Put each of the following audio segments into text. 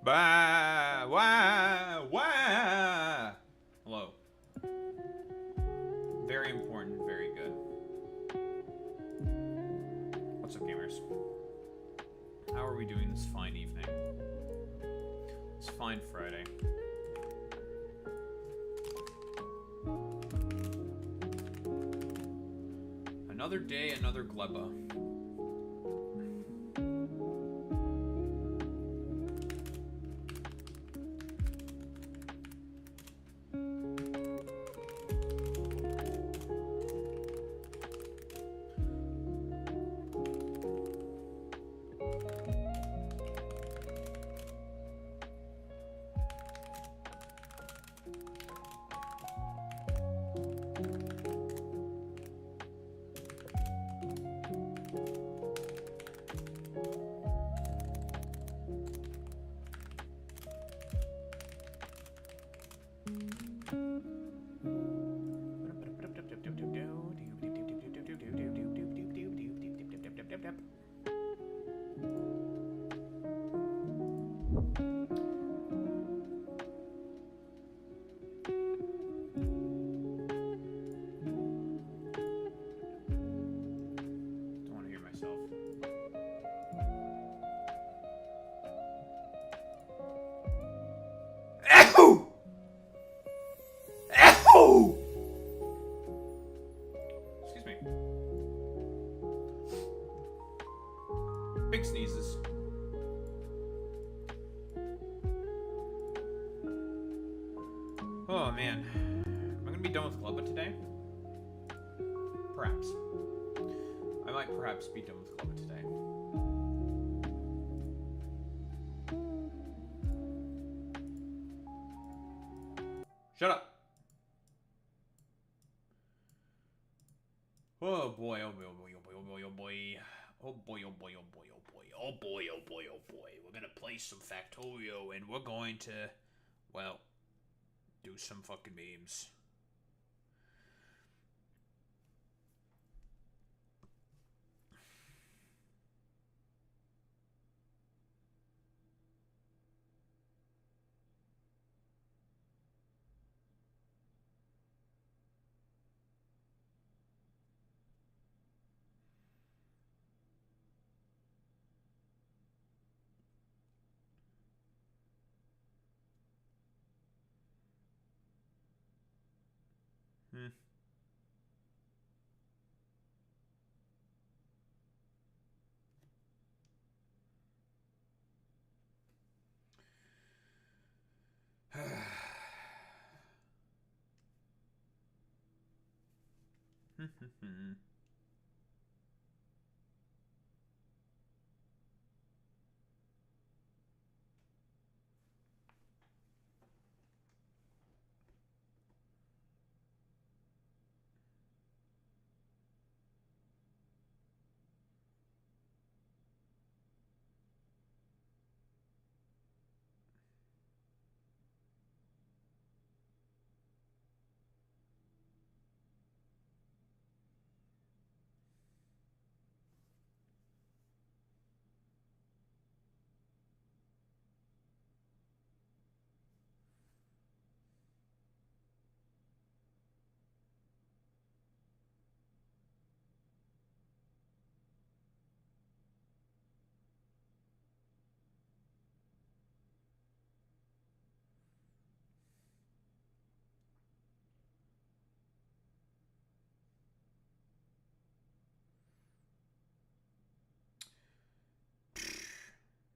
Bah, wah, wah. Hello. Very important, very good. What's up, gamers? How are we doing this fine evening? This fine Friday. Another day, another Gleba. Excuse me. Big sneezes. Oh man. Am I gonna be done with Gleba today? Perhaps. I might perhaps be done with Gleba today. Shut up. Oh boy, oh boy, oh boy, oh boy, oh boy, oh boy. Oh boy, oh boy, oh boy, oh boy. Oh boy, oh boy, oh boy. We're gonna play some Factorio and we're going to, well, do some fucking memes. Hmm.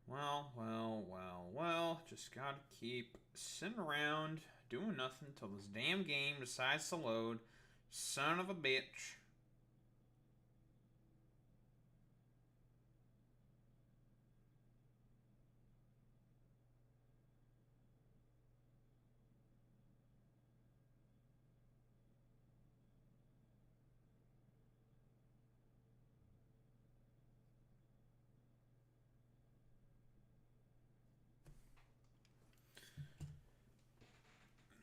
Well. Just gotta keep sitting around, doing nothing till this damn game decides to load. Son of a bitch.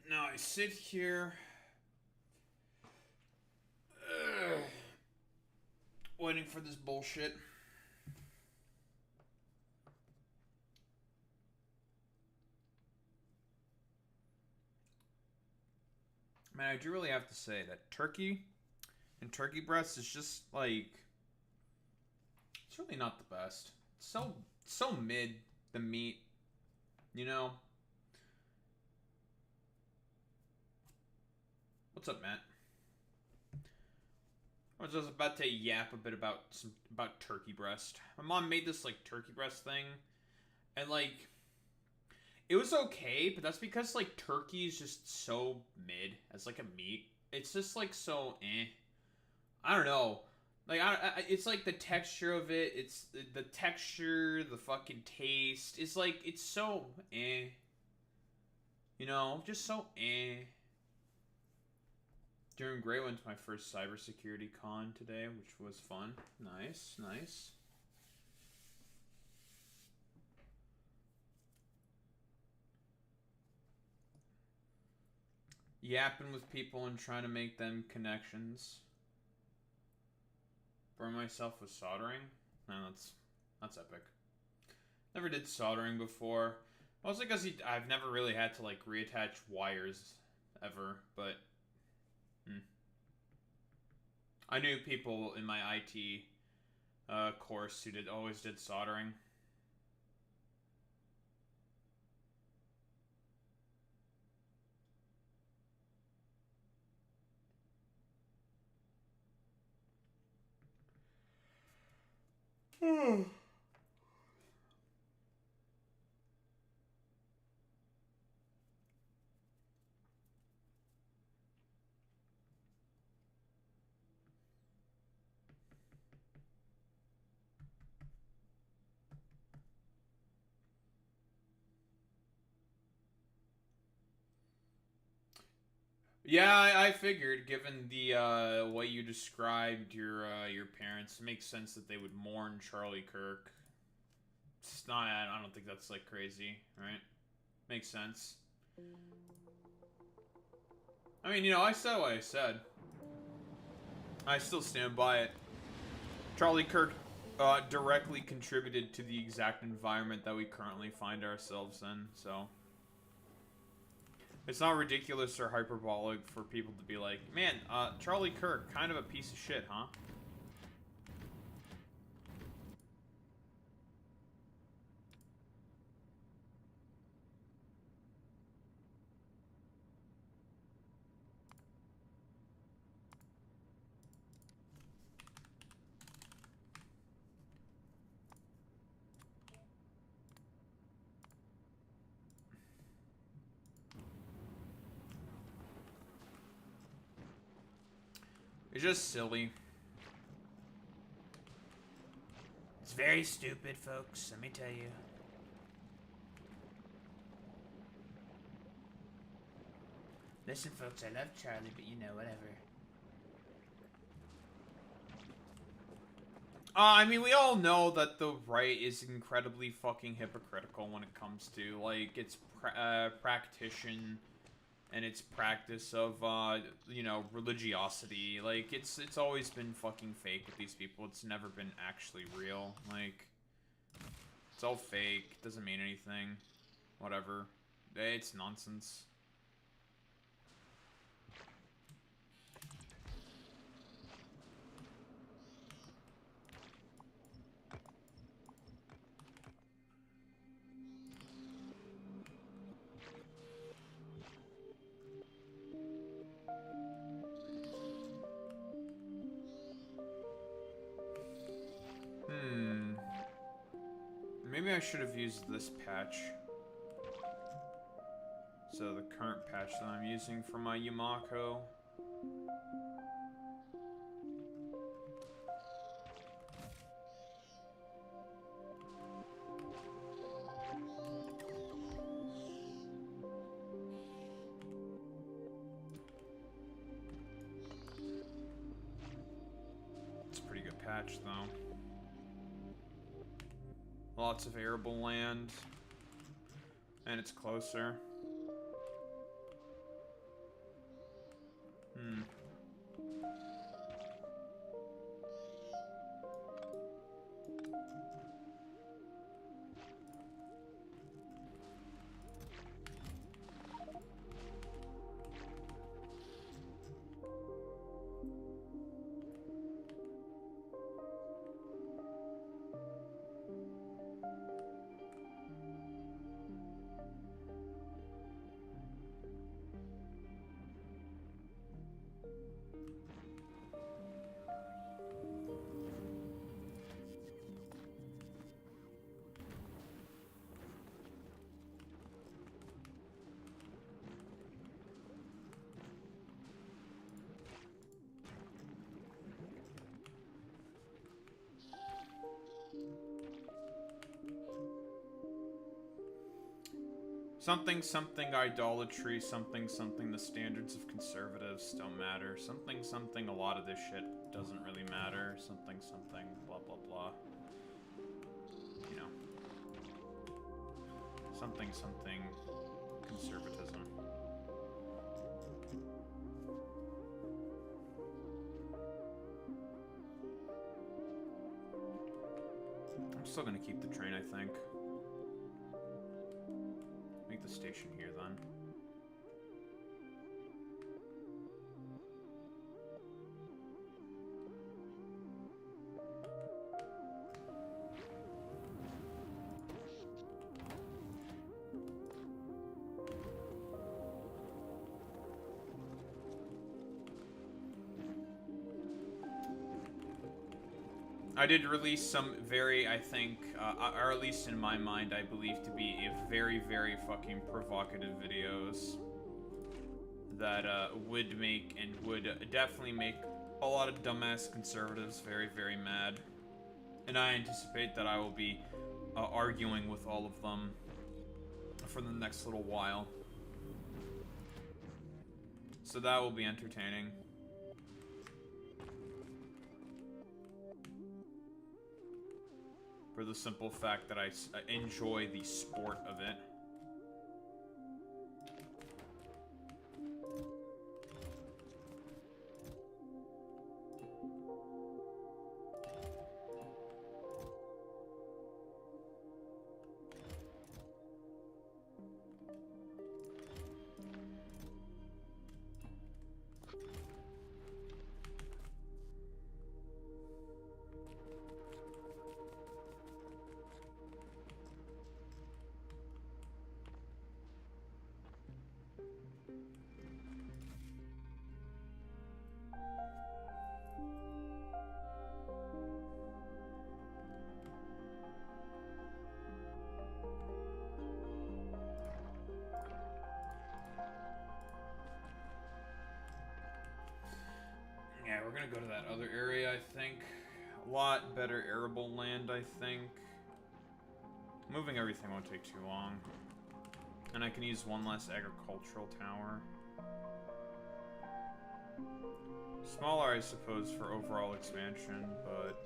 Now I sit here, waiting for this bullshit. Man, I do really have to say that turkey and turkey breast is just like, it's really not the best. It's so mid, the meat, you know. What's up, Matt? I was just about to yap a bit about turkey breast. My mom made this like turkey breast thing, and like it was okay, but that's because like turkey is just so mid as like a meat. It's just like so eh. I don't know. Like it's like the texture of it. It's the texture, the fucking taste. It's like it's so eh. You know, just so eh. During Gray went to my first cybersecurity con today, which was fun. Nice, nice. Yapping with people and trying to make them connections. Burn myself with soldering? No, that's epic. Never did soldering before. Mostly because I've never really had to like reattach wires ever, but I knew people in my IT course who always did soldering. Yeah, I figured, given the way you described your parents, it makes sense that they would mourn Charlie Kirk. It's not. I don't think that's like crazy, right? Makes sense. I mean, you know, I said what I said. I still stand by it. Charlie Kirk directly contributed to the exact environment that we currently find ourselves in, so it's not ridiculous or hyperbolic for people to be like, man, Charlie Kirk, kind of a piece of shit, huh? It's just silly. It's very stupid, folks, let me tell you. Listen, folks, I love Charlie, but you know, whatever. I mean, we all know that the right is incredibly fucking hypocritical when it comes to, like, its practition and its practice of, you know, religiosity. Like, it's always been fucking fake with these people. It's never been actually real. Like, it's all fake. Doesn't mean anything. Whatever. It's nonsense. Maybe I should have used this patch. So the current patch that I'm using for my Yumako. It's a pretty good patch though. Lots of arable land. And it's closer. Hmm. Something, something idolatry, something, something the standards of conservatives don't matter. Something, something a lot of this shit doesn't really matter. Something, something blah, blah, blah. You know. Something, something conservatism. I'm still gonna keep the train, I think. Make the station here, then. I did release some very, I think, or at least in my mind, I believe to be a very, very fucking provocative videos that would make and would definitely make a lot of dumbass conservatives very, very mad. And I anticipate that I will be arguing with all of them for the next little while. So that will be entertaining. For the simple fact that I enjoy the sport of it. Yeah, we're gonna go to that other area, I think. A lot better arable land, I think. Moving everything won't take too long. And I can use one less agricultural tower. Smaller, I suppose, for overall expansion, but...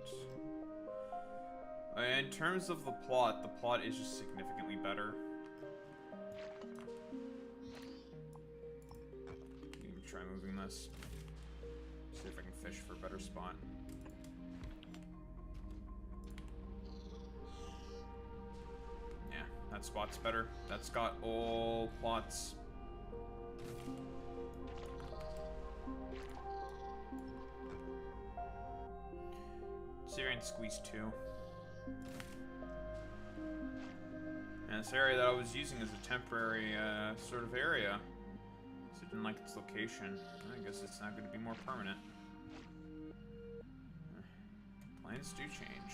in terms of the plot is just significantly better. I'm gonna try moving this. See if I can fish for a better spot. Yeah, that spot's better. That's got all plots. See if I can squeeze two. And this area that I was using as a temporary sort of area. So I didn't like its location. I guess it's not going to be more permanent. Plans do change.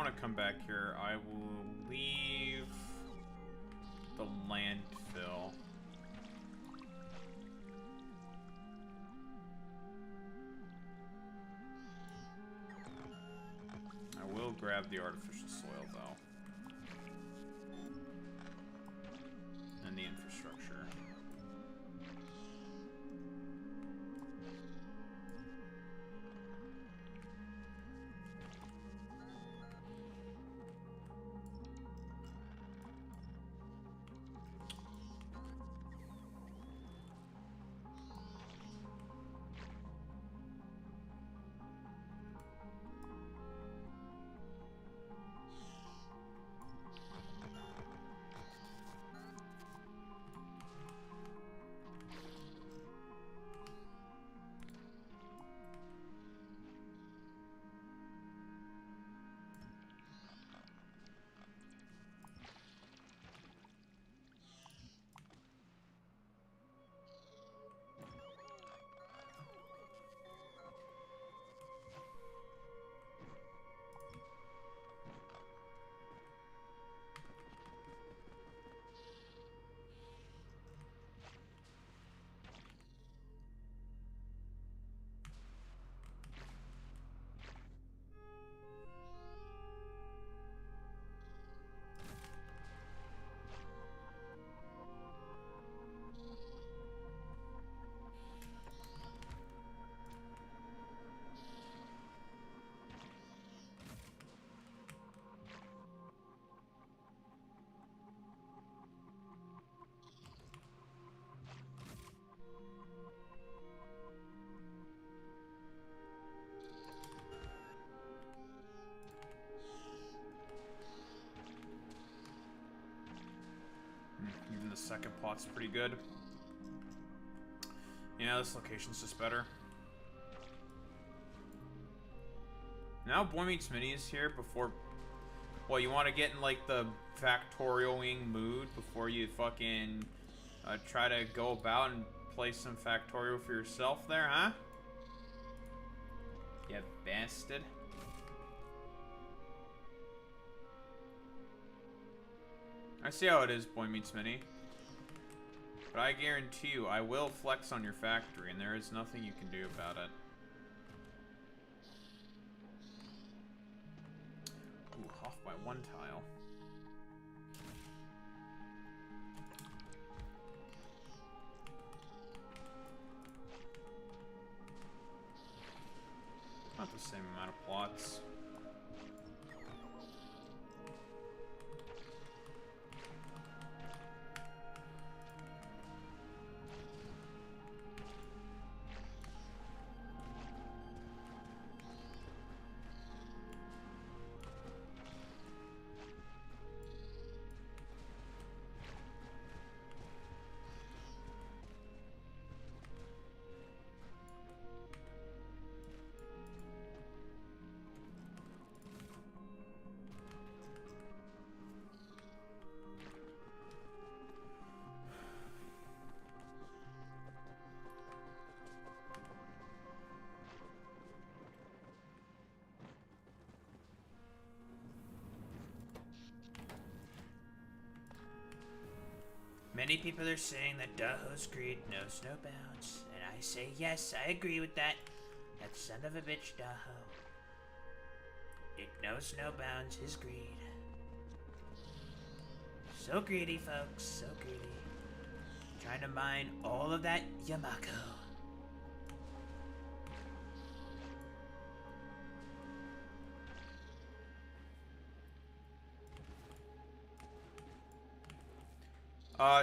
want to come back here, I will leave the landfill. I will grab the artificial soil, though. And the infrastructure. Even the second plot's pretty good. Yeah, this location's just better. Now Boy Meets Mini is here before... Well, you want to get in, like, the factorialing mood before you fucking try to go about and play some Factorio for yourself there, huh? You bastard. I see how it is, Boy Meets Mini. But I guarantee you, I will flex on your factory, and there is nothing you can do about it. Ooh, off by one tile. Not the same amount of plots. Many people are saying that Daho's greed knows no bounds, and I say yes, I agree with that. That son of a bitch, Daho. It knows no bounds, his greed. So greedy, folks, so greedy. Trying to mine all of that Yamako.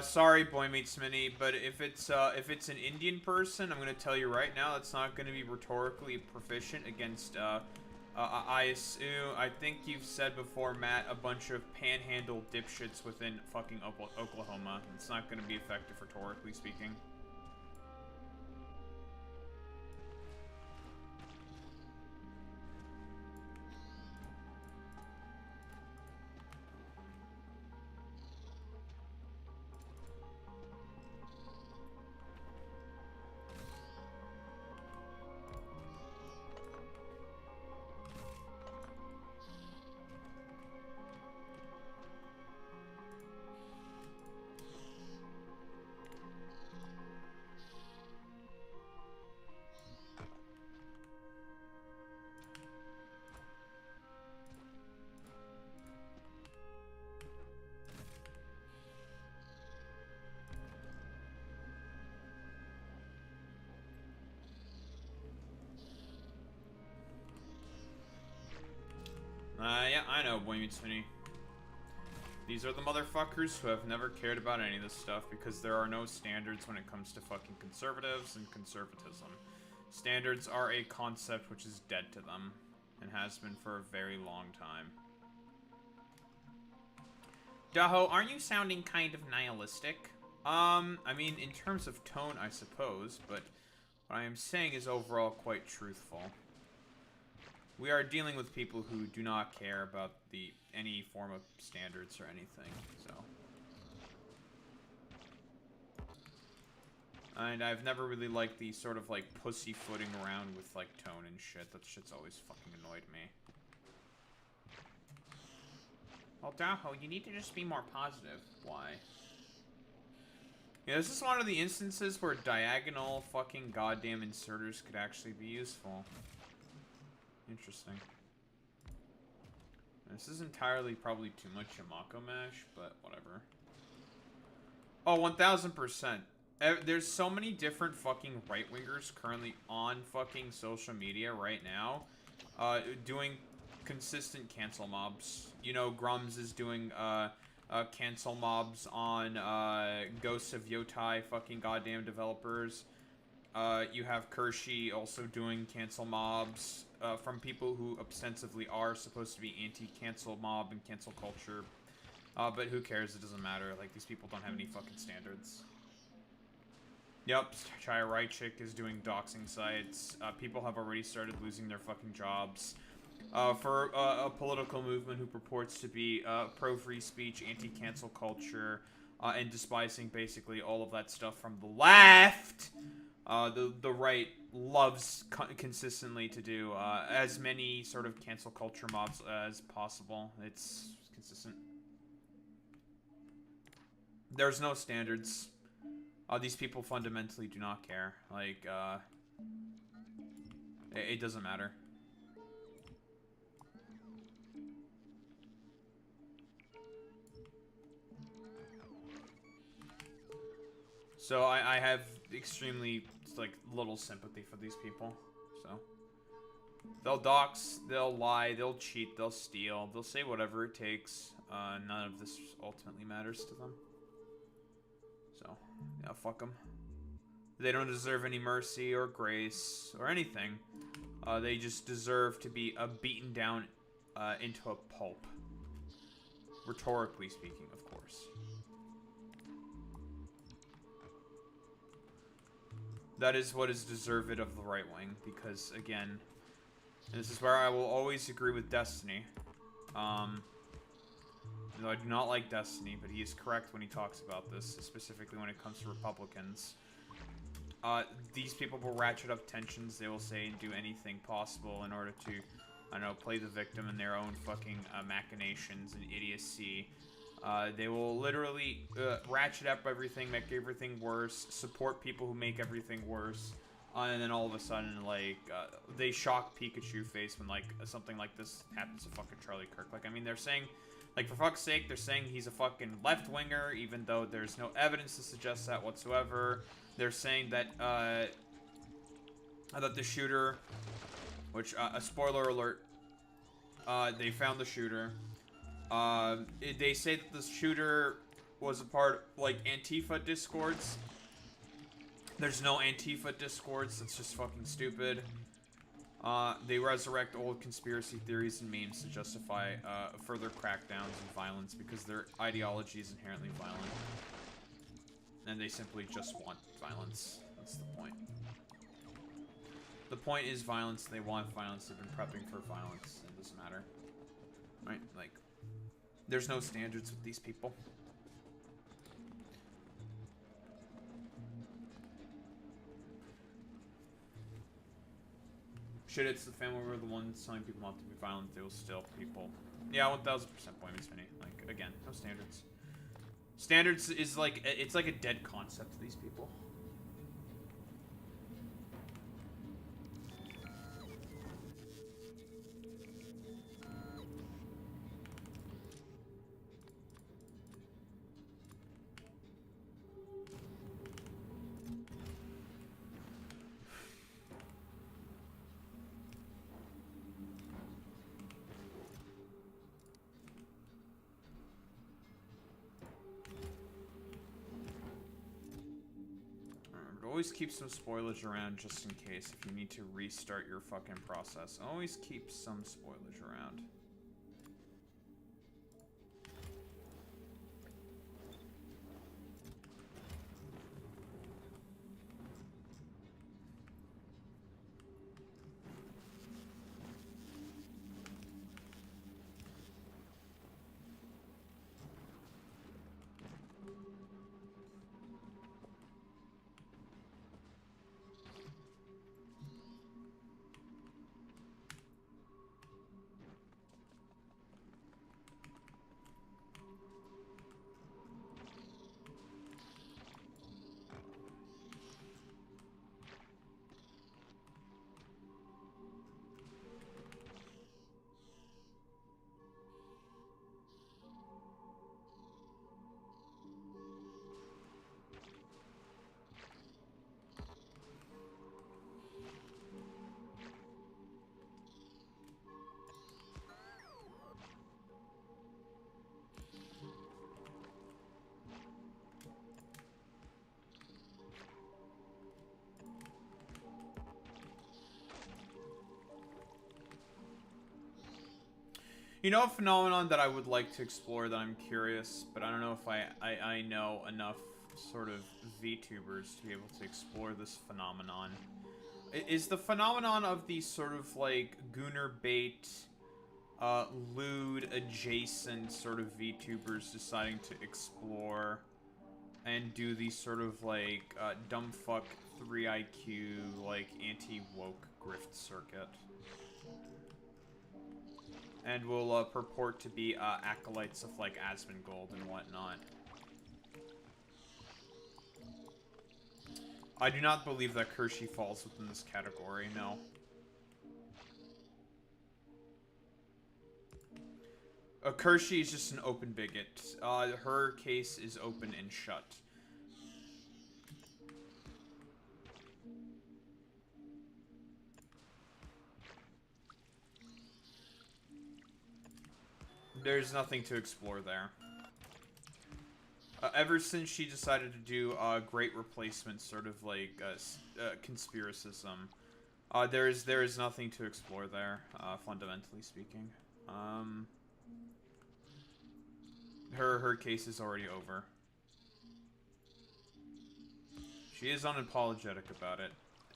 Sorry, Boy Meets Mini, but if it's an Indian person, I'm gonna tell you right now, that's not gonna be rhetorically proficient against, I assume, I think you've said before, Matt, a bunch of panhandle dipshits within fucking Oklahoma. It's not gonna be effective rhetorically speaking. Yeah, I know, Boy Meets Mini. These are the motherfuckers who have never cared about any of this stuff because there are no standards when it comes to fucking conservatives and conservatism. Standards are a concept which is dead to them and has been for a very long time. Daho, aren't you sounding kind of nihilistic? I mean, in terms of tone, I suppose, but what I am saying is overall quite truthful. We are dealing with people who do not care about any form of standards or anything, so. And I've never really liked the sort of, like, pussyfooting around with, like, tone and shit. That shit's always fucking annoyed me. Well, Daho, you need to just be more positive. Why? Yeah, this is one of the instances where diagonal fucking goddamn inserters could actually be useful. Interesting. This is entirely probably too much Yamako mash, but whatever. Oh, 1000%. There's so many different fucking right-wingers currently on fucking social media right now, doing consistent cancel mobs. You know, Grums is doing, cancel mobs on, Ghosts of Yotai fucking goddamn developers. You have Kershi also doing cancel mobs, from people who ostensibly are supposed to be anti-cancel mob and cancel culture. But who cares? It doesn't matter. Like, these people don't have any fucking standards. Yep, Chaya Raichik is doing doxing sites. People have already started losing their fucking jobs. For a political movement who purports to be pro-free speech, anti-cancel culture, and despising basically all of that stuff from the left, the right loves consistently to do as many sort of cancel culture mobs as possible. It's consistent. There's no standards. These people fundamentally do not care. Like, it doesn't matter. So I have extremely, like, little sympathy for these people. So they'll dox, they'll lie, they'll cheat, they'll steal, they'll say whatever it takes. None of this ultimately matters to them. So, yeah, fuck them. They don't deserve any mercy or grace or anything. They just deserve to be beaten down into a pulp. Rhetorically speaking, of course. That is what is deserved of the right wing, because, again, this is where I will always agree with Destiny. Though I do not like Destiny, but he is correct when he talks about this, specifically when it comes to Republicans. These people will ratchet up tensions. They will say and do anything possible in order to, I don't know, play the victim in their own fucking machinations and idiocy. They will literally ratchet up everything, make everything worse, support people who make everything worse, and then all of a sudden, like, they shock Pikachu face when, like, something like this happens to fucking Charlie Kirk. Like, I mean, they're saying, like, for fuck's sake, they're saying he's a fucking left-winger, even though there's no evidence to suggest that whatsoever. They're saying that, that the shooter, which, a spoiler alert, they found the shooter. They say that the shooter was a part, like, Antifa discords. There's no Antifa discords, that's just fucking stupid. They resurrect old conspiracy theories and memes to justify, further crackdowns and violence because their ideology is inherently violent. And they simply just want violence. That's the point. The point is violence, they want violence, they've been prepping for violence, it doesn't matter. Right? Like, there's no standards with these people. Shit, it's the family we're the ones telling people not to be violent, they will still people. Yeah, 1000% point is Vinny. Like, again, no standards. Standards is like, it's like a dead concept to these people. Always keep some spoilage around just in case if you need to restart your fucking process. Always keep some spoilage around. You know a phenomenon that I would like to explore that I'm curious, but I don't know if I know enough sort of VTubers to be able to explore this phenomenon. Is the phenomenon of these sort of like Gooner bait, lewd adjacent sort of VTubers deciding to explore and do these sort of like dumb fuck 3 IQ like anti-woke grift circuit. And will purport to be acolytes of like Asmongold and whatnot. I do not believe that Kershey falls within this category, no. Kershey is just an open bigot. Her case is open and shut. There's nothing to explore there. Ever since she decided to do a great replacement, sort of like conspiracism, there is nothing to explore there, fundamentally speaking. Her case is already over. She is unapologetic about it,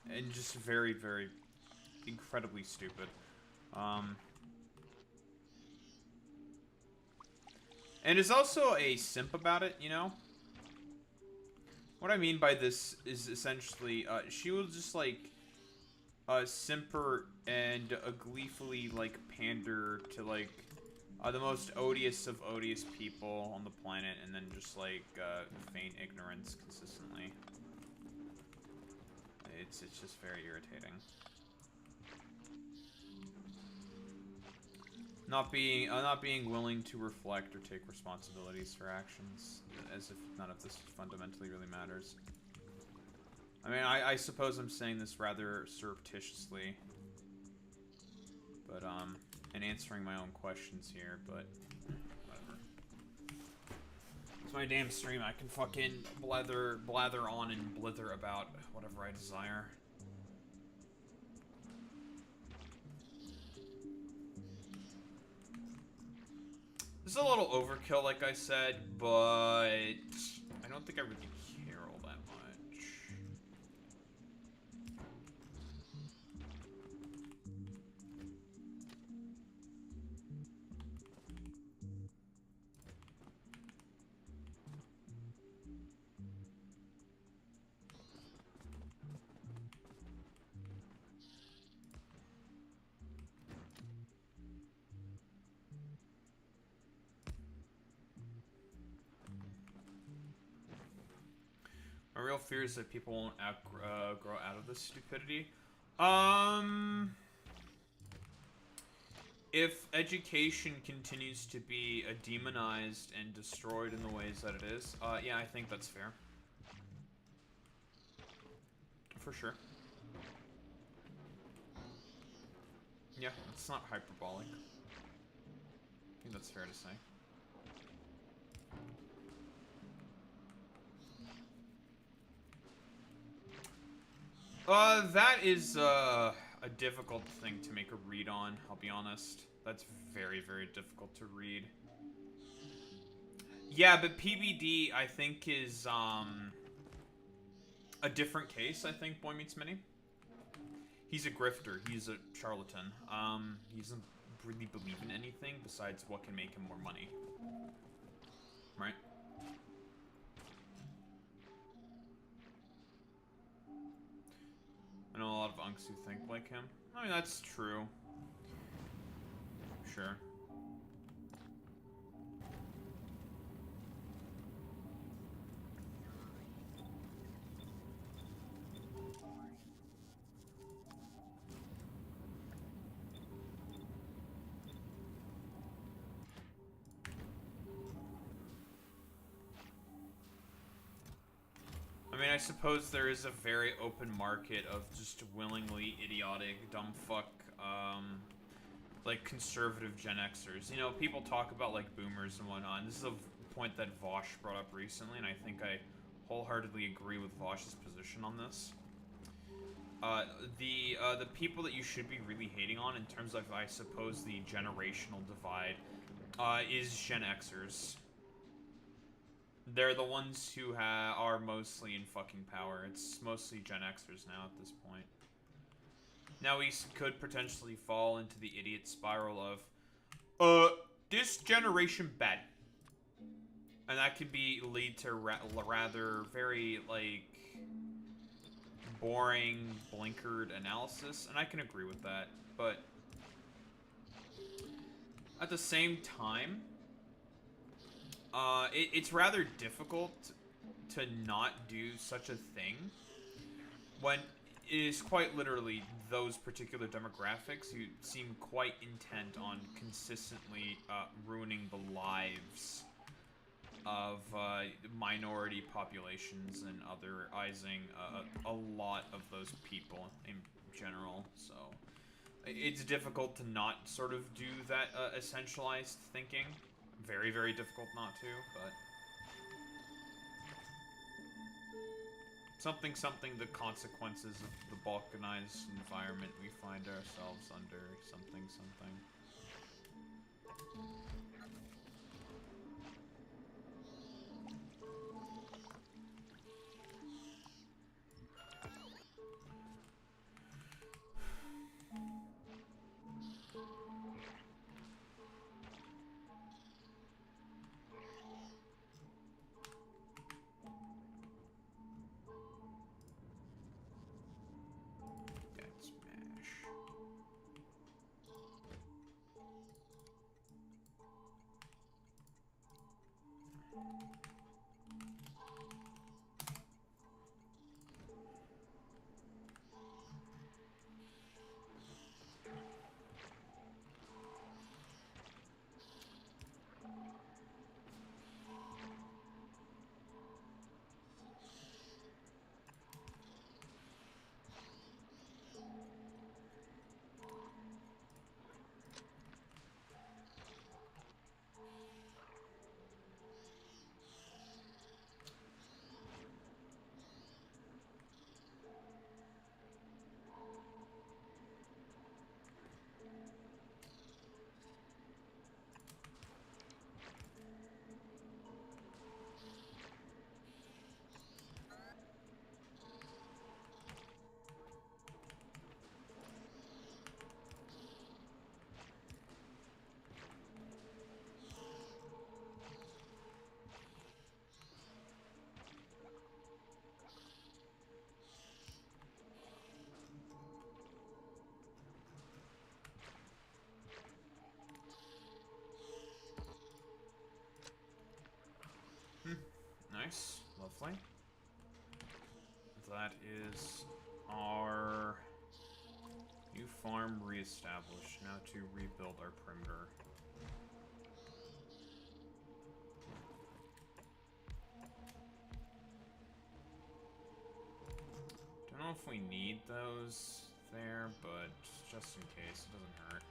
and just very, very incredibly stupid. And is also a simp about it, you know? What I mean by this is essentially, she will just, like, simper and gleefully, like, pander to, like, the most odious of odious people on the planet, and then just, like, feign ignorance consistently. It's just very irritating. Not being willing to reflect or take responsibilities for actions, as if none of this fundamentally really matters. I mean, I suppose I'm saying this rather surreptitiously, but and answering my own questions here, but whatever. It's my damn stream. I can fucking blather on and blither about whatever I desire. This is a little overkill, like I said, but I don't think I really care all that much. My real fear is that people won't grow out of this stupidity. If education continues to be demonized and destroyed in the ways that it is, yeah, I think that's fair. For sure. Yeah, it's not hyperbolic. I think that's fair to say. That is, a difficult thing to make a read on, I'll be honest. That's very, very difficult to read. Yeah, but PBD, I think, is, a different case, I think, Boy Meets Minnie. He's a grifter. He's a charlatan. He doesn't really believe in anything besides what can make him more money. Right? I know a lot of unks who think like him. I mean, that's true. Sure. I mean, I suppose there is a very open market of just willingly idiotic, dumb fuck, like conservative Gen Xers. You know, people talk about like boomers and whatnot. And this is a point that Vosh brought up recently, and I think I wholeheartedly agree with Vosh's position on this. The people that you should be really hating on in terms of, I suppose, the generational divide, is Gen Xers. They're the ones who are mostly in fucking power. It's mostly Gen Xers now at this point. Now we could potentially fall into the idiot spiral of, this generation bad. And that could lead to rather very, like, boring, blinkered analysis. And I can agree with that. But at the same time, it's rather difficult to not do such a thing when it is quite literally those particular demographics who seem quite intent on consistently ruining the lives of minority populations and otherizing a lot of those people in general. So it's difficult to not sort of do that essentialized thinking. Very, very difficult not to, but something, the consequences of the balkanized environment we find ourselves under, something. Nice. Lovely. That is our new farm reestablished. Now to rebuild our perimeter. Don't know if we need those there, but just in case, it doesn't hurt.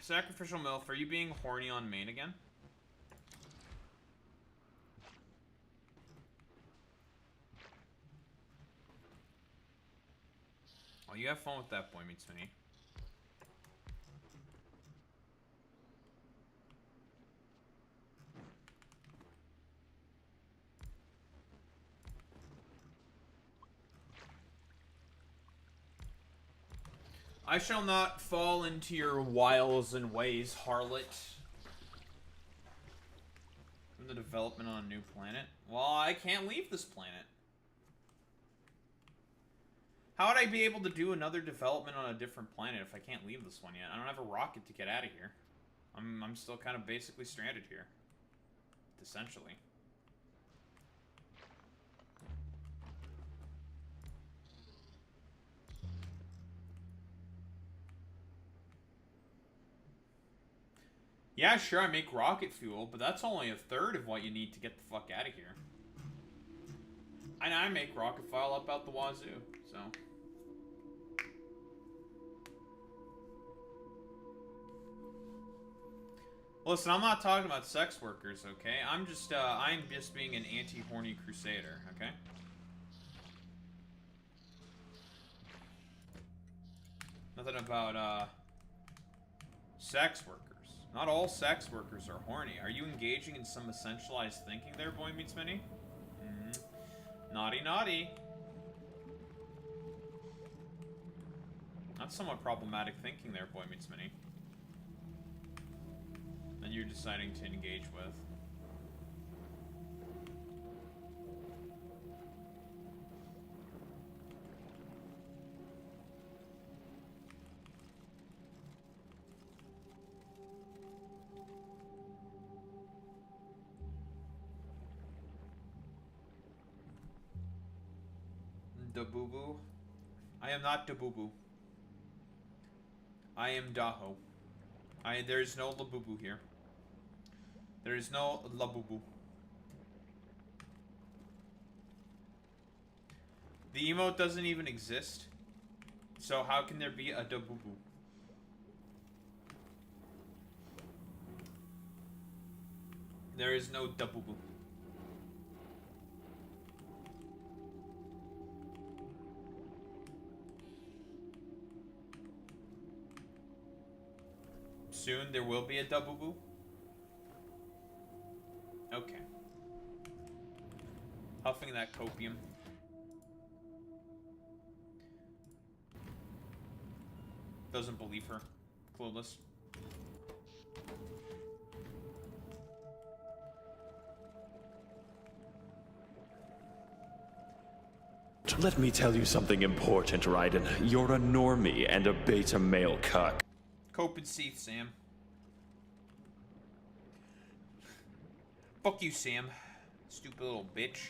Sacrificial MILF, are you being horny on main again? Oh, you have fun with that, boy meets me. I shall not fall into your wiles and ways, harlot. From the development on a new planet? Well, I can't leave this planet. How would I be able to do another development on a different planet if I can't leave this one yet? I don't have a rocket to get out of here. I'm still kind of basically stranded here. Essentially. Yeah, sure, I make rocket fuel, but that's only a third of what you need to get the fuck out of here. And I make rocket fuel up out the wazoo, so... Listen, I'm not talking about sex workers, okay? I'm just being an anti-horny crusader, okay? Nothing about, sex workers. Not all sex workers are horny. Are you engaging in some essentialized thinking there, boy meets mini? Naughty, naughty. That's somewhat problematic thinking there, boy meets mini. That you're deciding to engage with. Da boo boo. I am not da boo boo. I am Daho. There's no la boo boo here. There is no la boo boo. The emote doesn't even exist. So how can there be a da boo boo? There is no da boo boo. Soon there will be a double boo. Okay. Huffing that copium. Doesn't believe her. Clueless. Let me tell you something important, Raiden. You're a normie and a beta male cuck. Cope and seeth, Sam. Fuck you, Sam. Stupid little bitch.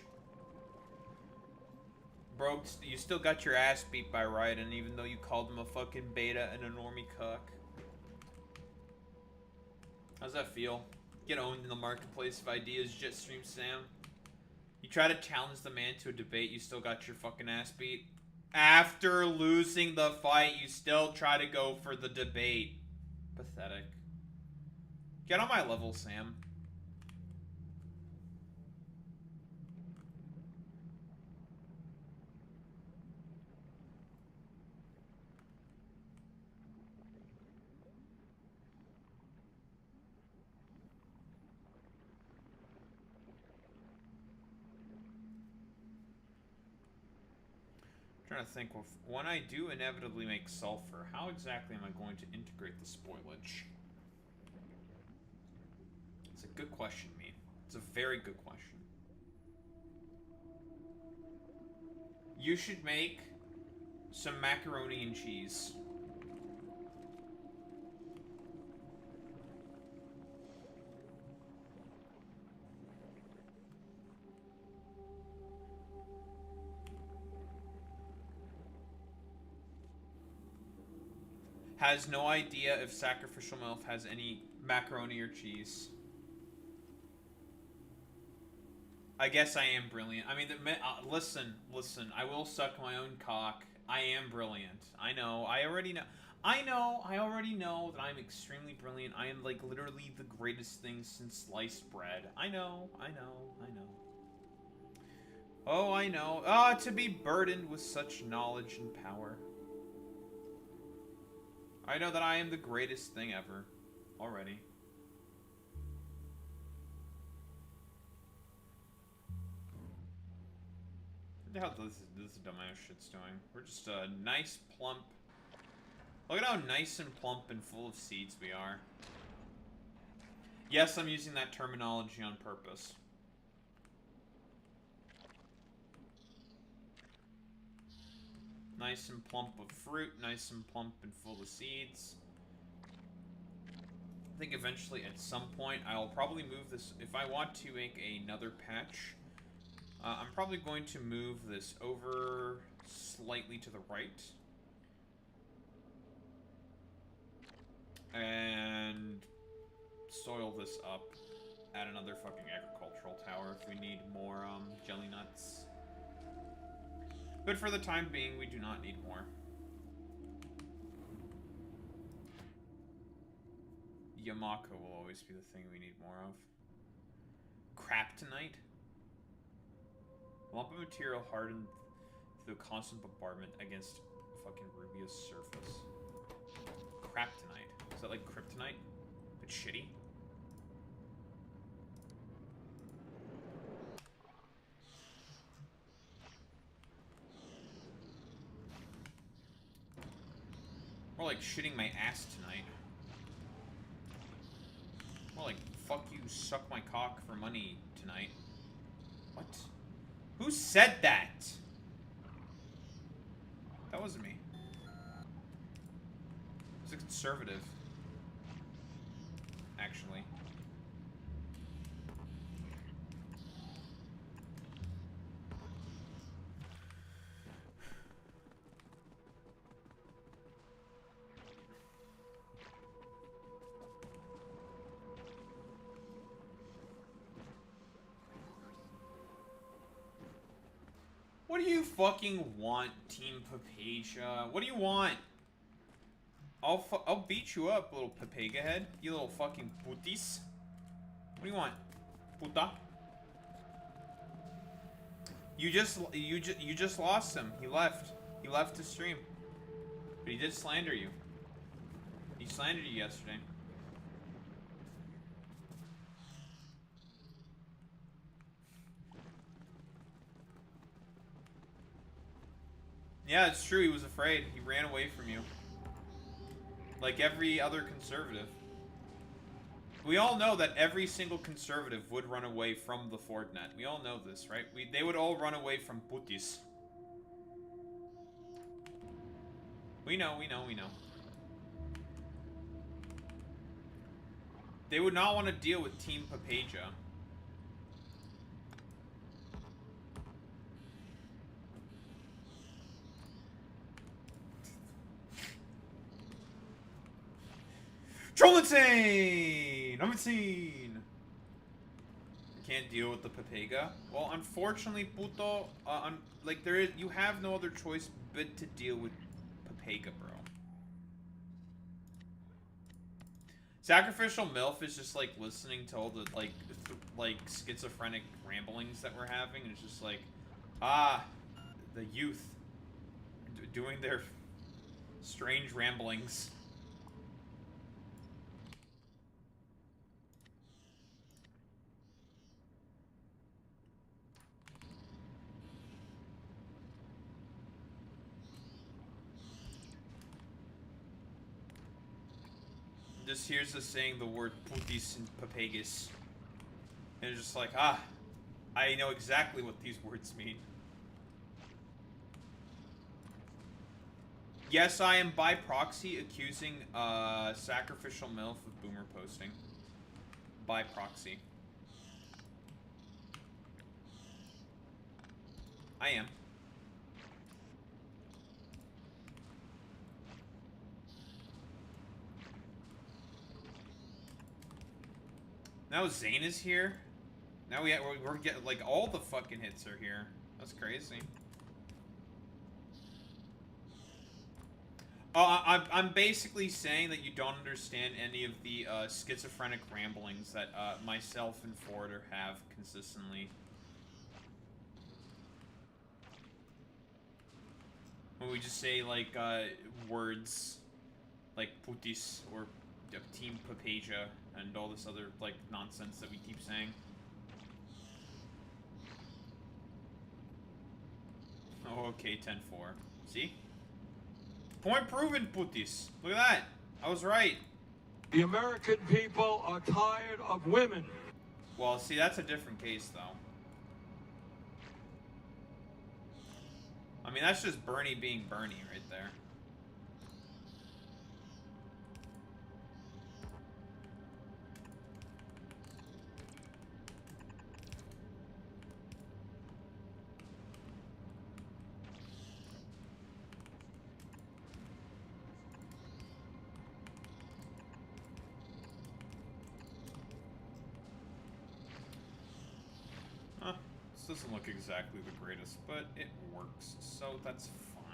Bro, you still got your ass beat by Raiden, even though you called him a fucking beta and a normie cuck. How's that feel? Get owned in the marketplace of ideas, Jetstream Sam. You try to challenge the man to a debate, you still got your fucking ass beat. After losing the fight, you still try to go for the debate. Pathetic. Get on my level, Sam. Trying to think of when I do inevitably make sulfur, how exactly am I going to integrate the spoilage? It's a good question, me. It's a very good question. You should make some macaroni and cheese. Has no idea if Sacrificial MILF has any macaroni or cheese. I guess I am brilliant. I mean, listen. I will suck my own cock. I am brilliant. I know. I already know. I already know that I'm extremely brilliant. I am, like, literally the greatest thing since sliced bread. I know. Oh, I know. Ah, to be burdened with such knowledge and power. I know that I am the greatest thing ever. Already. What the hell this dumbass shit's doing? We're just a nice, plump... Look at how nice and plump and full of seeds we are. Yes, I'm using that terminology on purpose. Nice and plump of fruit, nice and plump and full of seeds. I think eventually, at some point, I'll probably move this... If I want to make another patch, I'm probably going to move this over slightly to the right. And soil this up. Add another fucking agricultural tower if we need more jelly nuts. But for the time being, we do not need more. Yamako will always be the thing we need more of. Kryptonite. Lump of material hardened through constant bombardment against fucking Rubia's surface. Kryptonite. Is that like kryptonite? But shitty? More like shitting my ass tonight. More like, fuck you, suck my cock for money tonight. What? Who said that? That wasn't me. It was a conservative. Actually. What do you fucking want, Team Papacia? What do you want? I'll beat you up, little Papega head. You little fucking putis. What do you want? Puta? You just lost him. He left. He left the stream. But he did slander you. He slandered you yesterday. Yeah, it's true. He was afraid. He ran away from you. Like every other conservative. We all know that every single conservative would run away from the Fordnet. We all know this, right? They would all run away from putis. We know. They would not want to deal with Team Papagia. Troll insane! I'm insane! Can't deal with the Papega? Well, unfortunately, puto, like, you have no other choice but to deal with Papega, bro. Sacrificial MILF is just, like, listening to all the, like, schizophrenic ramblings that we're having, and it's just like, the youth doing their strange ramblings. Just hears us saying the word putis and papagas. And it's just like, I know exactly what these words mean. Yes, I am by proxy accusing Sacrificial MILF of boomer posting. By proxy. I am. Now Zane is here. Now we're getting, like, all the fucking hits are here. That's crazy. I'm basically saying that you don't understand any of the schizophrenic ramblings that myself and Ford have consistently. When we just say, like, words like putis or team papaja and all this other, like, nonsense that we keep saying. Oh, okay, 10-4. See? Point proven, putis. Look at that. I was right. The American people are tired of women. Well, see, that's a different case, though. I mean, that's just Bernie being Bernie right there. Huh. This doesn't look exactly the greatest, but it works, so that's fine.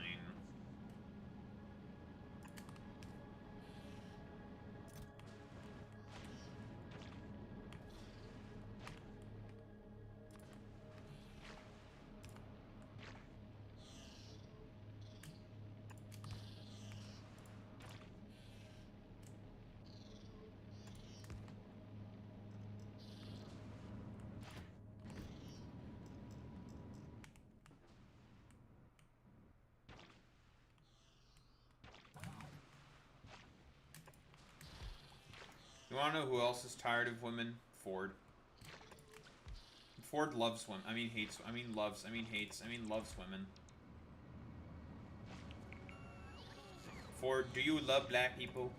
You wanna know who else is tired of women? Ford. Ford loves women. I mean hates. I mean loves. I mean hates. I mean loves women. Ford, do you love black people?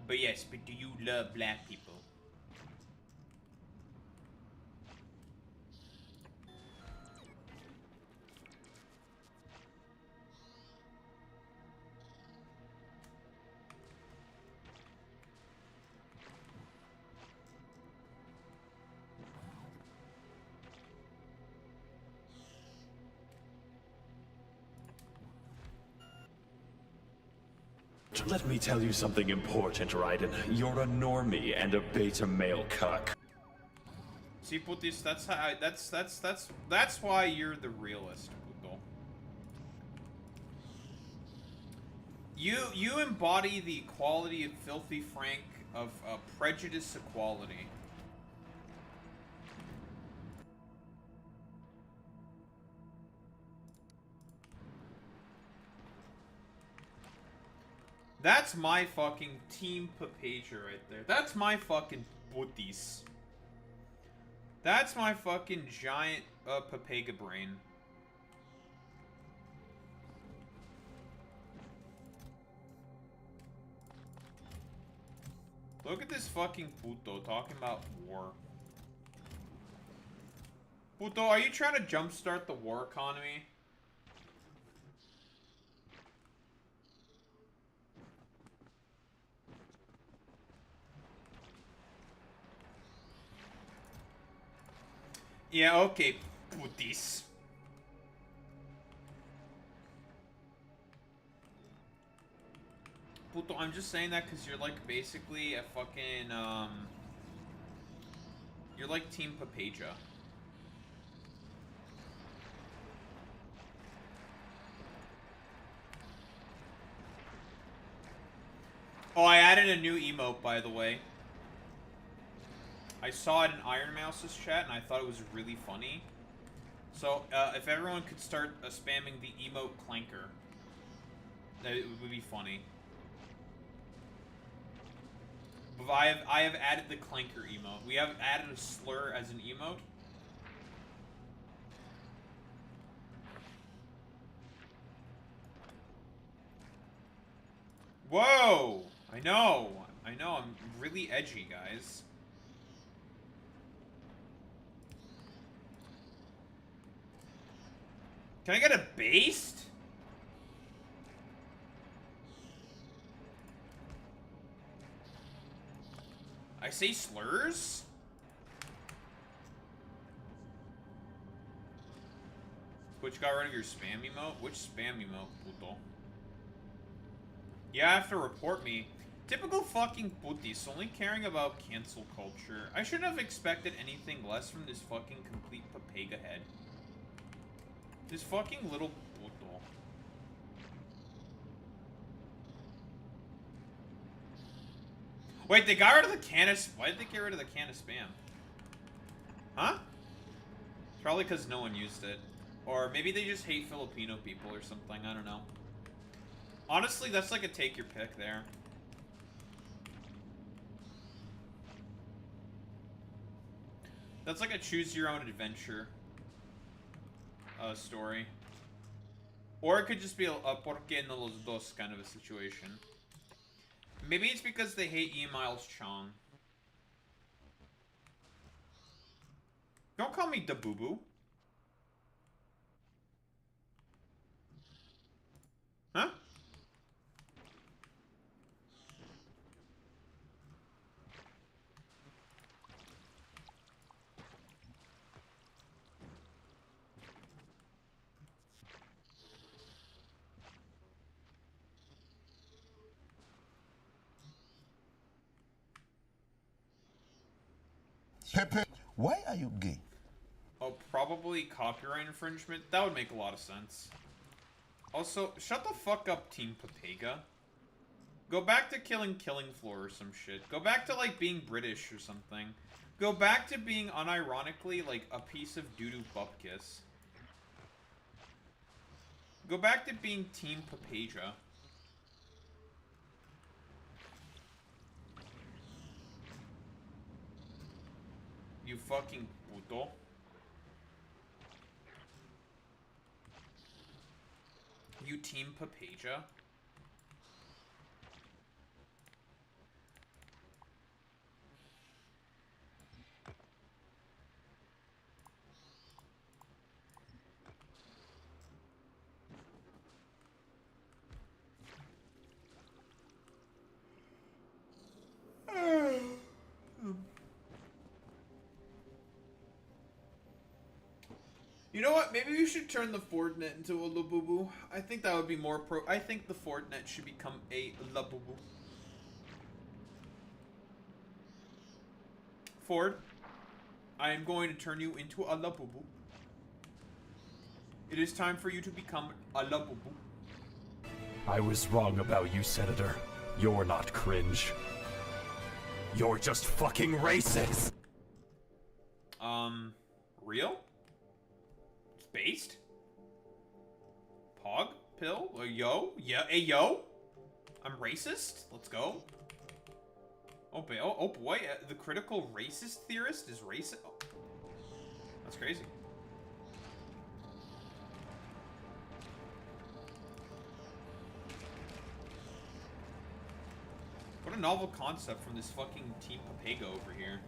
But yes, but do you love black people? Let me tell you something important, Raiden. You're a normie and a beta male cuck. See, Putis, that's how that's why you're the realist, Puto. You embody the equality of Filthy Frank of prejudice equality. That's my fucking team papaja right there. That's my fucking Putis. That's my fucking giant papaga brain. Look at this fucking puto talking about war. Puto, are you trying to jumpstart the war economy? Yeah, okay, putis. Puto, I'm just saying that because you're like basically a fucking, you're like Team Papaja. Oh, I added a new emote, by the way. I saw it in Iron Mouse's chat, and I thought it was really funny. So, if everyone could start spamming the emote clanker, it would be funny. But I have added the clanker emote. We have added a slur as an emote. Whoa! I know, I'm really edgy, guys. Can I get a based? I say slurs? Twitch got rid of your spam emote? Which spam emote, puto? Yeah, have to report me. Typical fucking putis, only caring about cancel culture. I shouldn't have expected anything less from this fucking complete papega head. This fucking little puto. Wait, they got rid of the can of... Why did they get rid of the can of spam? Huh? Probably because no one used it. Or maybe they just hate Filipino people or something. I don't know. Honestly, that's like a take your pick there. That's like a choose your own adventure story. Or it could just be a porque no los dos kind of a situation. Maybe it's because they hate E. Miles Chong. Don't call me da boo boo. Huh? Pepe, why are you gay? Oh, probably copyright infringement? That would make a lot of sense. Also, shut the fuck up, Team Papega. Go back to killing Floor or some shit. Go back to, like, being British or something. Go back to being unironically, like, a piece of doo-doo bupkis. Go back to being Team Papeja. You fucking puto. You Team Papeja. You know what? Maybe we should turn the Fordnet into a Labubu. I think that would be more pro. I think the Fordnet should become a Labubu. Ford, I am going to turn you into a Labubu. It is time for you to become a Labubu. I was wrong about you, Senator. You're not cringe. You're just fucking racist! Real? Based? Pog? Pill? Or yo? Yeah, hey yo? I'm racist? Let's go. Oh boy, the critical racist theorist is racist? Oh. That's crazy. What a novel concept from this fucking Team Papega over here.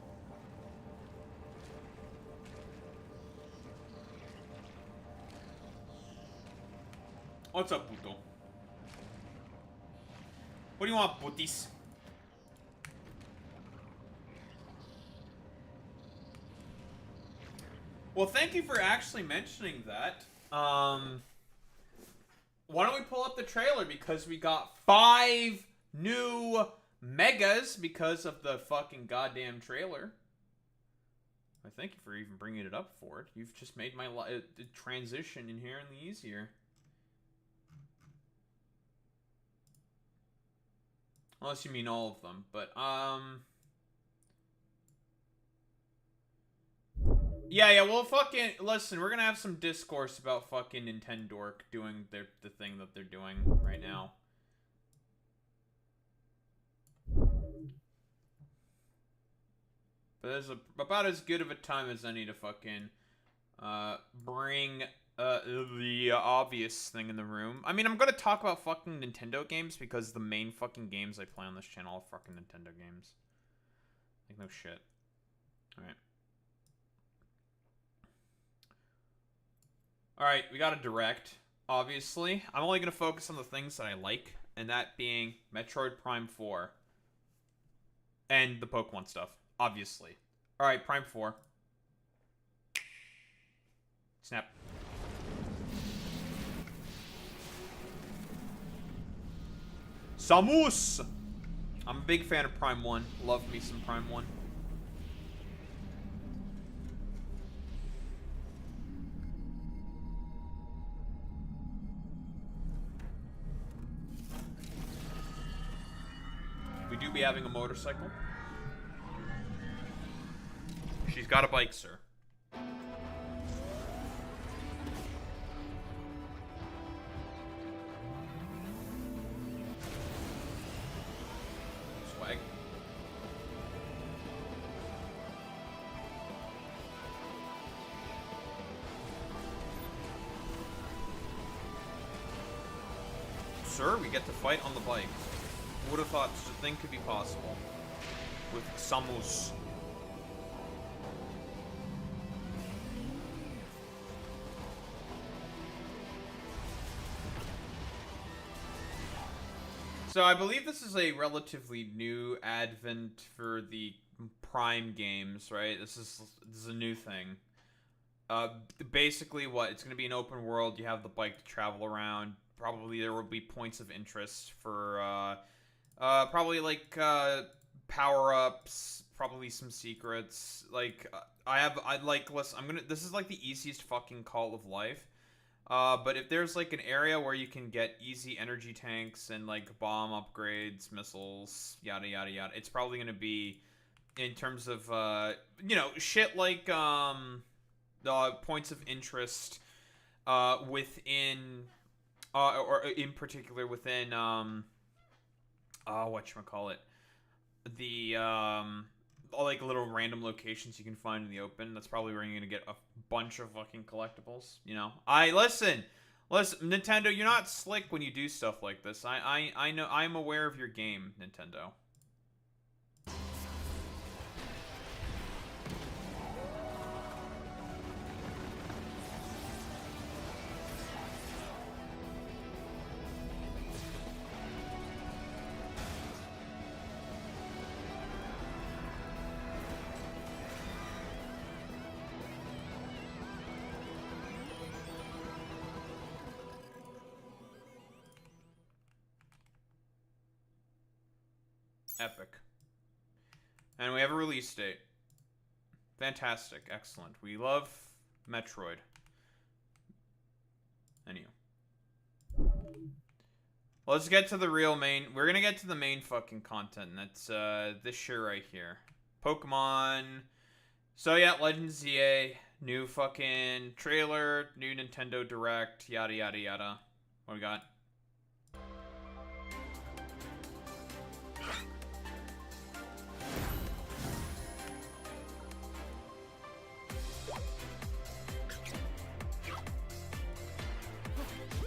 What's up, puto? What do you want, putis? Well, thank you for actually mentioning that. Why don't we pull up the trailer? Because we got 5 new megas because of the fucking goddamn trailer. I thank you for even bringing it up, Ford. You've just made my transition inherently easier. Unless you mean all of them, but, Yeah, well, fucking, listen, we're gonna have some discourse about fucking Nintendo Dork doing the thing that they're doing right now. But there's about as good of a time as any to fucking, bring the obvious thing in the room. I mean, I'm gonna talk about fucking Nintendo games because the main fucking games I play on this channel are fucking Nintendo games. Like, no shit. Alright. Alright, we got a Direct, obviously. I'm only gonna focus on the things that I like, and that being Metroid Prime 4. And the Pokemon stuff, obviously. Alright, Prime 4. Snap. Samus! I'm a big fan of Prime 1. Love me some Prime 1. We do be having a motorcycle. She's got a bike, sir. Swag. Sir, we get to fight on the bike. Who would have thought such a thing could be possible with Samus? So I believe this is a relatively new advent for the Prime games, right? This is a new thing. Basically, what it's going to be an open world. You have the bike to travel around. Probably there will be points of interest for probably like power-ups, probably some secrets. Like this is like the easiest fucking Call of Life. But if there's like an area where you can get easy energy tanks and like bomb upgrades, missiles, yada yada yada, it's probably gonna be in terms of shit like the points of interest within or in particular within whatchamacallit, the like little random locations you can find in the open. That's probably where you're gonna get a bunch of fucking collectibles. You know, listen, Nintendo, you're not slick when you do stuff like this. I know, I'm aware of your game, Nintendo. Epic. And we have a release date. Fantastic. Excellent. We love Metroid. Anywho. Let's get to the real main. We're gonna get to the main fucking content. And that's this shit right here. Pokemon. So yeah, Legends ZA. New fucking trailer. New Nintendo Direct. Yada yada yada. What we got?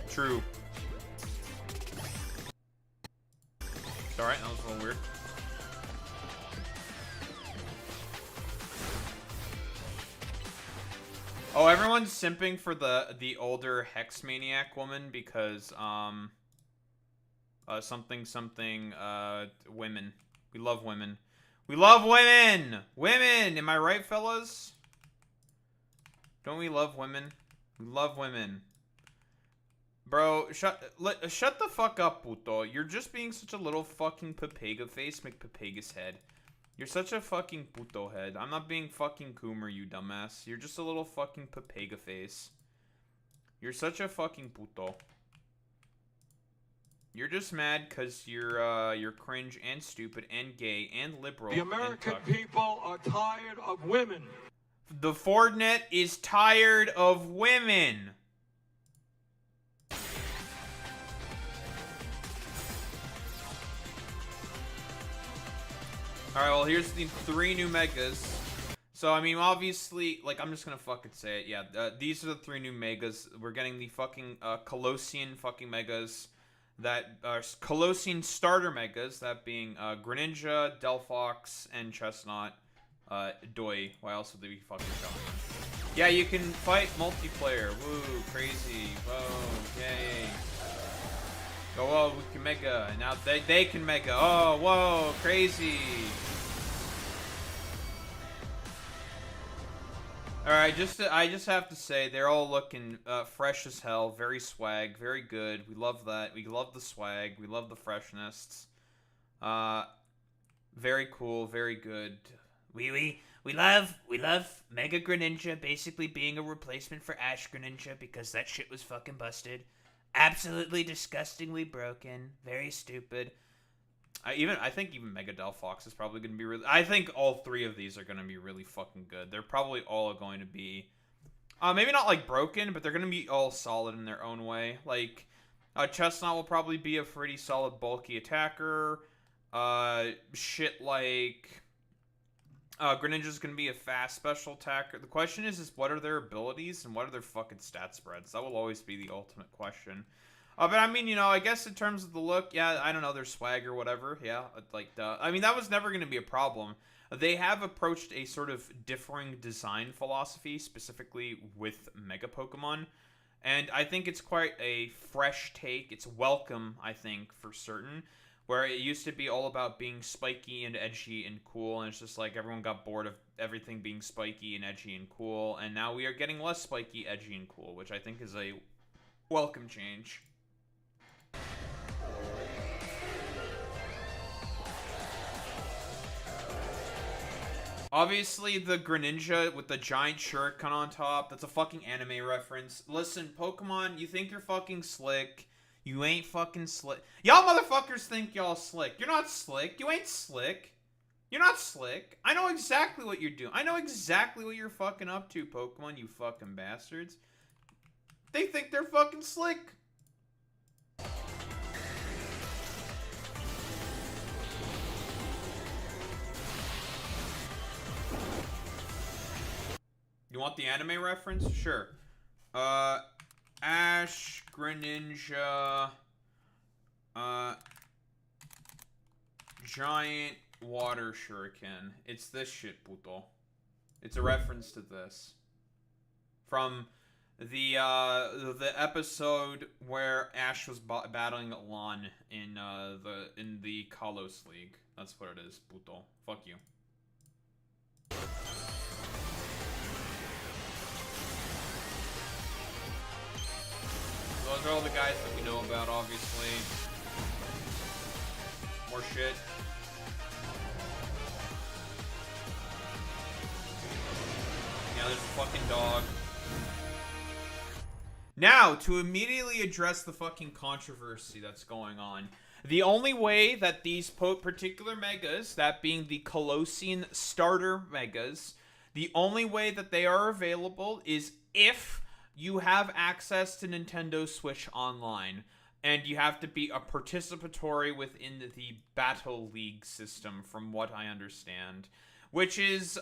True. Alright, that was a little weird. Oh, everyone's simping for the older Hex Maniac woman because something women. We love women. We love women! Women! Am I right, fellas? Don't we love women? We love women. Bro, shut the fuck up, puto. You're just being such a little fucking papega face, McPapega's head. You're such a fucking puto head. I'm not being fucking Coomer, you dumbass. You're just a little fucking papega face. You're such a fucking puto. You're just mad because you're cringe and stupid and gay and liberal. The American people are tired of women. The Fordnet is tired of women. Alright, well, here's the 3 new megas. So, I mean, obviously, like, I'm just gonna fucking say it. Yeah, these are the 3 new megas. We're getting the fucking Colossian fucking megas. That are Colossian starter megas. That being Greninja, Delphox, and Chestnut. Doi. Why else would they be fucking coming? Yeah, you can fight multiplayer. Woo, crazy. Whoa, yay. Oh, whoa, we can mega. And now they can mega. Oh, whoa, crazy. Alright, I just have to say, they're all looking fresh as hell, very swag, very good. We love that. We love the swag. We love the freshness. Very cool, very good. We love Mega Greninja basically being a replacement for Ash Greninja because that shit was fucking busted. Absolutely disgustingly broken. Very stupid. I think even Mega Delphox is probably going to be really... I think all three of these are going to be really fucking good. They're probably all going to be... maybe not, like, broken, but they're going to be all solid in their own way. Like, Chestnut will probably be a pretty solid, bulky attacker. Shit like... Greninja's going to be a fast special attacker. The question is what are their abilities and what are their fucking stat spreads? That will always be the ultimate question. But I mean, you know, I guess in terms of the look, yeah, I don't know, their swag or whatever, yeah, like, I mean, that was never going to be a problem. They have approached a sort of differing design philosophy, specifically with Mega Pokemon, and I think it's quite a fresh take. It's welcome, I think, for certain, where it used to be all about being spiky and edgy and cool, and it's just like everyone got bored of everything being spiky and edgy and cool, and now we are getting less spiky, edgy, and cool, which I think is a welcome change. Obviously, the Greninja with the giant shuriken on top, that's a fucking anime reference. Listen, Pokemon, you think you're fucking slick. You ain't fucking slick. Y'all motherfuckers think y'all slick. You're not slick. You ain't slick. You're not slick. I know exactly what you're doing. I know exactly what you're fucking up to, Pokemon, you fucking bastards. They think they're fucking slick. You want the anime reference? Sure. Ash, Greninja, giant water shuriken. It's this shit, puto. It's a reference to this. From the episode where Ash was battling Lon in the Kalos League. That's what it is, puto. Fuck you. Those are all the guys that we know about, obviously. More shit. Yeah, there's a fucking dog. Now, to immediately address the fucking controversy that's going on. The only way that these particular megas, that being the Colossian starter megas, the only way that they are available is if you have access to Nintendo Switch Online, and you have to be a participatory within the Battle League system, from what I understand. Which is,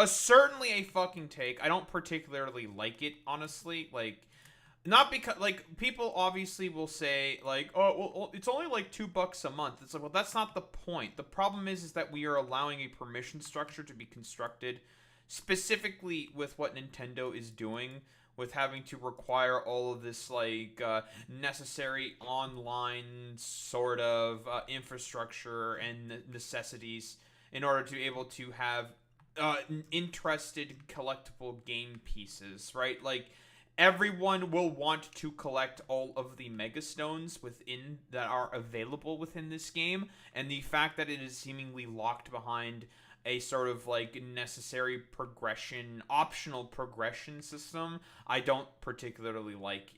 certainly a fucking take. I don't particularly like it, honestly. Like, not because, like, people obviously will say, like, oh, well, it's only like $2 a month. It's like, well, that's not the point. The problem is that we are allowing a permission structure to be constructed, specifically with what Nintendo is doing, with having to require all of this, like, necessary online sort of infrastructure and necessities in order to be able to have interested collectible game pieces, right? Like, everyone will want to collect all of the Mega Stones within that are available within this game, and the fact that it is seemingly locked behind a sort of like necessary progression, optional progression system, I don't particularly like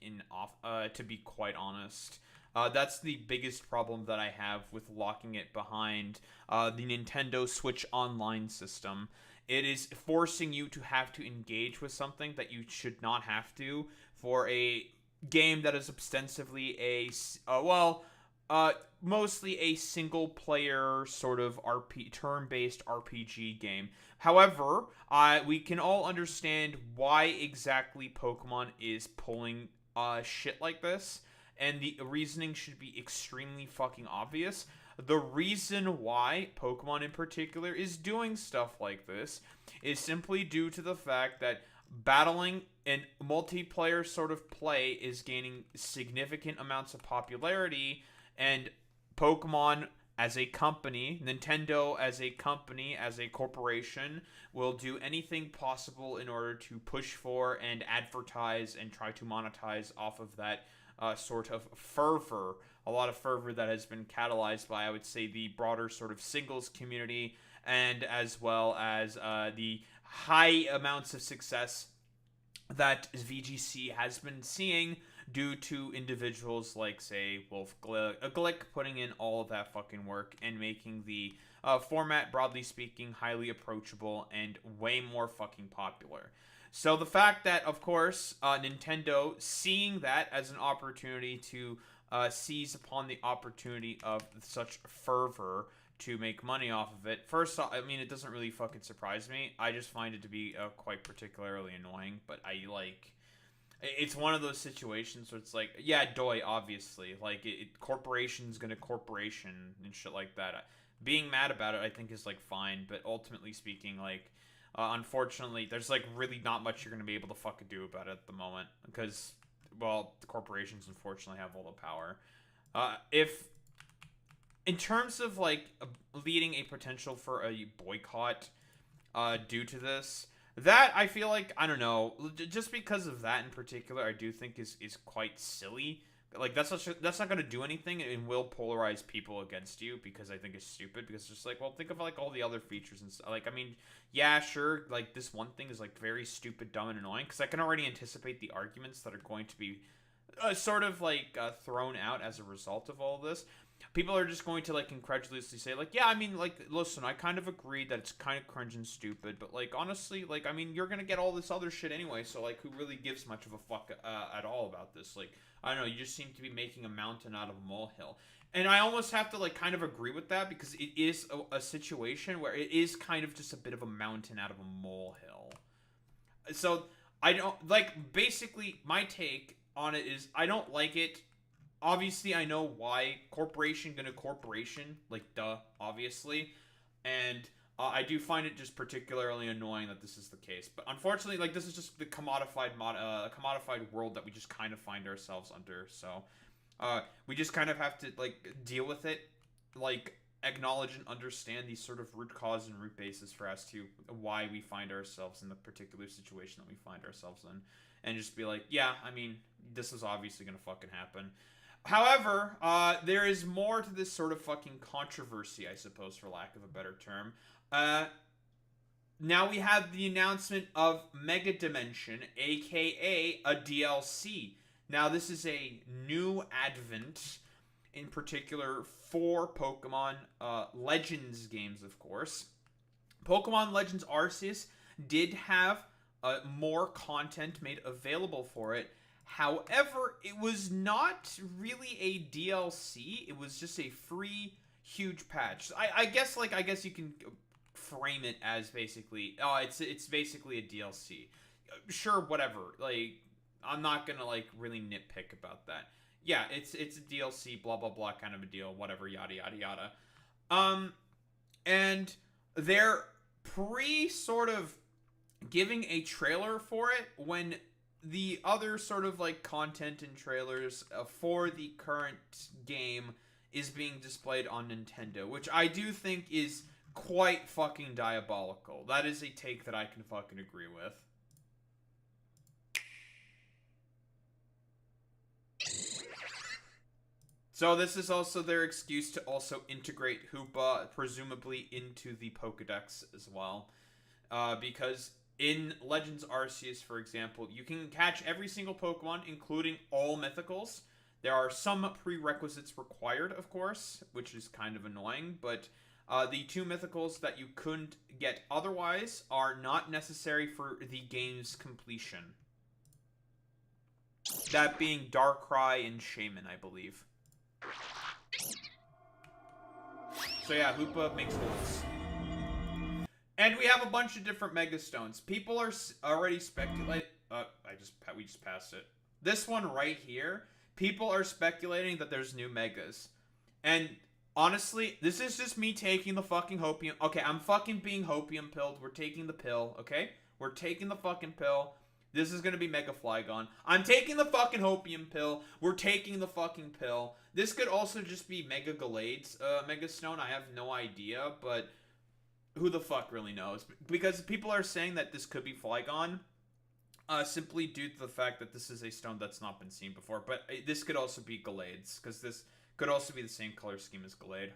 to be quite honest. That's the biggest problem that I have with locking it behind the Nintendo Switch Online system. It is forcing you to have to engage with something that you should not have to for a game that is ostensibly mostly a single-player sort of turn-based RPG game. However, we can all understand why exactly Pokemon is pulling shit like this, and the reasoning should be extremely fucking obvious. The reason why Pokemon in particular is doing stuff like this is simply due to the fact that battling and multiplayer sort of play is gaining significant amounts of popularity, and Pokemon as a company, Nintendo as a company, as a corporation, will do anything possible in order to push for and advertise and try to monetize off of that sort of fervor. A lot of fervor that has been catalyzed by, I would say, the broader sort of singles community, and as well as the high amounts of success that VGC has been seeing due to individuals like, say, Wolf Glick putting in all of that fucking work and making the format, broadly speaking, highly approachable and way more fucking popular. So the fact that, of course, Nintendo, seeing that as an opportunity to seize upon the opportunity of such fervor to make money off of it. First off, I mean, it doesn't really fucking surprise me. I just find it to be quite particularly annoying, but it's one of those situations where it's like, yeah, doy, obviously. Like, corporation's gonna corporation and shit like that. Being mad about it, I think, is, like, fine, but ultimately speaking, like, unfortunately, there's, like, really not much you're gonna be able to fucking do about it at the moment, because, well, the corporations, unfortunately, have all the power. In terms of, like, leading a potential for a boycott due to this, that, I feel like, I don't know, just because of that in particular, I do think is quite silly. Like, that's not going to do anything, and will polarize people against you, because I think it's stupid, because it's just like, well, think of, like, all the other features and stuff. Like, I mean, yeah, sure, like, this one thing is, like, very stupid, dumb, and annoying, because I can already anticipate the arguments that are going to be sort of, like, thrown out as a result of all this. People are just going to, like, incredulously say, like, yeah, I mean, like, listen, I kind of agree that it's kind of cringe and stupid, but, like, honestly, like, I mean, you're gonna get all this other shit anyway, so, like, who really gives much of a fuck at all about this? Like, I don't know, you just seem to be making a mountain out of a molehill. And I almost have to, like, kind of agree with that, because it is a situation where it is kind of just a bit of a mountain out of a molehill. So, I don't, like, basically, my take on it is, I don't like it. Obviously, I know why. Corporation gonna corporation. Like, duh, obviously. And I do find it just particularly annoying that this is the case. But unfortunately, like, this is just the commodified world that we just kind of find ourselves under. So, we just kind of have to, like, deal with it. Like, acknowledge and understand these sort of root cause and root basis for as to why we find ourselves in the particular situation that we find ourselves in. And just be like, yeah, I mean, this is obviously gonna fucking happen. However, there is more to this sort of fucking controversy, I suppose, for lack of a better term. Now we have the announcement of Mega Dimension, aka a DLC. Now, this is a new advent, in particular, for Pokemon Legends games, of course. Pokemon Legends Arceus did have more content made available for it. However, it was not really a DLC. It was just a free, huge patch. I guess you can frame it as basically, it's basically a DLC. Sure, whatever. Like, I'm not gonna, like, really nitpick about that. Yeah, it's a DLC, blah blah blah, kind of a deal. Whatever, yada yada yada. And they're sort of giving a trailer for it when the other sort of, like, content and trailers for the current game is being displayed on Nintendo, which I do think is quite fucking diabolical. That is a take that I can fucking agree with. So this is also their excuse to also integrate Hoopa, presumably, into the Pokedex as well. Because in Legends Arceus, for example, you can catch every single Pokemon, including all Mythicals. There are some prerequisites required, of course, which is kind of annoying, but the two Mythicals that you couldn't get otherwise are not necessary for the game's completion. That being Darkrai and Shaman, I believe. So yeah, Hoopa makes holes. And we have a bunch of different Mega Stones. People are already speculating. We just passed it. This one right here. People are speculating that there's new Megas. And honestly, this is just me taking the fucking hopium. Okay, I'm fucking being hopium pilled. We're taking the pill, okay? We're taking the fucking pill. This is going to be Mega Flygon. I'm taking the fucking Hopium pill. We're taking the fucking pill. This could also just be Mega Galade's Mega Stone. I have no idea, but who the fuck really knows? Because people are saying that this could be Flygon, simply due to the fact that this is a stone that's not been seen before. But this could also be Galade's, because this could also be the same color scheme as Galade.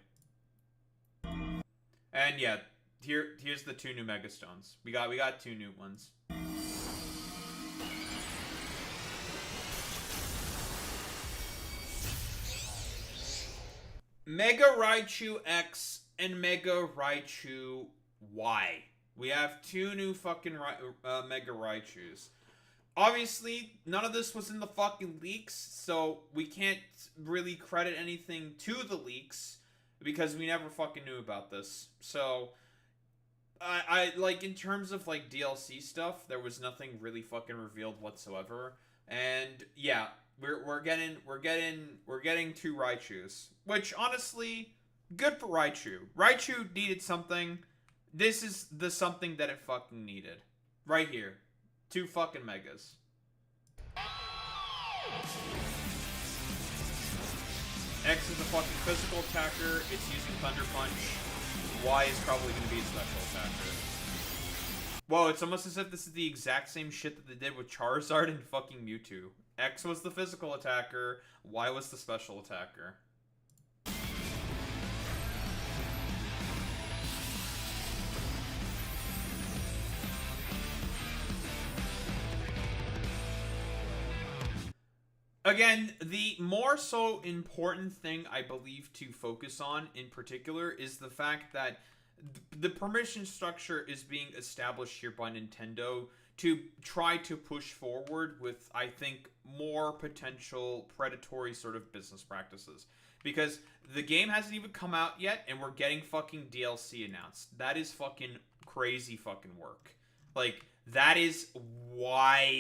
And yeah, here's the 2 new Mega Stones. We got 2 new ones. Mega Raichu X and Mega Raichu Y. We have 2 new fucking Mega Raichus. Obviously, none of this was in the fucking leaks, so we can't really credit anything to the leaks because we never fucking knew about this. So, I like, in terms of like DLC stuff, there was nothing really fucking revealed whatsoever. And yeah, we're getting 2 Raichus, which honestly, good for Raichu. Raichu needed something. This is the something that it fucking needed. Right here. 2 fucking Megas. X is a fucking physical attacker. It's using Thunder Punch. Y is probably going to be a special attacker. Whoa, it's almost as if this is the exact same shit that they did with Charizard and fucking Mewtwo. X was the physical attacker. Y was the special attacker. Again, the more so important thing I believe to focus on in particular is the fact that the permission structure is being established here by Nintendo to try to push forward with, I think, more potential predatory sort of business practices. Because the game hasn't even come out yet, and we're getting fucking DLC announced. That is fucking crazy fucking work. Like, that is wild.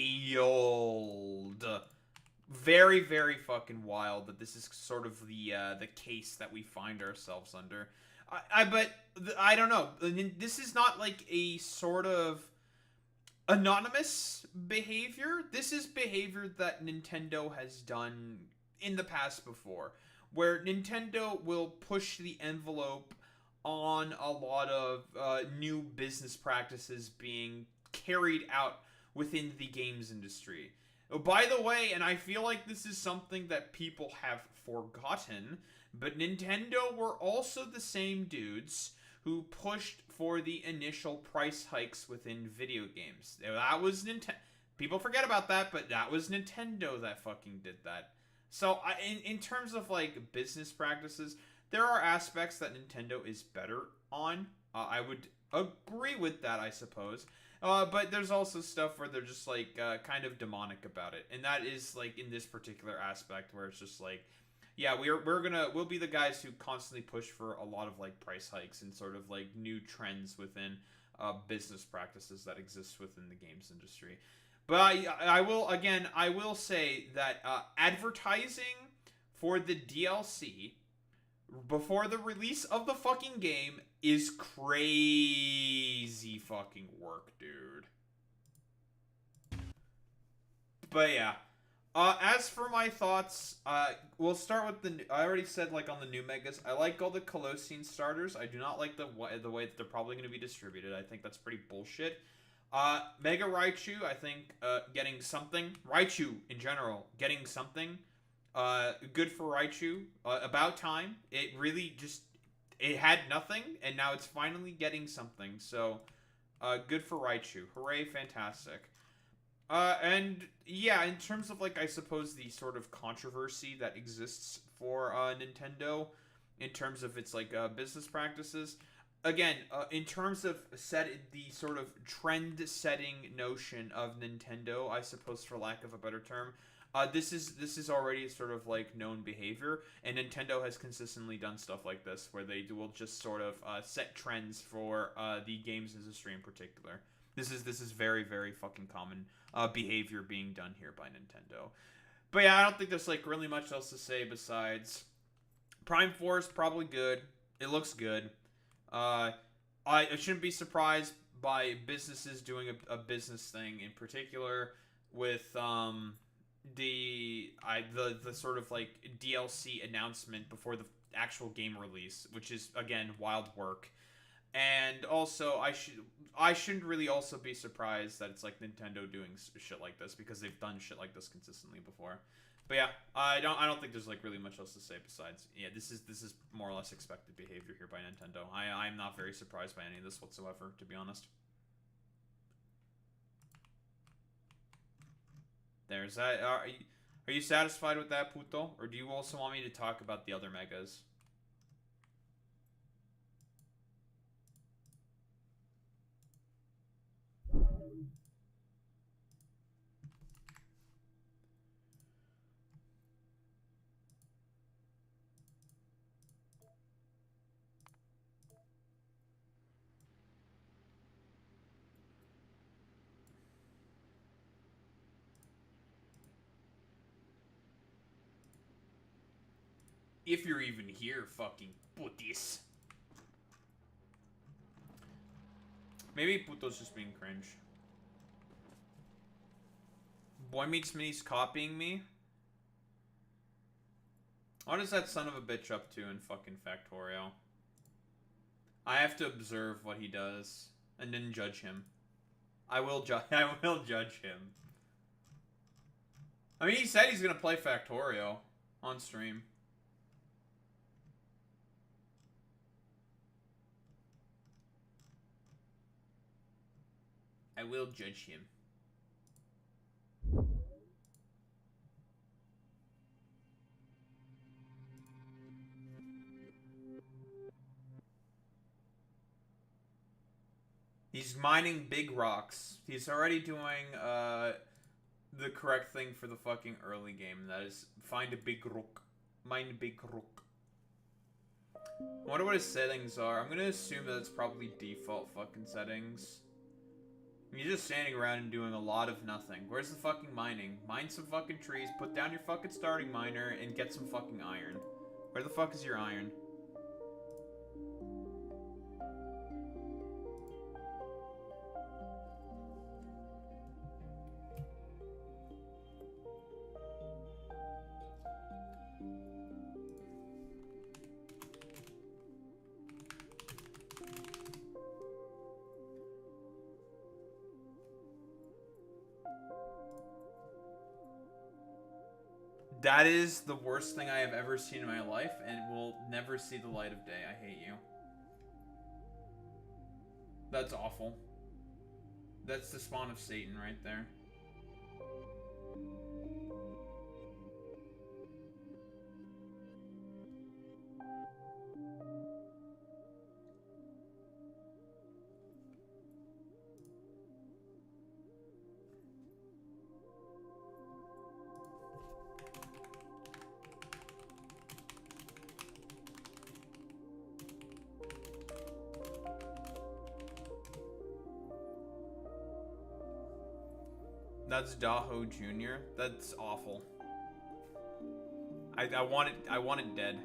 Very, very fucking wild that this is sort of the case that we find ourselves under. But I don't know. This is not like a sort of anonymous behavior. This is behavior that Nintendo has done in the past before, where Nintendo will push the envelope on a lot of new business practices being carried out within the games industry. By the way, and I feel like this is something that people have forgotten, but Nintendo were also the same dudes who pushed for the initial price hikes within video games. That was Nintendo. People forget about that, but that was Nintendo that fucking did that. So, in terms of, like, business practices, there are aspects that Nintendo is better on. I would agree with that, I suppose. But there's also stuff where they're just, like, kind of demonic about it. And that is, like, in this particular aspect where it's just, like, yeah, we'll be the guys who constantly push for a lot of, like, price hikes and sort of, like, new trends within business practices that exist within the games industry. But I will say that advertising for the DLC before the release of the fucking game is crazy fucking work, dude. But yeah. As for my thoughts, we'll start with I already said, like, on the new Megas, I like all the Colosseum starters. I do not like the way that they're probably going to be distributed. I think that's pretty bullshit. Mega Raichu, I think, getting something. Raichu, in general, getting something. Good for Raichu. About time. It really just, it had nothing, and now it's finally getting something. So, good for Raichu. Hooray, fantastic. And yeah, in terms of, like, I suppose the sort of controversy that exists for Nintendo in terms of its, like, business practices, again, in terms of the sort of trend-setting notion of Nintendo, I suppose, for lack of a better term, this is already sort of, like, known behavior, and Nintendo has consistently done stuff like this, where they will just sort of set trends for the games industry in particular. This is very, very fucking common behavior being done here by Nintendo. But yeah, I don't think there's, like, really much else to say besides Prime Force, probably good. It looks good. I shouldn't be surprised by businesses doing a business thing in particular. with the sort of like DLC announcement before the actual game release, which is again wild work. And also, I shouldn't really also be surprised that it's like Nintendo doing shit like this, because they've done shit like this consistently before. But yeah, I don't think there's like really much else to say besides, yeah, this is more or less expected behavior here by Nintendo. I'm not very surprised by any of this whatsoever, to be honest. There's that. Are you satisfied with that, Puto? Or do you also want me to talk about the other megas? If you're even here, fucking putis. Maybe Puto's just being cringe. Boy Meets Mini's copying me? What is that son of a bitch up to in fucking Factorio? I have to observe what he does and then judge him. I will judge him. I mean, he said he's gonna play Factorio on stream. I will judge him. He's mining big rocks. He's already doing the correct thing for the fucking early game. That is, find a big rock. Mine a big rock. I wonder what his settings are. I'm gonna assume that it's probably default fucking settings. You're just standing around and doing a lot of nothing. Where's the fucking mining? Mine some fucking trees, put down your fucking starting miner, and get some fucking iron. Where the fuck is your iron? That is the worst thing I have ever seen in my life, and will never see the light of day. I hate you. That's awful. That's the spawn of Satan right there. That's Daho Jr. That's awful. I want it dead.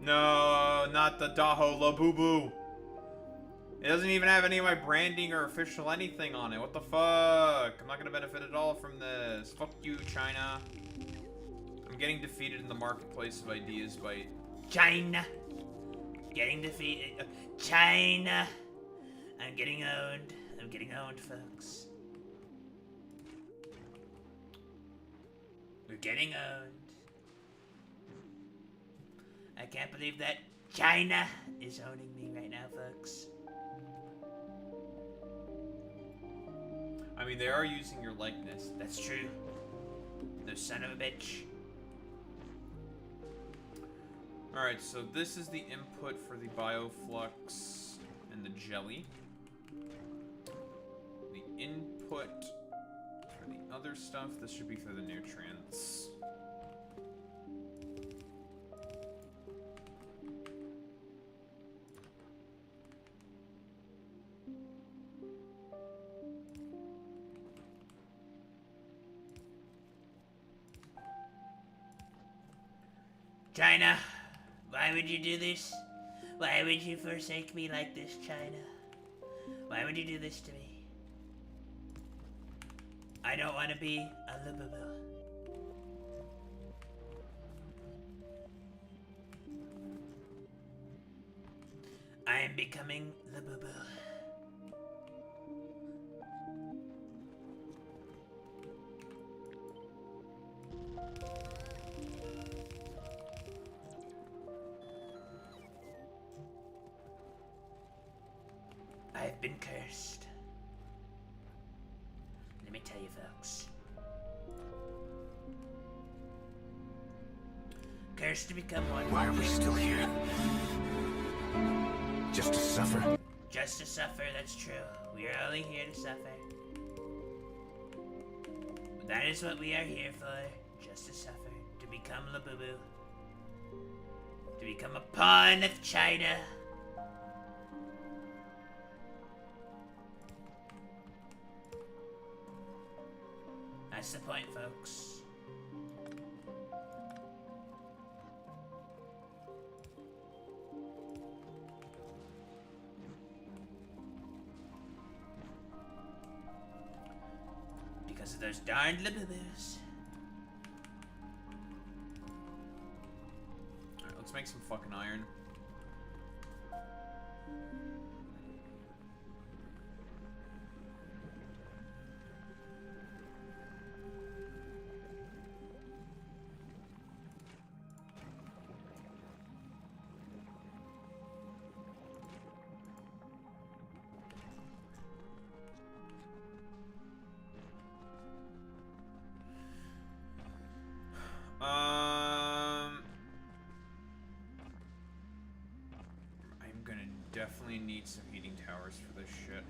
No, not the Daho Labubu. It doesn't even have any of my branding or official anything on it. What the fuck? I'm not gonna benefit at all from this. Fuck you, China. I'm getting defeated in the marketplace of ideas by China. Getting defeated. China. I'm getting owned. I'm getting owned, folks. We're getting owned. I can't believe that China is owning me right now, folks. I mean, they are using your likeness. That's true. The son of a bitch. Alright, so this is the input for the bioflux and the jelly. The input for the other stuff. This should be for the nutrients. China, why would you do this? Why would you forsake me like this, China? Why would you do this to me? I don't want to be a Lububu. I am becoming Lububu. I've been cursed. Let me tell you, folks. Cursed to become one. Why are we still here? Just to suffer? Just to suffer, that's true. We are only here to suffer. But that is what we are here for. Just to suffer. To become Labubu. To become a pawn of China. That's the point, folks. Because of those darned Labubus. Alright, let's make some fucking iron. I'm gonna definitely need some heating towers for this shit.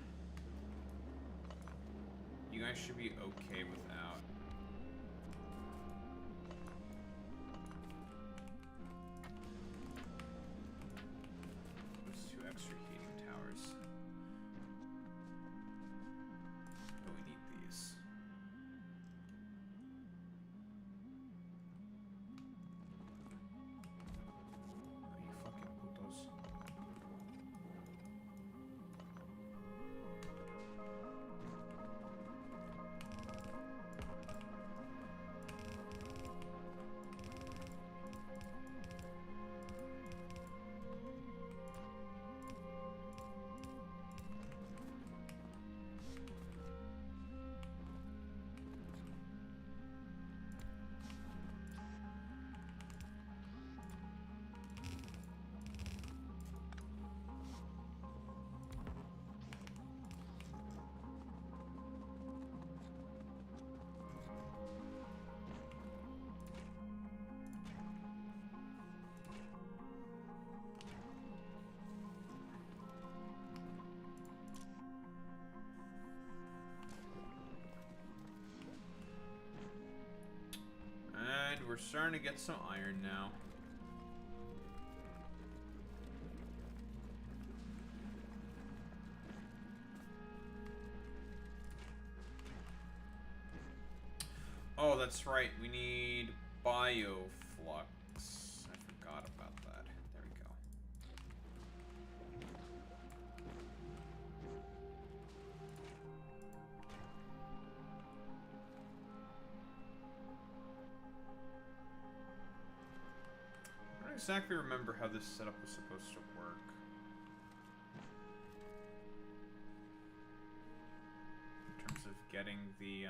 You guys should be okay without. Those 2 extra heating towers. But we need these. Oh, you fucking putos. And we're starting to get some iron now. Oh, that's right. We need bioflux. I forgot about that. There we go. I don't exactly remember how this setup was supposed to work. In terms of getting the,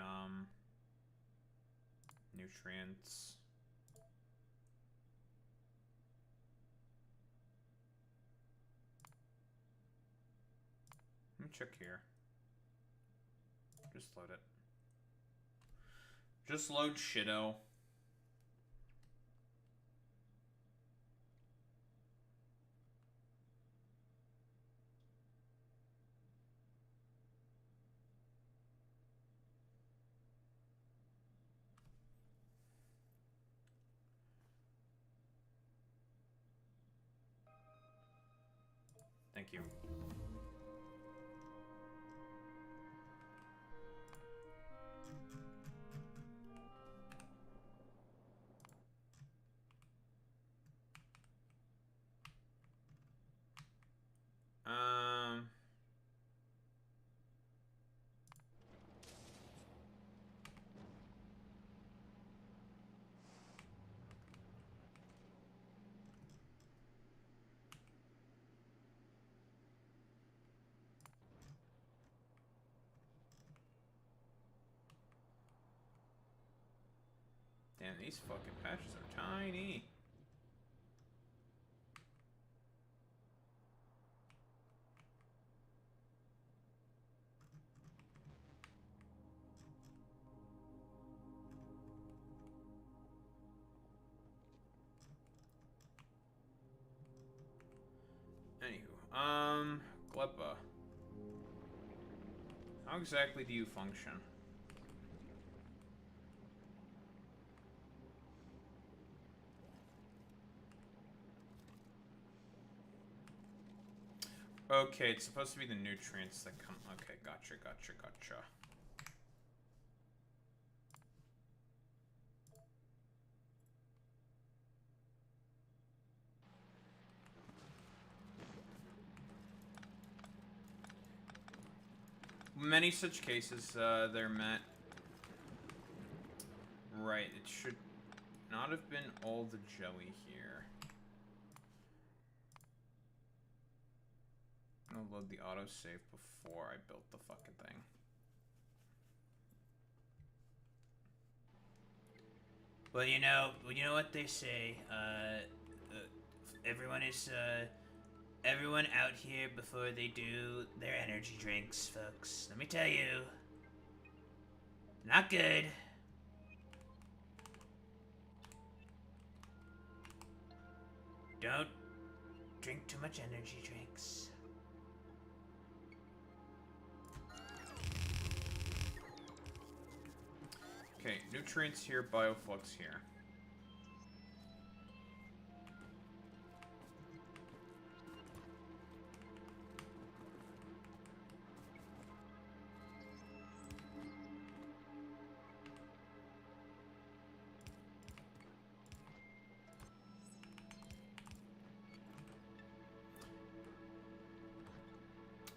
nutrients. Let me check here. Just load it. Just load shitto. Thank you. Damn, these fucking patches are tiny. Anywho, Gleba. How exactly do you function? Okay, it's supposed to be the nutrients that come. Okay, gotcha. Many such cases, they're met. Right, it should not have been all the jelly here. I'm gonna load the autosave before I built the fucking thing. Well, you know what they say. Everyone out here before they do their energy drinks, folks. Let me tell you, not good. Don't drink too much energy drinks. Okay, nutrients here, bioflux here.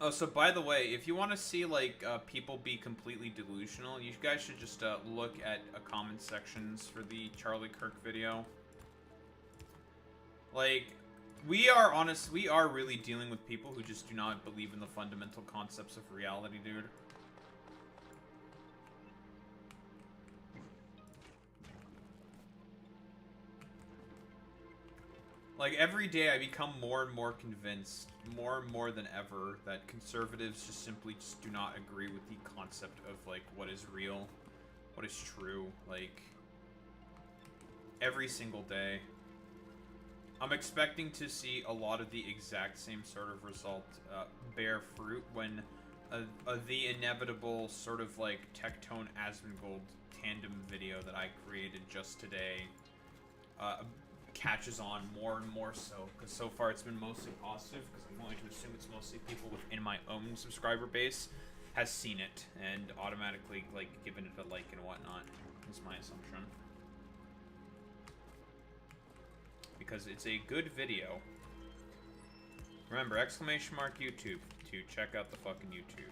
Oh, so by the way, if you want to see, like, people be completely delusional, you guys should just, look at comment sections for the Charlie Kirk video. Like, we are really dealing with people who just do not believe in the fundamental concepts of reality, dude. Like, every day I become more and more convinced, more and more than ever, that conservatives just simply do not agree with the concept of, like, what is real, what is true, like, every single day. I'm expecting to see a lot of the exact same sort of result bear fruit when the inevitable sort of, like, Tectone Asmongold tandem video that I created just today catches on more and more so, because so far it's been mostly positive, because I'm going to assume it's mostly people within my own subscriber base has seen it and automatically, like, given it a like and whatnot, is my assumption. Because it's a good video. Remember, !YouTube to check out the fucking YouTube.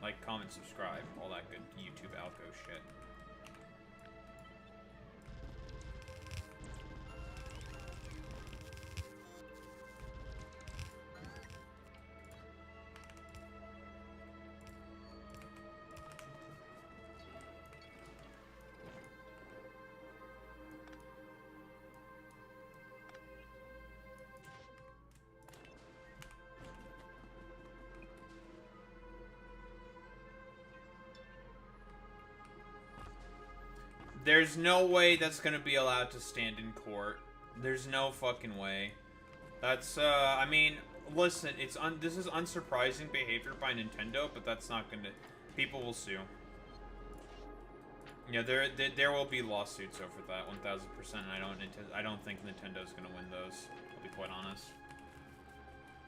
Like, comment, subscribe, all that good YouTube algo shit. There's no way that's gonna be allowed to stand in court. There's no fucking way. That's, I mean, listen, this is unsurprising behavior by Nintendo, but that's not gonna... People will sue. Yeah, there will be lawsuits over that, 1000%, and I don't think Nintendo's gonna win those, I'll be quite honest.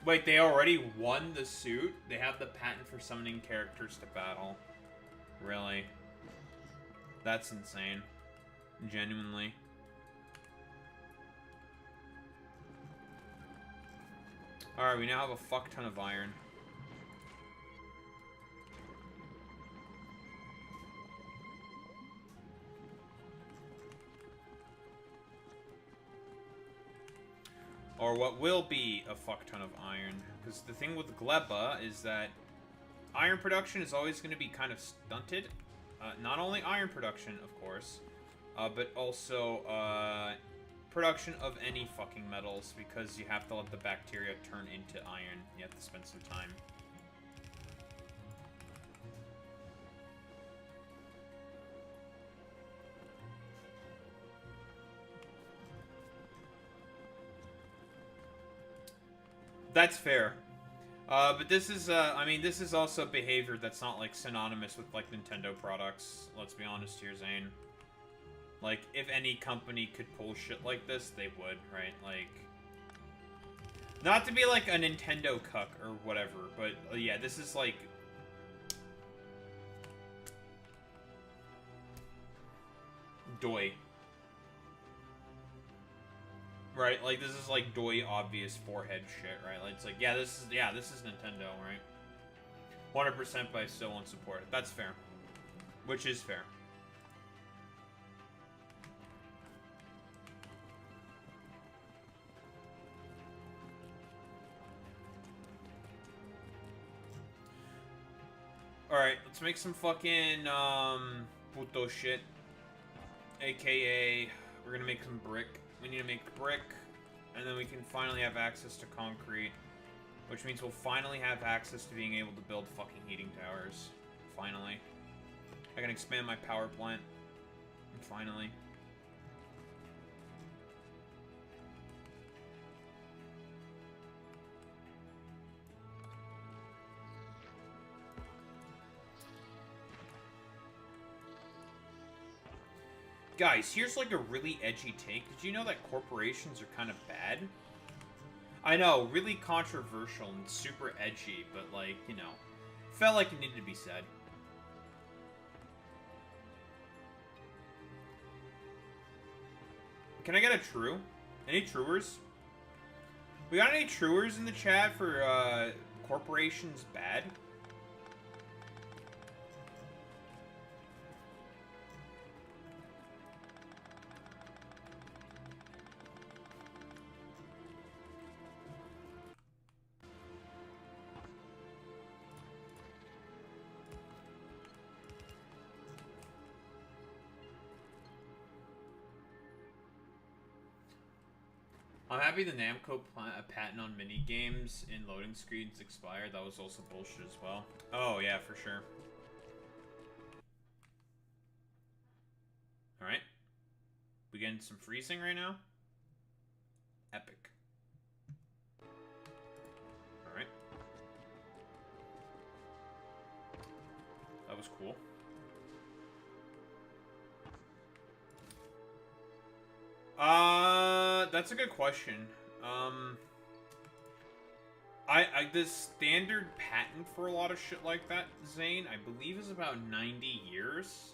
Wait, they already won the suit? They have the patent for summoning characters to battle. Really? That's insane. Genuinely. Alright, we now have a fuck ton of iron. Or what will be a fuck ton of iron. Because the thing with Gleba is that iron production is always going to be kind of stunted. Not only iron production, of course, but also production of any fucking metals, because you have to let the bacteria turn into iron. You have to spend some time. That's fair. But this is, I mean, this is also behavior that's not, like, synonymous with, like, Nintendo products. Let's be honest here, Zane. Like, if any company could pull shit like this, they would, right? Like, not to be, like, a Nintendo cuck or whatever, but, yeah, this is, like... Doi. Right, like, this is, like, doi obvious forehead shit, right? Like, it's like, yeah, this is Nintendo, right? 100%, but I still won't support it. That's fair. Which is fair. Alright, let's make some fucking, puto shit. AKA, we're gonna make some brick. We need to make brick, and then we can finally have access to concrete, which means we'll finally have access to being able to build fucking heating towers. Finally. I can expand my power plant. And finally. Guys, here's like a really edgy take. Did you know that corporations are kind of bad? I know, really controversial and super edgy, but like, you know, felt like it needed to be said. Can I get a true? Any truers? We got any truers in the chat for corporations bad? I'm happy the Namco patent on mini games in loading screens expired. That was also bullshit as well. Oh yeah, for sure. All right, we getting some freezing right now. Epic. All right, that was cool. That's a good question. The standard patent for a lot of shit like that, Zane, I believe is about 90 years.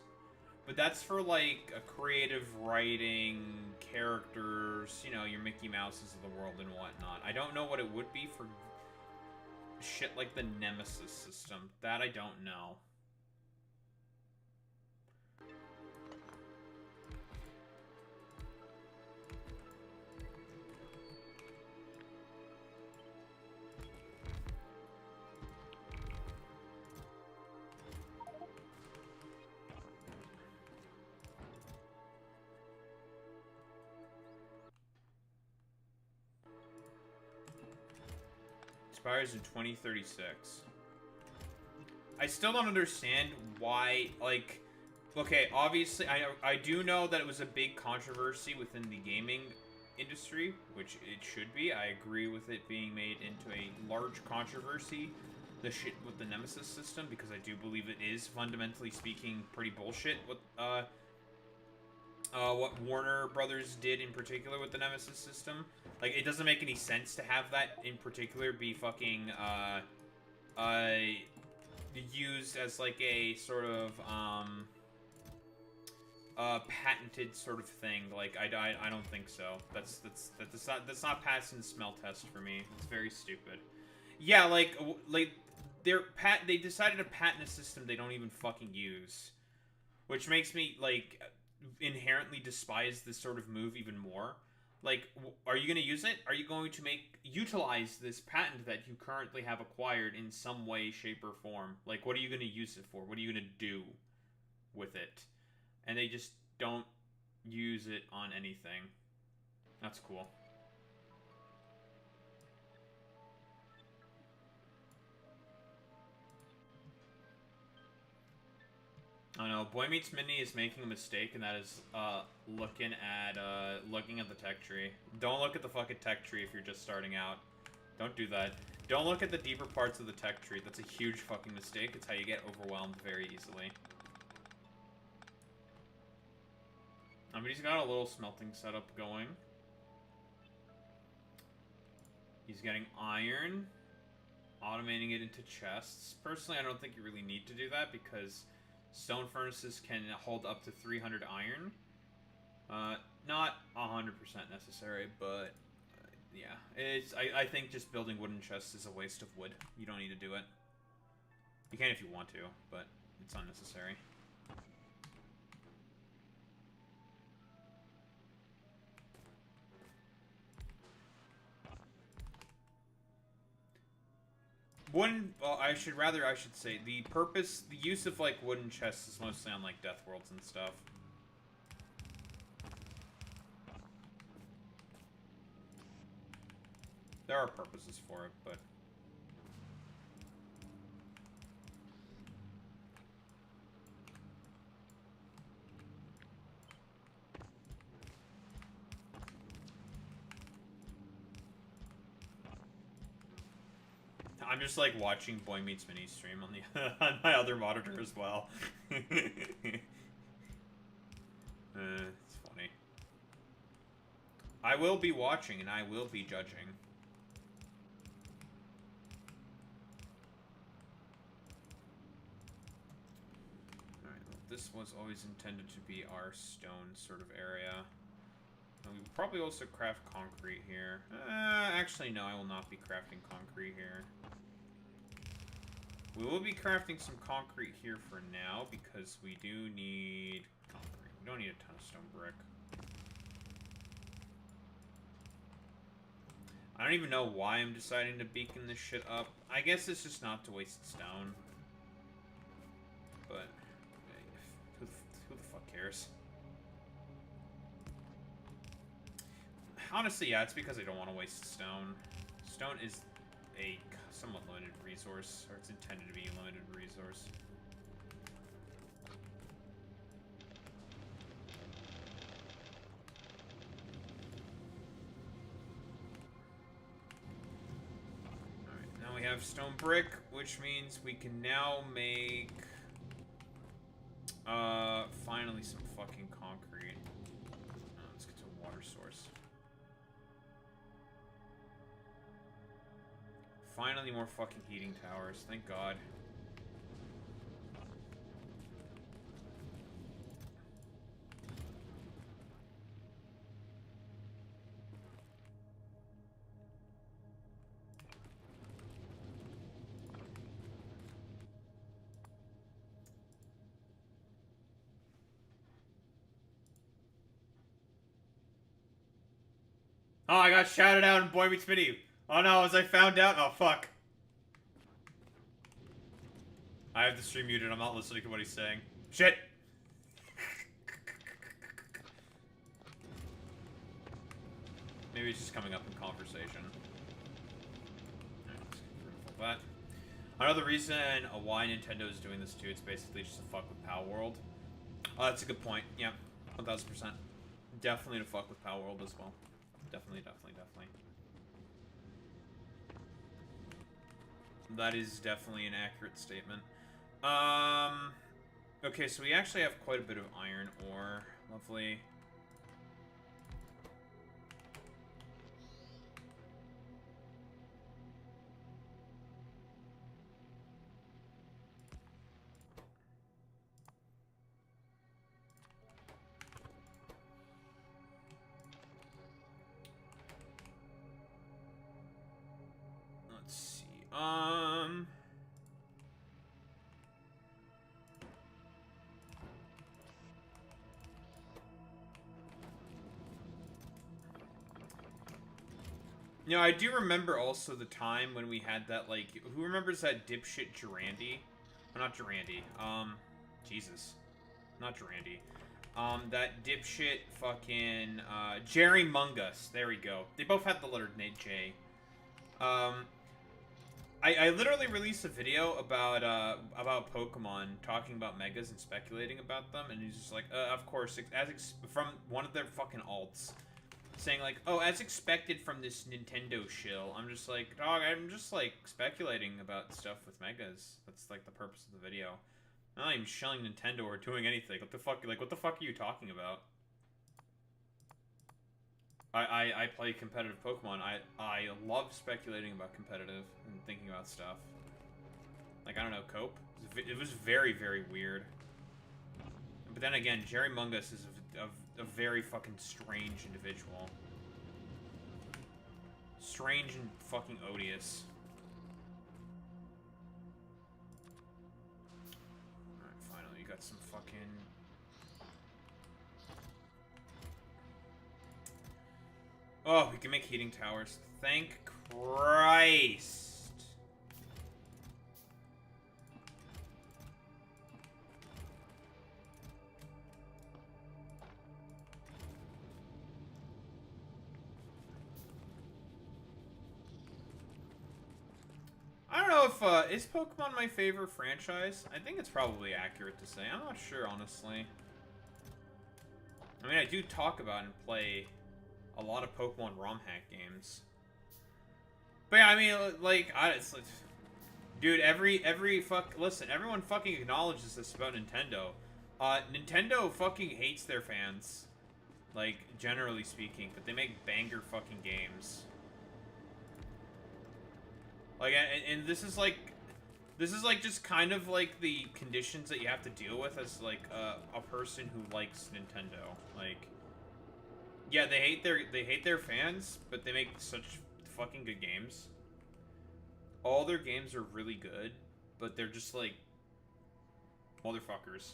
But that's for, like, a creative writing, characters, you know, your Mickey Mouses of the world and whatnot. I don't know what it would be for shit like the Nemesis system. That I don't know. Expires in 2036. I still don't understand why, like, okay, obviously, I do know that it was a big controversy within the gaming industry, which it should be. I agree with it being made into a large controversy, the shit with the Nemesis system, because I do believe it is, fundamentally speaking, pretty bullshit with, what Warner Brothers did in particular with the Nemesis system. Like, it doesn't make any sense to have that in particular be fucking, used as, like, a sort of, patented sort of thing. Like, I don't think so. That's not passing the smell test for me. It's very stupid. Yeah, like, they decided to patent a system they don't even fucking use. Which makes me, like, inherently despise this sort of move even more. Like, are you going to use it? Are you going to utilize this patent that you currently have acquired in some way, shape, or form? Like, what are you going to use it for? What are you going to do with it? And they just don't use it on anything. That's cool. I don't know. Boy Meets Minnie is making a mistake, and that is looking at the tech tree. Don't look at the fucking tech tree if you're just starting out. Don't do that. Don't look at the deeper parts of the tech tree. That's a huge fucking mistake. It's how you get overwhelmed very easily. I mean, he's got a little smelting setup going. He's getting iron, automating it into chests. Personally, I don't think you really need to do that because stone furnaces can hold up to 300 iron. Not 100% necessary, but yeah. I think just building wooden chests is a waste of wood. You don't need to do it. You can if you want to, but it's unnecessary. Wooden, well, I should say, the use of, like, wooden chests is mostly on, like, Death Worlds and stuff. There are purposes for it, but... I'm just, like, watching Boy Meets Minnie stream on the on my other monitor as well. It's funny. I will be watching and I will be judging. Alright, well, this was always intended to be our stone sort of area. And we will probably also craft concrete here. Actually, no, I will not be crafting concrete here. We will be crafting some concrete here for now, because we do need concrete. We don't need a ton of stone brick. I don't even know why I'm deciding to beacon this shit up. I guess it's just not to waste stone. But, who the fuck cares? Honestly, yeah, it's because I don't want to waste stone. Stone is a somewhat limited resource, or it's intended to be a limited resource. Alright, now we have stone brick, which means we can now make, finally some fucking concrete. Let's get to a water source. Finally, more fucking heating towers. Thank God. Oh, I got shouted out in Boy Meets Minnie. Oh no, as I found out. Oh, fuck. I have the stream muted. I'm not listening to what he's saying. Shit! Maybe it's just coming up in conversation. That. Another reason why Nintendo is doing this too, it's basically just to fuck with Power World. Oh, that's a good point. Yeah, 1000%. Definitely to fuck with Power World as well. Definitely. That is definitely an accurate statement. Okay, so we actually have quite a bit of iron ore. Lovely. let's see. You know, I do remember also the time when we had that, like, who remembers that dipshit Durandi? Oh, not Durandi. Jesus. Not Durandi. That dipshit fucking, Jerry Mungus. There we go. They both had the letter J. I literally released a video about Pokemon, talking about Megas and speculating about them, and he's just like, of course, from one of their fucking alts. Saying like, oh, as expected from this Nintendo shill. I'm just like, dog, I'm just like speculating about stuff with Megas. That's like the purpose of the video. I'm not even shilling Nintendo or doing anything. What the fuck? Like, what the fuck are you talking about? I play competitive Pokemon. I love speculating about competitive and thinking about stuff. Like, I don't know, Cope. It was very, very weird. But then again, Jerry Mungus is a very fucking strange individual. Strange and fucking odious. Alright, finally, you got some fucking... Oh, we can make heating towers. Thank Christ! I don't know if, is Pokemon my favorite franchise? I think it's probably accurate to say. I'm not sure, honestly. I mean, I do talk about and play a lot of Pokemon ROM hack games. But yeah, I mean, like, dude, listen, everyone fucking acknowledges this about Nintendo. Nintendo fucking hates their fans. Like, generally speaking, but they make banger fucking games. Like, and this is like just kind of like the conditions that you have to deal with as like a person who likes Nintendo. Like, yeah, they hate their fans, but they make such fucking good games. All their games are really good, but they're just like motherfuckers.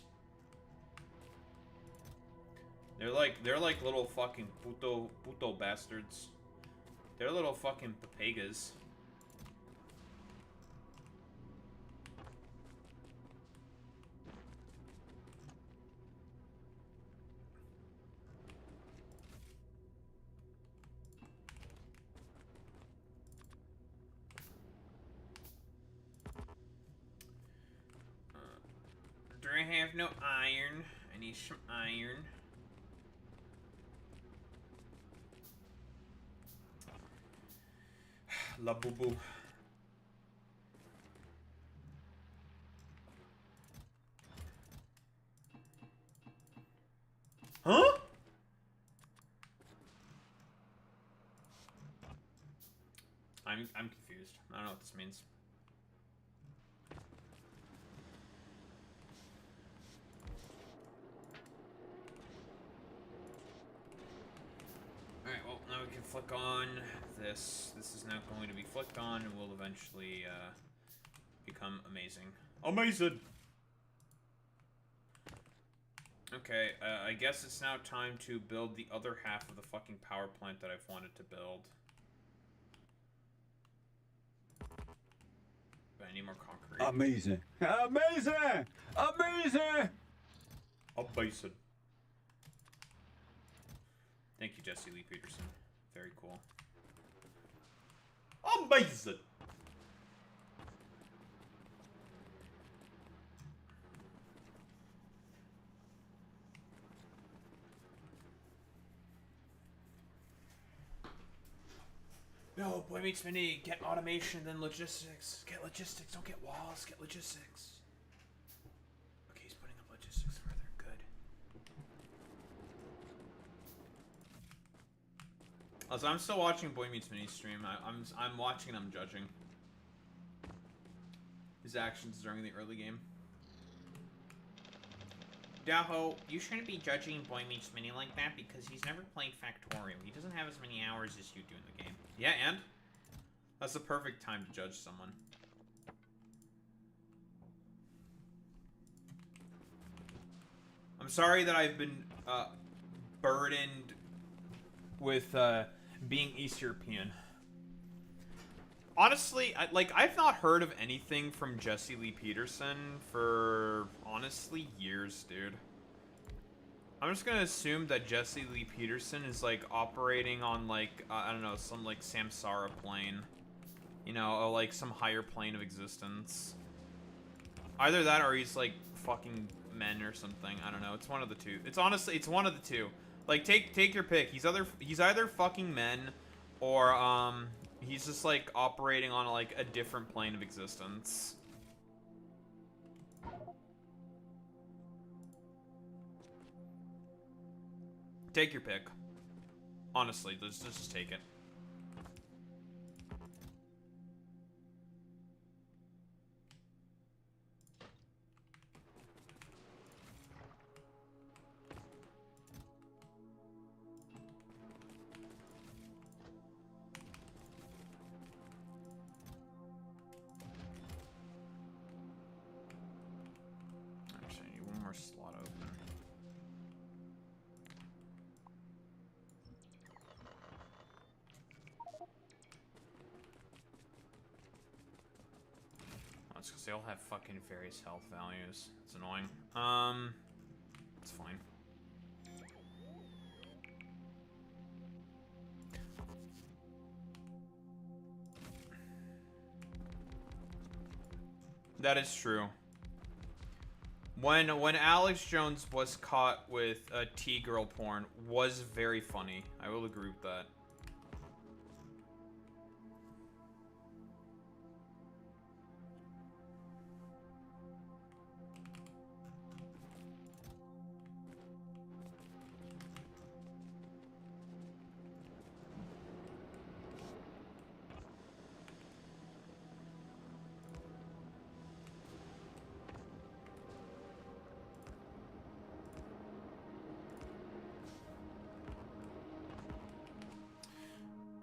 They're like little fucking puto bastards. They're little fucking papagas. I have no iron. I need some iron. La boo boo. Huh? I'm confused. I don't know what this means. Alright, well, now we can flick on this. This is now going to be flicked on and will eventually become amazing. Amazing! Okay, I guess it's now time to build the other half of the fucking power plant that I've wanted to build. But I need more concrete. Amazing! Amazing! Amazing! Amazing. Thank you, Jesse Lee Peterson. Very cool. Amazing! No, Boy Meets Mini, get automation, then logistics. Get logistics, don't get walls, get logistics. Okay, he's putting up logistics further. Good. Also, I'm still watching Boy Meets Mini stream. I'm watching and I'm judging his actions during the early game. Daho, you shouldn't be judging Boy Meets Mini like that because he's never played Factorial. He doesn't have as many hours as you do in the game. Yeah, and? That's the perfect time to judge someone. I'm sorry that I've been burdened with being East European. Honestly, I've not heard of anything from Jesse Lee Peterson for, honestly, years, dude. I'm just gonna assume that Jesse Lee Peterson is, like, operating on, like, I don't know, some, like, Samsara plane. You know, or, like, some higher plane of existence. Either that or he's, like, fucking men or something. I don't know. It's one of the two. It's honestly, it's one of the two. Like, take your pick. He's either fucking men or, he's just, like, operating on, like, a different plane of existence. Take your pick. Honestly, let's just take it. Actually, I need one more slot open. That's because they all have fucking various health values. It's annoying. It's fine. That is true. When Alex Jones was caught with T-girl porn was very funny. I will agree with that.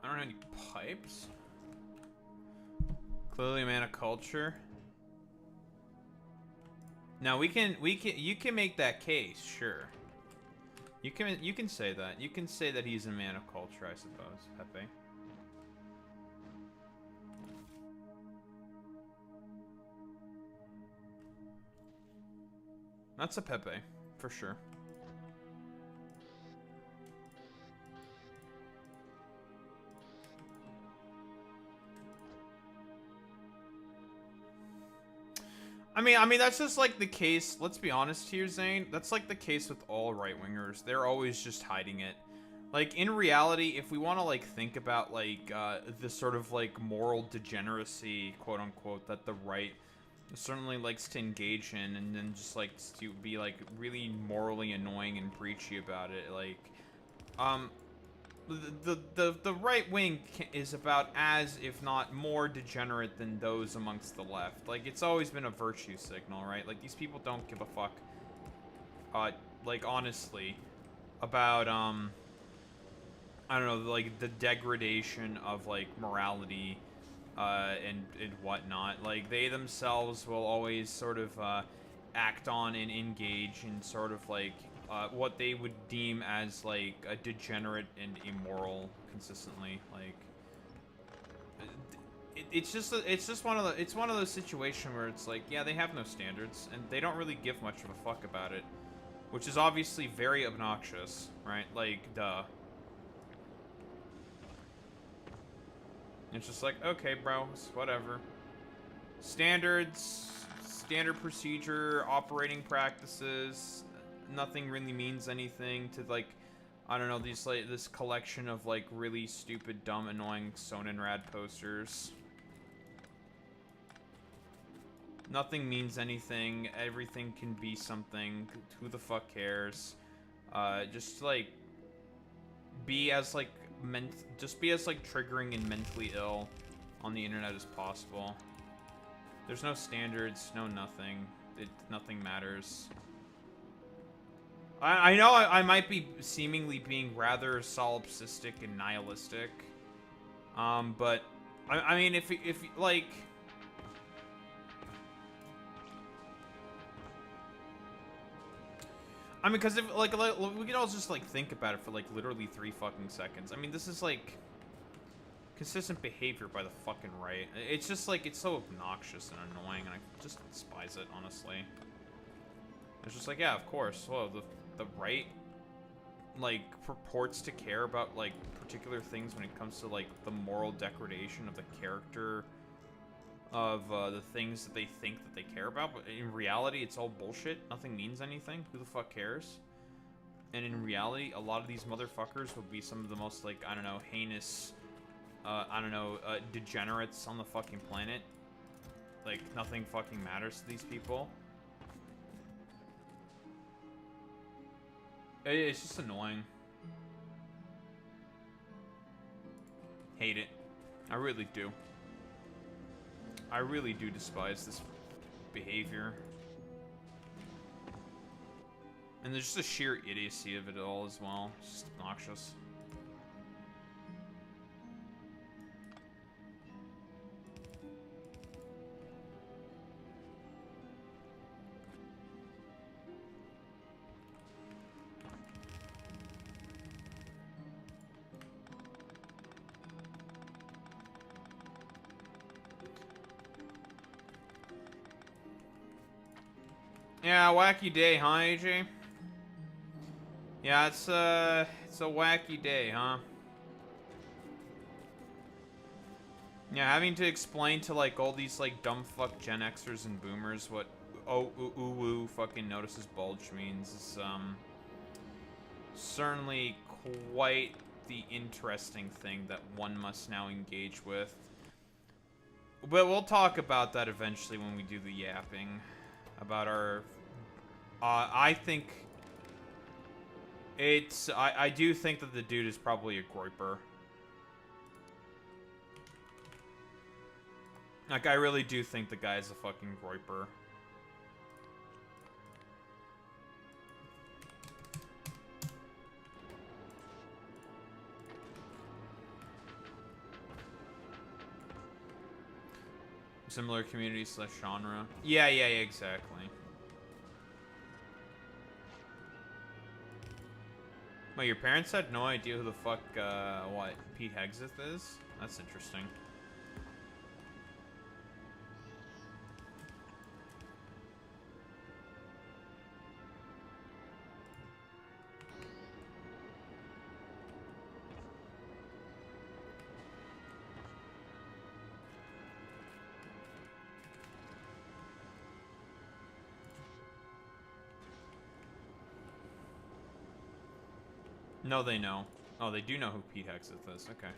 I don't have any pipes. Clearly a man of culture. Now you can make that case, sure. You can say that. You can say that he's a man of culture, I suppose, Pepe. That's a Pepe, for sure. I mean, that's just like the case. Let's be honest here, Zane. That's like the case with all right-wingers. They're always just hiding it. Like, in reality, if we want to, like, think about, like, the sort of, like, moral degeneracy, quote-unquote, that the right certainly likes to engage in, and then just, like, to be, like, really morally annoying and preachy about it, like, the right wing is about as, if not more, degenerate than those amongst the left. Like, it's always been a virtue signal, right? Like, these people don't give a fuck, like, honestly, about, I don't know, like, the degradation of, like, morality, and whatnot. Like, they themselves will always sort of, act on and engage in sort of, like, what they would deem as, like, a degenerate and immoral consistently. Like, it's just one of those situations where it's like, yeah, they have no standards and they don't really give much of a fuck about it, which is obviously very obnoxious, right? Like, duh. It's just like, okay, bro, whatever. Standards, standard procedure, operating practices. Nothing really means anything to, like, I don't know, these, like, this collection of, like, really stupid, dumb, annoying Sonenrad posters. Nothing means anything. Everything can be something. Who the fuck cares? Just, like, be as, like, just be as, like, triggering and mentally ill on the internet as possible. There's no standards, no nothing. Nothing matters. I know I might be seemingly being rather solipsistic and nihilistic, but I mean, if like, I mean, because if like we could all just like think about it for like literally 3 fucking seconds. I mean, this is like consistent behavior by the fucking right. It's just like, it's so obnoxious and annoying, and I just despise it, honestly. It's just like, yeah, of course. Well, the right like purports to care about like particular things when it comes to like the moral degradation of the character of the things that they think that they care about, but in reality it's all bullshit. Nothing means anything. Who the fuck cares? And in reality, a lot of these motherfuckers would be some of the most like, I don't know, heinous degenerates on the fucking planet. Like, nothing fucking matters to these people. It's just annoying. Hate it. I really do. I really do despise this behavior. And there's just the sheer idiocy of it all as well. It's just obnoxious. Yeah, wacky day, huh, AJ? Yeah, it's a wacky day, huh? Yeah, having to explain to like all these like dumb fuck Gen Xers and boomers what ooh fucking notices bulge means is certainly quite the interesting thing that one must now engage with. But we'll talk about that eventually when we do the yapping about our I think it's I do think that the dude is probably a groiper. Like, I really do think the guy is a fucking groiper. Similar community / genre. Yeah, exactly. Wait, your parents had no idea who the fuck, what, Pete Hegseth is? That's interesting. No, they know. Oh, they do know who Pete Hegseth is. Okay.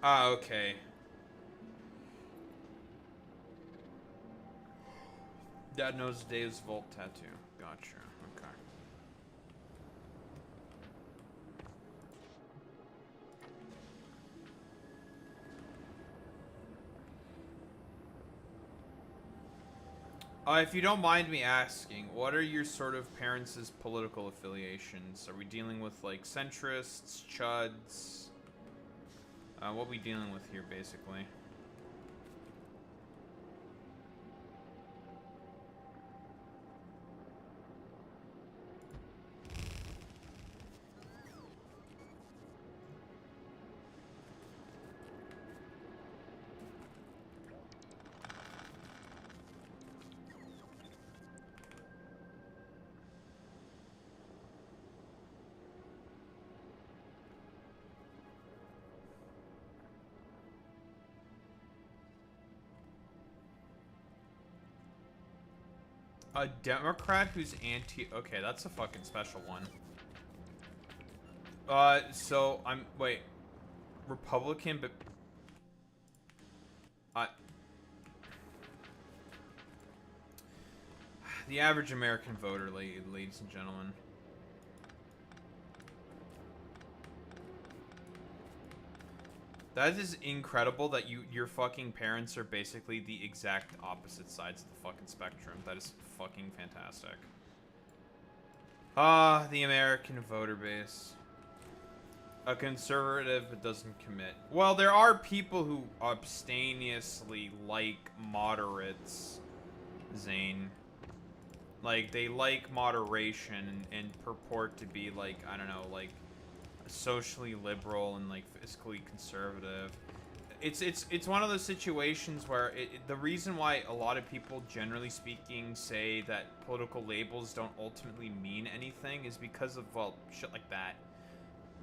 Ah, okay. Dad knows Dave's Vault tattoo. Gotcha. Okay. If you don't mind me asking, what are your sort of parents' political affiliations? Are we dealing with, like, centrists, chuds? What are we dealing with here, basically? A Democrat who's anti... Okay, that's a fucking special one. So, Wait. Republican, but... The average American voter, ladies and gentlemen. That is incredible that your fucking parents are basically the exact opposite sides of the fucking spectrum. That is fucking fantastic. The American voter base. A conservative but doesn't commit. Well, there are people who abstemiously like moderates, Zane. Like, they like moderation and purport to be, like, I don't know, like, socially liberal and, like, fiscally conservative. It's one of those situations where the reason why a lot of people, generally speaking, say that political labels don't ultimately mean anything is because of, well, shit like that.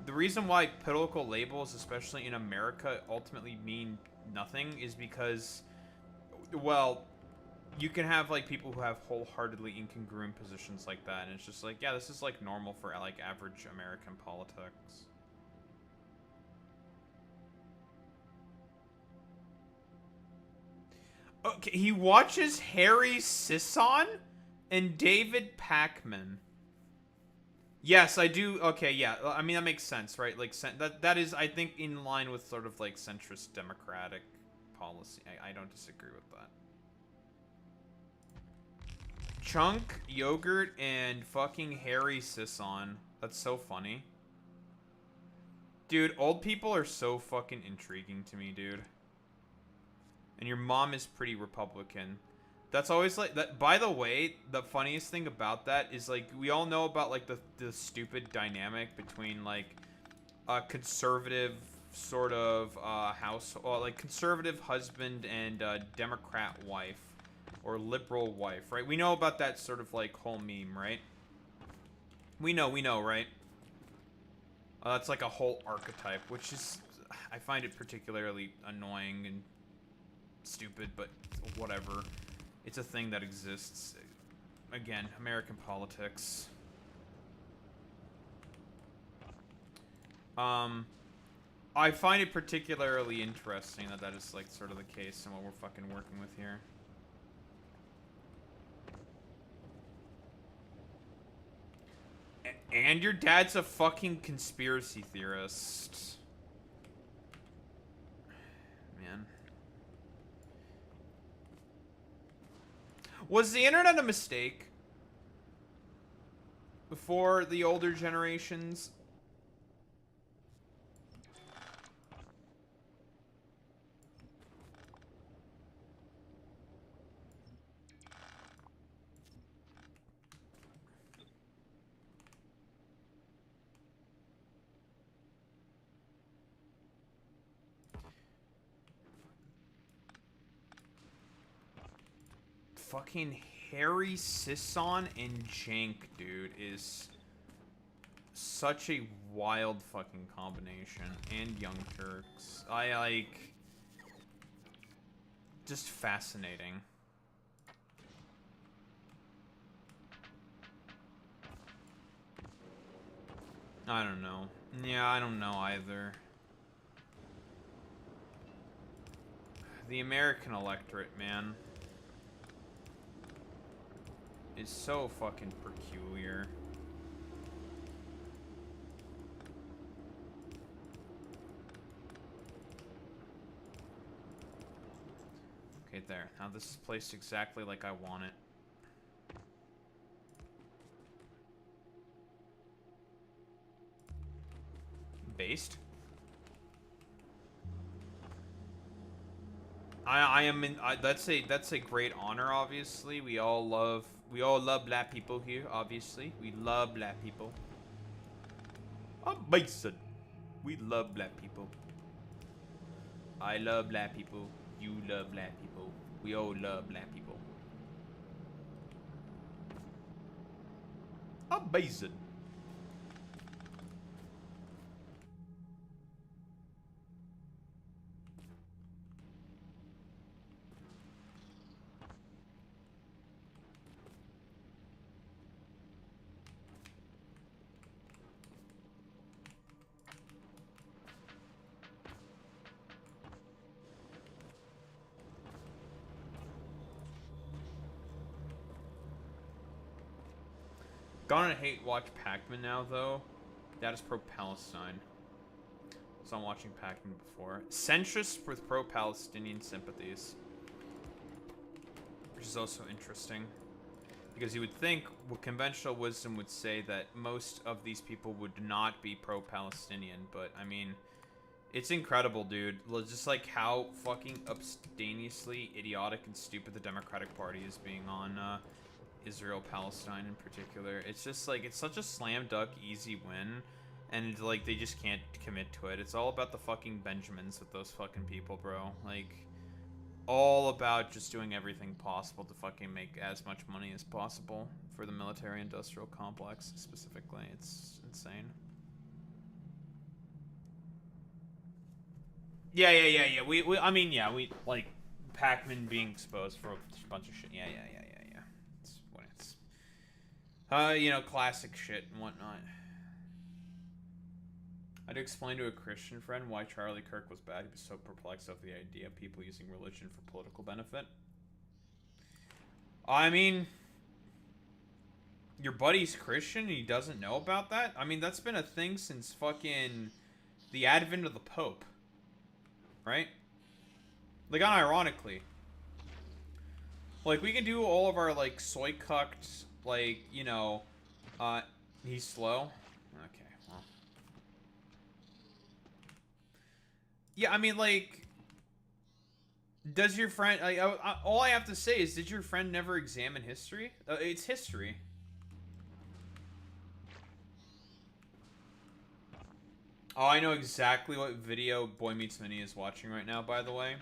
The reason why political labels, especially in America, ultimately mean nothing is because, well, you can have, like, people who have wholeheartedly incongruent positions like that, and it's just like, yeah, this is, like, normal for, like, average American politics. Okay, he watches Harry Sisson and David Pakman. Yes, I do. Okay, yeah. I mean, that makes sense, right? Like, that is, I think, in line with sort of, like, centrist democratic policy. I don't disagree with that. Chunk, Yogurt, and fucking Harry Sisson. That's so funny. Dude, old people are so fucking intriguing to me, dude. And your mom is pretty Republican. That's always like that. By the way, the funniest thing about that is, like, we all know about, like, the stupid dynamic between, like, a conservative sort of like, conservative husband and Democrat wife or liberal wife, right? We know about that sort of, like, whole meme, right? We know, right? That's like a whole archetype, which is, I find it particularly annoying and stupid, but whatever. It's a thing that exists. Again, American politics. I find it particularly interesting that is, like, sort of the case and what we're fucking working with here. And your dad's a fucking conspiracy theorist. Man. Was the internet a mistake? For the older generations? Fucking Harry Sisson and Jank, dude, is such a wild fucking combination. And Young Turks. I like... Just fascinating. I don't know. Yeah, I don't know either. The American electorate, man. Is so fucking peculiar. Okay, there. Now this is placed exactly like I want it. Based? That's a great honor, obviously. We all love black people here, obviously. We love black people. Amazing. We love black people. I love black people. You love black people. We all love black people. Amazing. Gonna hate watch Pac-Man now, though. That is pro-Palestine. So I'm watching Pac-Man before. Centrist with pro-Palestinian sympathies. Which is also interesting. Because you would think well, conventional wisdom would say that most of these people would not be pro-Palestinian, but I mean, it's incredible, dude. Just like how fucking abstemiously idiotic and stupid the Democratic Party is being on Israel, Palestine in particular. It's just like, it's such a slam dunk easy win, and like they just can't commit to it. It's all about the fucking Benjamins with those fucking people, bro. Like, all about just doing everything possible to fucking make as much money as possible for the military-industrial complex specifically. It's insane. Yeah. I mean, yeah, we like Pac-Man being exposed for a bunch of shit. Yeah. It's what it's. You know, classic shit and whatnot. I had to explain to a Christian friend why Charlie Kirk was bad. He was so perplexed over the idea of people using religion for political benefit. I mean, your buddy's Christian and he doesn't know about that? I mean, that's been a thing since fucking the advent of the Pope. Right? Like, unironically. Like, we can do all of our, like, soy cucked, like, you know, he's slow. Okay, well. Yeah, I mean, like, does your friend, like, all I have to say is, did your friend never examine history? It's history. Oh, I know exactly what video Boy Meets Minnie is watching right now, by the way.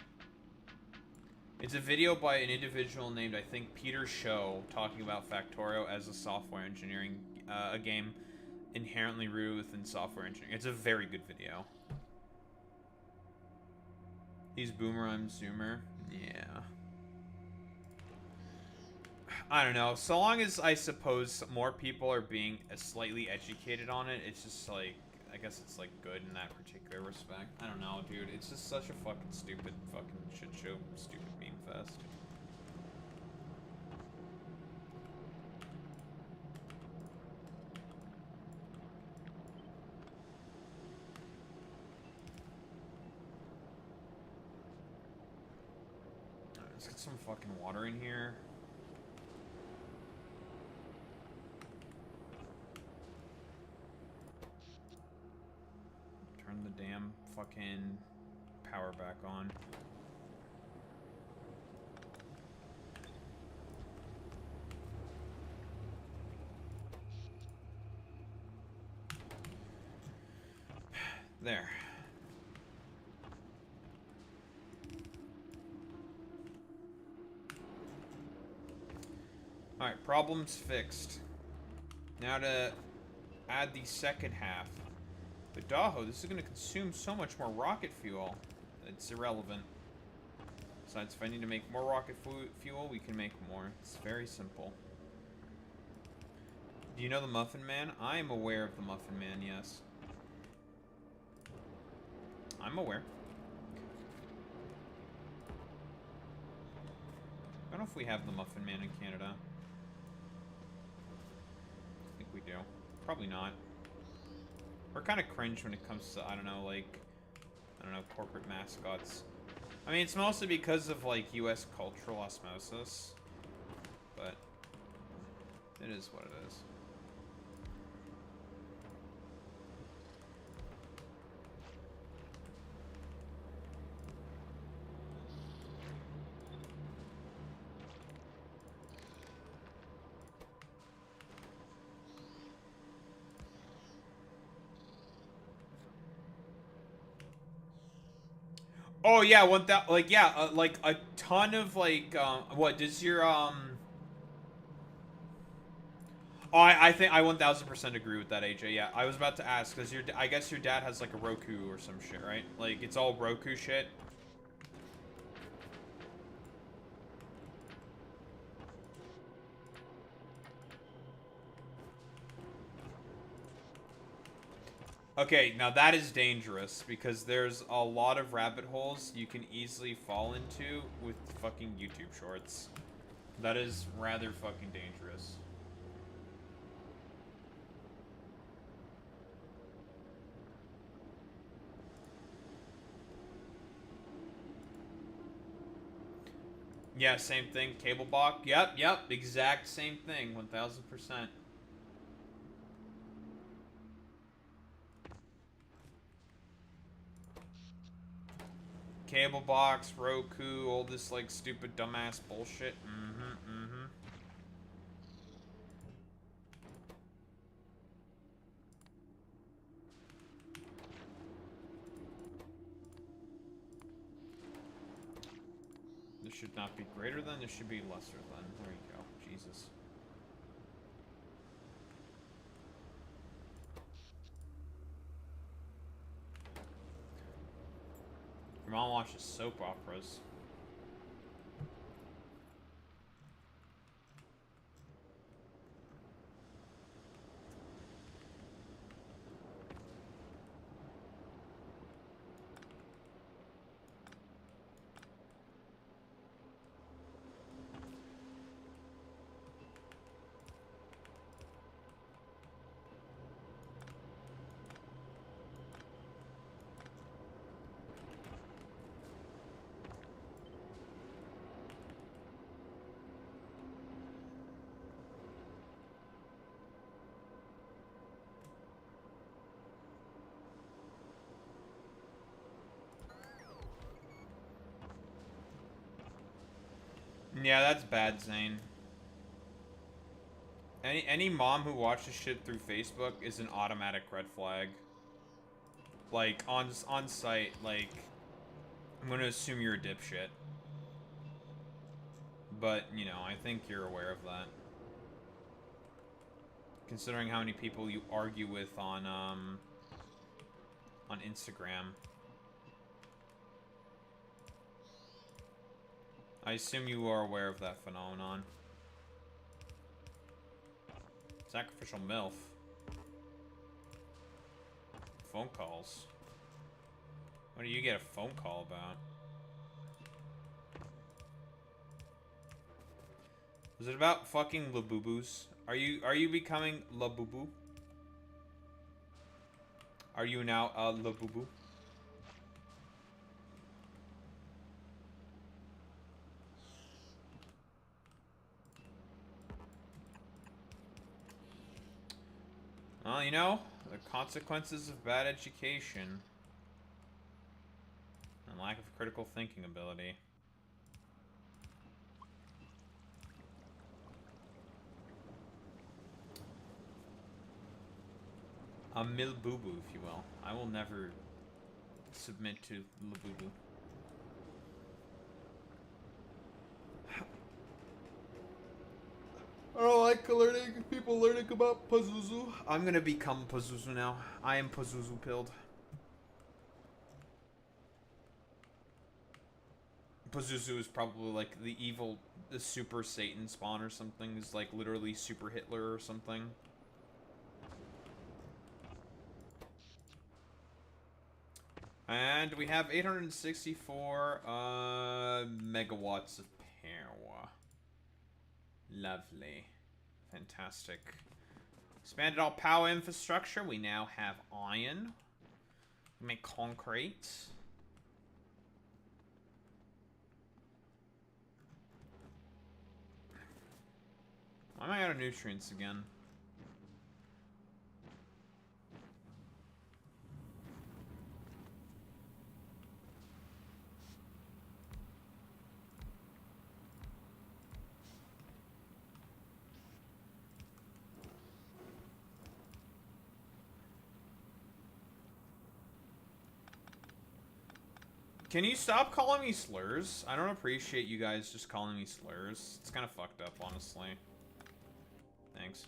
It's a video by an individual named, I think, Peter Show, talking about Factorio as a software engineering, a game inherently rooted within software engineering. It's a very good video. He's Boomer, I'm Zoomer. Yeah. I don't know. So long as, I suppose, more people are being slightly educated on it, it's just like, I guess it's like good in that particular respect. I don't know, dude. It's just such a fucking stupid fucking shit show. Stupid meme fest. Alright, let's get some fucking water in here. Turn the damn fucking power back on. There. Alright, problems fixed. Now to add the second half. But Daho, this is going to consume so much more rocket fuel. It's irrelevant. Besides, if I need to make more rocket fuel, we can make more. It's very simple. Do you know the Muffin Man? I am aware of the Muffin Man, yes. I'm aware. I don't know if we have the Muffin Man in Canada. I think we do. Probably not. We're kind of cringe when it comes to, I don't know, like, I don't know, corporate mascots. I mean, it's mostly because of, like, U.S. cultural osmosis. But it is what it is. Oh yeah, like yeah, like a ton of like what does your Oh, I think I 1000% agree with that, AJ. Yeah, I was about to ask because I guess your dad has like a Roku or some shit, right? Like it's all Roku shit. Okay, now that is dangerous because there's a lot of rabbit holes you can easily fall into with fucking YouTube shorts. That is rather fucking dangerous. Yeah, same thing. Cable box. Yep, exact same thing. 1000%. Cable box, Roku, all this like stupid dumbass bullshit. This should not be greater than, this should be lesser than. There you go. Jesus. Your mom watches soap operas. Yeah, that's bad, Zane. Any mom who watches shit through Facebook is an automatic red flag. Like, on site, like, I'm gonna assume you're a dipshit. But, you know, I think you're aware of that. Considering how many people you argue with on Instagram. I assume you are aware of that phenomenon. Sacrificial MILF. Phone calls. What do you get a phone call about? Was it about fucking Labubus? Are you becoming Labubu? Are you now a Labubu? Well, you know, the consequences of bad education and lack of critical thinking ability. A milbubu, if you will. I will never submit to Labubu. I don't like people learning about Pazuzu. I'm gonna become Pazuzu now. I am Pazuzu pilled. Pazuzu is probably like the super Satan spawn or something. Is like literally super Hitler or something. And we have 864 megawatts of power. Lovely. Fantastic. Expanded all power infrastructure. We now have iron. We make concrete. Why am I out of nutrients again? Can you stop calling me slurs? I don't appreciate you guys just calling me slurs. It's kind of fucked up, honestly. Thanks.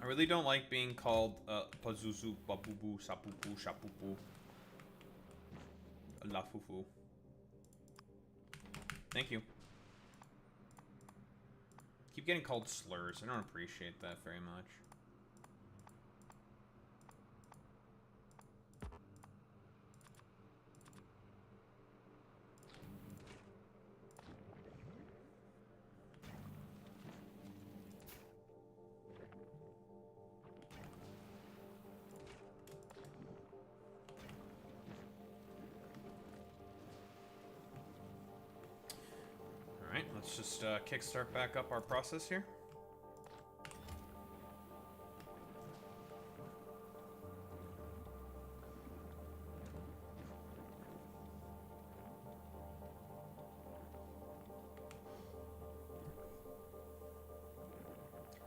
I really don't like being called Pazuzu, Babubu, Sapupu, Shapupu, Lafufu. Thank you. Keep getting called slurs. I don't appreciate that very much. let's just kickstart back up our process here.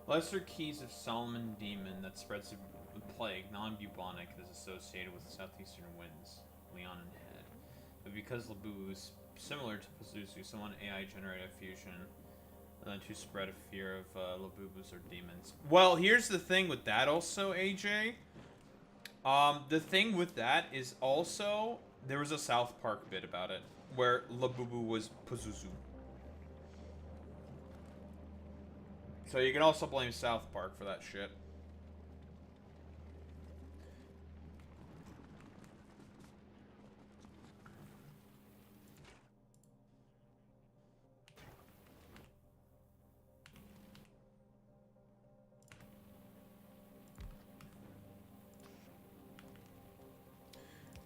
Lesser keys of Solomon demon that spreads the plague, non-bubonic, is associated with southeastern winds, Leon and Head. But because Labubu is similar to Pazuzu, someone AI-generated fusion, and then to spread a fear of Labubus or demons. Well, here's the thing with that also, AJ. The thing with that is also, there was a South Park bit about it, where Labubu was Pazuzu. So you can also blame South Park for that shit.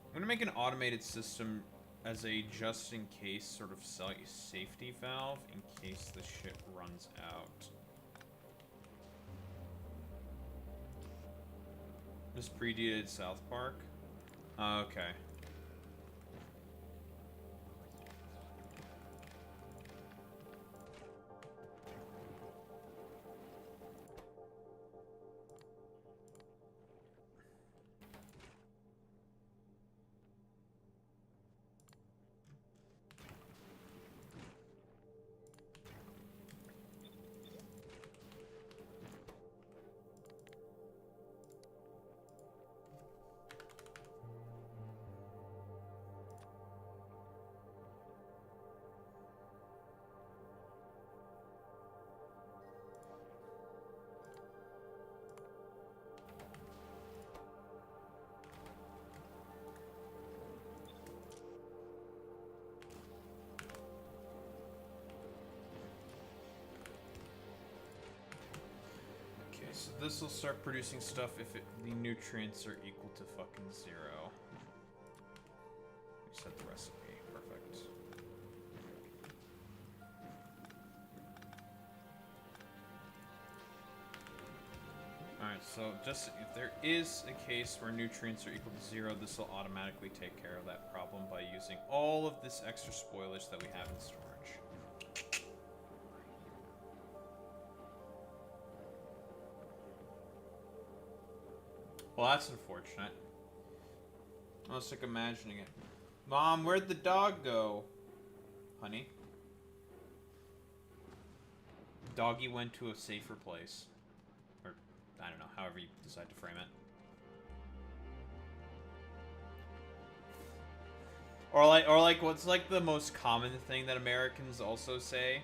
I'm gonna make an automated system as a just-in-case sort of safety valve in case the shit runs out. This predated South Park? Okay. So this will start producing stuff if the nutrients are equal to fucking 0. Reset the recipe. Perfect. Alright, so just if there is a case where nutrients are equal to 0, this will automatically take care of that problem by using all of this extra spoilage that we have in storage. Well, that's unfortunate. I was like imagining it. Mom, where'd the dog go? Honey? Doggy went to a safer place. Or, I don't know, however you decide to frame it. Or like, what's like the most common thing that Americans also say?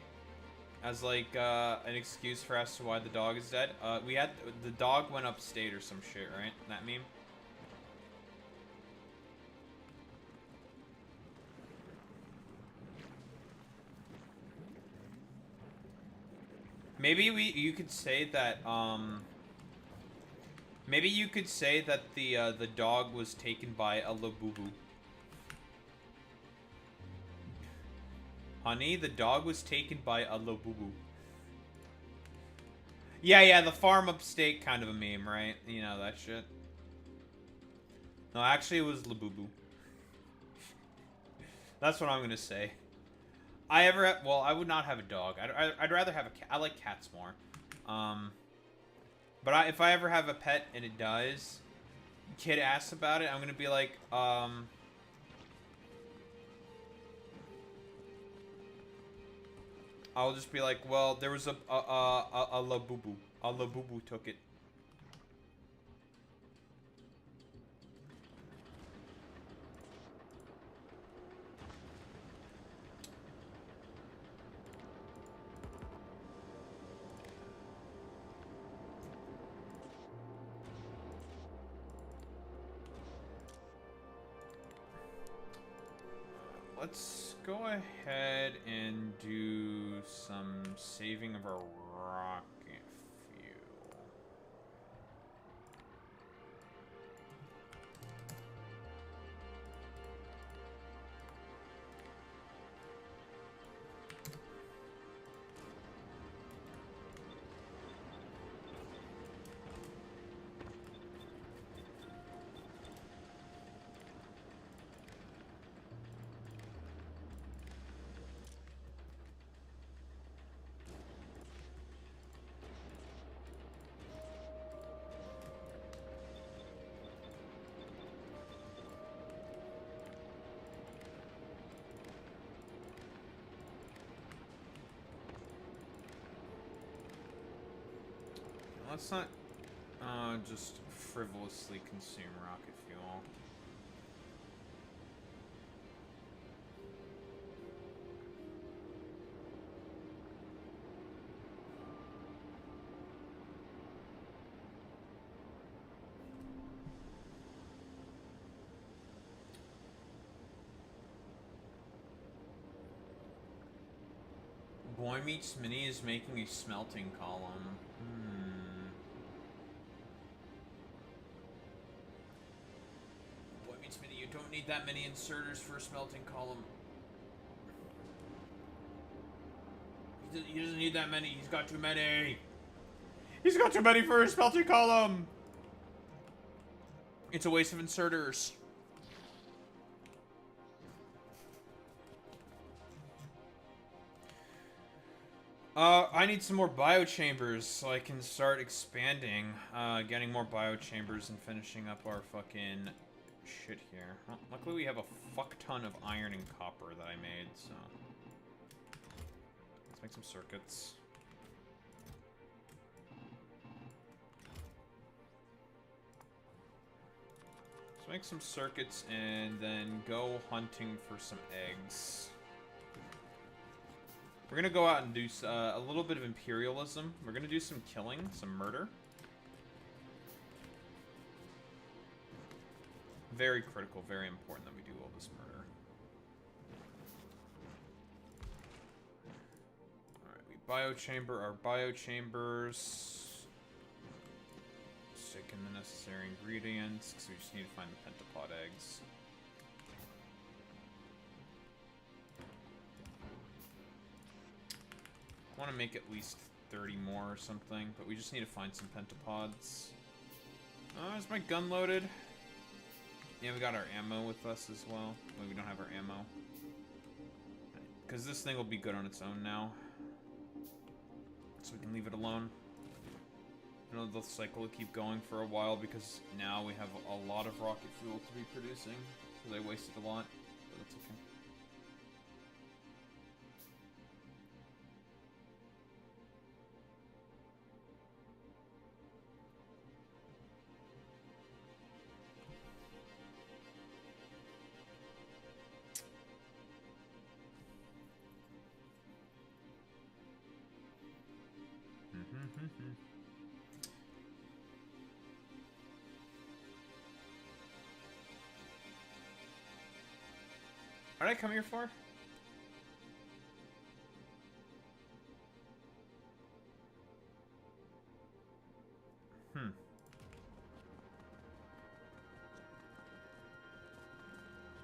As like an excuse for as to why the dog is dead. We had the dog went upstate or some shit, right? That meme. Maybe you could say that maybe you could say that the dog was taken by a Labubu. Honey, the dog was taken by a Labubu. Yeah, the farm upstate kind of a meme, right? You know, that shit. No, actually it was Labubu. That's what I'm gonna say. Well, I would not have a dog. I'd rather have a cat. I like cats more. But if I ever have a pet and it dies, kid asks about it, I'm gonna be like, I'll just be like, well, there was a Labubu. A Labubu took it. Let's go ahead and do some saving of our rocket fuel. let's not just frivolously consume rocket fuel. Boy Meets Mini is making a smelting column. Boy Meets Mini, you don't need that many inserters for a smelting column. He doesn't need that many. He's got too many. He's got too many for a smelting column. It's a waste of inserters. I need some more biochambers so I can start expanding, getting more biochambers and finishing up our fucking shit here. Well, luckily we have a fuck ton of iron and copper that I made, so... Let's make some circuits. Let's make some circuits and then go hunting for some eggs. We're gonna go out and do a little bit of imperialism. We're gonna do some killing, some murder. Very critical, very important that we do all this murder. Alright, we biochamber our biochambers. Stick in the necessary ingredients, because we just need to find the pentapod eggs. I want to make at least 30 more or something, but we just need to find some pentapods. Oh, is my gun loaded? Yeah, we got our ammo with us as well. Wait, we don't have our ammo. Because this thing will be good on its own now. So we can leave it alone. You know, the cycle will keep going for a while because now we have a lot of rocket fuel to be producing. Because I wasted a lot, but that's okay. What did I come here for?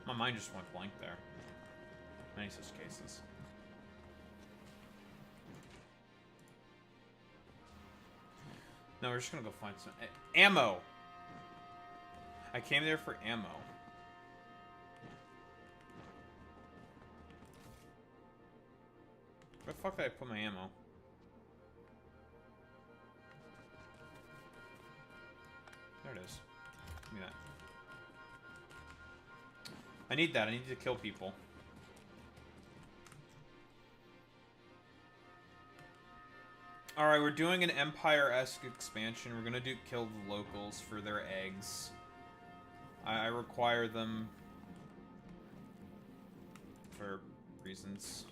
My mind just went blank there. Many such cases. No, we're just gonna go find some ammo. I came there for ammo. Where the fuck did I put my ammo? There it is. Give me that. I need that. I need to kill people. Alright, we're doing an Empire-esque expansion. We're gonna kill the locals for their eggs. I require them for reasons.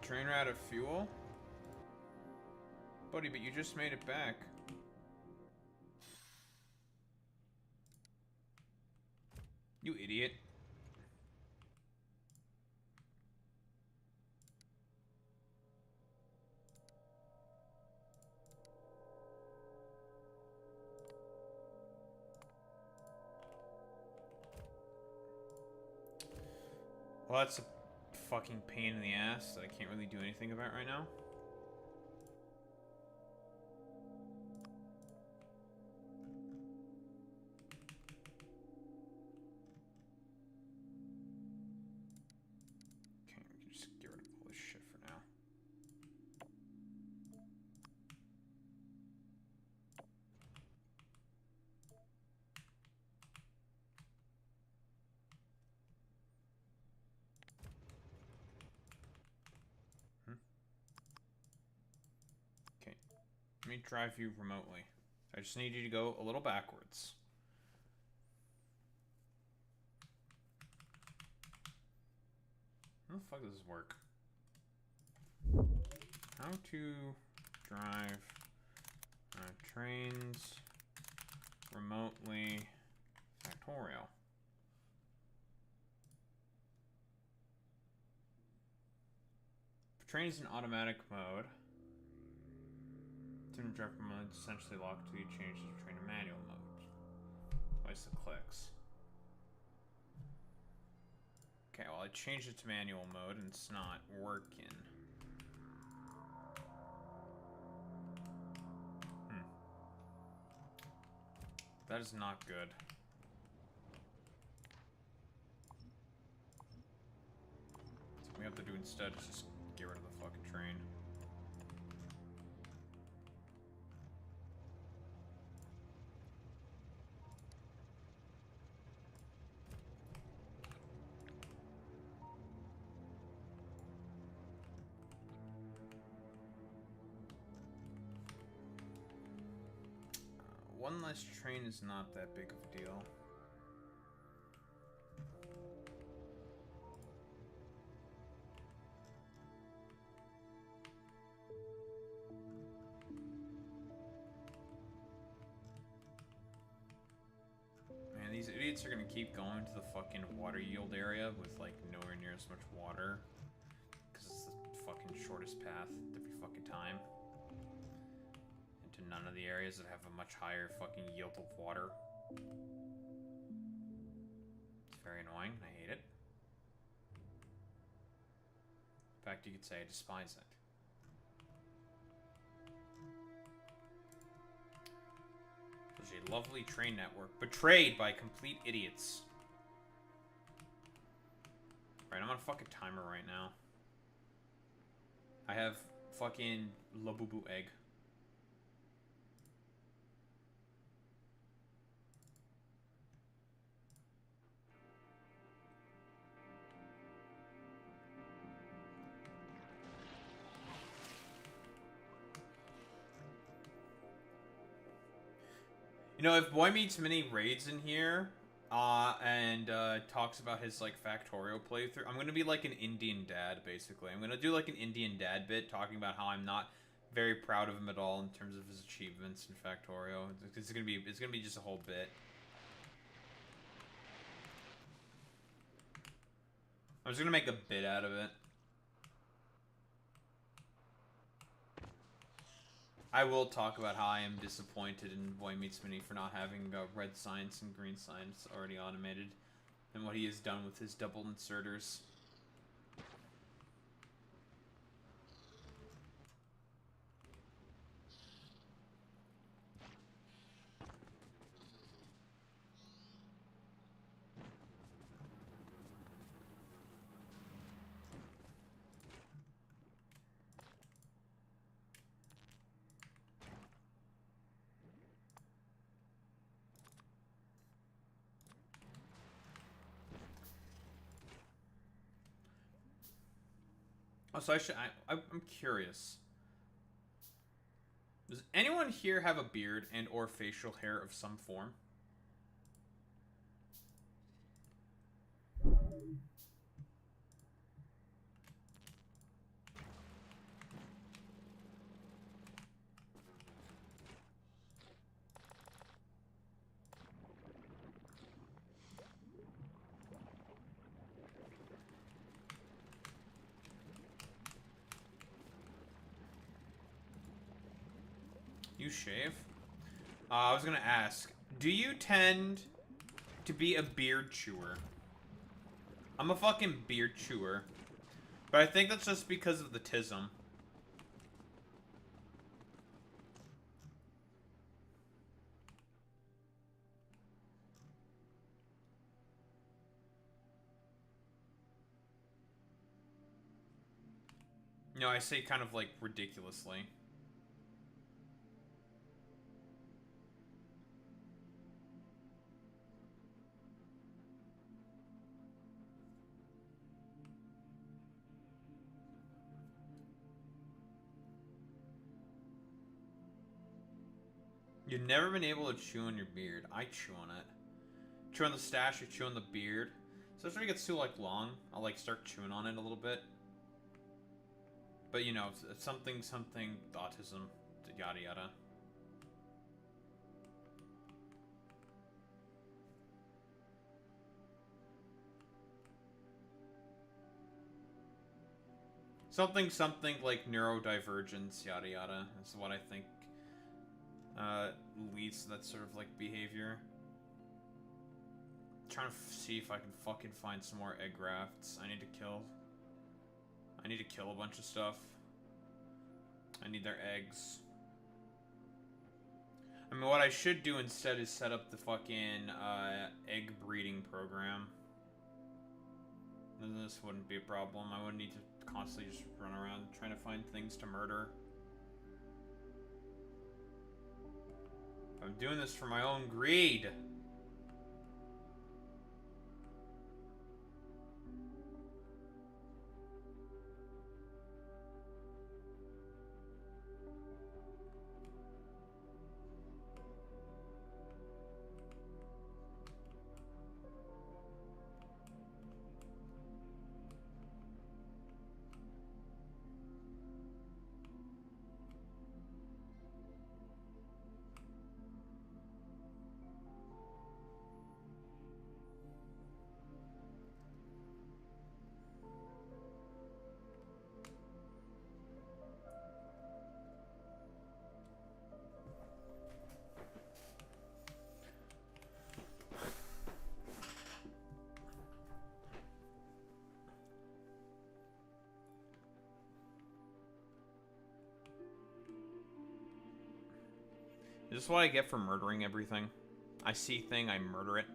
Train out of fuel? Buddy, but you just made it back. You idiot. Well, that's a fucking pain in the ass that I can't really do anything about right now. Okay, we can just get rid of all this shit for now. Okay, let me drive you remotely. I just need you to go a little backwards. How the fuck does this work? How to drive trains remotely factorial. If train is in automatic mode, to drive mode is essentially locked till you change the train to manual mode. Twice the clicks. Okay, well I changed it to manual mode and it's not working. That is not good. So what we have to do instead is just get rid of the fucking train. One less train is not that big of a deal. Man, these idiots are gonna keep going to the fucking water yield area with like nowhere near as much water. Because it's the fucking shortest path every fucking time. To none of the areas that have a much higher fucking yield of water. It's very annoying. I hate it. In fact, you could say I despise it. Such a lovely train network, betrayed by complete idiots. Right, I'm on a fucking timer right now. I have fucking Labubu egg. You know, if Boy Meets Mini raids in here, and talks about his, like, Factorial playthrough, I'm gonna be like an Indian dad, basically. I'm gonna do, like, an Indian dad bit, talking about how I'm not very proud of him at all in terms of his achievements in Factorial. It's gonna be just a whole bit. I'm just gonna make a bit out of it. I will talk about how I am disappointed in Boy Meets Mini for not having red science and green science already automated, and what he has done with his double inserters. Oh, so I'm curious. Does anyone here have a beard and or facial hair of some form? You shave? I was gonna ask, do you tend to be a beard chewer? I'm a fucking beard chewer. But I think that's just because of the tism. No, I say kind of like ridiculously. You've never been able to chew on your beard. I chew on it. Chew on the stash, you chew on the beard. So when it gets too like long, I'll like start chewing on it a little bit. But you know, it's something, autism, yada yada. Something like neurodivergence, yada yada. That's what I think leads to that sort of like behavior. Trying to see if I can fucking find some more egg grafts. I need to kill a bunch of stuff. I need their eggs. I mean, what I should do instead is set up the fucking egg breeding program. Then this wouldn't be a problem. I wouldn't need to constantly just run around trying to find things to murder. I'm doing this for my own greed. Is this what I get for murdering everything? I see thing, I murder it.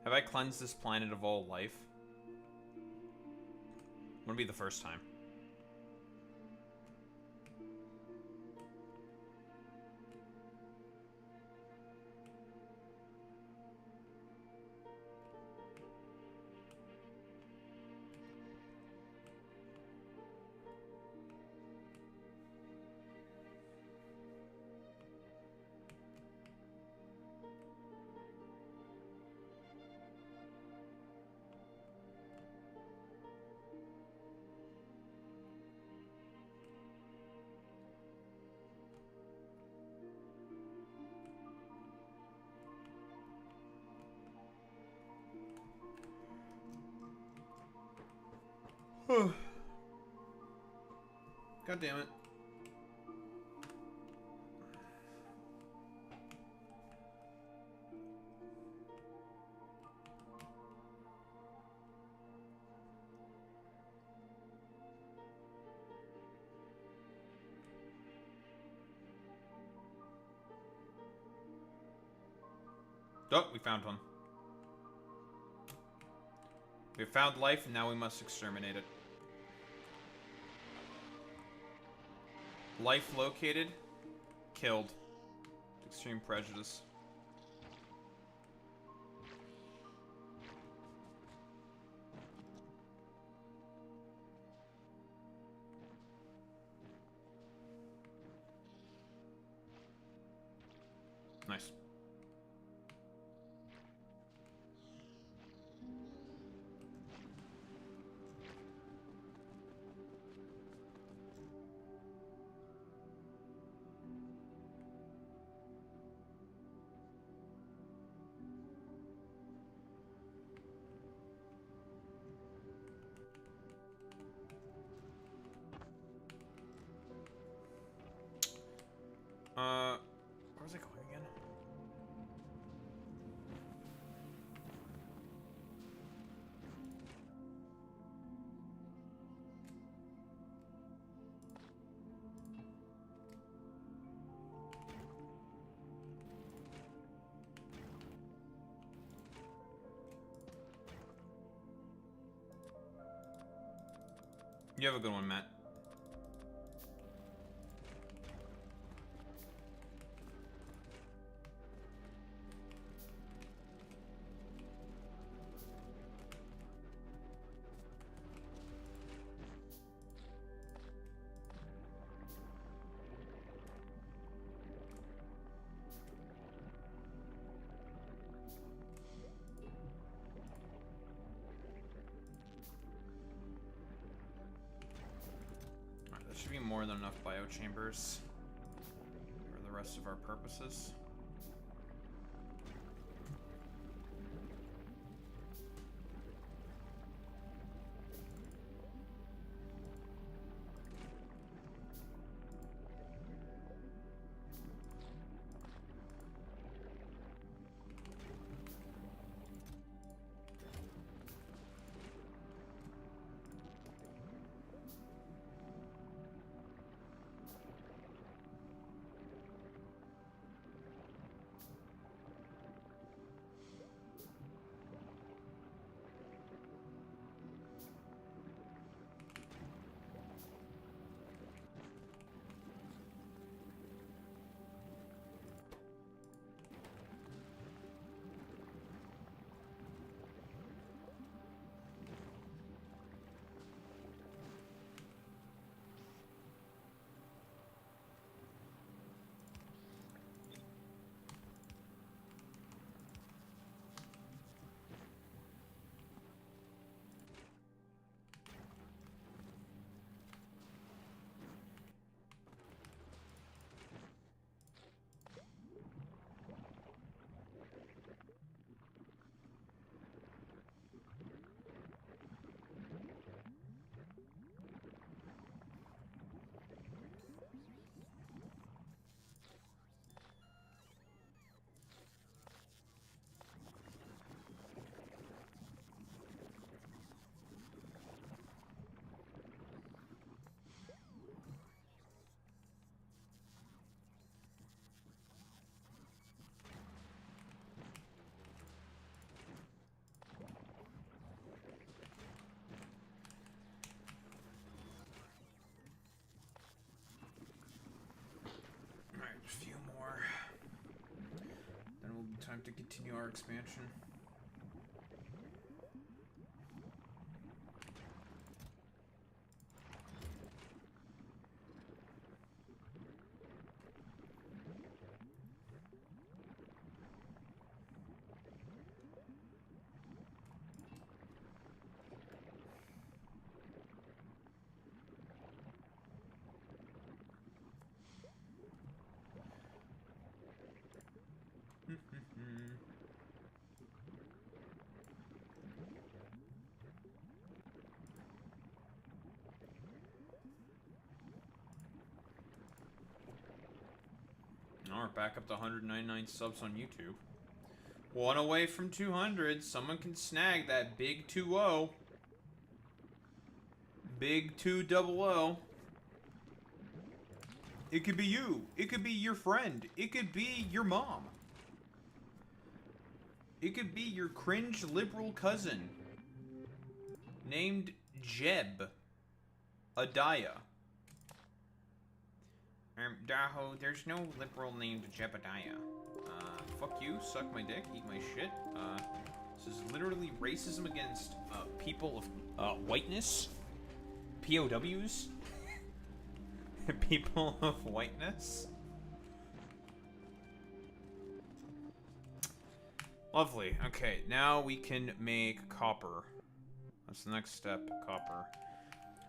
Have I cleansed this planet of all life? Wouldn't be the first time. God damn it. Oh, we found one. We have found life, and now we must exterminate it. Life located, killed. Extreme prejudice. Nice. Where was I going again? You have a good one, Matt. Should be more than enough biochambers for the rest of our purposes. A few more. Then it will be time to continue our expansion. Now we're back up to 199 subs on YouTube. One away from 200. Someone can snag that big 2-0. Big 2-0. It could be you. It could be your friend. It could be your mom. It could be your cringe liberal cousin named Jeb Adaya. Daho, there's no liberal named Jebediah. Fuck you, suck my dick, eat my shit. This is literally racism against, people of, whiteness. POWs. People of whiteness. Lovely. Okay, now we can make copper. That's the next step, copper.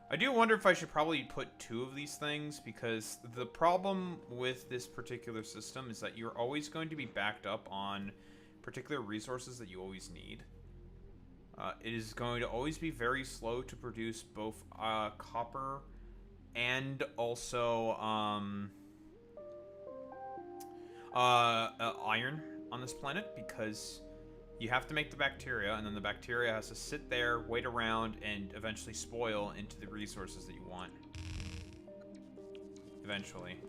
I do wonder if I should probably put 2 of these things, because the problem with this particular system is that you're always going to be backed up on particular resources that you always need. It is going to always be very slow to produce both copper and also iron on this planet, because you have to make the bacteria, and then the bacteria has to sit there, wait around, and eventually spoil into the resources that you want. Eventually.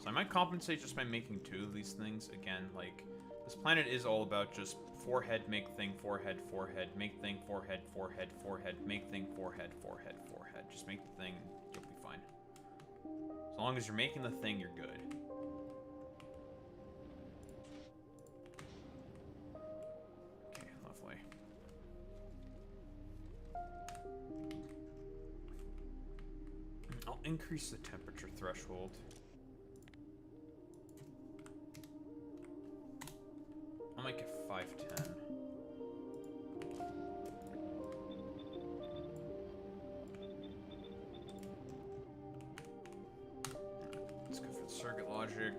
So I might compensate just by making 2 of these things. Again, like, this planet is all about just forehead, make thing, forehead, forehead, make thing, forehead, forehead, forehead, make thing, forehead, forehead, forehead. Just make the thing, you'll be fine. As long as you're making the thing, you're good. Okay, lovely. I'll increase the temperature threshold. I'll make it 510. Let's go for the circuit logic.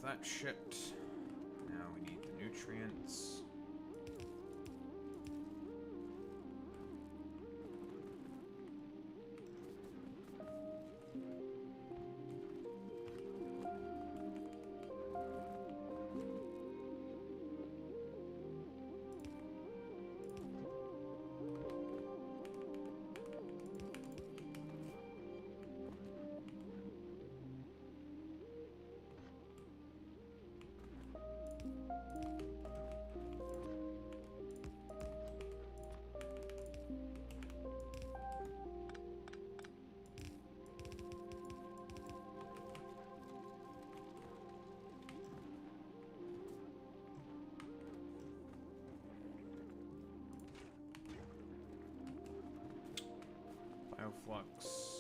That shit. Now we need the nutrients. Bioflux.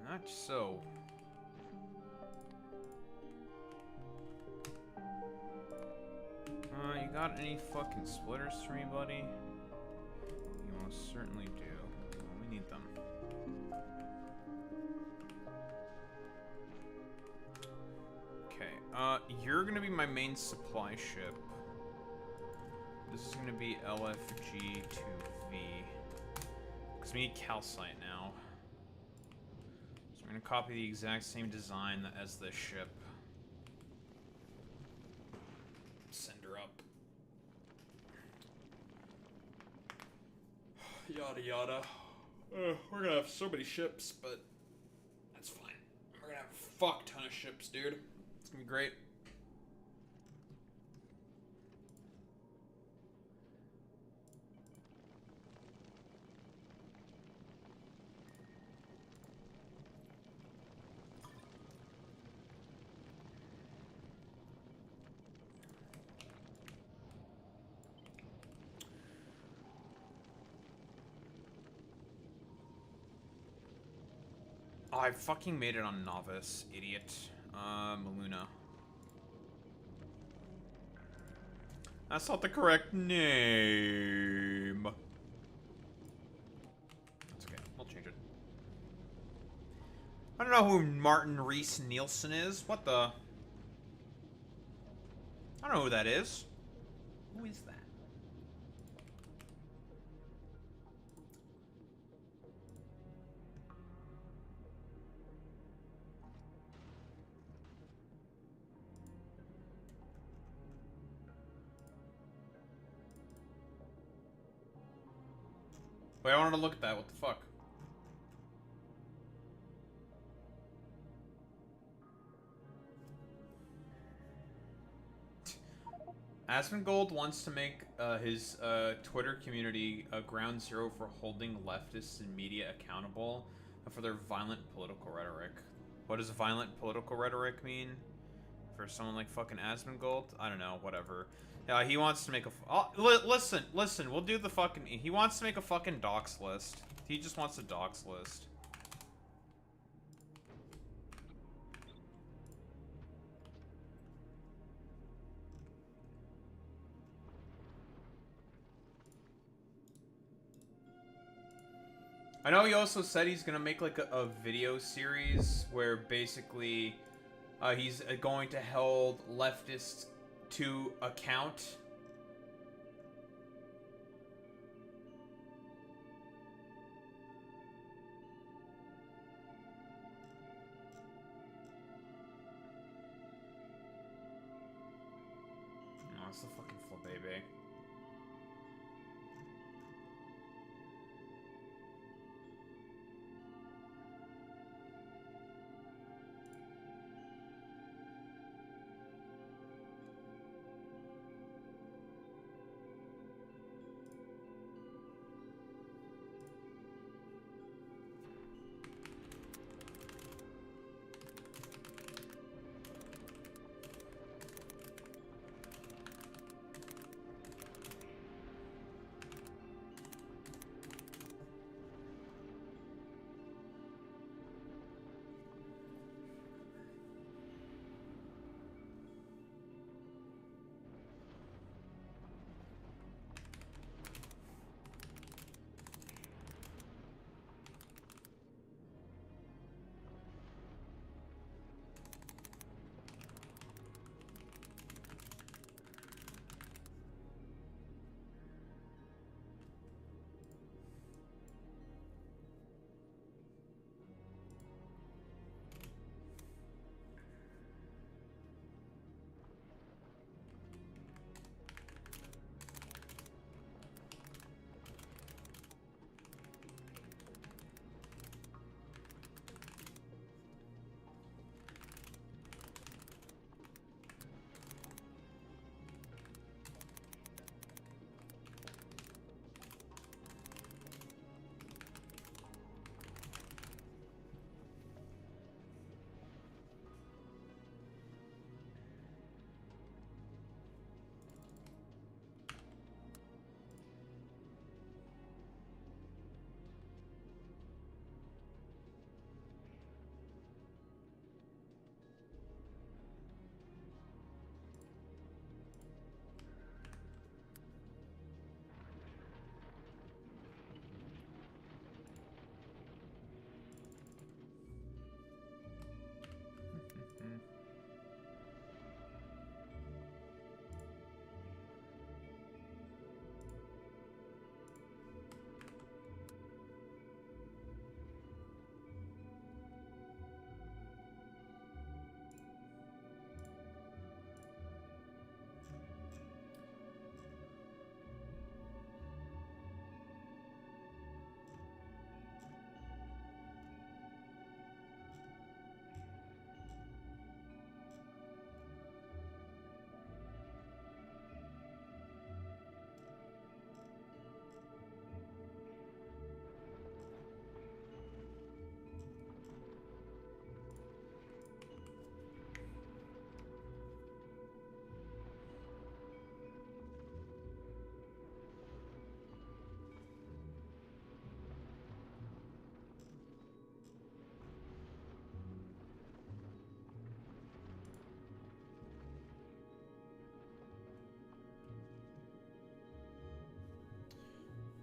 Not so. You got any fucking splitters for me, buddy? You most certainly do. Well, we need them. Okay, you're gonna be my main supply ship. This is gonna be LFG-2V. Because we need calcite now. I'm gonna copy the exact same design as this ship. Send her up. Yada yada. We're gonna have so many ships, but that's fine. We're gonna have a fuck ton of ships, dude. It's gonna be great. I fucking made it on Novice, idiot. Maluna. That's not the correct name. That's okay, we'll change it. I don't know who Martin Reese Nielsen is. What the? I don't know who that is. Who is that? Wait, I wanted to look at that. What the fuck? Asmongold wants to make his Twitter community ground zero for holding leftists and media accountable for their violent political rhetoric. What does violent political rhetoric mean? For someone like fucking Asmongold? I don't know, whatever. Yeah, he wants to make a... listen, we'll do the fucking... He wants to make a fucking docs list. He just wants a docs list. I know he also said he's gonna make like a video series where basically he's going to hold leftists to account. Oh, it's the fucking full baby.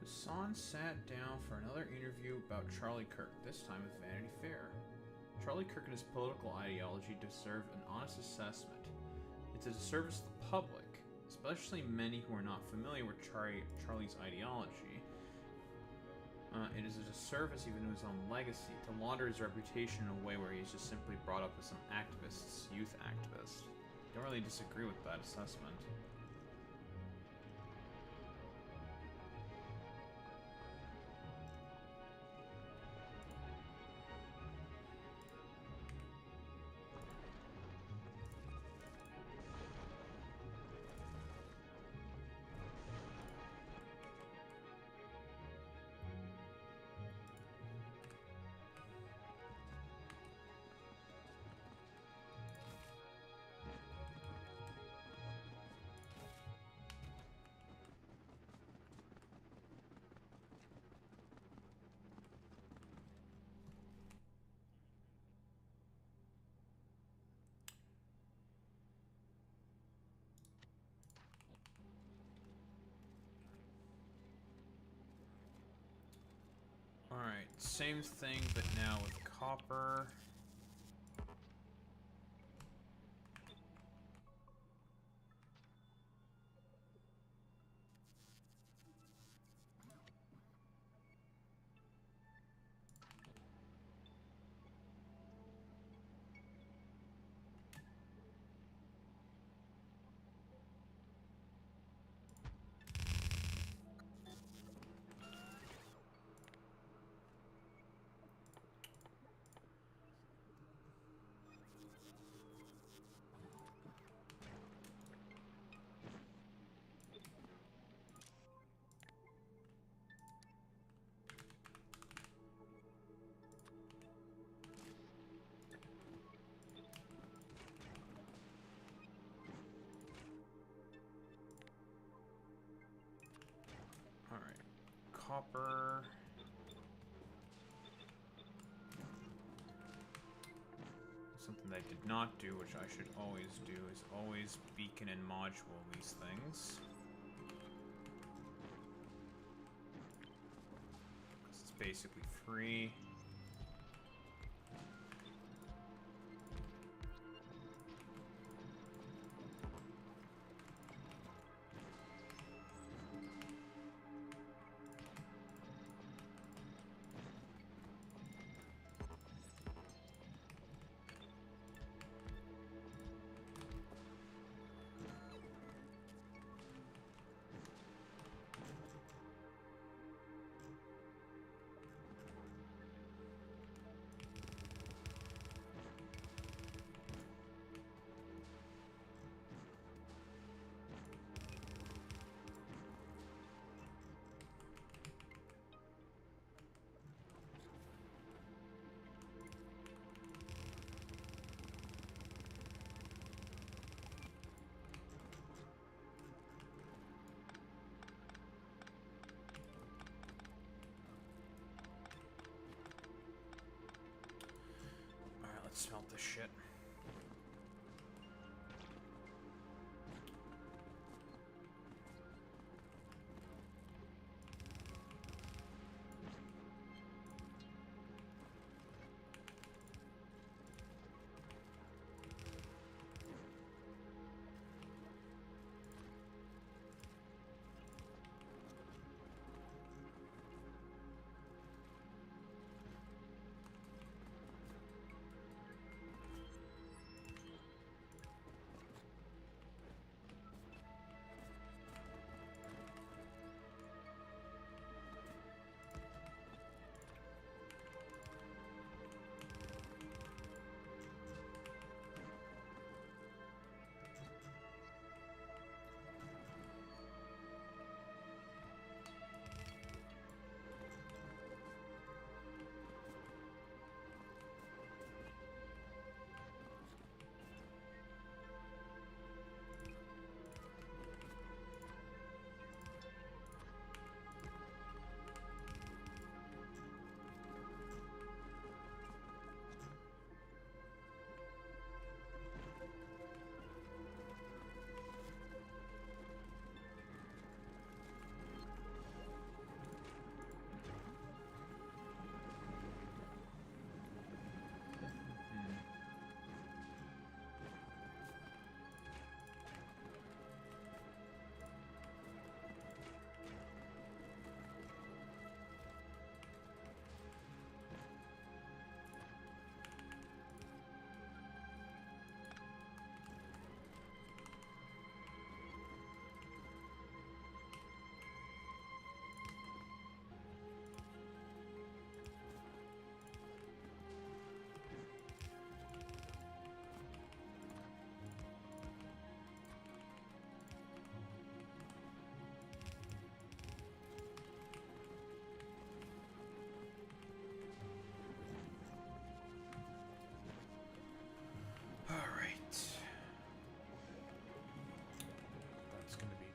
Hassan sat down for another interview about Charlie Kirk, this time with Vanity Fair. Charlie Kirk and his political ideology deserve an honest assessment. It's a disservice to the public, especially many who are not familiar with Charlie's ideology. It is a disservice even to his own legacy, to launder his reputation in a way where he's just simply brought up as some activist, youth activist. Don't really disagree with that assessment. Alright, same thing, but now with copper. Copper. Something that I did not do, which I should always do, is always beacon and module these things. Because it's basically free. Let's smelt this shit.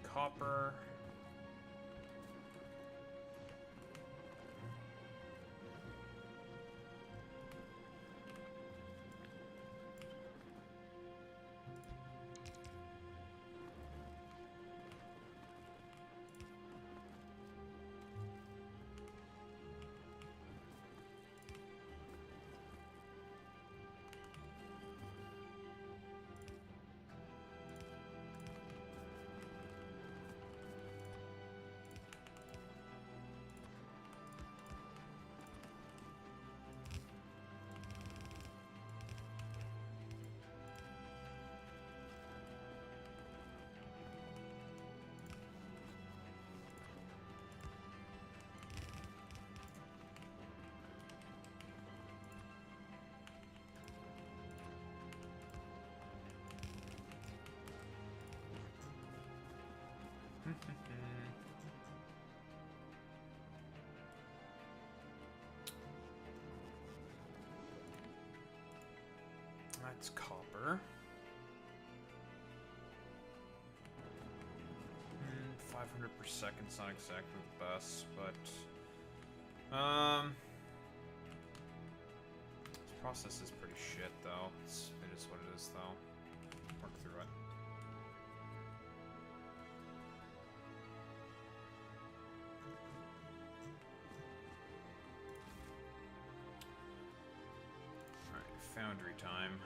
Copper. That's copper. 500 per second's not exactly the best, but this process is pretty shit though. It is what it is though. Work through it. Alright, foundry time.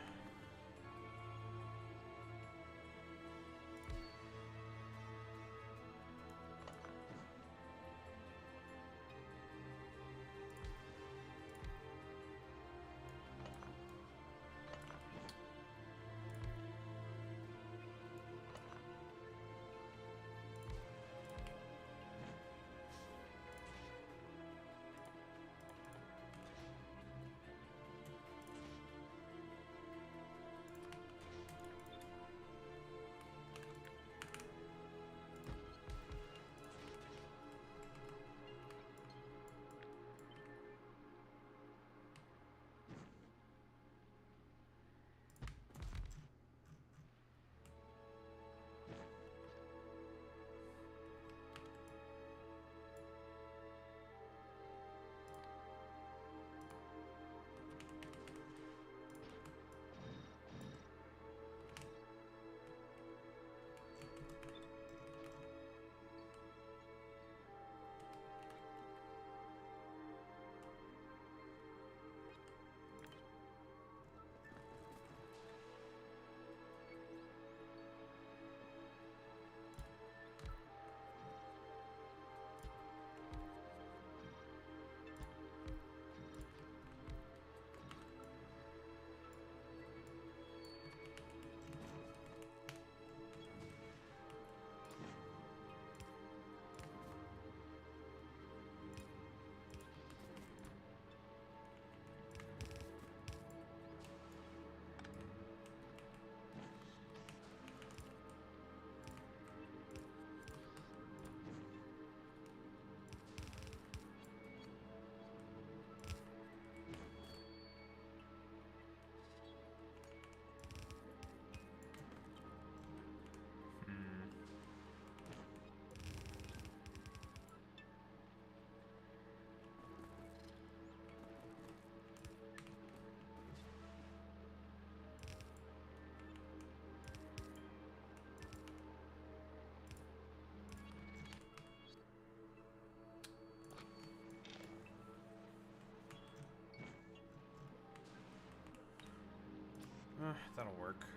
That'll work.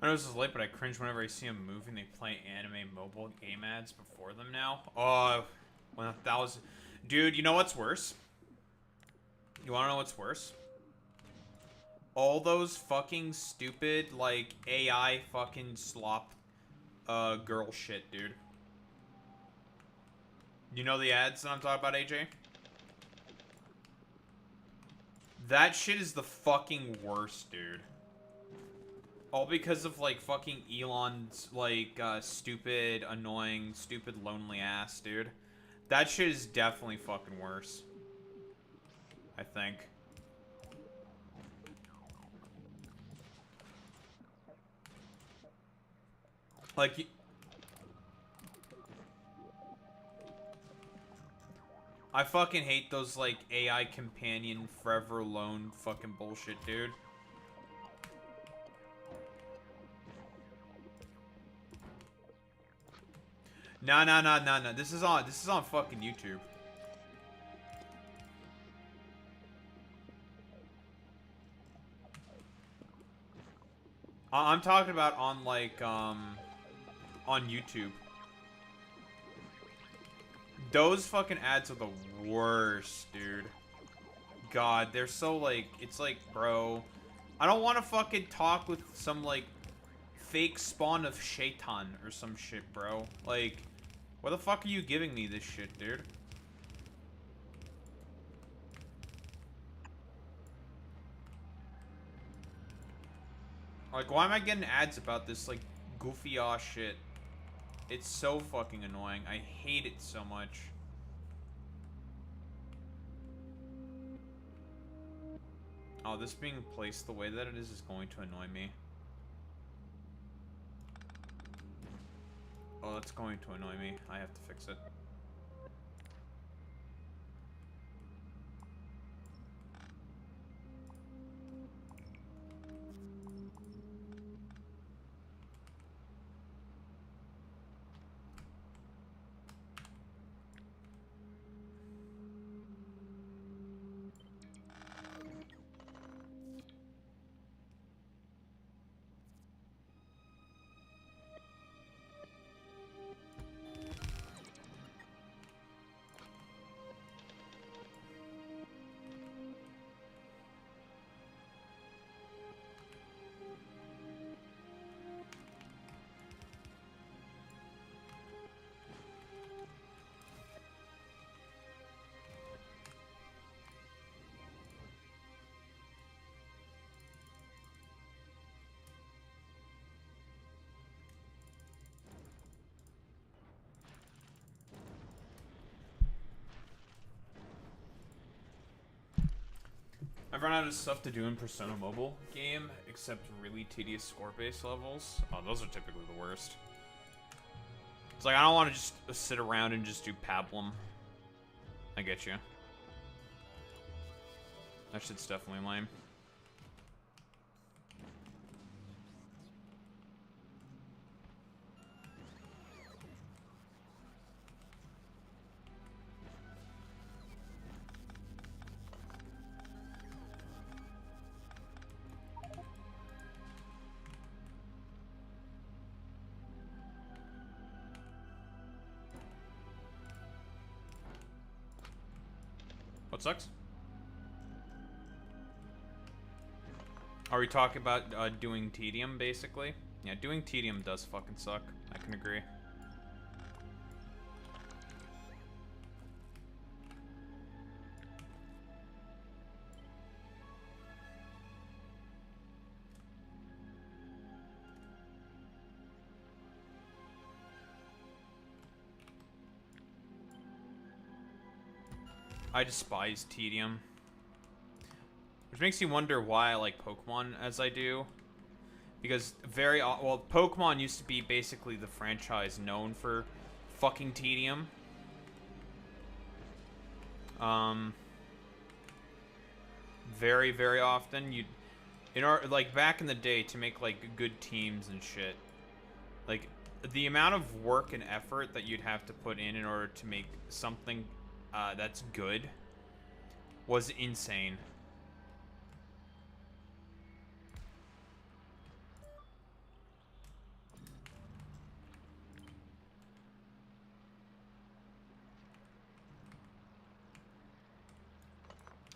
I know this is late, but I cringe whenever I see them moving. They play anime mobile game ads before them now. Oh, 1,000. Dude, you know what's worse? You wanna know what's worse? All those fucking stupid, like, AI fucking slop, girl shit, dude. You know the ads that I'm talking about, AJ? That shit is the fucking worst, dude. All because of, like, fucking Elon's, like, stupid, annoying, stupid, lonely ass, dude. That shit is definitely fucking worse. I think. Like, I fucking hate those, like, AI companion forever alone fucking bullshit, dude. No. This is on fucking YouTube. I'm talking about on, like, on YouTube. Those fucking ads are the worst, dude. God, they're so, like, it's like, bro, I don't want to fucking talk with some, like, fake spawn of Shaitan or some shit, bro. Like, why the fuck are you giving me this shit, dude? Like, why am I getting ads about this, like, goofy ass shit? It's so fucking annoying. I hate it so much. Oh, this being placed the way that it is going to annoy me. Oh, that's going to annoy me. I have to fix it. I've run out of stuff to do in Persona Mobile game, except really tedious score-based levels. Oh, those are typically the worst. It's like, I don't want to just sit around and just do Pablum. I get you. That shit's definitely lame. What sucks? Are we talking about doing tedium, basically? Yeah, doing tedium does fucking suck. I can agree. I despise tedium. Which makes me wonder why I like Pokemon as I do. Because well, Pokemon used to be basically the franchise known for fucking tedium. Very, very often like back in the day, to make like good teams and shit, like the amount of work and effort that you'd have to put in order to make something that's good was insane.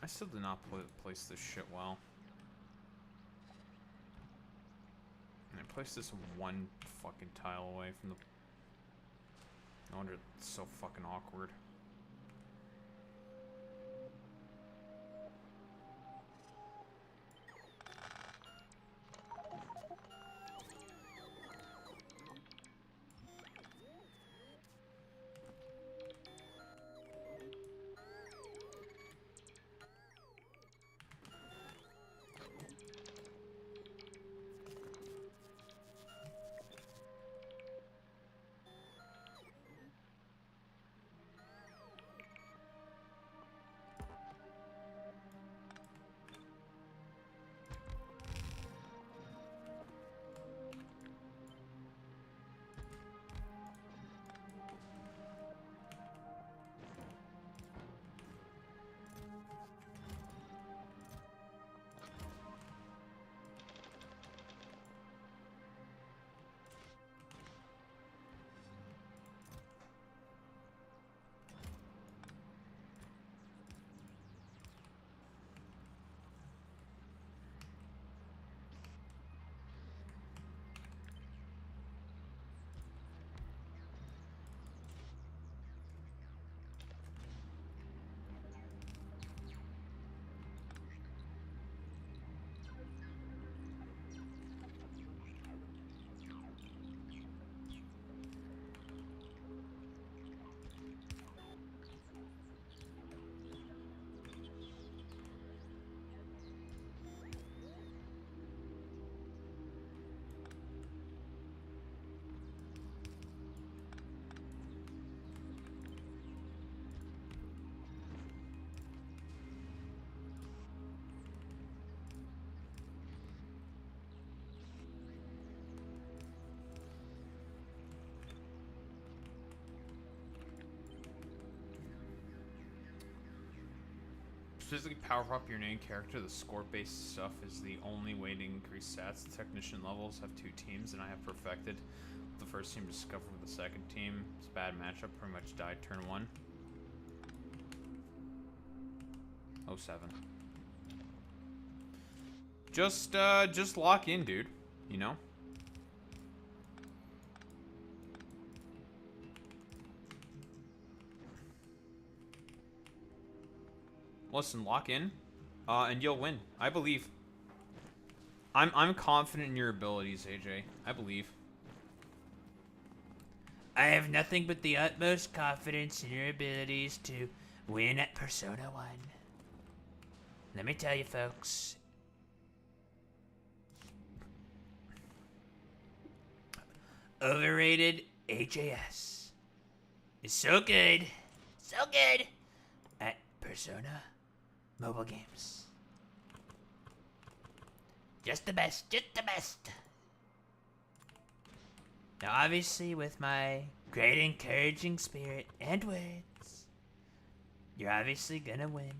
I still did not place this shit well. And I placed this one fucking tile away from the... No wonder it's so fucking awkward. Physically power up your main character. The score-based stuff is the only way to increase stats. The technician levels have 2 teams, and I have perfected the first team discovered with the second team. It's a bad matchup. Pretty much died turn 1. 07. Just lock in, dude. You know. Listen, lock in, and you'll win. I believe. I'm confident in your abilities, AJ. I believe. I have nothing but the utmost confidence in your abilities to win at Persona 1. Let me tell you, folks. Overrated HAS is so good at Persona mobile games. Just the best. Now, obviously, with my great encouraging spirit and words, you're obviously gonna win.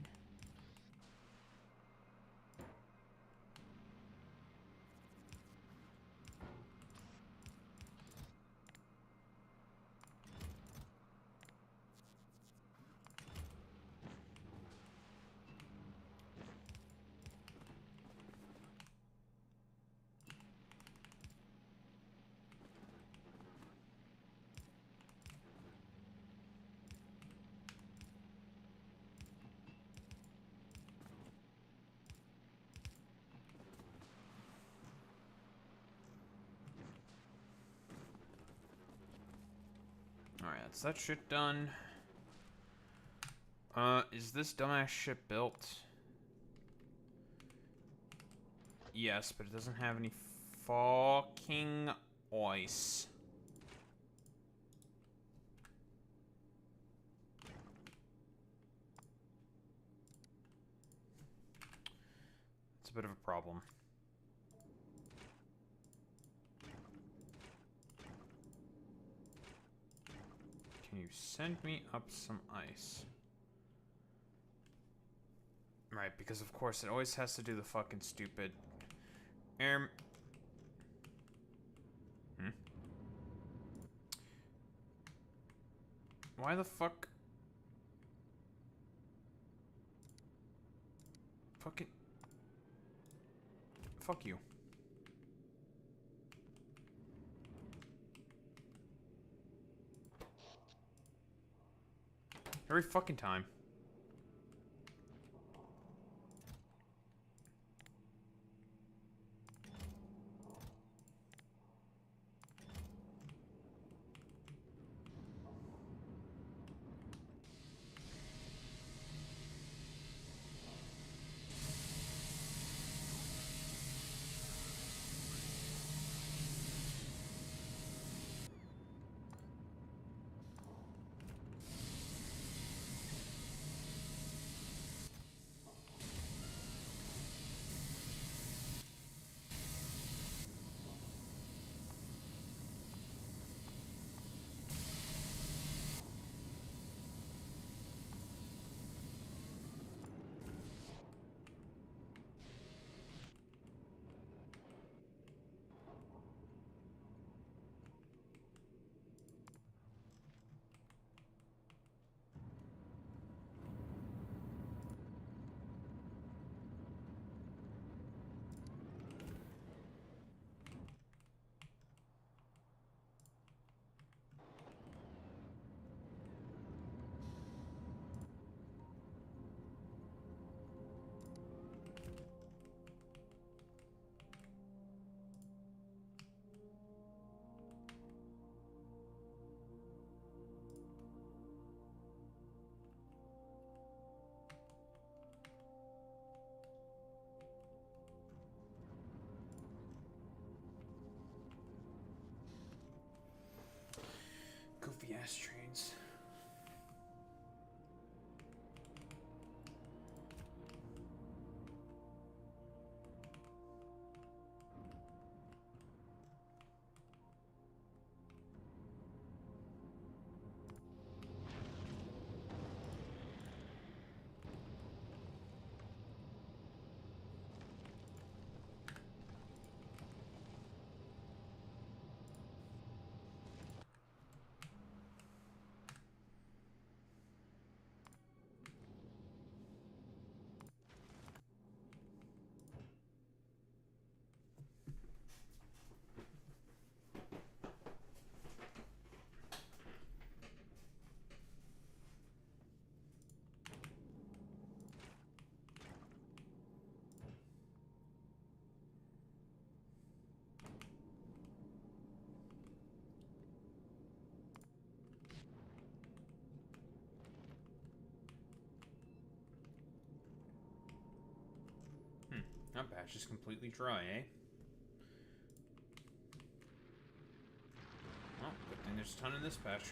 Alright, that's that shit done. Is this dumbass ship built? Yes, but it doesn't have any fucking ice. It's a bit of a problem. Can you send me up some ice? Right, because of course it always has to do the fucking stupid air. Why the fuck? Fucking. Fuck you. Every fucking time. Goofy ass trains. That patch is completely dry, eh? Well, good thing there's a ton in this patch.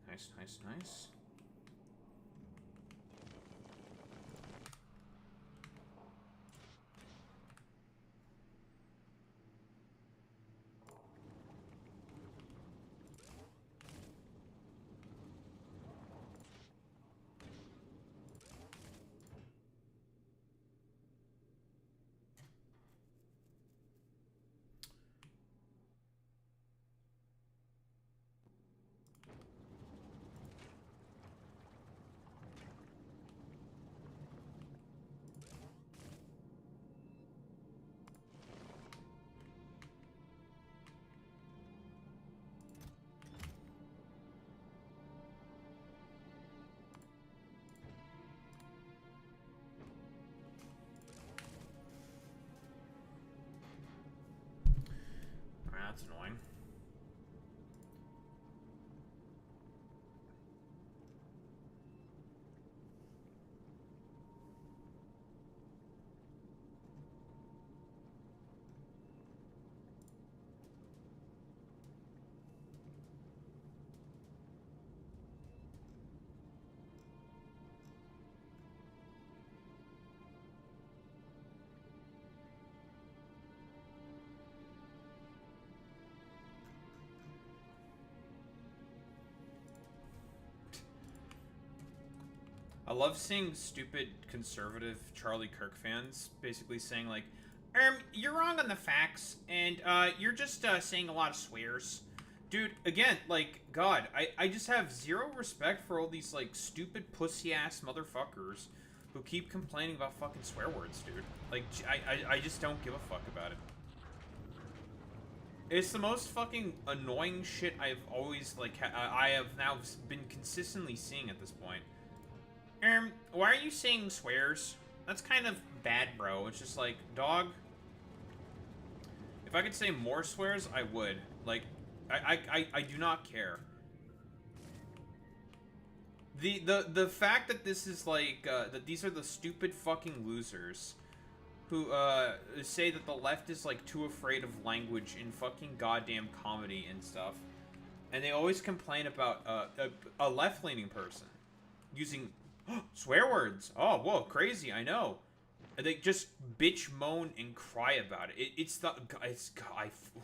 Nice, nice, nice. that's annoying. I love seeing stupid conservative Charlie Kirk fans basically saying like, you're wrong on the facts, and you're just saying a lot of swears. Dude, again, like, God, I just have zero respect for all these, like, stupid pussy-ass motherfuckers who keep complaining about fucking swear words, dude. Like, I just don't give a fuck about it. It's the most fucking annoying shit I've always, like, I have now been consistently seeing at this point. Why are you saying swears? That's kind of bad, bro. It's just like, dog, if I could say more swears, I would. Like, I do not care. The fact that this is like, that these are the stupid fucking losers who, say that the left is, like, too afraid of language in fucking goddamn comedy and stuff. And they always complain about, a left-leaning person using swear words. Oh, whoa, crazy, I know. And they just bitch, moan, and cry about it.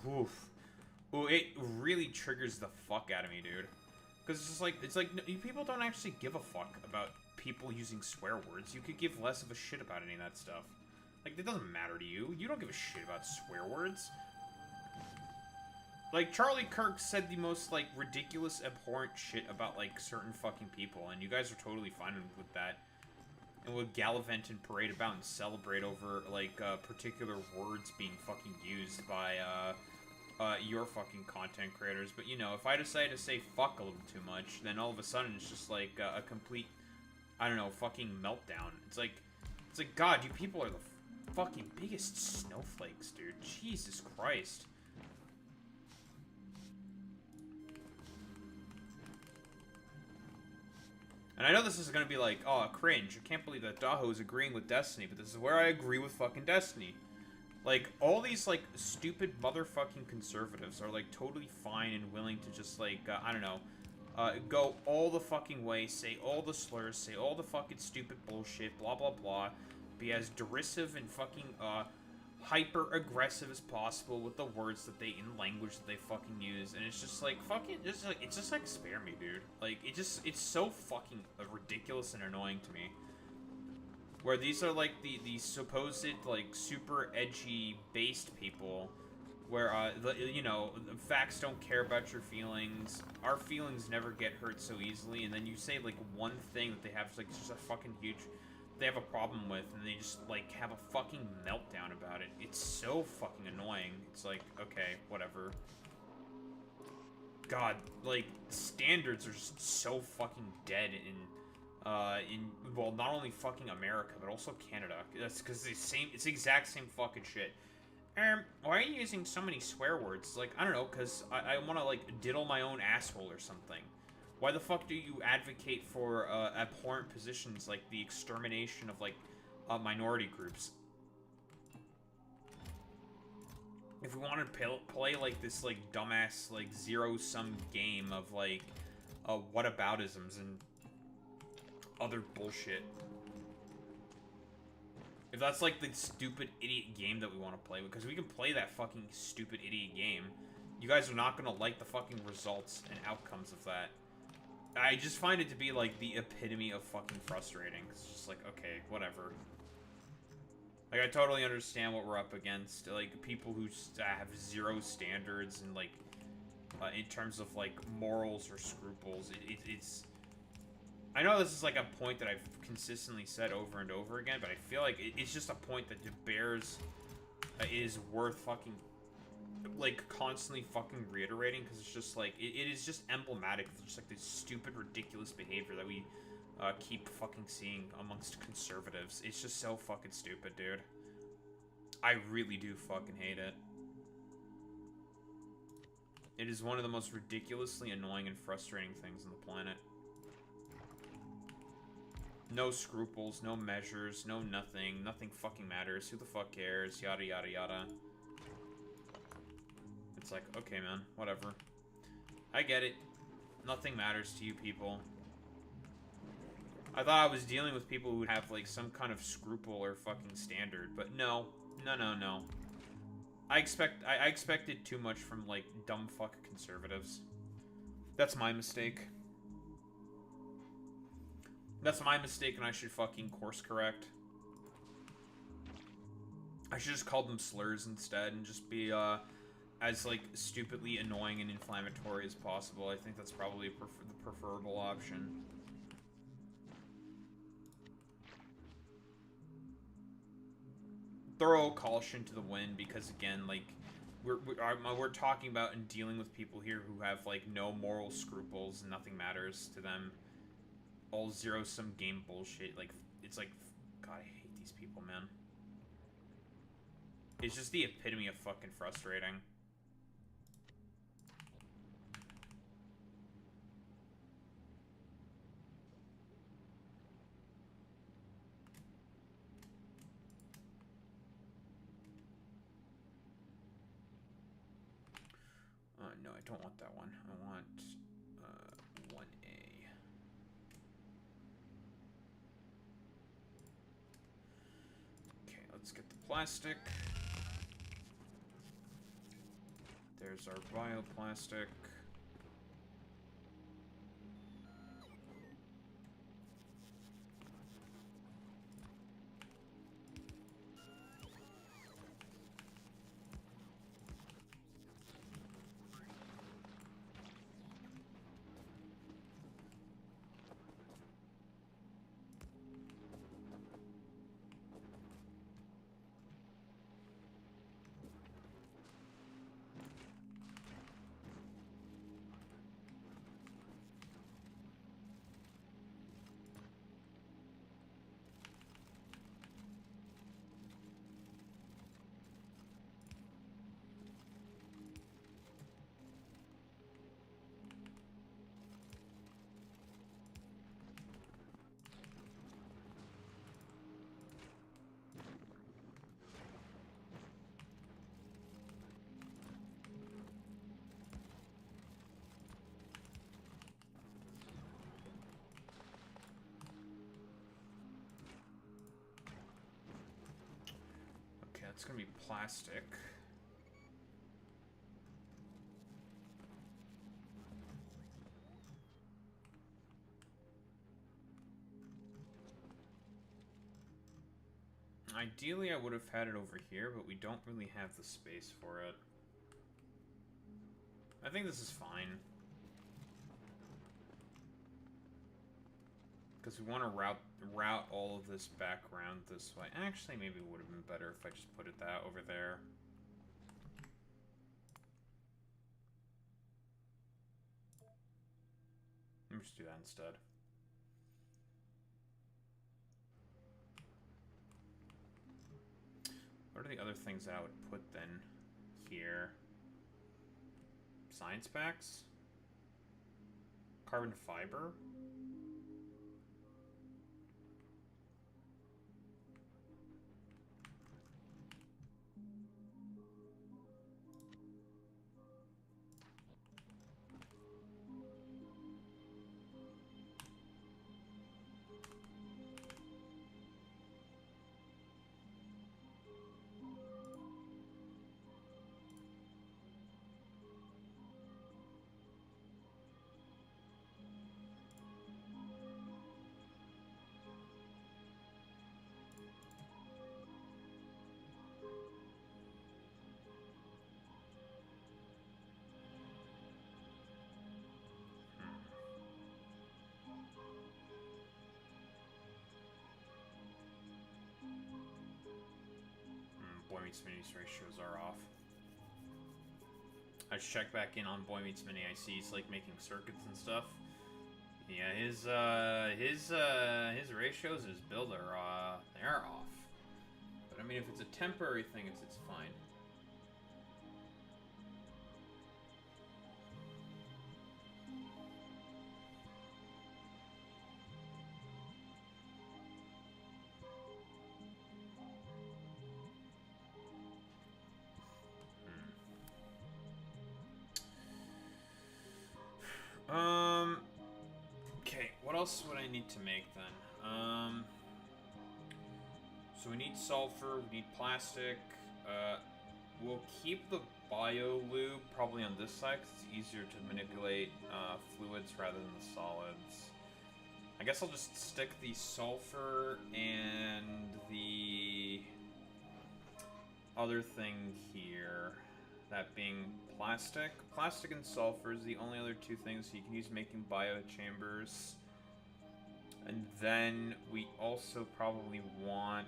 Oof. Ooh, it really triggers the fuck out of me, dude. Because it's like, people don't actually give a fuck about people using swear words. You could give less of a shit about any of that stuff. Like, it doesn't matter to you. You don't give a shit about swear words. Like, Charlie Kirk said the most, like, ridiculous, abhorrent shit about, like, certain fucking people, and you guys are totally fine with that. And would gallivant and parade about and celebrate over, like, particular words being fucking used by, your fucking content creators. But, you know, if I decide to say fuck a little too much, then all of a sudden it's just, like, a complete, I don't know, fucking meltdown. It's like, God, you people are the fucking biggest snowflakes, dude. Jesus Christ. And I know this is gonna be like, oh, cringe. I can't believe that Daho is agreeing with Destiny, but this is where I agree with fucking Destiny. Like, all these, like, stupid motherfucking conservatives are, like, totally fine and willing to just, like, I don't know, go all the fucking way, say all the slurs, say all the fucking stupid bullshit, blah, blah, blah, be as derisive and fucking, hyper-aggressive as possible with the words that they, in language that they fucking use, and it's just like, fucking, it's just like, spare me, dude. Like, it's so fucking ridiculous and annoying to me. Where these are, like, the supposed, like, super edgy, based people, where, you know, facts don't care about your feelings, our feelings never get hurt so easily, and then you say, like, one thing that they have, like, it's just a fucking huge, they have a problem with, and they just, like, have a fucking meltdown about it. It's so fucking annoying. It's like, okay, whatever. God, like, standards are just so fucking dead in, well, not only fucking America, but also Canada. That's because it's the exact same fucking shit. Why are you using so many swear words? It's like, I don't know, because I want to, like, diddle my own asshole or something. Why the fuck do you advocate for, abhorrent positions like the extermination of, like, minority groups? If we want to play, like, this, like, dumbass, like, zero-sum game of, like, whataboutisms and other bullshit. If that's, like, the stupid idiot game that we want to play, because we can play that fucking stupid idiot game, you guys are not gonna like the fucking results and outcomes of that. I just find it to be, like, the epitome of fucking frustrating. It's just like, okay, whatever. Like, I totally understand what we're up against. Like, people who have zero standards and, like, in terms of, like, morals or scruples. It's... I know this is, like, a point that I've consistently said over and over again, but I feel like it's just a point that bears... is worth fucking... like, constantly fucking reiterating, because it's just, like, it is just emblematic of just, like, this stupid, ridiculous behavior that we keep fucking seeing amongst conservatives. It's just so fucking stupid, dude. I really do fucking hate it. It is one of the most ridiculously annoying and frustrating things on the planet. No scruples, no measures, no nothing. Nothing fucking matters. Who the fuck cares? Yada, yada, yada. It's like, okay, man. Whatever. I get it. Nothing matters to you people. I thought I was dealing with people who would have, like, some kind of scruple or fucking standard. But no. No, no, no. I expected too much from, like, dumb fuck conservatives. That's my mistake. That's my mistake, and I should fucking course correct. I should just call them slurs instead, and just be, as, like, stupidly annoying and inflammatory as possible. I think that's probably the preferable option. Throw caution to the wind, because, again, like, we're talking about and dealing with people here who have, like, no moral scruples and nothing matters to them. All zero-sum game bullshit. Like, it's like, God, I hate these people, man. It's just the epitome of fucking frustrating. No, I don't want that one. I want 1A. Okay, let's get the plastic. There's our bioplastic. It's gonna be plastic. Ideally, I would have had it over here, but we don't really have the space for it. I think this is fine. Because we want to route all of this background this way. Actually, maybe it would have been better if I just put it that over there. Let me just do that instead. What are the other things I would put then here? Science packs? Carbon fiber? Boy Meets Mini's ratios are off. I check back in on Boy Meets Mini. I see he's like making circuits and stuff. Yeah, his ratios and his build are they're off. But I mean, if it's a temporary thing, it's fine. else would I need to make then? So we need sulfur, we need plastic. We'll keep the bio-lube probably on this side because it's easier to manipulate fluids rather than the solids. I guess I'll just stick the sulfur and the other thing here. That being plastic. Plastic and sulfur is the only other two things you can use making biochambers. And then we also probably want...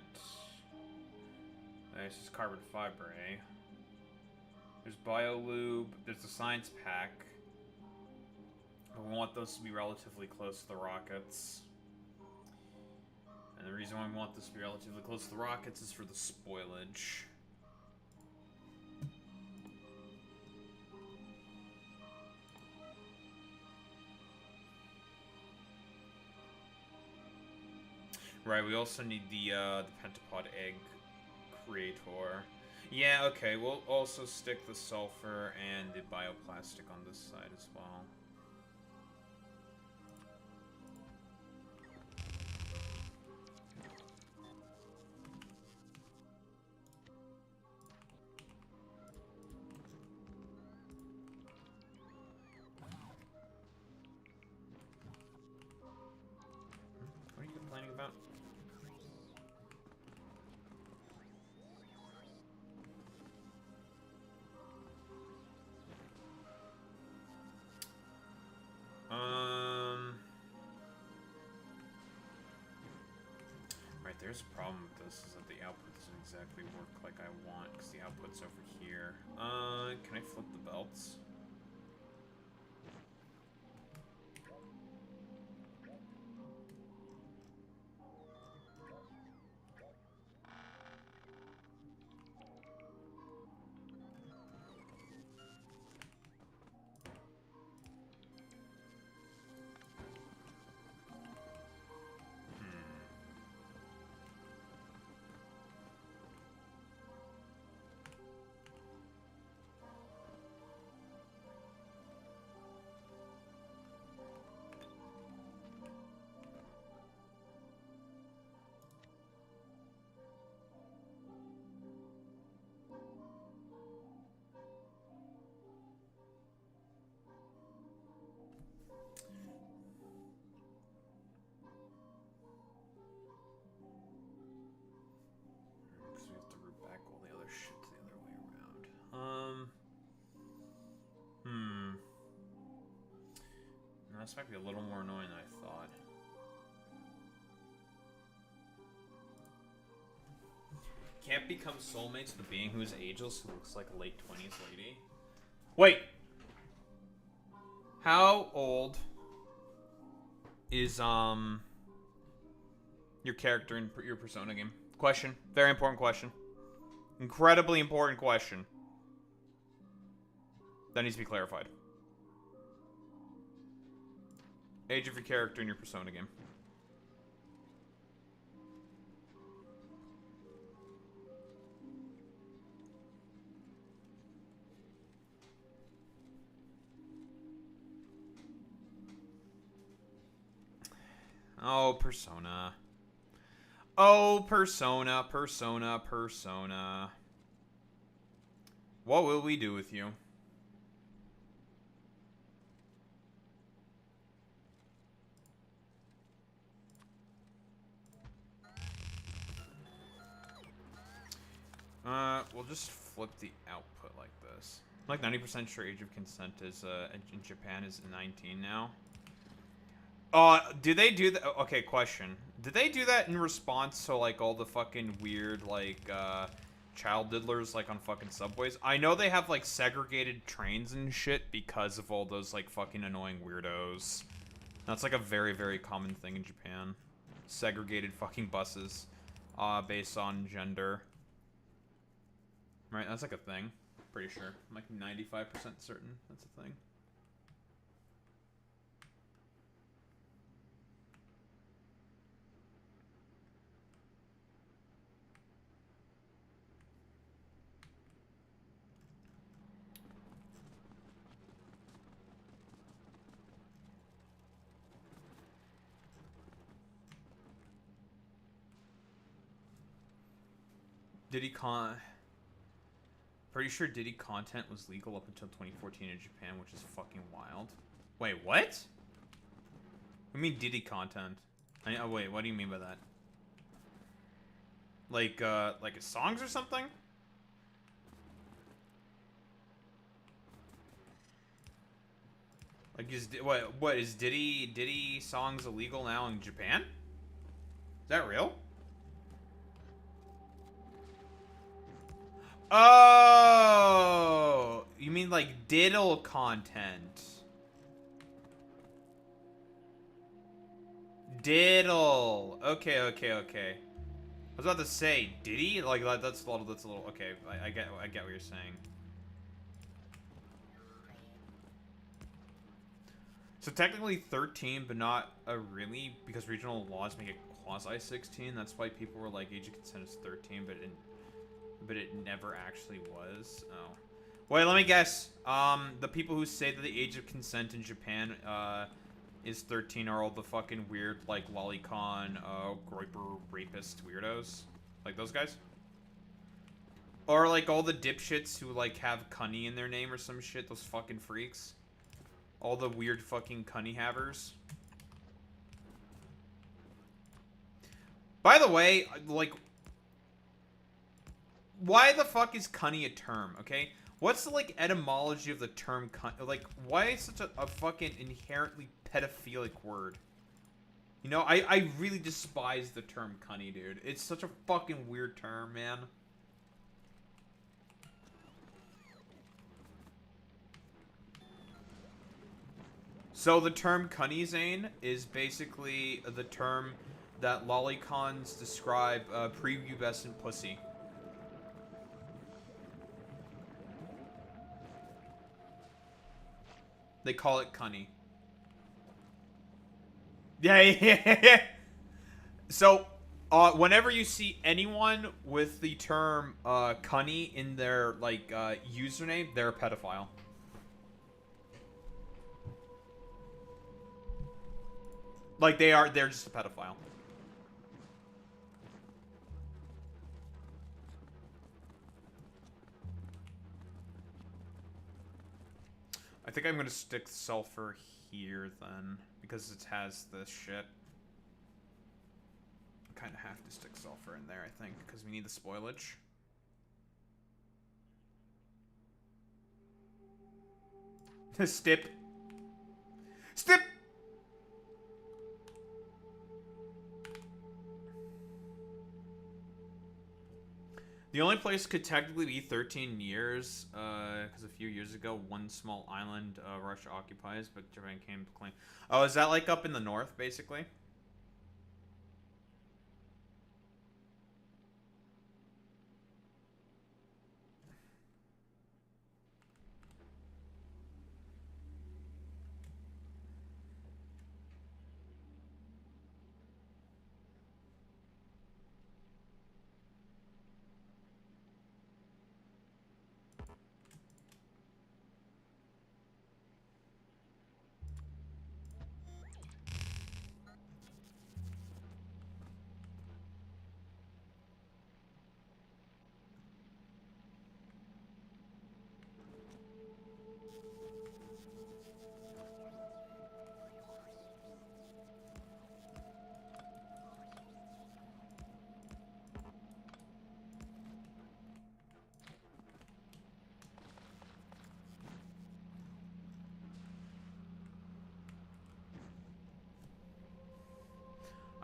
This is carbon fiber, eh? There's biolube, there's the science pack. We want those to be relatively close to the rockets. And the reason why we want this to be relatively close to the rockets is for the spoilage. Right, we also need the pentapod egg creator. Yeah, okay, we'll also stick the sulfur and the bioplastic on this side as well. What are you complaining about? Right, there's a problem with this, is that the output doesn't exactly work like I want, because the output's over here. Can I flip the belts? Because we have to root back all the other shit the other way around. No, this might be a little more annoying than I thought. Can't become soulmates with a being who is ageless who looks like a late 20s lady. Wait! How old is, your character in your Persona game? Question. Very important question. Incredibly important question. That needs to be clarified. Age of your character in your Persona game. Oh, Persona. Oh, Persona, Persona, Persona. What will we do with you? We'll just flip the output like this. I'm like 90% sure age of consent is, in Japan is 19 now. Do they do that? Okay, question. Did they do that in response to, like, all the fucking weird, like, child diddlers, like, on fucking subways? I know they have, like, segregated trains and shit because of all those, like, fucking annoying weirdos. That's, like, a very, very common thing in Japan. Segregated fucking buses, based on gender. Right, that's, like, a thing. Pretty sure. I'm, like, 95% certain that's a thing. Pretty sure Diddy content was legal up until 2014 in Japan, which is fucking wild. Wait, what? I mean Diddy content. Oh, wait, what do you mean by that? Like his songs or something? Like, what is Diddy songs illegal now in Japan? Is that real? Oh, you mean like diddle content? Diddle. Okay. I was about to say Diddy. Like that's a little. Okay, I get what you're saying. So technically 13, but not really, because regional laws make it quasi 16. That's why people were like age of consent is 13, but it never actually was. Oh. Wait, let me guess. The people who say that the age of consent in Japan is 13 are all the fucking weird, like, lolicon, groiper, rapist weirdos. Like those guys? Or, like, all the dipshits who, like, have cunny in their name or some shit. Those fucking freaks. All the weird fucking cunny havers. By the way, like, why the fuck is cunny a term, okay? What's the, like, etymology of the term cunt? Like, why is such a fucking inherently pedophilic word? You know, I really despise the term cunny, dude. It's such a fucking weird term, man. So the term cunny, Zane, is basically the term that lolicons describe prepubescent pussy. They call it cunny. Yeah. So, whenever you see anyone with the term cunny in their like username, they're a pedophile. Like they're just a pedophile. I think I'm gonna stick sulfur here then, because it has this shit. I kind of have to stick sulfur in there, I think, because we need the spoilage. Stip. The only place could technically be 13 years, because a few years ago, one small island Russia occupies, but Japan came to claim. Oh, is that like up in the north, basically?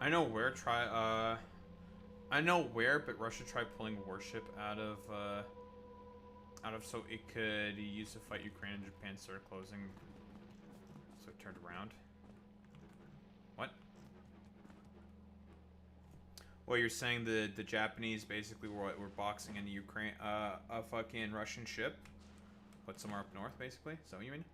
I know where, but Russia tried pulling warship out of so it could use to fight Ukraine, and Japan started closing, so it turned around. What? Well, you're saying the Japanese basically were boxing into Ukraine, a fucking Russian ship, but somewhere up north, basically. Is that what you mean?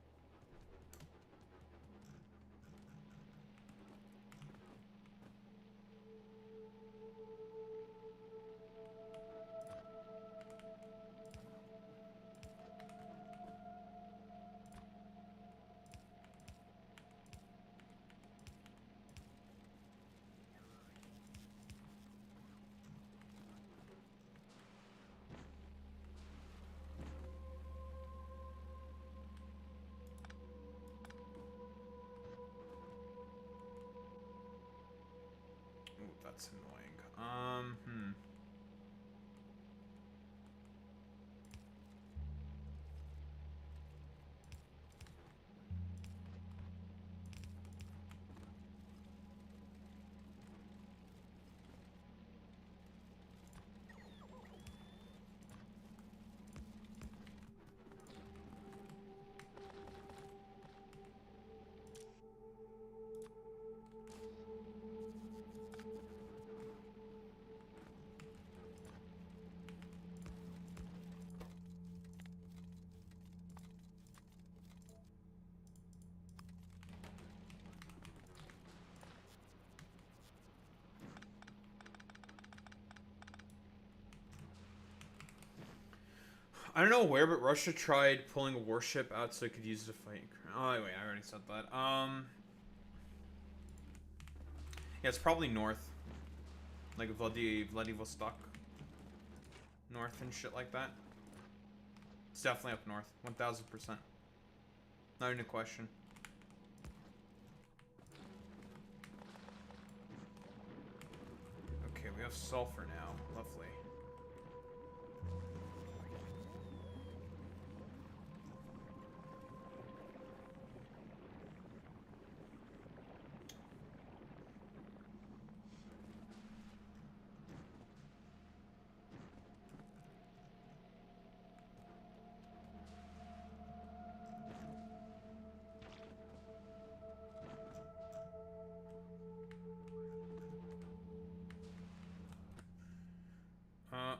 that's annoying. I don't know where, but Russia tried pulling a warship out so it could use it to fight Ukraine. Oh, wait, I already said that. Yeah, it's probably north. Like Vladivostok. North and shit like that. It's definitely up north. 1000%. Not even a question. Okay, we have sulfur now. Lovely.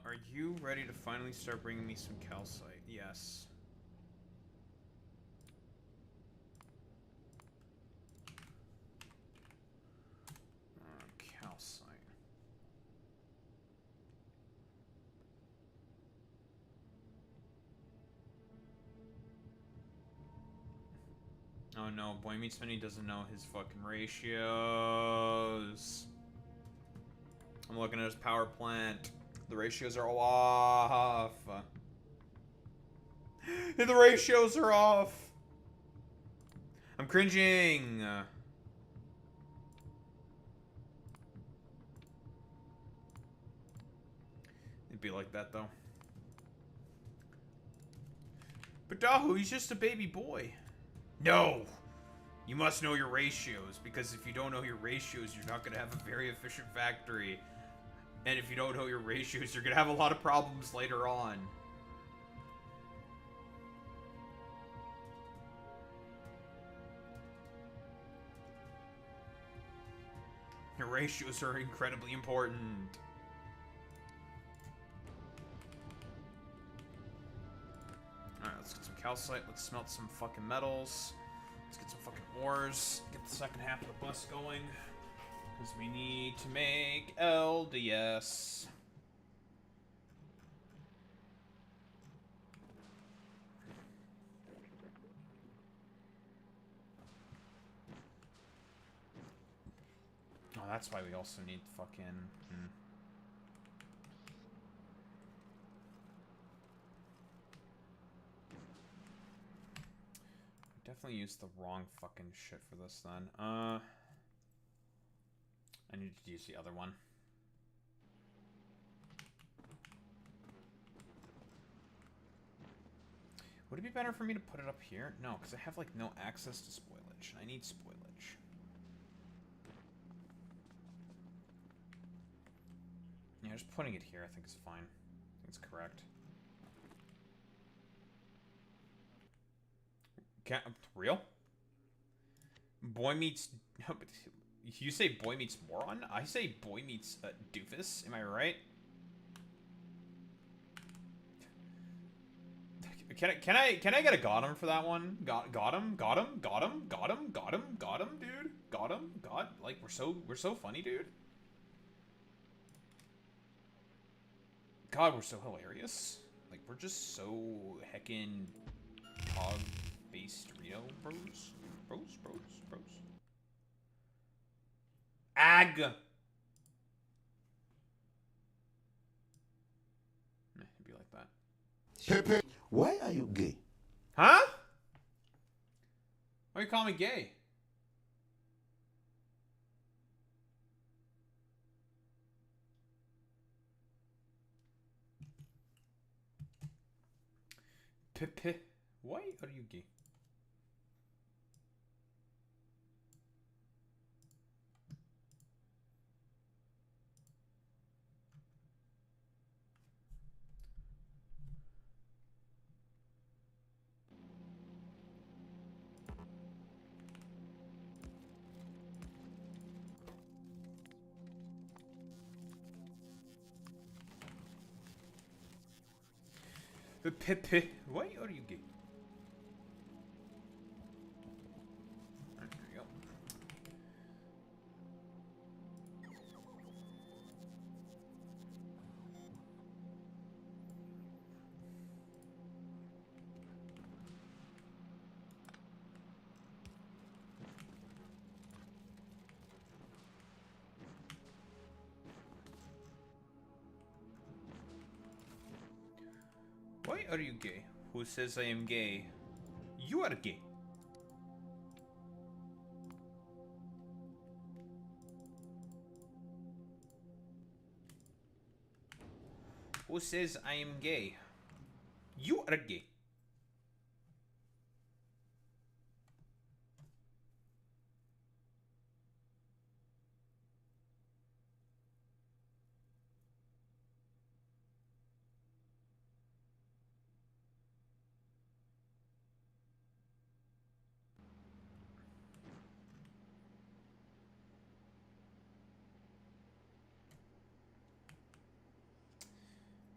Are you ready to finally start bringing me some calcite? Yes. Calcite. Oh no, Boy Meets Minnie doesn't know his fucking ratios. I'm looking at his power plant. The ratios are all off. The ratios are off. I'm cringing. It'd be like that though. But Dahu, he's just a baby boy. No! You must know your ratios, because if you don't know your ratios, you're not going to have a very efficient factory. And if you don't know your ratios, you're going to have a lot of problems later on. Your ratios are incredibly important. Alright, let's get some calcite. Let's smelt some fucking metals. Let's get some fucking ores. Get the second half of the bus going. Because we need to make LDS. Oh, that's why we also need fucking... Definitely used the wrong fucking shit for this then. I need to use the other one. Would it be better for me to put it up here? No, because I have like no access to spoilage. I need spoilage. Yeah, just putting it here I think is fine. I think it's correct. Real? Boy meets... No, but you say boy meets moron? I say boy meets doofus. Am I right? Can I get a got him for that one? Got him, dude. Got him. Like we're so funny, dude. God, we're so hilarious. Like we're just so heckin' based Reno bros. Ag. It'd be like that. Pepe, why are you gay? Huh? Why you call me gay? Pepe, why are you gay? Pepe, why are you gay? There we go. Why are you gay? Who says I am gay? You are gay. Who says I am gay? You are gay.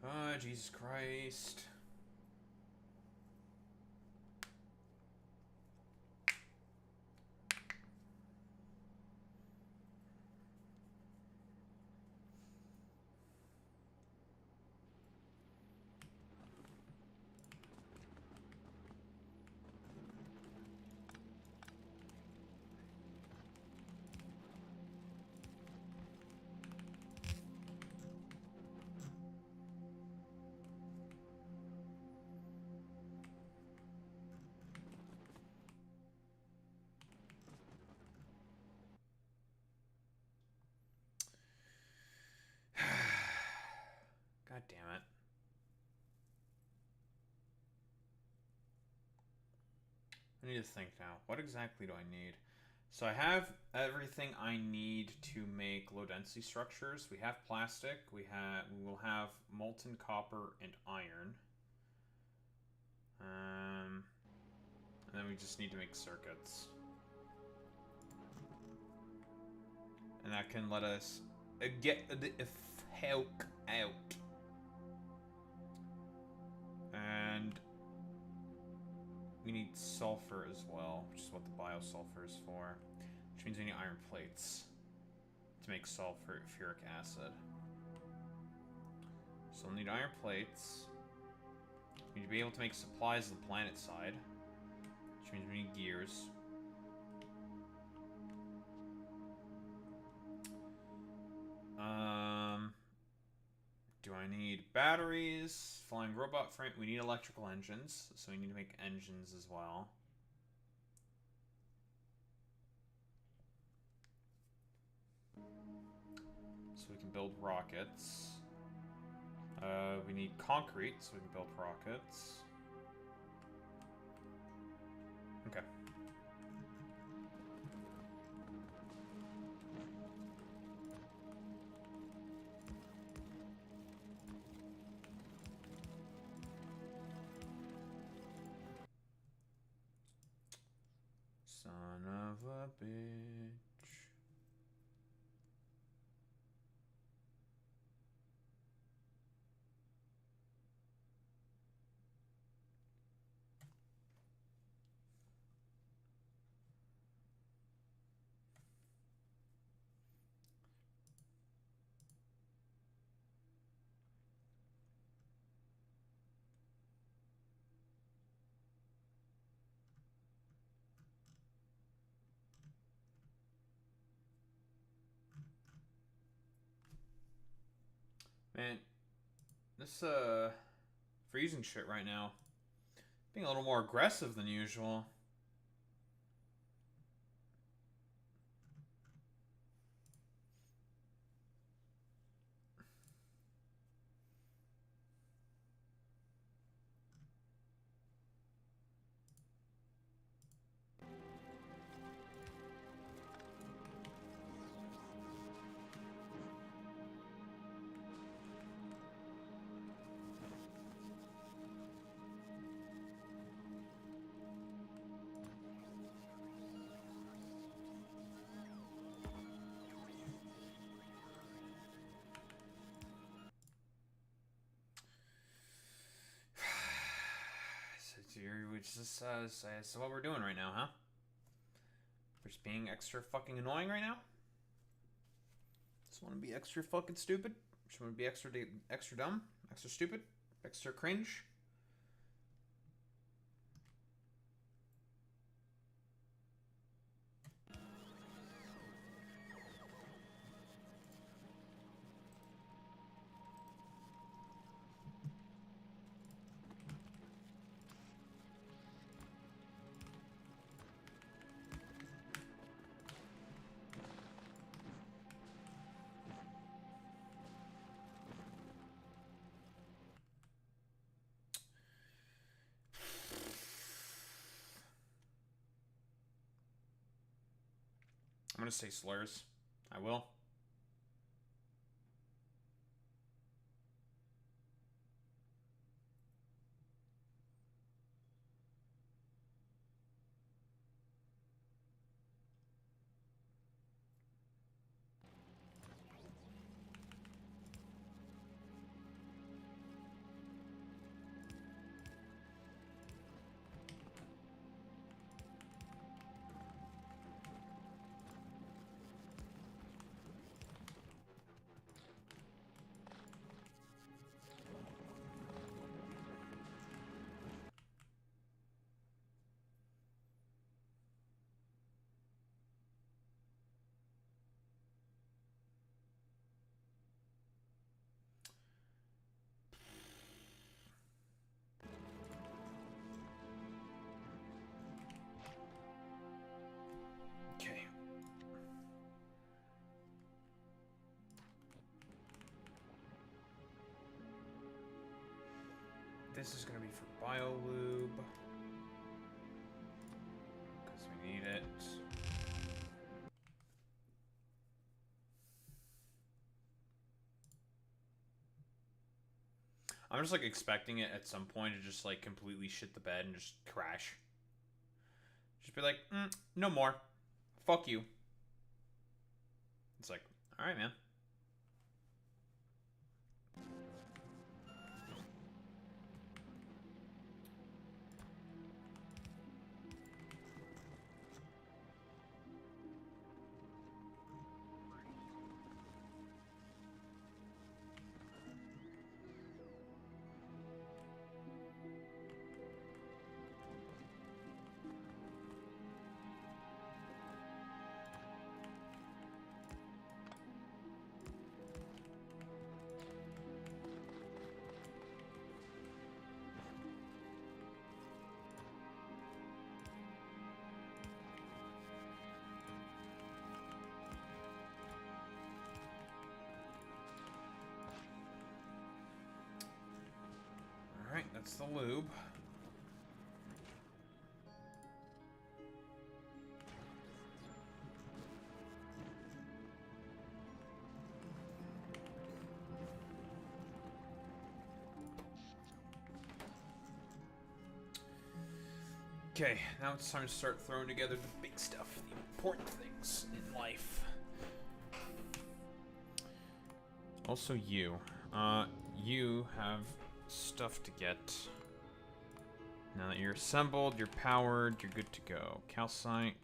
Oh, Jesus Christ. God damn it. I need to think now. What exactly do I need? So I have everything I need to make low density structures. We have plastic. We will have molten copper and iron. And then we just need to make circuits. And that can let us get the fuck out. And we need sulfur as well, which is what the biosulfur is for. Which means we need iron plates to make sulfuric acid. So we'll need iron plates. We need to be able to make supplies on the planet side. Which means we need gears. Do I need batteries? Flying robot frame? We need electrical engines, so we need to make engines as well. So we can build rockets. We need concrete, so we can build rockets. Okay. Son of a bitch. Man, this, freezing shit right now. Being a little more aggressive than usual. That's what we're doing right now, huh? We're just being extra fucking annoying right now? Just want to be extra fucking stupid? Just want to be extra dumb? Extra stupid? Extra cringe? I'm gonna say slurs. I will. Okay. This is gonna be for BioLube. Because we need it. I'm just like expecting it at some point to just like completely shit the bed and just crash. Just be like, no more. Fuck you. It's like, alright, man. Alright, that's the lube. Okay, now it's time to start throwing together the big stuff, the important things in life. Also you. You have stuff to get. Now that you're assembled, you're powered, you're good to go. Calcite.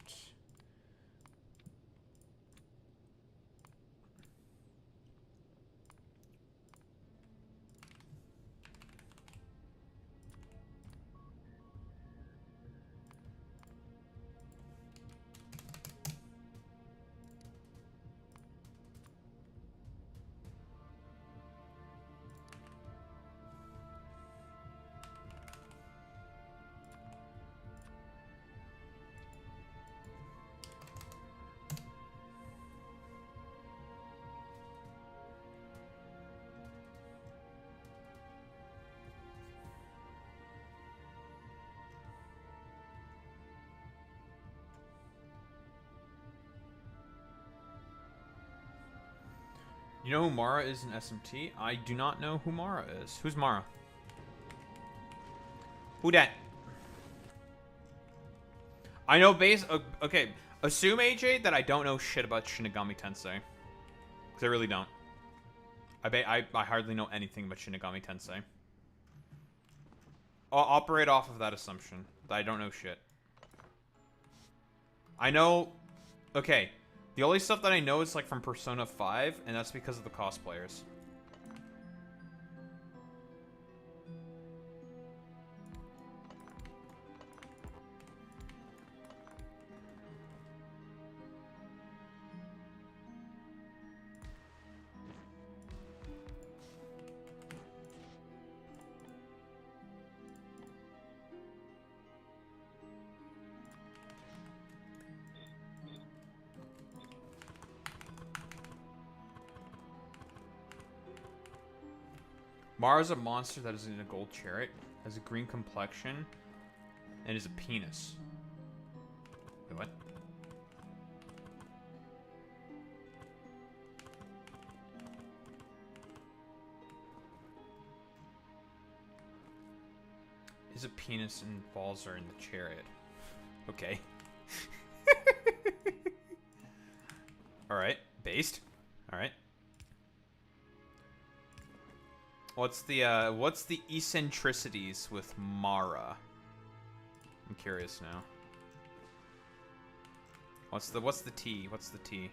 You know who Mara is in SMT? I do not know who Mara is. Who's Mara? Who dat? I know okay, assume, AJ, that I don't know shit about Shinigami Tensei. Because I really don't. I hardly know anything about Shinigami Tensei. operate off of that assumption. I don't know shit. I know... Okay. The only stuff that I know is, like, from Persona 5, and that's because of the cosplayers. Mara's a monster that is in a gold chariot, has a green complexion, and is a penis. Wait, what? Is a penis and balls are in the chariot. Okay. Alright, based. Alright. What's the eccentricities with Mara? I'm curious now. What's the T? What's the T?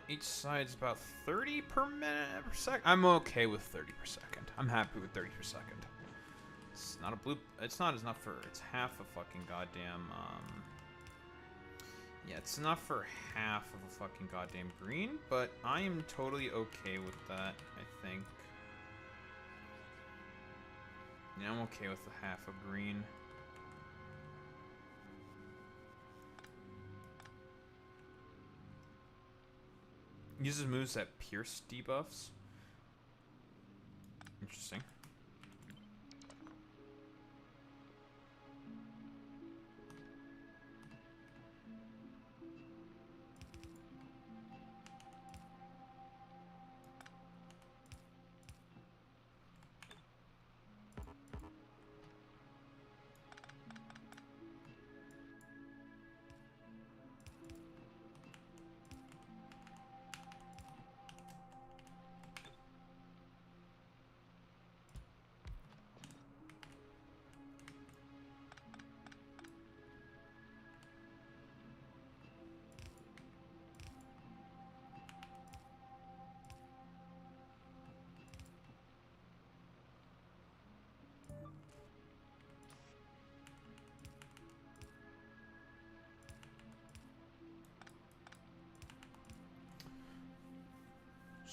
Each side's about 30 per minute per second. I'm okay with 30 per second. I'm happy with 30 per second. It's not a blue. It's not enough for. It's half a fucking goddamn. Yeah, it's enough for half of a fucking goddamn green, but I am totally okay with that. I think. Yeah, I'm okay with the half of green. Uses moves that pierce debuffs. Interesting.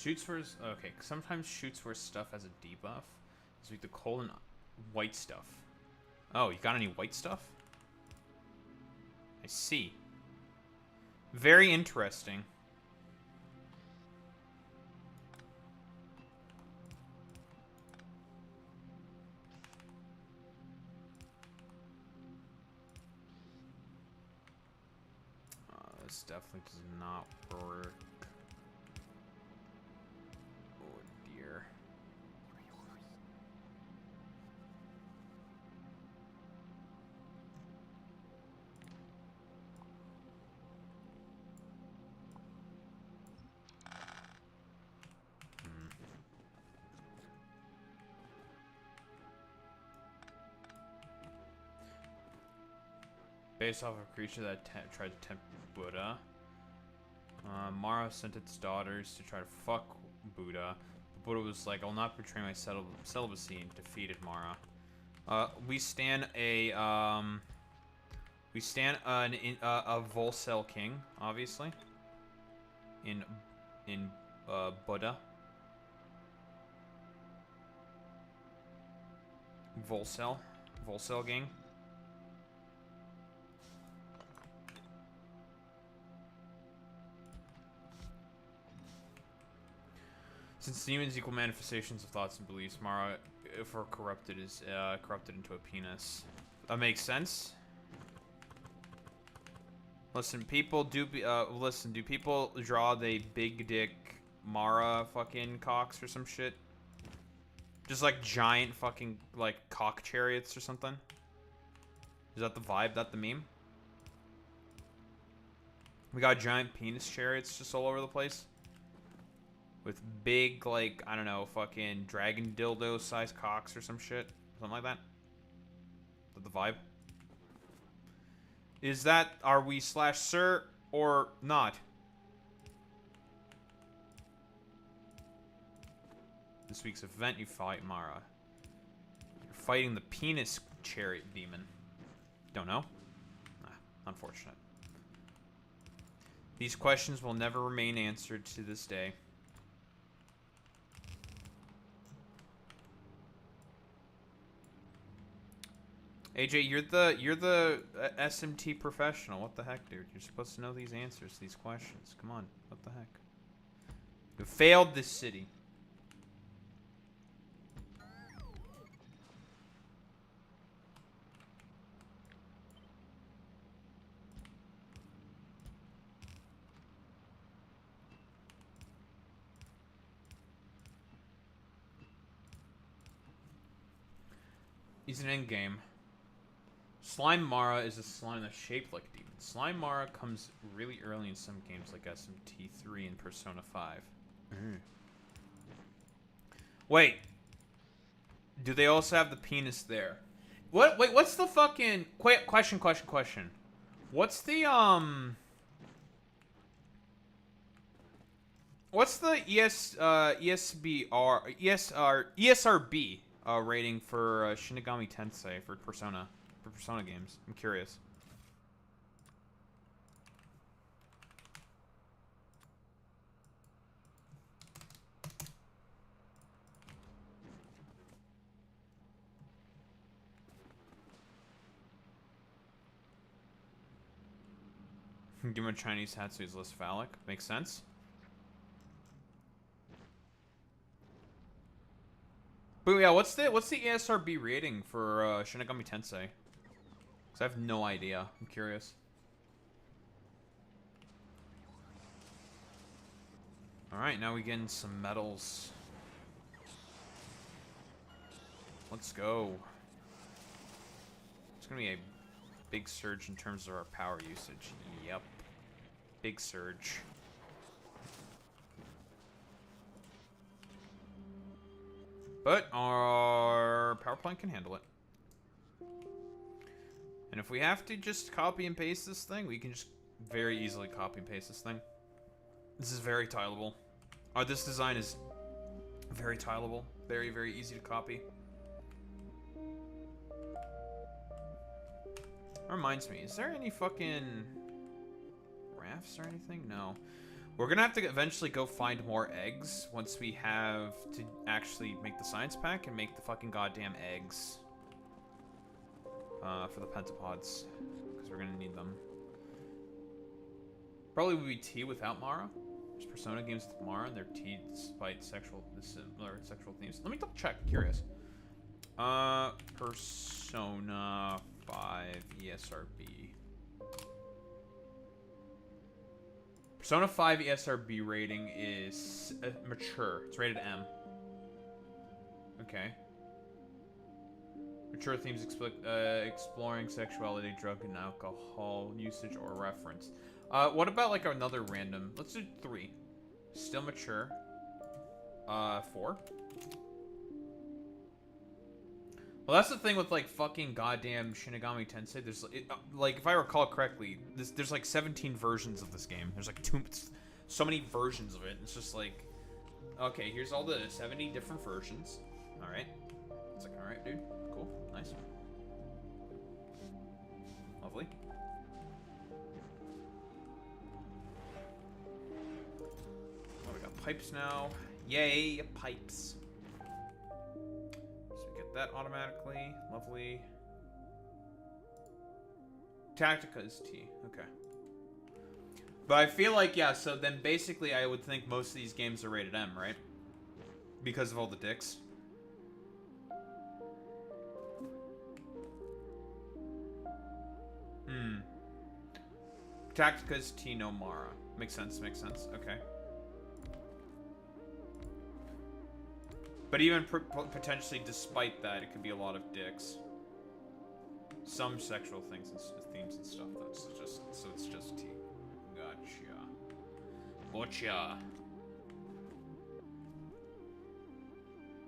Shoots for his, okay, sometimes shoots for stuff as a debuff. So like the coal and white stuff. Oh, you got any white stuff? I see. Very interesting. This definitely does not work. Based off a creature that tried to tempt Buddha. Mara sent its daughters to try to fuck Buddha. But Buddha was like, I'll not betray my celibacy, and defeated Mara. We stand a Volcel king, obviously. In Buddha. Volcel gang. Since demons equal manifestations of thoughts and beliefs, Mara, if we're corrupted, is corrupted into a penis. That makes sense. Listen, people do listen, do people draw the big dick Mara fucking cocks or some shit? Just like giant fucking like cock chariots or something? Is that the vibe? That the meme? We got giant penis chariots just all over the place. With big, like, I don't know, fucking dragon dildo sized cocks or some shit. Something like that. Is that the vibe? Is that, are we slash sir or not? This week's event, you fight Mara. You're fighting the penis chariot demon. Don't know? Ah, unfortunate. These questions will never remain answered to this day. AJ, you're the SMT professional. What the heck, dude? You're supposed to know these answers to these questions. Come on. What the heck? You failed this city. He's an in-game. Slime Mara is a slime that's shaped like a demon. Slime Mara comes really early in some games like SMT3 and Persona 5. Wait. Do they also have the penis there? What? Wait, what's the fucking... Question. What's the, What's the ESRB rating for Shinigami Tensei for Persona games? I'm curious. Give him a Chinese hat so he's less phallic. Makes sense. But yeah, what's the ESRB rating for Shinigami Tensei? Cause I have no idea. I'm curious. All right, now we get in some medals. Let's go. It's gonna be a big surge in terms of our power usage. Yep. Big surge. But our power plant can handle it. And if we have to just copy and paste this thing, we can just very easily copy and paste this thing. This is very tileable. This design is very tileable. Very, very easy to copy. That reminds me, is there any fucking rafts or anything? No. We're gonna have to eventually go find more eggs once we have to actually make the science pack and make the fucking goddamn eggs for the pentapods, because we're gonna need them. Probably would be T without Mara. There's Persona games with Mara and their T despite similar sexual themes. Let me double check. Curious. Persona 5 ESRB. Persona 5 ESRB rating is mature. It's rated M. Okay. Mature themes exploring sexuality, drug and alcohol usage or reference. What about like another random? Let's do 3. Still mature. 4. Well, that's the thing with like fucking goddamn Shinigami Tensei. There's like, if I recall correctly, there's like 17 versions of this game. There's like so many versions of it. It's just like, okay, here's all the 70 different versions. All right. It's like, all right, dude. Cool. Nice. Lovely. Oh, we got pipes now. Yay, pipes. That automatically. Lovely. Tactica is T. Okay. But I feel like, yeah, so then basically I would think most of these games are rated M, right? Because of all the dicks. Tactica's T no Mara. Makes sense, makes sense. Okay. But even potentially despite that, it could be a lot of dicks. Some sexual things and themes and stuff. That's just, so it's just T. Gotcha. Gotcha.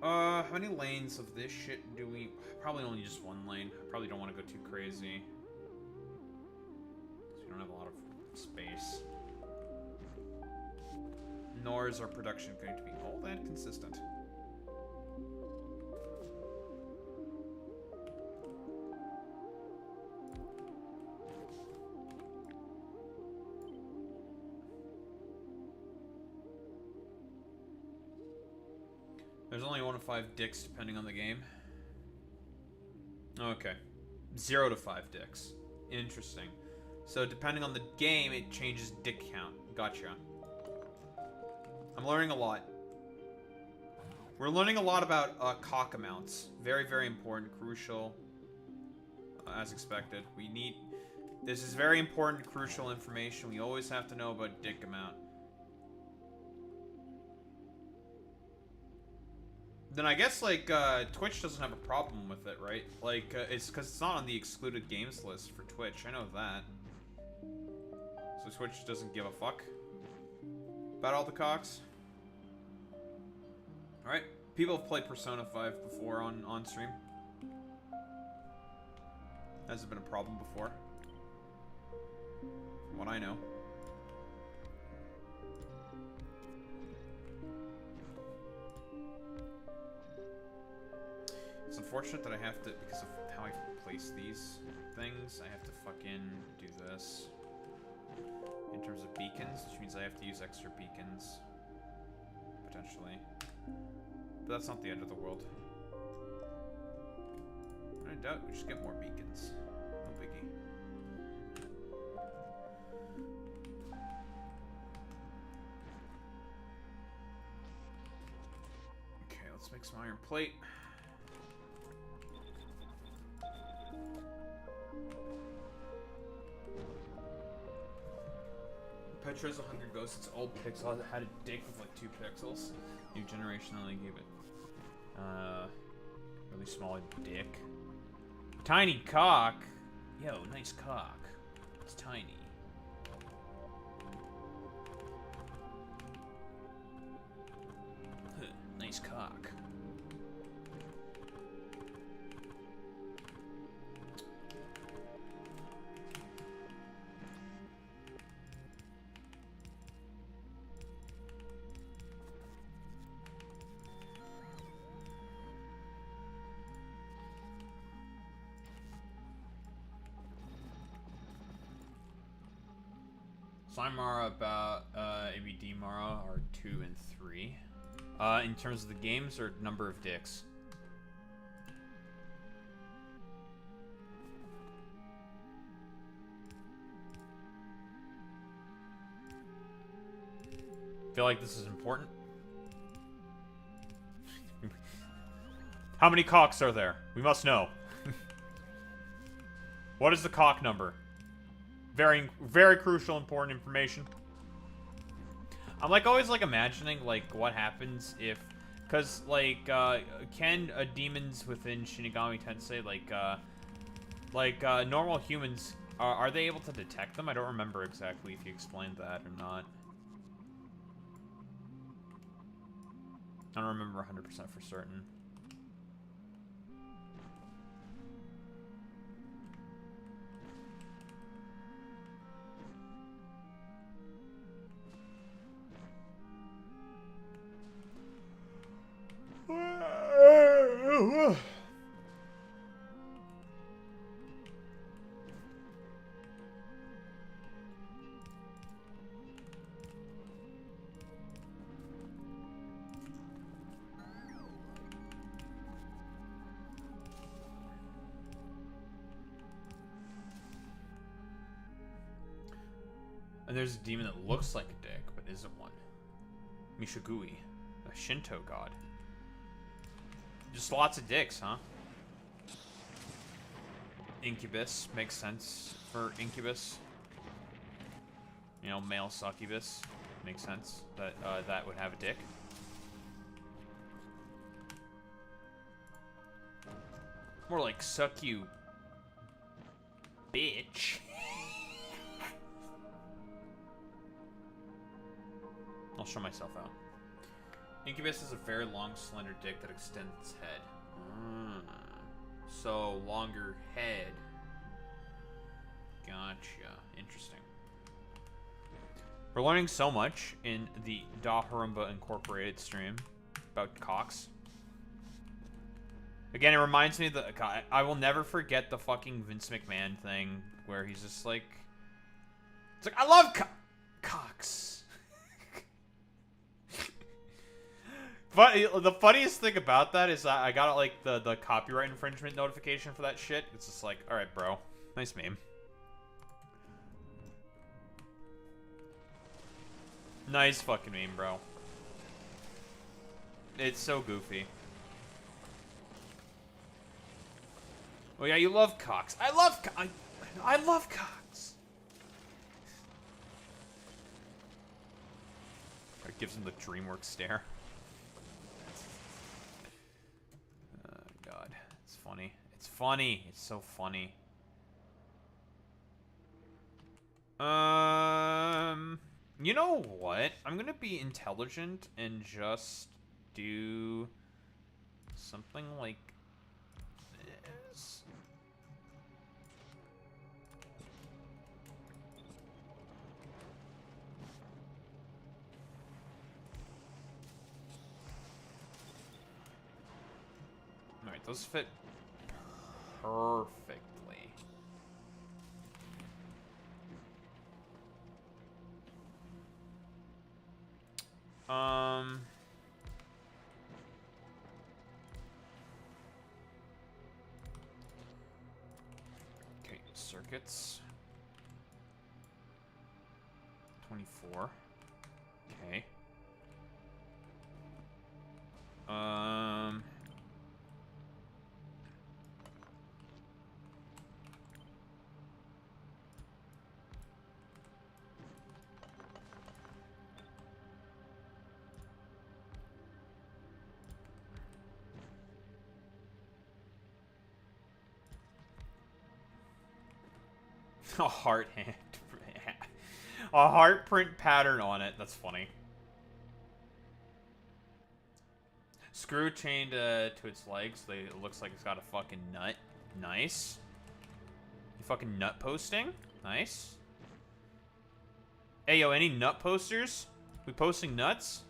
How many lanes of this shit do we... Probably only just one lane. I probably don't want to go too crazy. Because we don't have a lot of space. Nor is our production going to be all that consistent. There's only 1 to 5 dicks depending on the game. Okay. 0 to 5 dicks. Interesting. So depending on the game, it changes dick count. Gotcha. I'm learning a lot. We're learning a lot about cock amounts. Very, very important. Crucial. As expected. We need... This is very important, crucial information. We always have to know about dick amount. Then I guess, like, Twitch doesn't have a problem with it, right? Like, it's because it's not on the excluded games list for Twitch. I know that. So Twitch doesn't give a fuck about all the cocks. Alright. People have played Persona 5 before on stream. Hasn't been a problem before. From what I know. It's unfortunate that I have to, because of how I place these things, I have to fucking do this. In terms of beacons, which means I have to use extra beacons. Potentially. But that's not the end of the world. I doubt we just get more beacons. No biggie. Okay, let's make some iron plate. Petra's 100 Ghosts, it's old pixel. I had a dick with like 2 pixels. New generation only gave it really small dick. Tiny cock. Yo, nice cock. It's tiny. Huh, nice cock. Slime Mara about ABD Mara are 2 and 3. In terms of the games or number of dicks? Feel like this is important? How many cocks are there? We must know. What is the cock number? Very, very crucial, important information. I'm like always like imagining like what happens if, cause like can demons within Shinigami Tensei like normal humans are they able to detect them? I don't remember exactly if you explained that or not. I don't remember 100% for certain. And there's a demon that looks like a dick, but isn't one. Mishigui, a Shinto god. Just lots of dicks, huh? Incubus makes sense for Incubus. You know, male succubus. Makes sense that that would have a dick. More like suck you, bitch. I'll show myself out. Incubus has a very long, slender dick that extends its head. So, longer head. Gotcha. Interesting. We're learning so much in the Da Harumba Incorporated stream about cocks. Again, it reminds me that I will never forget the fucking Vince McMahon thing where he's just like, it's like, I love cocks. But the funniest thing about that is that I got like the copyright infringement notification for that shit. It's just like, all right, bro, nice meme. Nice fucking meme, bro. It's so goofy. Oh yeah, you love cocks. I love I love cocks. It gives him the DreamWorks stare. God, it's funny. It's funny. It's so funny. You know what? I'm gonna be intelligent and just do something like this. Alright, those fit perfectly. Okay, circuits. 24. Okay. A heart hand. A heart print pattern on it. That's funny. Screw chained to its legs. It looks like it's got a fucking nut. Nice. You fucking nut posting? Nice. Hey, yo, any nut posters? We posting nuts?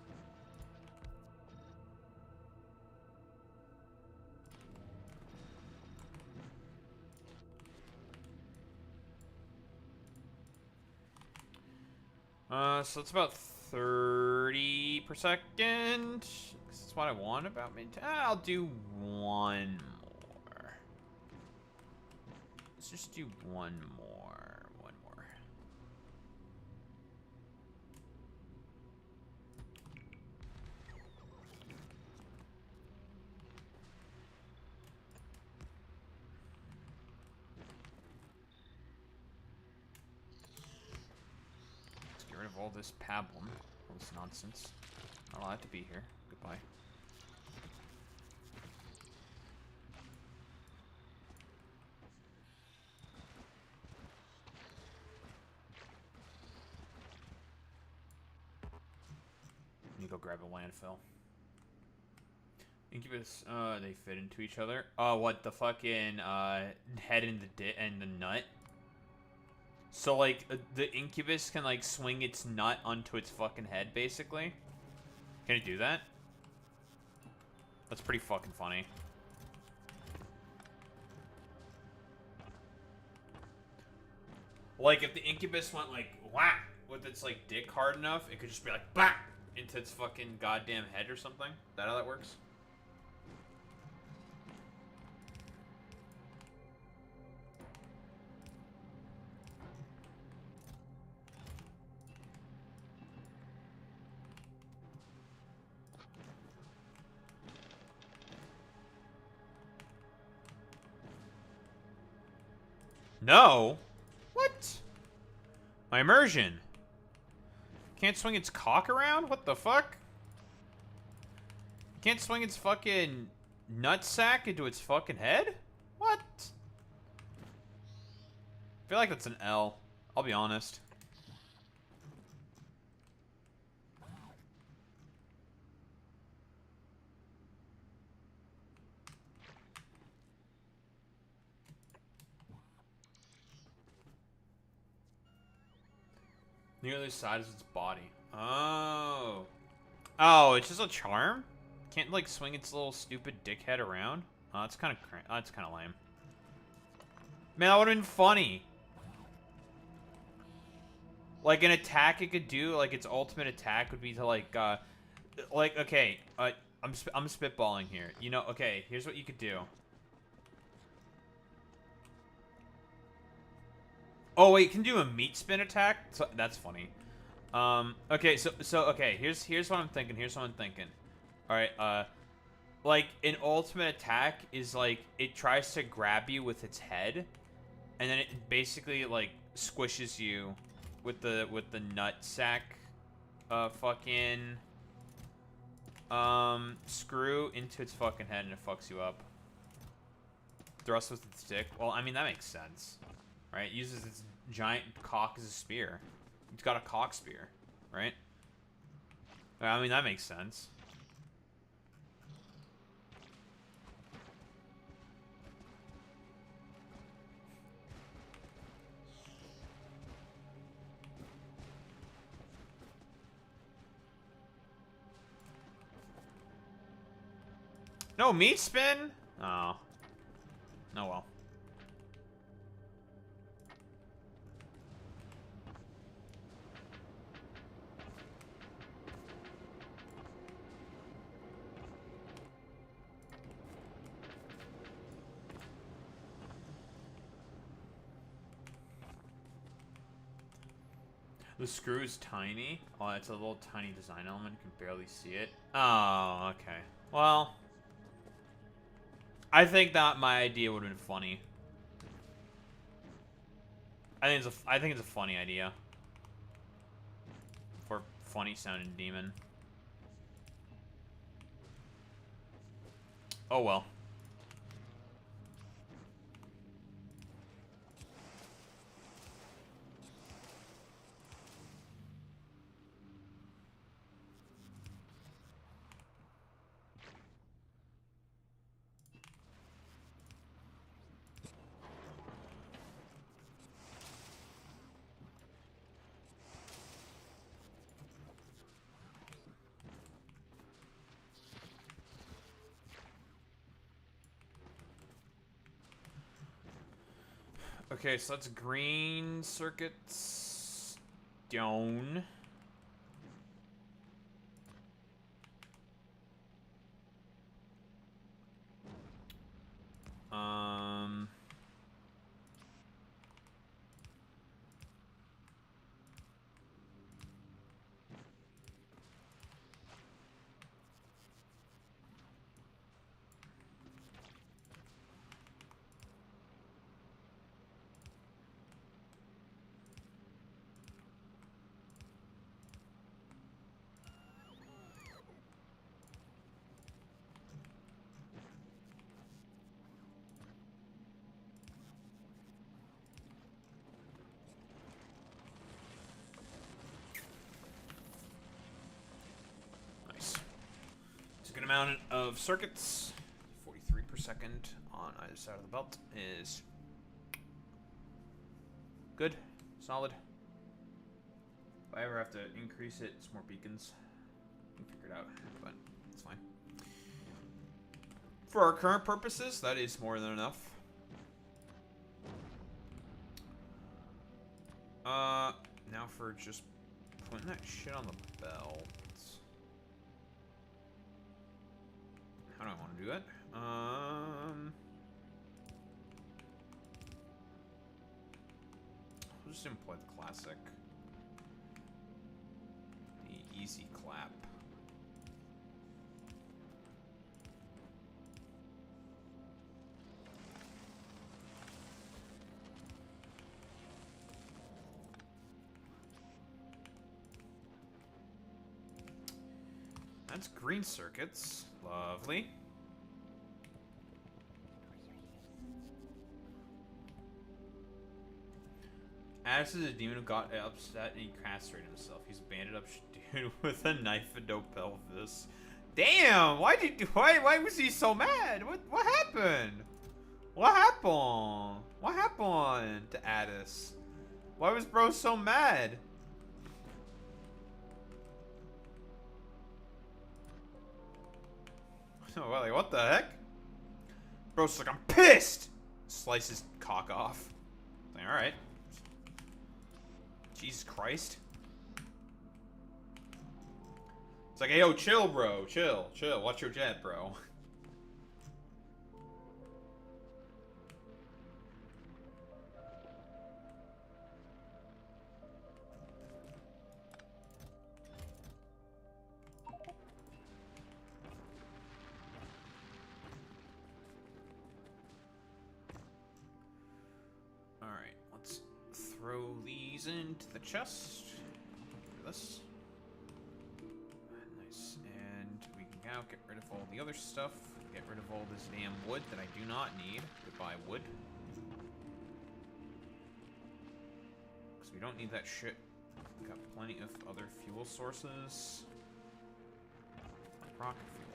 So it's about 30 per second. That's what I want about me. I'll do one more. Let's just do one more. One more. Rid of all this pablum, all this nonsense. Not allowed to be here. Goodbye. Let me go grab a landfill. Incubus, they fit into each other. Oh, what the fucking head and the nut. So, like, the incubus can, like, swing its nut onto its fucking head, basically. Can it do that? That's pretty fucking funny. Like, if the incubus went, like, whack with its, like, dick hard enough, it could just be like, bah! Into its fucking goddamn head or something. Is that how that works? No? What? My immersion. Can't swing its cock around? What the fuck? Can't swing its fucking nutsack into its fucking head? What? I feel like that's an L. I'll be honest. Nearly the size of its body. Oh. Oh, it's just a charm? Can't, like, swing its little stupid dickhead around? Oh, that's kind of that's kind of lame. Man, that would have been funny. Like, an attack it could do, like, its ultimate attack would be to, like, okay, I'm spitballing here. You know, okay, here's what you could do. Oh wait, can do a meat spin attack? So, that's funny. Okay, okay, here's what I'm thinking. All right, like an ultimate attack is like it tries to grab you with its head, and then it basically like squishes you with the nut sack, fucking screw into its fucking head, and it fucks you up. Thrust with its stick. Well, I mean that makes sense. Right? It uses its giant cock as a spear. It's got a cock spear, right? I mean, that makes sense. No meat spin? Oh. Oh well. The screw is tiny. Oh, it's a little tiny design element. You can barely see it. Oh, okay. Well, I think that my idea would have been funny. I think it's a funny idea for funny sounding demon. Oh well. Okay, so that's green circuits down. Good amount of circuits. 43 per second on either side of the belt is good, solid. If I ever have to increase it, it's more beacons. We can figure it out, but it's fine. For our current purposes, that is more than enough. Now for just putting that shit on the belt. How do I want to do it? I'll just employ the classic. The easy clap. That's green circuits. Lovely. Addis is a demon who got upset and he castrated himself. He's a banded up dude with a knife and no pelvis. Damn! Why was he so mad? What happened? What happened? What happened to Addis? Why was bro so mad? Like, what the heck? Bro's like, I'm pissed! Slice his cock off. Like, alright. Jesus Christ. It's like, hey, yo, chill, bro. Chill. Watch your jet, bro. Alright, let's throw these into the chest. Do this. Nice. And we can now get rid of all the other stuff. Get rid of all this damn wood that I do not need. Goodbye, wood. Because we don't need that shit. We've got plenty of other fuel sources. Like rocket fuel.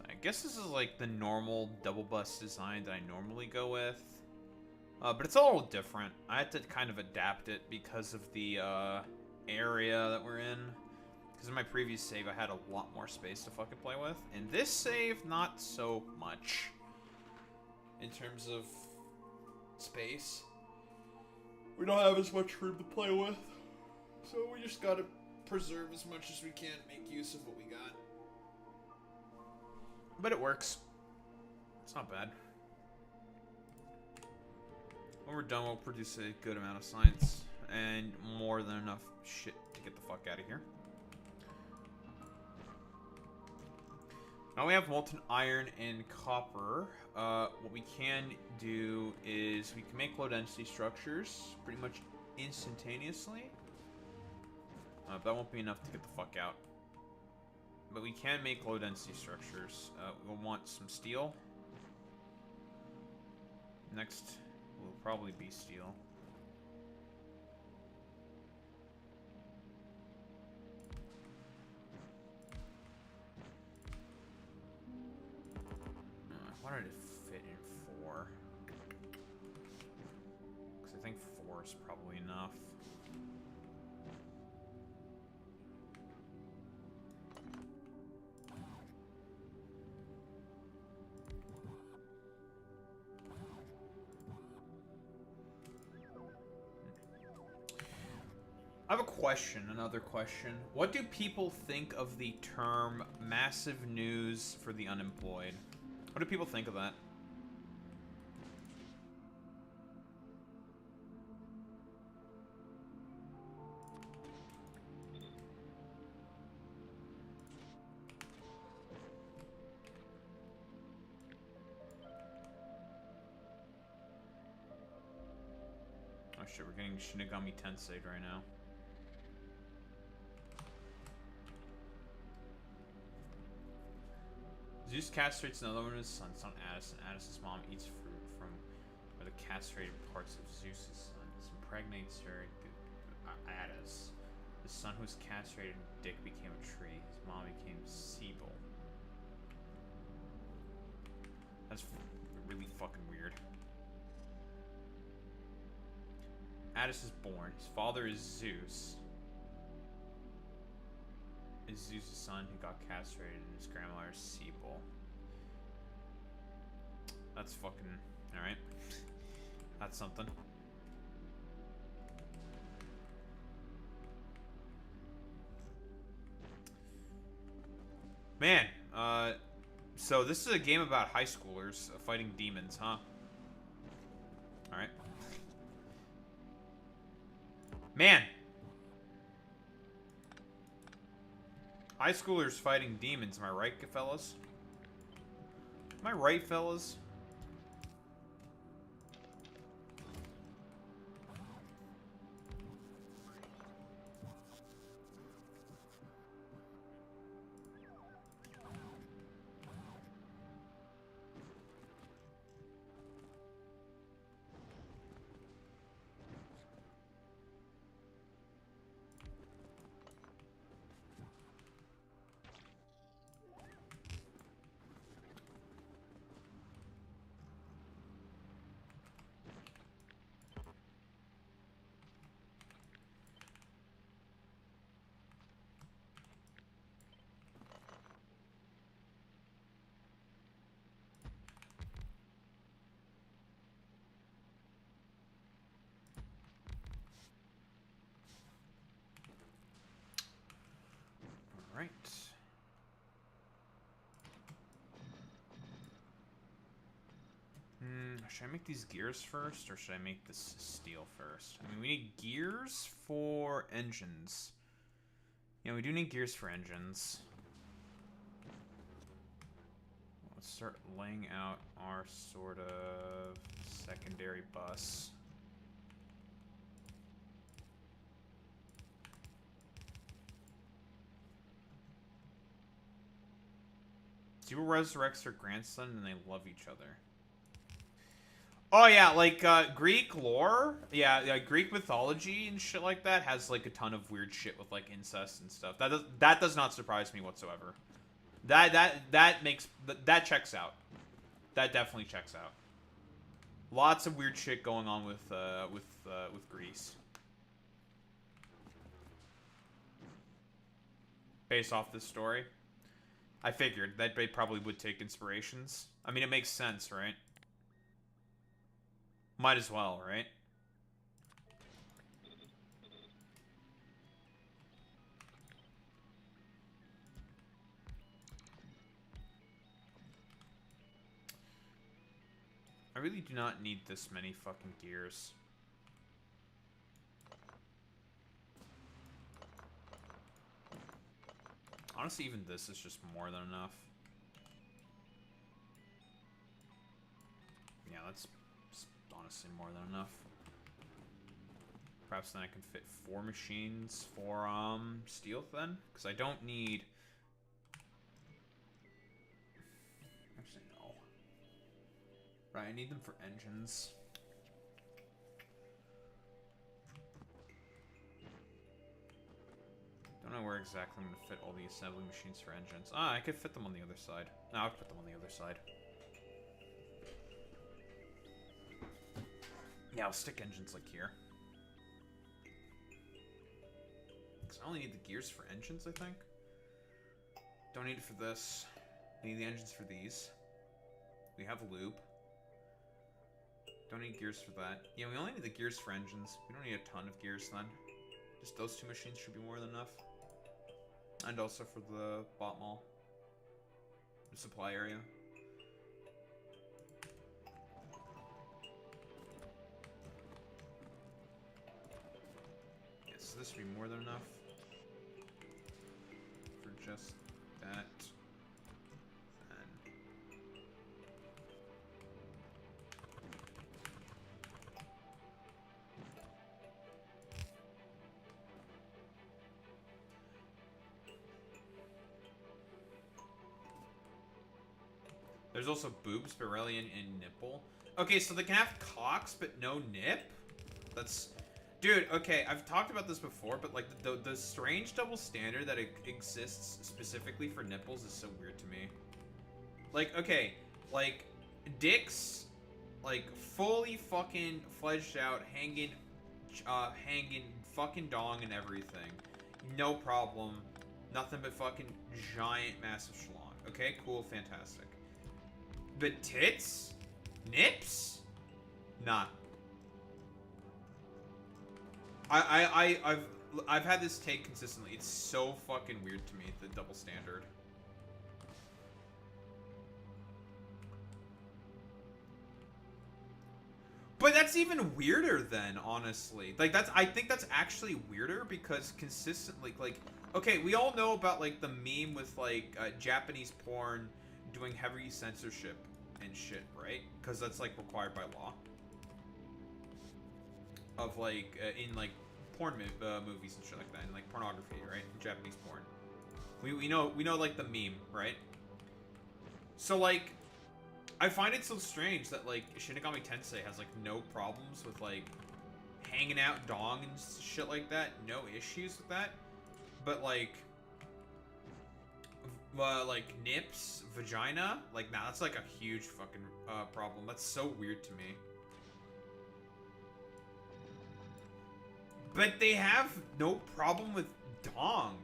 I guess this is like the normal double bus design that I normally go with. But it's all different. I had to kind of adapt it because of the area that we're in. Because in my previous save, I had a lot more space to fucking play with. In this save, not so much. In terms of space. We don't have as much room to play with. So we just gotta preserve as much as we can, make use of what we got. But it works. It's not bad. When we're done, we'll produce a good amount of science. And more than enough shit to get the fuck out of here. Now we have molten iron and copper. What we can do is we can make low density structures pretty much instantaneously. That won't be enough to get the fuck out. But we can make low density structures. We'll want some steel. Next will probably be steel. I wanted to fit in 4. Because I think 4 is probably enough. I have a question, another question. What do people think of the term massive news for the unemployed? What do people think of that? Oh shit, we're getting Shinigami Tensei right now. Zeus castrates another one of his sons, son Addis, and Addis' mom eats fruit from where the castrated parts of Zeus' son. This impregnates her, Addis. The son who was castrated, Dick, became a tree. His mom became Sibyl. That's really fucking weird. Addis is born. His father is Zeus. Is Zeus' son who got castrated, and his grandmother is Sibyl. That's fucking alright. That's something. Man, so this is a game about high schoolers fighting demons, huh? Alright. High schoolers fighting demons, am I right, fellas? Am I right, fellas? Right. Should I make these gears first, or should I make this steel first? I mean, we need gears for engines. Yeah, we do need gears for engines. Let's start laying out our sort of secondary bus. Zero resurrects her grandson and they love each other. Oh yeah, like Greek lore, yeah, Greek mythology and shit like that has like a ton of weird shit with like incest and stuff. That does not surprise me whatsoever. That checks out. That definitely checks out. Lots of weird shit going on with Greece. Based off this story. I figured that they probably would take inspirations. I mean, it makes sense, right? Might as well, right? I really do not need this many fucking gears. Honestly, even this is just more than enough. Yeah, that's honestly more than enough. Perhaps then I can fit 4 machines for steel then, because I don't need. Actually, no. Right, I need them for engines. Don't know where exactly I'm gonna fit all the assembly machines for engines. Ah, I could fit them on the other side. No, I'll put them on the other side. Yeah, I'll stick engines like here. Because I only need the gears for engines, I think. Don't need it for this. I need the engines for these. We have a loop. Don't need gears for that. Yeah, we only need the gears for engines. We don't need a ton of gears then. Just those 2 machines should be more than enough. And also for the bot mall. The supply area. Yes, this should be more than enough. For just that. There's also boobs, beryllium, and nipple. Okay, so they can have cocks, but no nip? That's... Dude, okay, I've talked about this before, but, like, the strange double standard that exists specifically for nipples is so weird to me. Like, okay, like, dicks, like, fully fucking fledged out, hanging fucking dong and everything. No problem. Nothing but fucking giant, massive schlong. Okay, cool, fantastic. But tits? Nips? Nah. I've had this take consistently. It's so fucking weird to me, the double standard. But that's even weirder then, honestly. Like, I think that's actually weirder because consistently, like, Okay, we all know about, like, the meme with, like, Japanese porn doing heavy censorship and shit, right? Because that's, like, required by law. Of, like, in, like, porn movies and shit like that, and, like, pornography, right? Japanese porn. We know, like, the meme, right? So, like, I find it so strange that, like, Shinigami Tensei has, like, no problems with, like, hanging out dong and shit like that. No issues with that. But, like nips, vagina, like, nah, that's, like, a huge fucking, problem. That's so weird to me. But they have no problem with dong.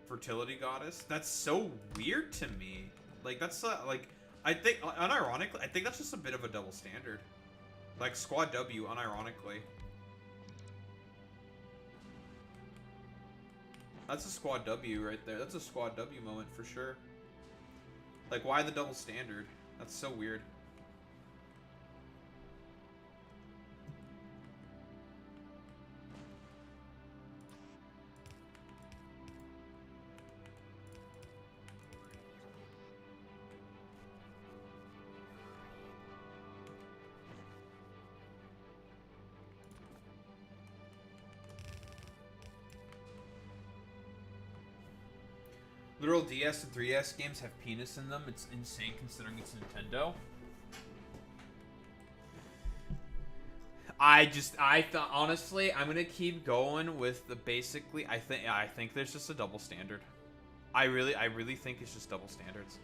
Fertility goddess? That's so weird to me. Like, that's, like, I think, unironically, I think that's just a bit of a double standard. Like, Squad W, unironically. That's a Squad W right there. That's a Squad W moment for sure. Like, why the double standard? That's so weird. Literal DS and 3DS games have penis in them. It's insane considering it's Nintendo. I thought, honestly, I'm gonna keep going with the basically. I think there's just a double standard. I really think it's just double standards.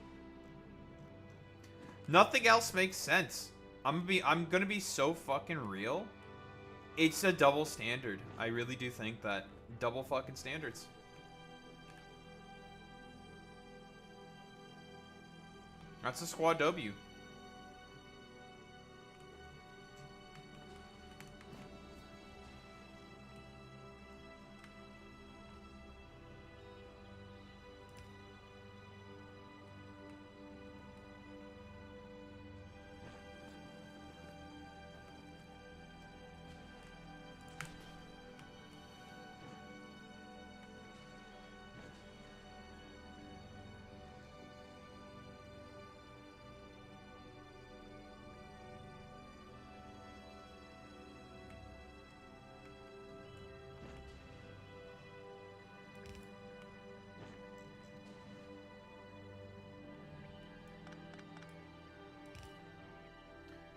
Nothing else makes sense. I'm gonna be so fucking real. It's a double standard. I really do think that. Double fucking standards. That's a Squad W.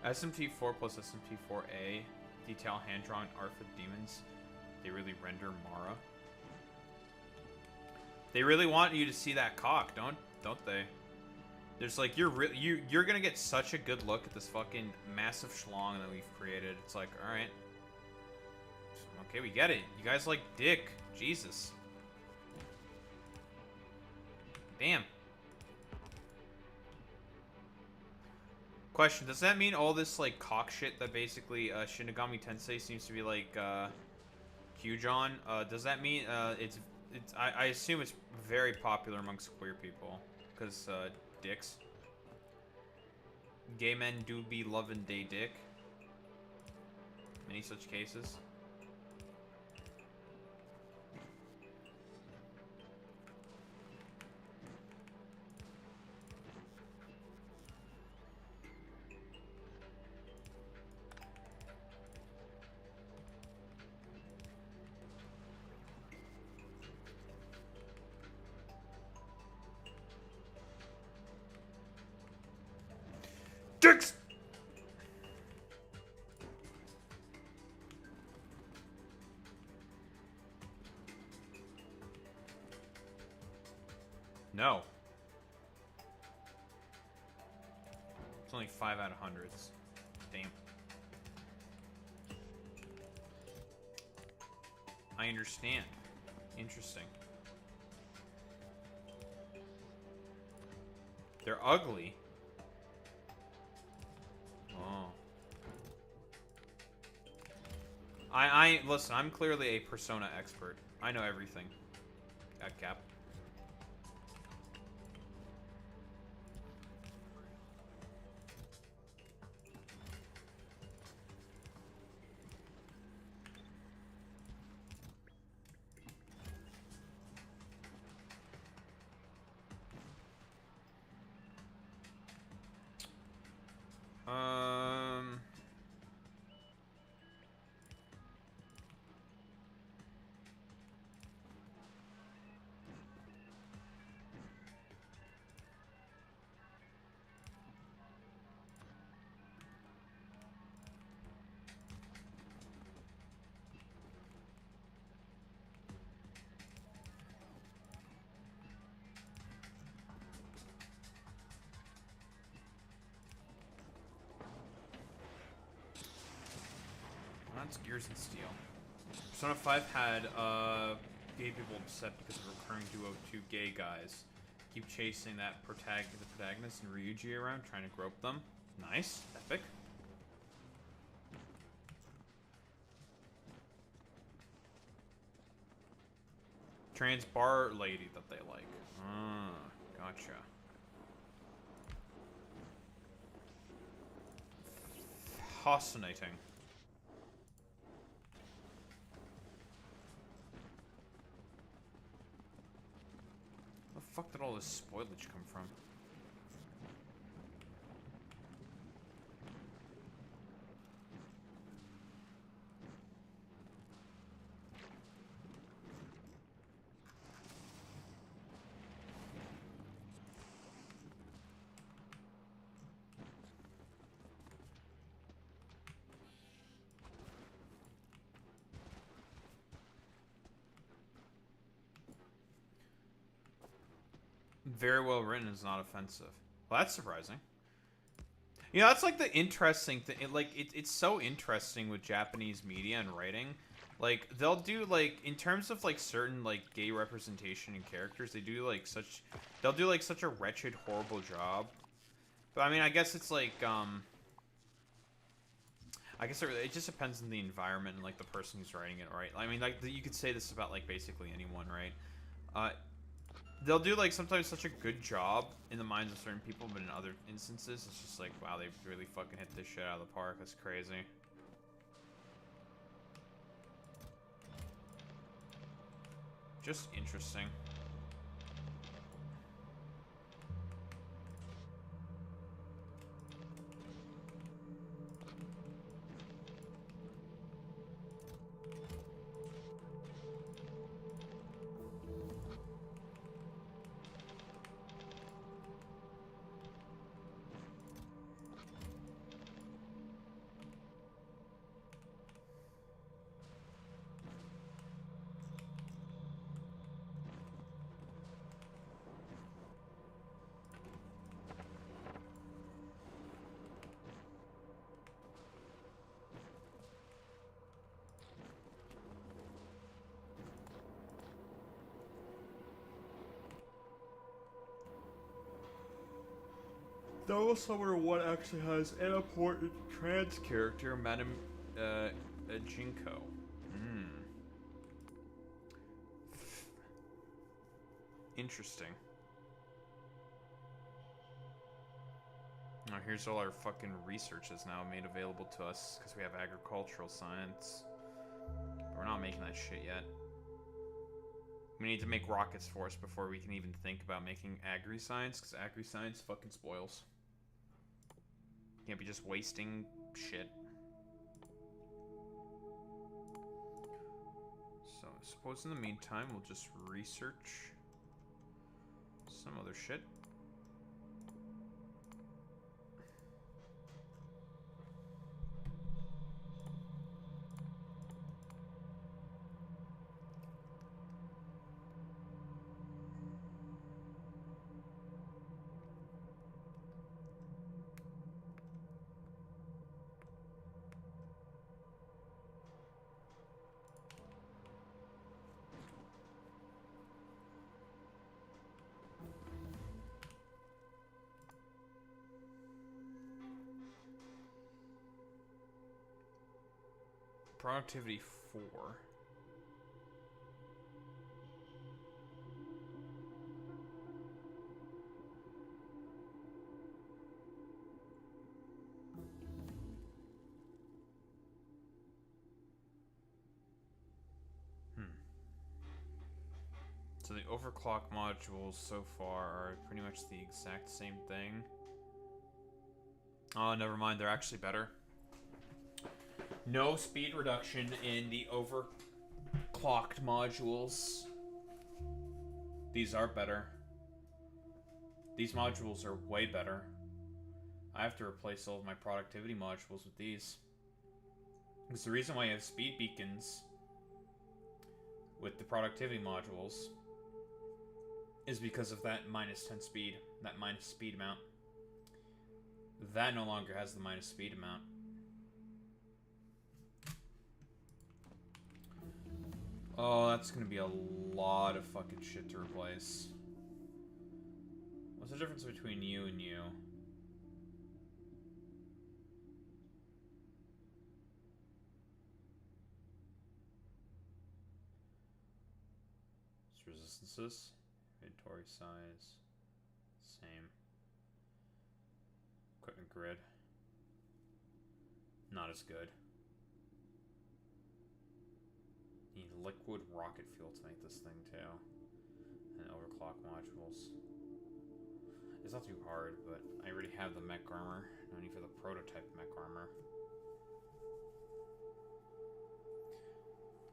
SMT4 plus SMT4A detail hand-drawn art for demons. They really render Mara. They really want you to see that cock, don't they? There's like you're gonna get such a good look at this fucking massive schlong that we've created. It's like, all right, okay, we get it. You guys like dick, Jesus. Damn. Question, does that mean all this, like, cock shit that basically, Shinigami Tensei seems to be, like, huge on, does that mean, I assume it's very popular amongst queer people, because, dicks. Gay men do be loving day dick. Many such cases. Dicks! No. It's only 5 out of hundreds. Damn. I understand. Interesting. They're ugly. Oh. Listen, I'm clearly a Persona expert. I know everything. At Cap. That's Gears and Steel. Persona 5 had gay people upset because of a recurring duo of two gay guys. Keep chasing the protagonist and Ryuji around, trying to grope them. Nice. Epic. Trans bar lady that they like. Ah, gotcha. Fascinating. Where the fuck did all this spoilage come from? Very well written is not offensive. Well, that's surprising. You know, that's like the interesting thing. It's so interesting with Japanese media and writing. Like, they'll do, like, in terms of, like, certain, like, gay representation and characters, they'll do, like, such a wretched, horrible job. But, I mean, I guess it's, like, I guess it just depends on the environment and, like, the person who's writing it, right? I mean, like, you could say this about, like, basically anyone, right? They'll do, like, sometimes such a good job in the minds of certain people, but in other instances, it's just like, wow, they really fucking hit this shit out of the park. That's crazy. Just interesting. I also wonder what actually has an important trans character, Madame Jinko. Interesting. Now here's all our fucking researches now made available to us because we have agricultural science. But we're not making that shit yet. We need to make rockets for us before we can even think about making agri-science, because agri-science fucking spoils. Can't be just wasting shit. So, I suppose in the meantime, we'll just research some other shit. Productivity 4. So the overclock modules so far are pretty much the exact same thing. Oh, never mind, they're actually better. No speed reduction in the overclocked modules. These are better. These modules are way better. I have to replace all of my productivity modules with these. Because the reason why you have speed beacons with the productivity modules is because of that minus 10 speed. That minus speed amount. That no longer has the minus speed amount. Oh, that's gonna be a lot of fucking shit to replace. What's the difference between you and you? It's resistances, inventory size, same. Equipment grid, not as good. Need liquid rocket fuel to make this thing too. And overclock modules. It's not too hard, but I already have the mech armor. No need for the prototype mech armor.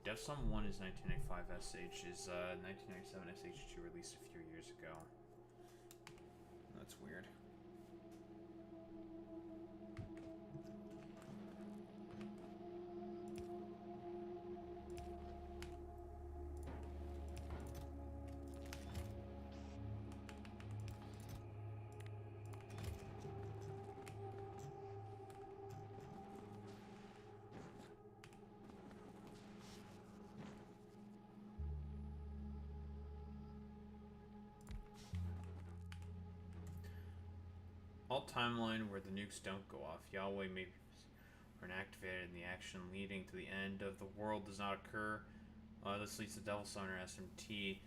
DevSum 1 is 1995 SH, is 1997 SH2 released a few years ago. That's weird. Alt timeline where the nukes don't go off. Yahweh may be inactivated and the action leading to the end of the world does not occur. This leads to Devil Summoner SMT,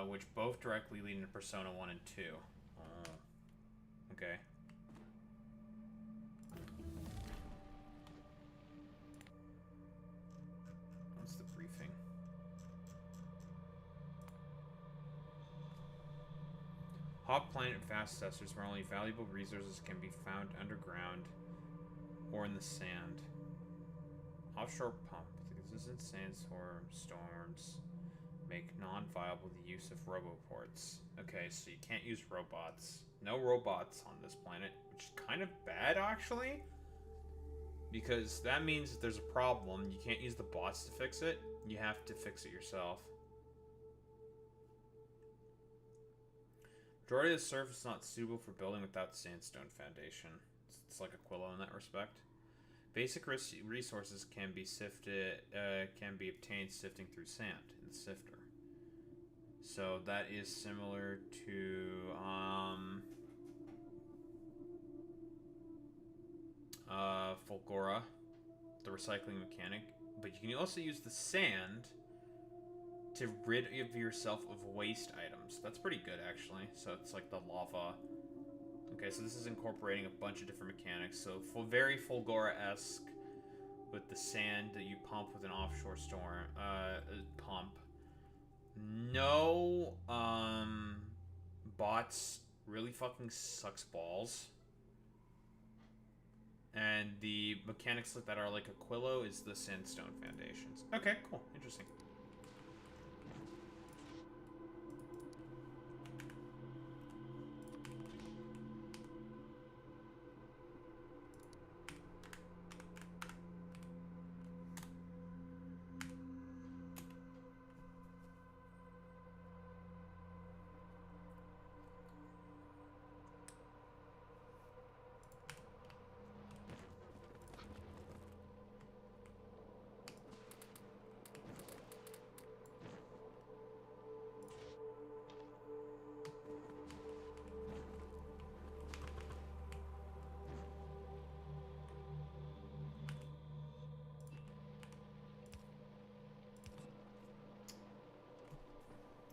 which both directly lead into Persona 1 and 2. Okay. What's the briefing? Hot planet fast testers where only valuable resources can be found underground or in the sand. Offshore pump. The consistent sandstorms make non-viable the use of roboports. Okay, so you can't use robots. No robots on this planet, which is kind of bad actually. Because that means if there's a problem, you can't use the bots to fix it. You have to fix it yourself. Majority of the surface is not suitable for building without sandstone foundation. It's like Aquila in that respect. Basic resources can be obtained sifting through sand in the sifter. So that is similar to Fulgora, the recycling mechanic. But you can also use the sand to rid of yourself of waste items. That's pretty good, actually. So it's like the lava. Okay, so this is incorporating a bunch of different mechanics. So very Fulgora-esque with the sand that you pump with an offshore storm pump. No bots really fucking sucks balls. And the mechanics that are like Aquilo is the sandstone foundations. Okay, cool. Interesting.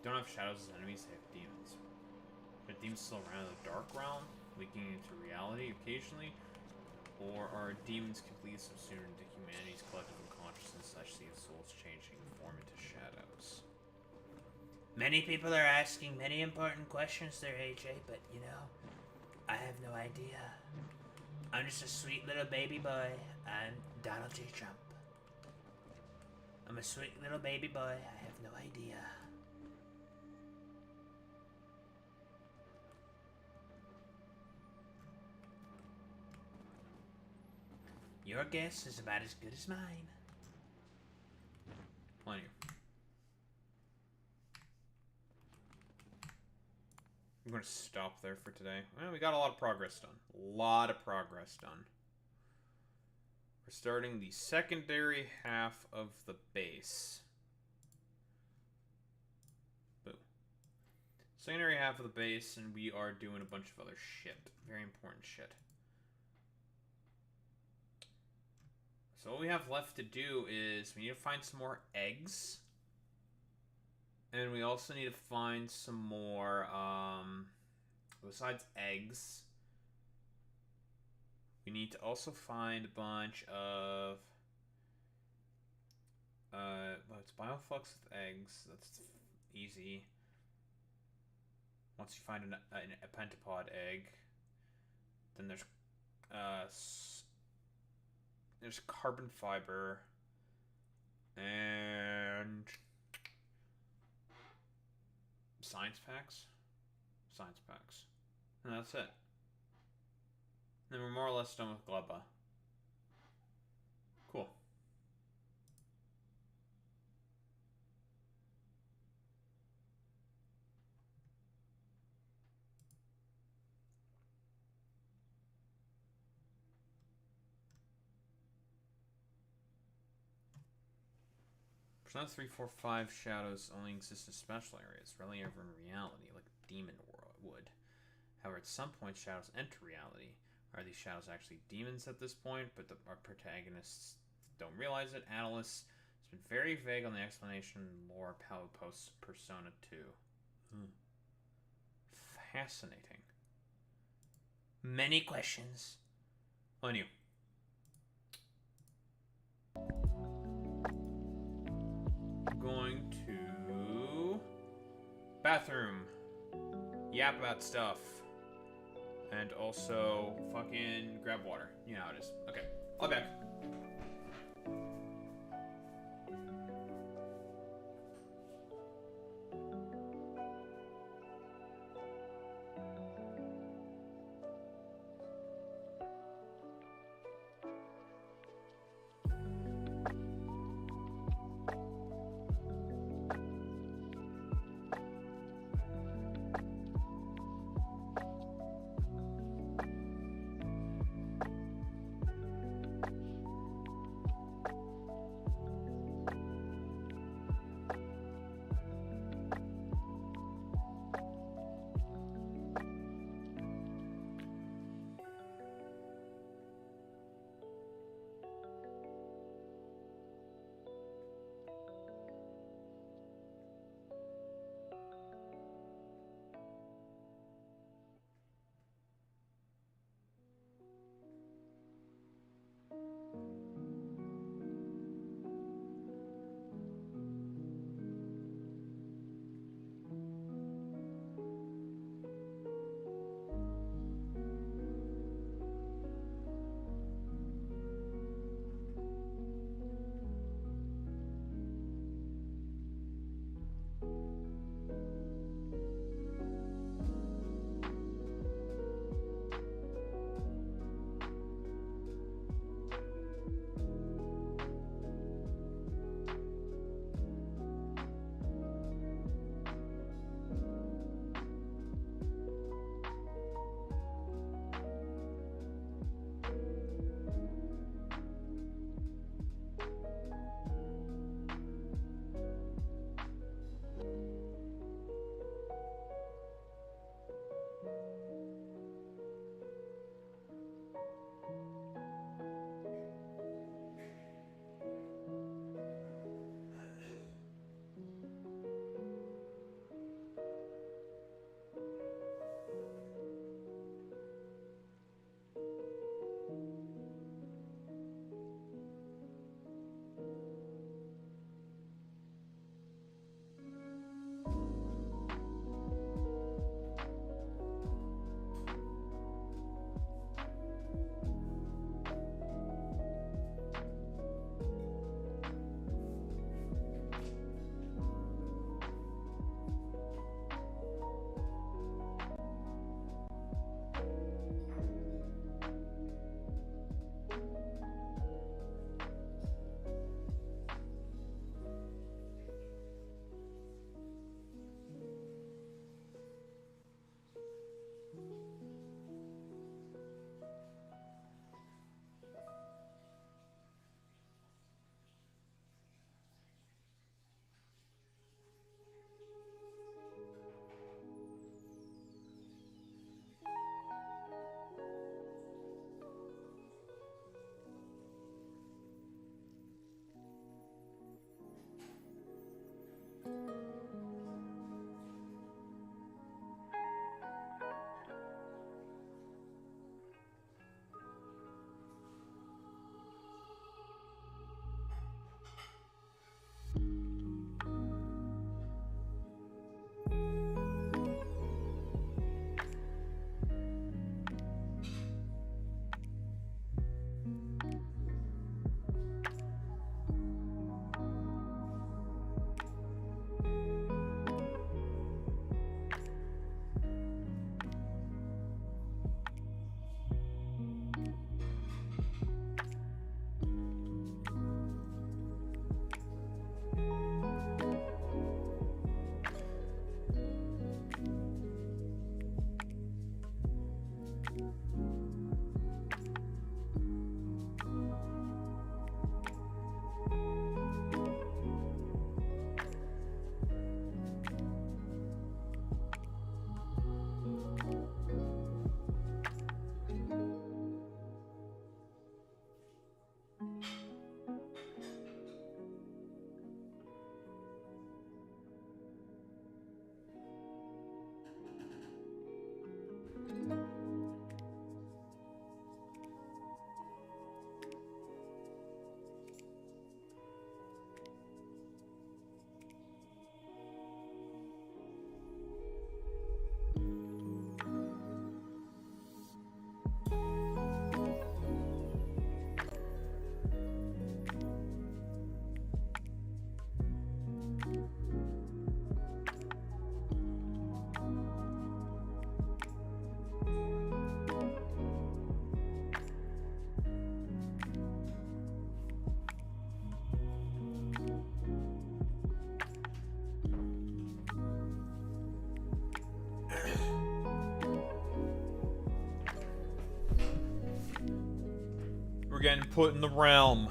Don't have shadows as enemies, they have demons. Are demons still around in the dark realm, leaking into reality occasionally? Or are demons completely subsumed into humanity's collective unconsciousness such that souls changing form into shadows? Many people are asking many important questions there, AJ, but you know, I have no idea. I'm just a sweet little baby boy. I'm Donald J. Trump. I'm a sweet little baby boy. I have no idea. Your guess is about as good as mine. Plenty. I'm going to stop there for today. Well, we got a lot of progress done. A lot of progress done. We're starting the secondary half of the base. Secondary half of the base, and we are doing a bunch of other shit. Very important shit. So what we have left to do is we need to find some more eggs. And we also need to find some more, besides eggs, we need to also find a bunch of, well, it's bioflux with eggs. That's easy. Once you find a pentapod egg, then there's carbon fiber and science packs, and that's it. And we're more or less done with Gleba. Cool. Persona 3, 4, 5 shadows only exist in special areas, rarely ever in reality, like a demon would. However, at some point, shadows enter reality. Are these shadows actually demons at this point, but our protagonists don't realize it? Analysts has been very vague on the explanation in lore post Persona 2. Fascinating. Many questions. On you. Going to bathroom, yap about stuff, and also fucking grab water. You know how it is. Okay, I'll be back. getting put in the realm.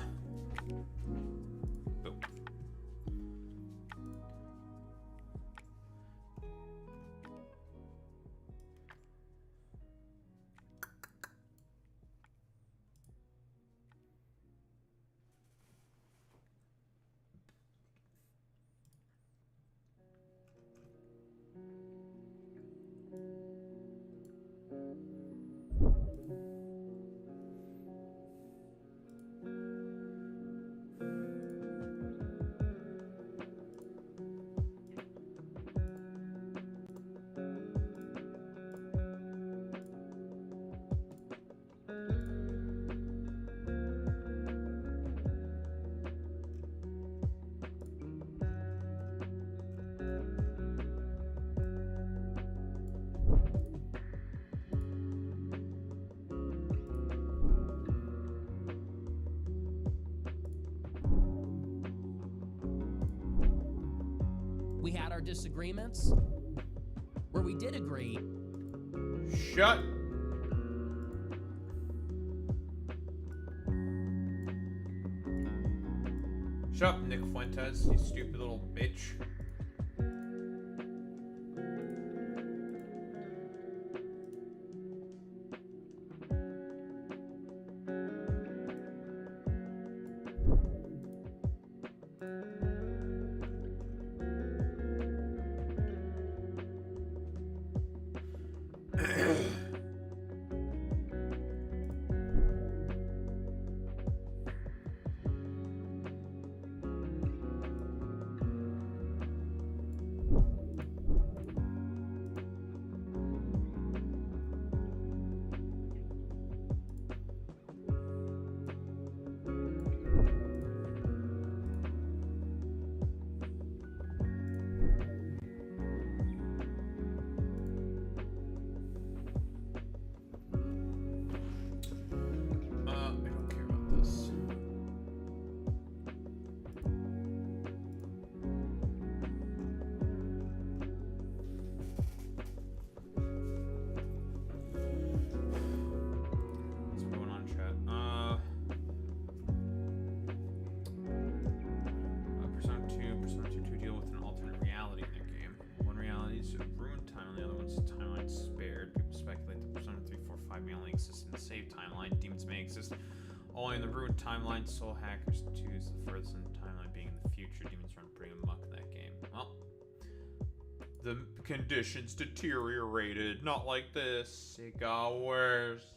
Boom. We had our disagreements, where we did agree. Shut. Shut up, Nick Fuentes, you stupid little bitch. I don't care about this. What's going on, chat? Persona 2 deal with an alternate reality in their game. One reality is a ruined timeline, the other one's a timeline spared. People speculate that Persona 3, 4, 5 may only exist in the saved timeline. Demons may exist only in the ruined timeline. Soul Hackers 2 is the furthest in the timeline, being in the future. Demons run pretty amok in that game. Well, the conditions deteriorated. Not like this. It got worse.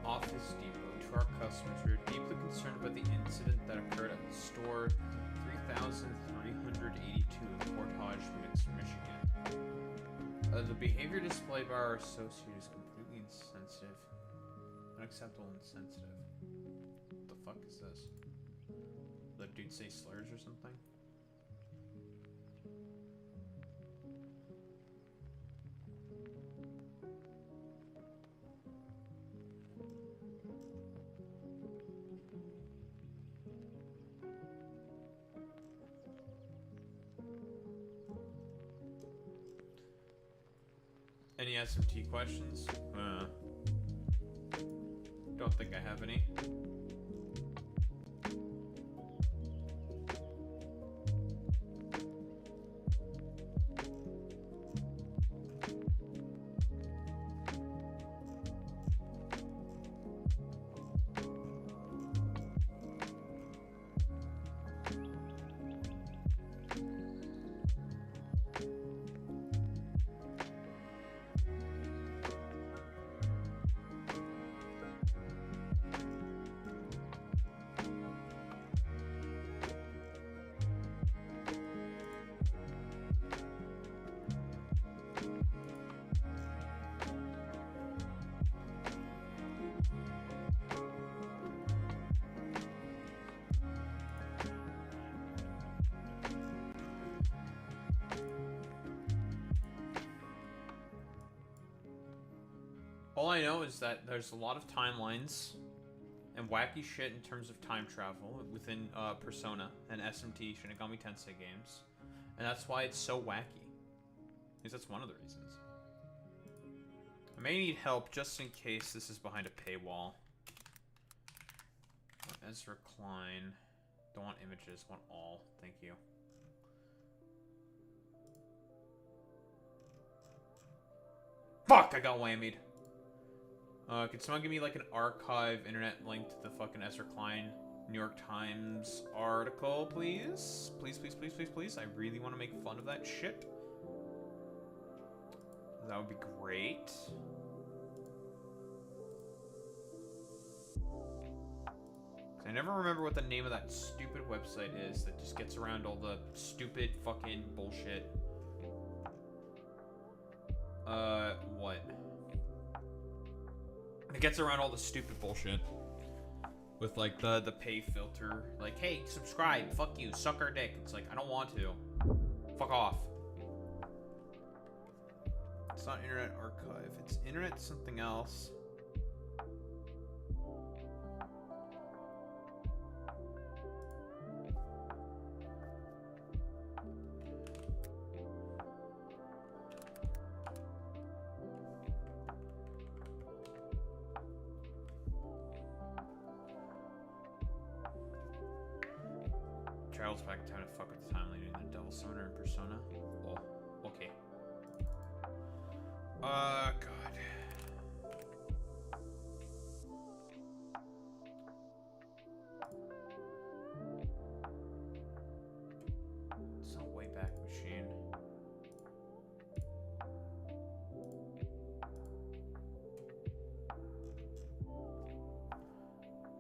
Office Depot. To our customers, we are deeply concerned about the incident that occurred at the store 3382 in Portage, Michigan. The behavior displayed by our associate is completely insensitive. Unacceptable and insensitive. What the fuck is this? Did that dude say slurs or something? Any SMT questions? Don't think I have any. All I know is that there's a lot of timelines and wacky shit in terms of time travel within Persona and SMT Shinigami Tensei games. And that's why it's so wacky. At least that's one of the reasons. I may need help just in case this is behind a paywall. Ezra Klein. Don't want images, want all. Thank you. Fuck, I got whammied. Could someone give me like an archive internet link to the fucking Ezra Klein New York Times article, please? Please, please, please, please, please. I really want to make fun of that shit. That would be great. I never remember what the name of that stupid website is that just gets around all the stupid fucking bullshit. What? It gets around all the stupid bullshit. With like the pay filter. Like, hey, subscribe, fuck you, suck our dick. It's like, I don't want to. Fuck off. It's not Internet Archive. It's Internet something else. Charles back in time to fuck with the time leading the Devil Summoner in Persona. Oh, okay. God. It's not Wayback Machine.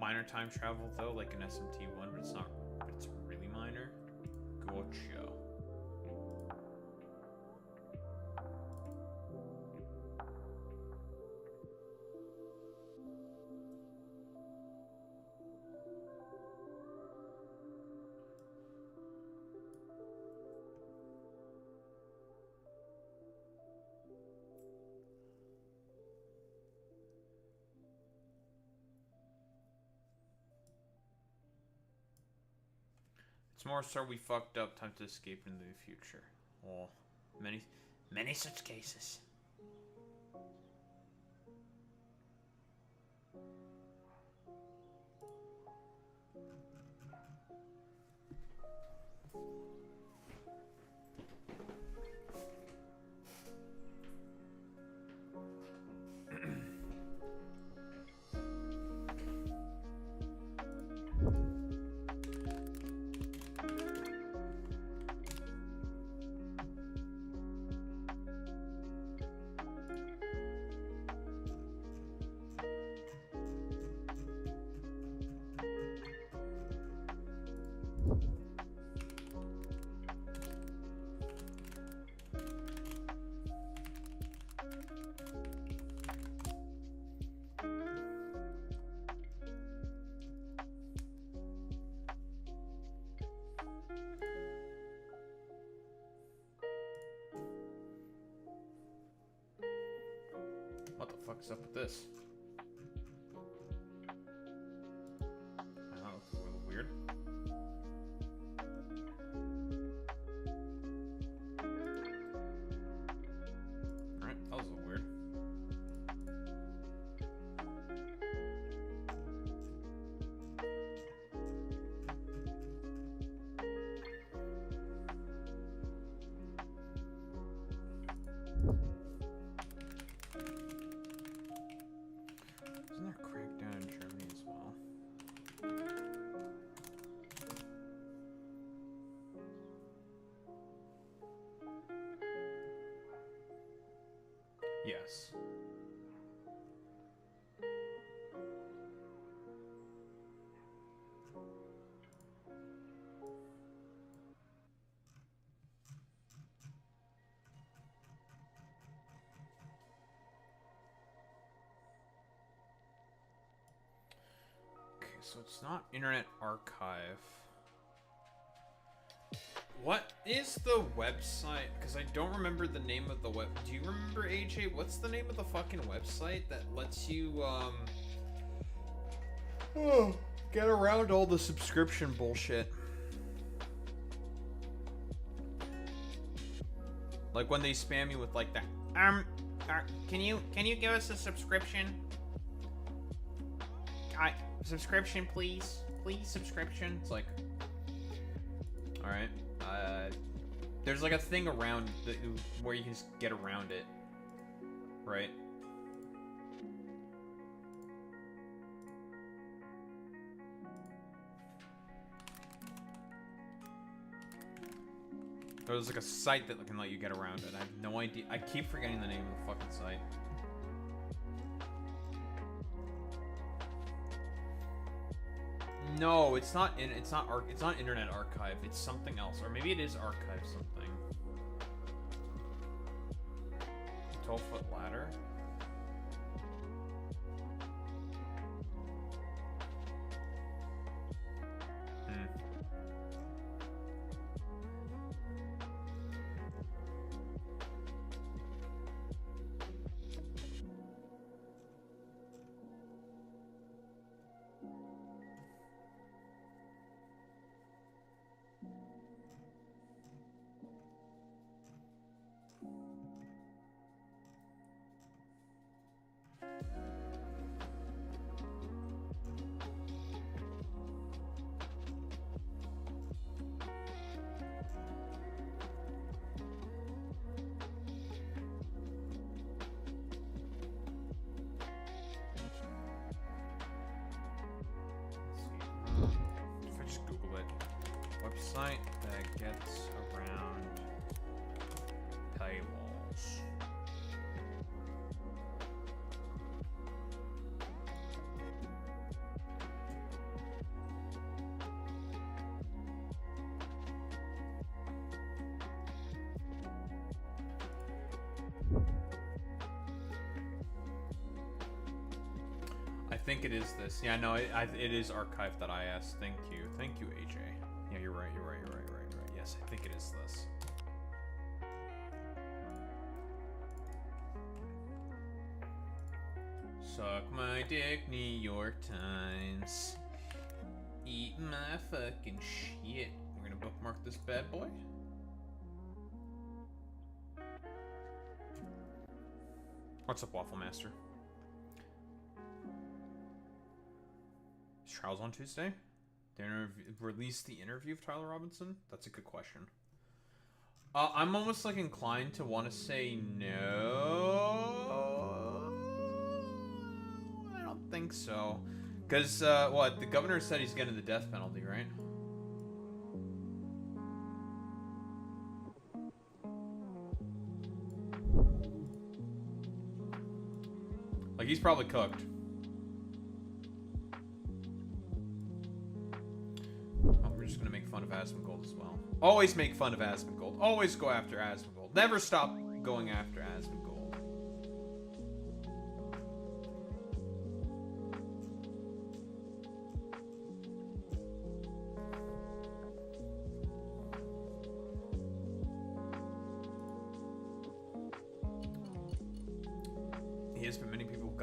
Minor time travel though, like an SMT1, but it's not. It's really minor. Gotcha. It's more so we fucked up, time to escape into the future. Oh, many such cases. fuck's up with this? Oh, it's a little weird. Alright, that was a little weird. Isn't there a crackdown in Germany as well? Yes. Okay, so it's not Internet Archive. What is the website? Because I don't remember the name of the web. Do you remember, AJ? What's the name of the fucking website that lets you, get around all the subscription bullshit? Like when they spam you with like that. Can you give us a subscription? Subscription, please. Please, subscription. It's like, all right. There's like a thing around where you can just get around it, right? There's like a site that can let you get around it. I have no idea. I keep forgetting the name of the fucking site. No, it's not. It's not Internet Archive. It's something else, or maybe it is Archive something. 12-foot ladder. If I just Google it, website that gets around paywalls. I think it is this. Yeah, no, it is archive.is. Thank you, AJ. Yeah, you're right. Yes, I think it is this. Suck my dick, New York Times. Eat my fucking shit. We're gonna bookmark this bad boy. What's up, Waffle Master? Is Trials on Tuesday? They release the interview of Tyler Robinson? That's a good question. I'm almost like inclined to want to say no. I don't think so. Because, what? The governor said he's getting the death penalty, right? Like, he's probably cooked. We're just gonna make fun of Asmongold as well. Always make fun of Asmongold. Always go after Asmongold. Never stop going after Asmongold.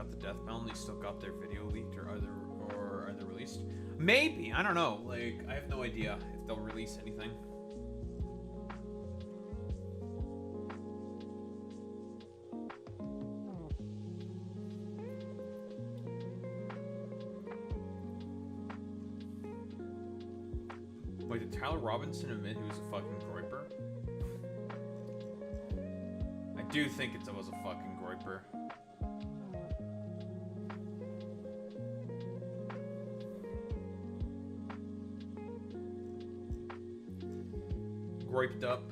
got the death penalty still got their video leaked, or are they released? Maybe, I don't know. Like, I have no idea if they'll release anything. Wait, did Tyler Robinson admit he was a fucking groiper? I do think it was a fucking groiper. Groiped up.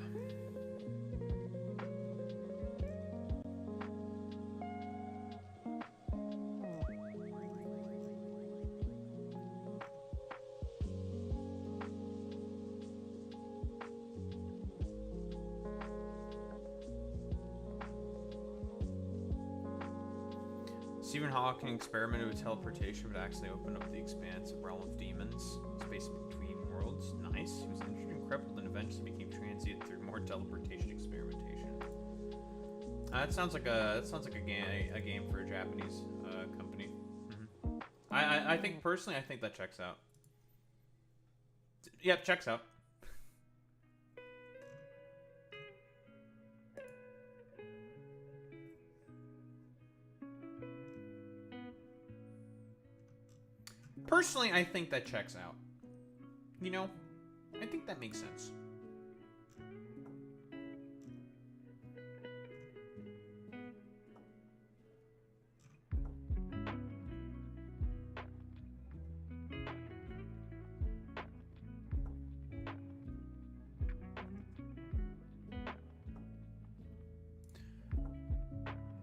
Stephen Hawking experimented with teleportation, but accidentally opened up the expansive realm of demons, space between worlds. Nice. He was injured and crippled, and eventually became transient through more teleportation experimentation. That sounds like a game for a Japanese company. Mm-hmm. I think personally, I think that checks out. Yep, checks out. Personally, I think that checks out. You know, I think that makes sense.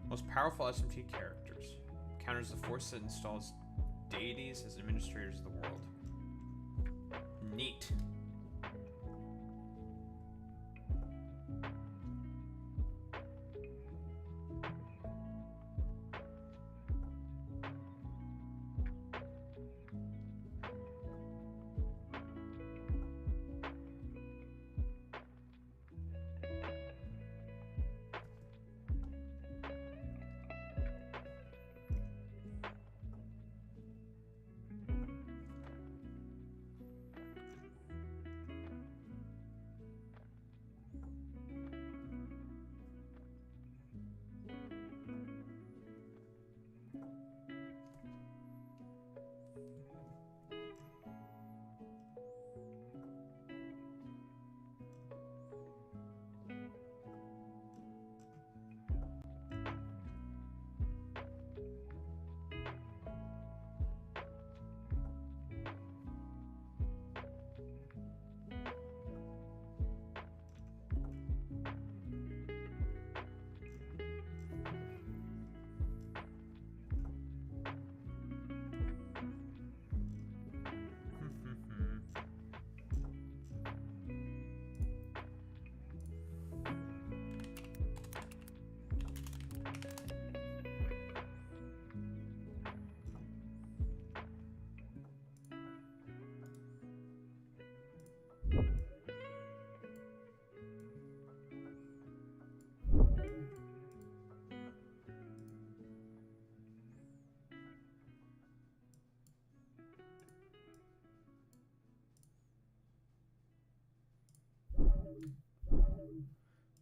Most powerful SMT characters. Counters the force that installs deities as administrators of the world. Neat.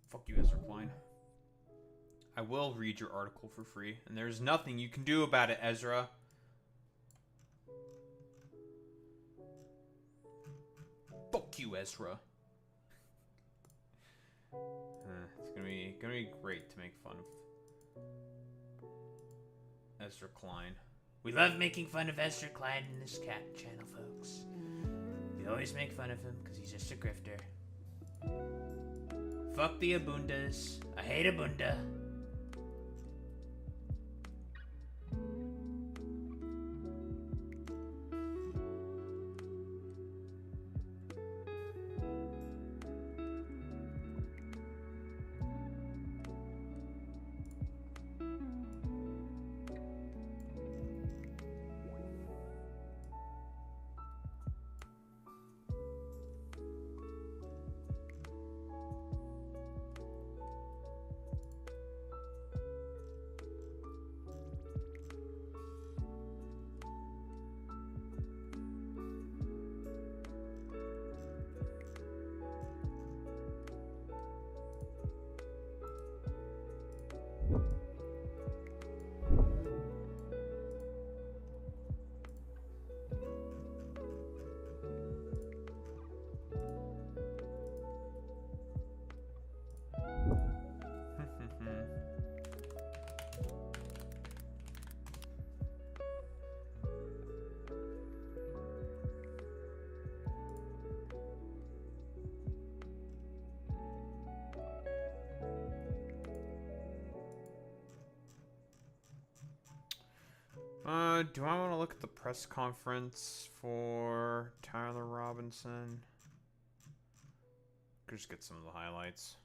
Fuck you, Ezra Klein. I will read your article for free, and there's nothing you can do about it, Ezra. Fuck you, Ezra. It's gonna be great to make fun of Ezra Klein. We love making fun of Ezra Klein in this cat channel, folks. We always make fun of him because he's just a grifter. Fuck the Abundas. I hate Abunda. Do I want to look at the press conference for Tyler Robinson? Just get some of the highlights.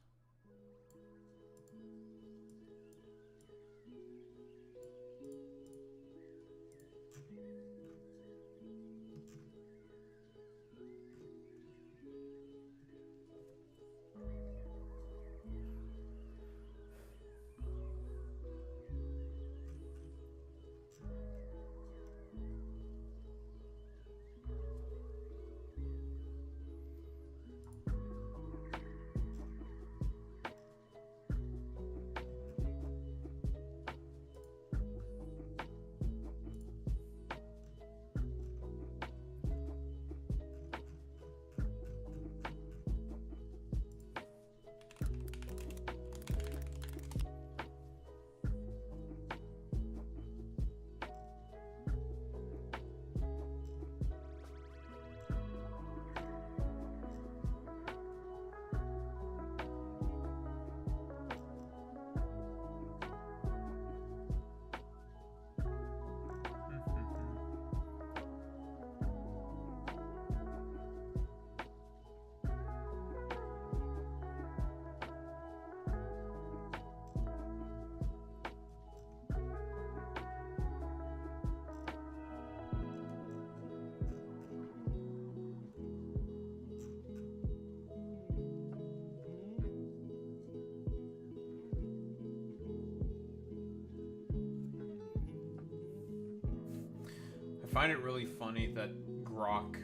I find it really funny that Grok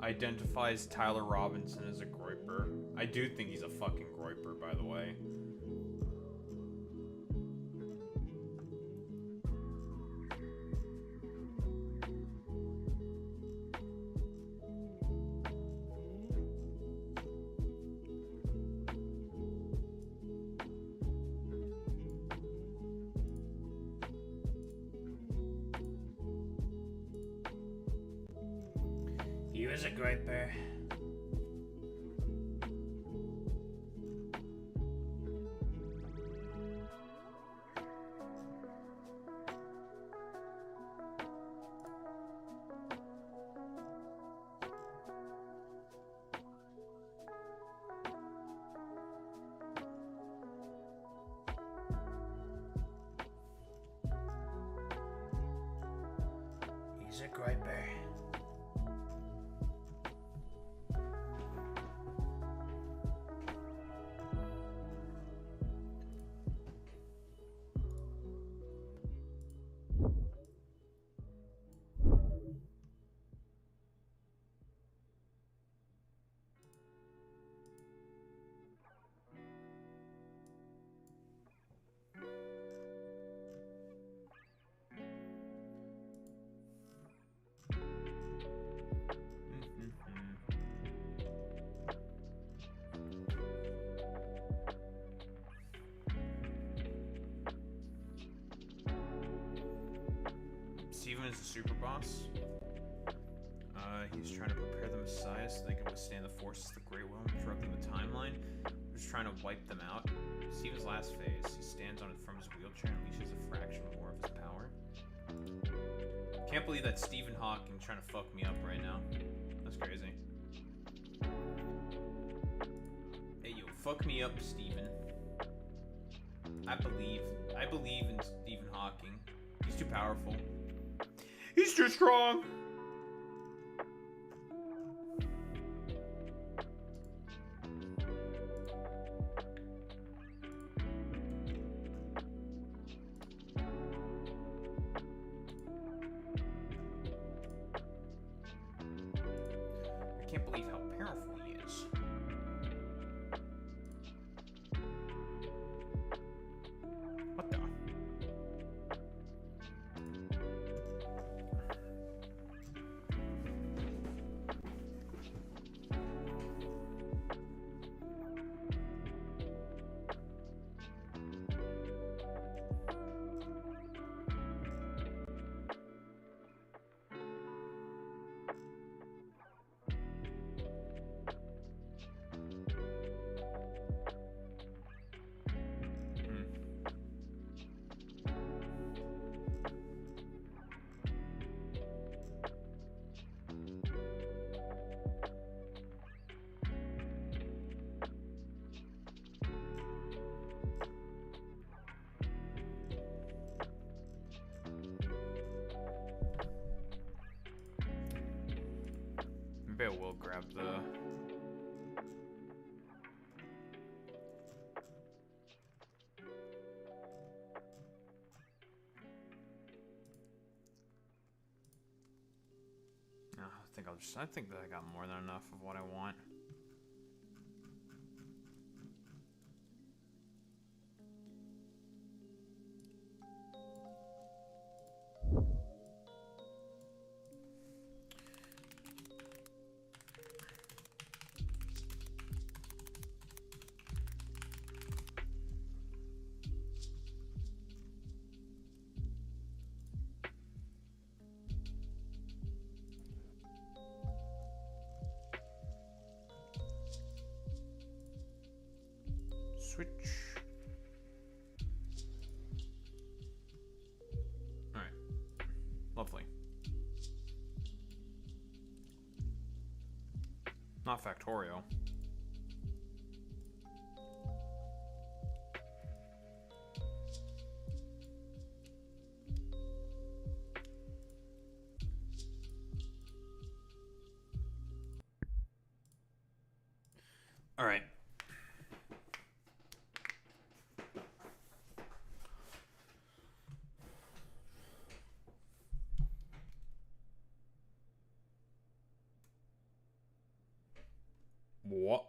identifies Tyler Robinson as a groiper. I do think he's a fucking groiper, by the way. He was a groiper. He's a groiper. Steven is the super boss. He's trying to prepare the Messiah so they can withstand the forces of the Great Will and interrupt the timeline. He's trying to wipe them out. Steven's last phase. He stands on it from his wheelchair and unleashes a fraction more of his power. Can't believe that Stephen Hawking trying to fuck me up right now. That's crazy. Hey yo, fuck me up, Stephen. I believe in Stephen Hawking. He's too powerful. He's too strong. I can't believe how powerful he is. What the? I will grab the... No, I think that I got more than enough of what I want. Switch. Alright. Lovely. Not Factorio. Alright. What?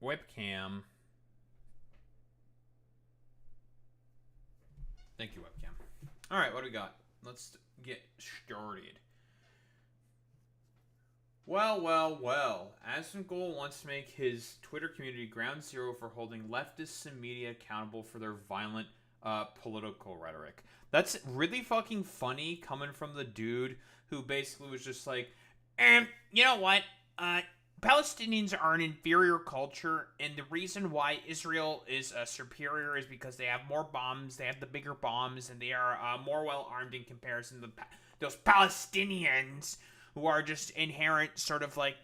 Webcam. Thank you, webcam. Alright, what do we got? Let's get started. Well. Asmongold wants to make his Twitter community ground zero for holding leftists and media accountable for their violent political rhetoric. That's really fucking funny coming from the dude who basically was just like, you know what? Palestinians are an inferior culture, and the reason why Israel is superior is because they have more bombs, they have the bigger bombs, and they are more well-armed in comparison to those Palestinians who are just inherent sort of like,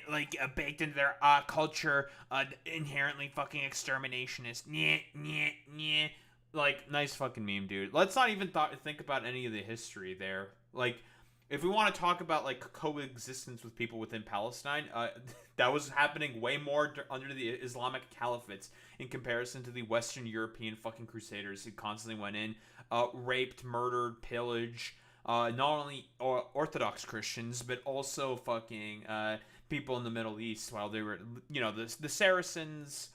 like baked into their culture, inherently fucking exterminationist, Like, nice fucking meme, dude. Let's not even think about any of the history there. Like, if we want to talk about, like, coexistence with people within Palestine, that was happening way more under the Islamic caliphates in comparison to the Western European fucking crusaders who constantly went in, raped, murdered, pillaged, not only Orthodox Christians, but also fucking people in the Middle East while they were, you know, the Saracens,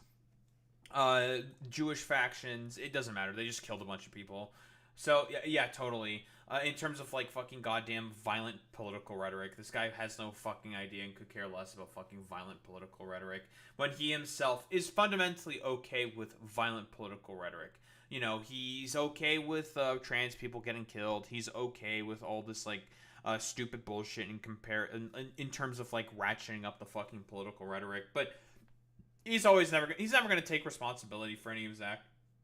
Jewish factions. It doesn't matter. They just killed a bunch of people. So, yeah, totally. In terms of, like, fucking goddamn violent political rhetoric, this guy has no fucking idea and could care less about fucking violent political rhetoric when he himself is fundamentally okay with violent political rhetoric. You know, he's okay with trans people getting killed. He's okay with all this, like, stupid bullshit in terms of, like, ratcheting up the fucking political rhetoric. But he's never going to take responsibility for any of his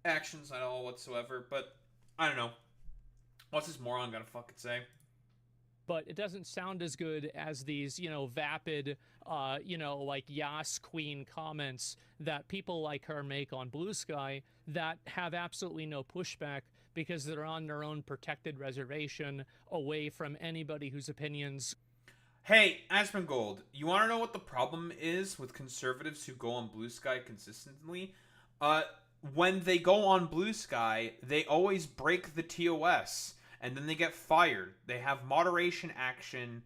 actions at all whatsoever. But I don't know. What's this moron gotta fucking say? But it doesn't sound as good as these, you know, vapid, like Yas Queen comments that people like her make on Blue Sky that have absolutely no pushback because they're on their own protected reservation away from anybody whose opinions. Hey, Asmongold, you want to know what the problem is with conservatives who go on Blue Sky consistently? When they go on Blue Sky, they always break the TOS. And then they get fired. They have moderation action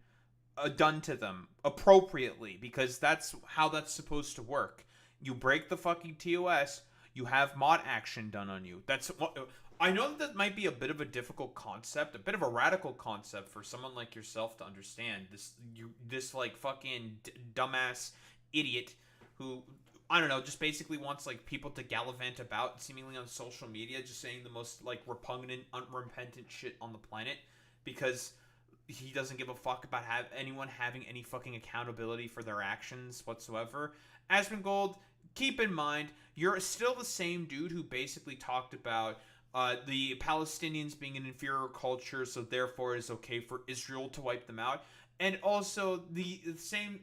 done to them appropriately because that's how that's supposed to work. You break the fucking TOS, you have mod action done on you. That's what I know that might be a bit of a difficult concept, a bit of a radical concept for someone like yourself to understand. This like fucking dumbass idiot who, I don't know, just basically wants, like, people to gallivant about seemingly on social media, just saying the most, like, repugnant, unrepentant shit on the planet because he doesn't give a fuck about anyone having any fucking accountability for their actions whatsoever. Asmongold, keep in mind, you're still the same dude who basically talked about the Palestinians being an inferior culture, so therefore it is okay for Israel to wipe them out. And also the same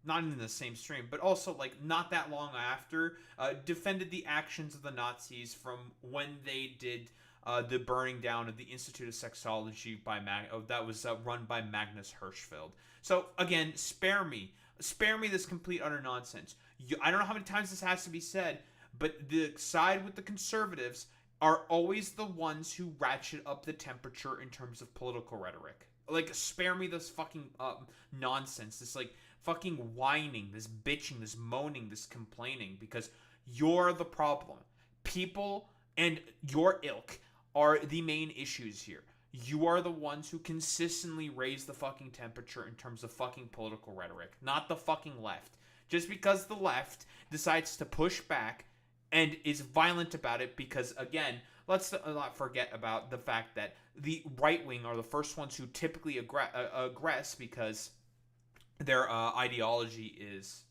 not in the same stream, but also, like, not that long after, defended the actions of the Nazis from when they did the burning down of the Institute of Sexology that was run by Magnus Hirschfeld. So again, spare me this complete utter nonsense. I don't know how many times this has to be said, but the side with the conservatives are always the ones who ratchet up the temperature in terms of political rhetoric. Like, spare me this fucking nonsense, this like fucking whining, this bitching, this moaning, this complaining, because you're the problem. People and your ilk are the main issues here. You are the ones who consistently raise the fucking temperature in terms of fucking political rhetoric, not the fucking left. Just because the left decides to push back and is violent about it, because again, let's not forget about the fact that the right wing are the first ones who typically aggress because their ideology is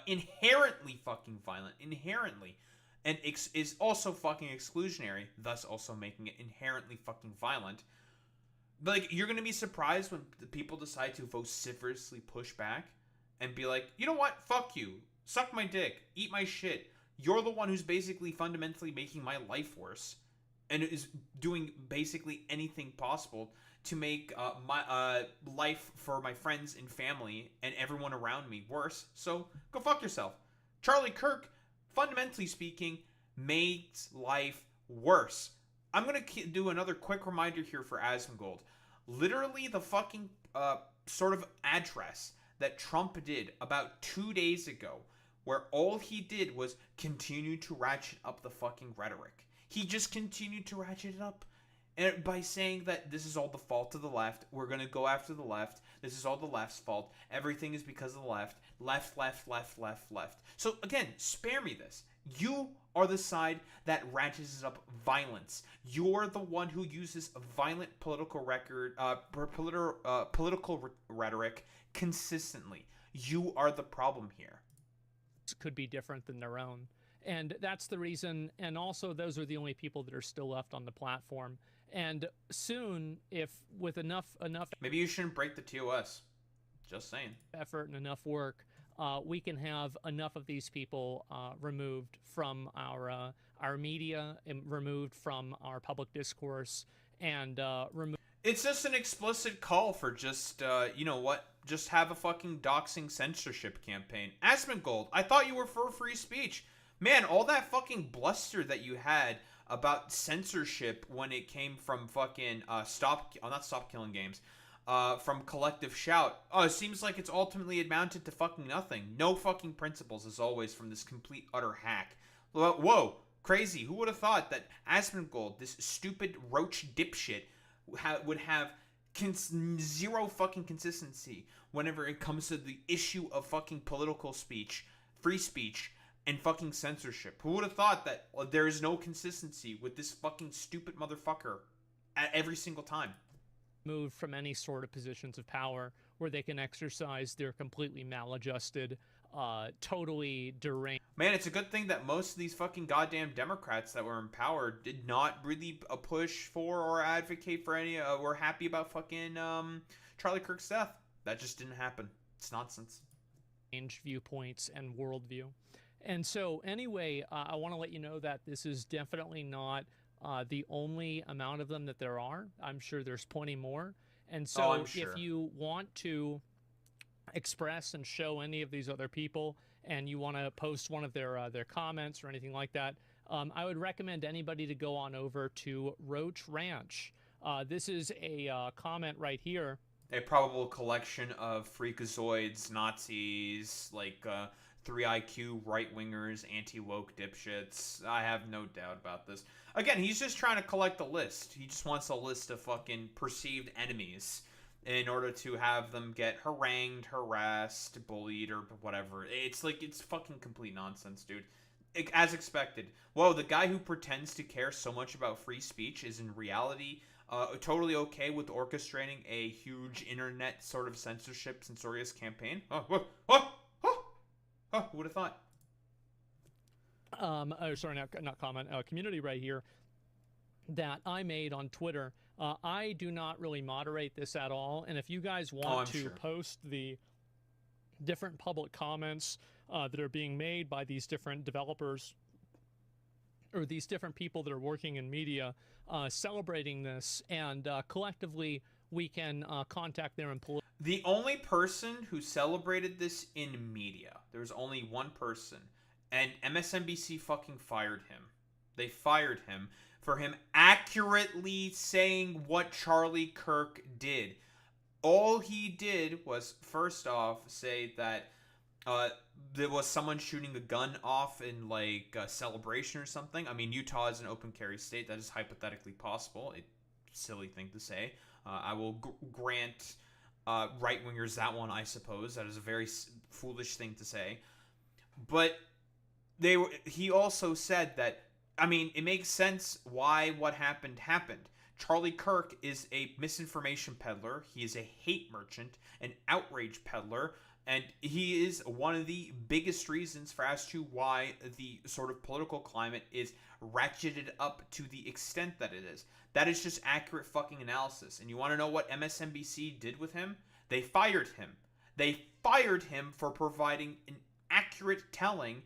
inherently fucking violent, inherently, and is also fucking exclusionary, thus also making it inherently fucking violent. But like, you're gonna be surprised when the people decide to vociferously push back and be like, you know what, fuck you, suck my dick, eat my shit. You're the one who's basically fundamentally making my life worse, and is doing basically anything possible to make my life for my friends and family and everyone around me worse. So go fuck yourself. Charlie Kirk, fundamentally speaking, makes life worse. I'm gonna do another quick reminder here for Asmongold. Literally, the fucking sort of address that Trump did about 2 days ago, where all he did was continue to ratchet up the fucking rhetoric. He just continued to ratchet it up, and by saying that this is all the fault of the left, we're going to go after the left, this is all the left's fault, everything is because of the left, left. So again, spare me this. You are the side that ratchets up violence. You're the one who uses violent political rhetoric consistently. You are the problem here. Could be different than their own. And that's the reason, and also those are the only people that are still left on the platform. And soon, if with enough maybe you shouldn't break the TOS. Just saying. Effort and enough work, we can have enough of these people removed from our media, and removed from our public discourse, and removed. It's just an explicit call for just, you know what? Just have a fucking doxing censorship campaign. Asmongold, I thought you were for free speech. Man, all that fucking bluster that you had about censorship when it came from fucking not Stop Killing Games, from Collective Shout. Oh, it seems like it's ultimately amounted to fucking nothing. No fucking principles, as always, from this complete utter hack. Whoa, crazy. Who would have thought that Asmongold, this stupid roach dipshit, would have zero fucking consistency whenever it comes to the issue of fucking political speech, free speech, and fucking censorship? Who would have thought that there is no consistency with this fucking stupid motherfucker at every single time? Moved from any sort of positions of power where they can exercise their completely maladjusted, totally deranged. Man, it's a good thing that most of these fucking goddamn Democrats that were in power did not really push for or advocate for any, were happy about fucking Charlie Kirk's death. That just didn't happen. It's nonsense. Viewpoints and worldview. And so anyway, I want to let you know that this is definitely not the only amount of them that there are. I'm sure there's plenty more. And so if you want to express and show any of these other people, and you want to post one of their comments or anything like that, I would recommend anybody to go on over to Roach Ranch. This is a comment right here. A probable collection of freakazoids, Nazis, like 3 IQ right-wingers, anti-woke dipshits. I have no doubt about this. Again, he's just trying to collect a list. He just wants a list of fucking perceived enemies in order to have them get harangued, harassed, bullied, or whatever. It's like, it's fucking complete nonsense, dude. As expected. Whoa, the guy who pretends to care so much about free speech is in reality totally okay with orchestrating a huge internet sort of censorious campaign. Who would have thought? Sorry, not comment. Community right here that I made on Twitter. I do not really moderate this at all, and if you guys want to post the different public comments that are being made by these different developers or these different people that are working in media celebrating this, and collectively we can contact their employees. The only person who celebrated this in media, there was only one person, and MSNBC fucking fired him. They fired him for him accurately saying what Charlie Kirk did. All he did was, first off, say that there was someone shooting a gun off in, like, a celebration or something. I mean, Utah is an open carry state. That is hypothetically possible. A silly thing to say. I will grant right-wingers that one, I suppose. That is a very foolish thing to say. But he also said that, I mean, it makes sense why what happened happened. Charlie Kirk is a misinformation peddler. He is a hate merchant, an outrage peddler, and he is one of the biggest reasons as to why the sort of political climate is ratcheted up to the extent that it is. That is just accurate fucking analysis. And you want to know what MSNBC did with him? They fired him. They fired him for providing an accurate telling,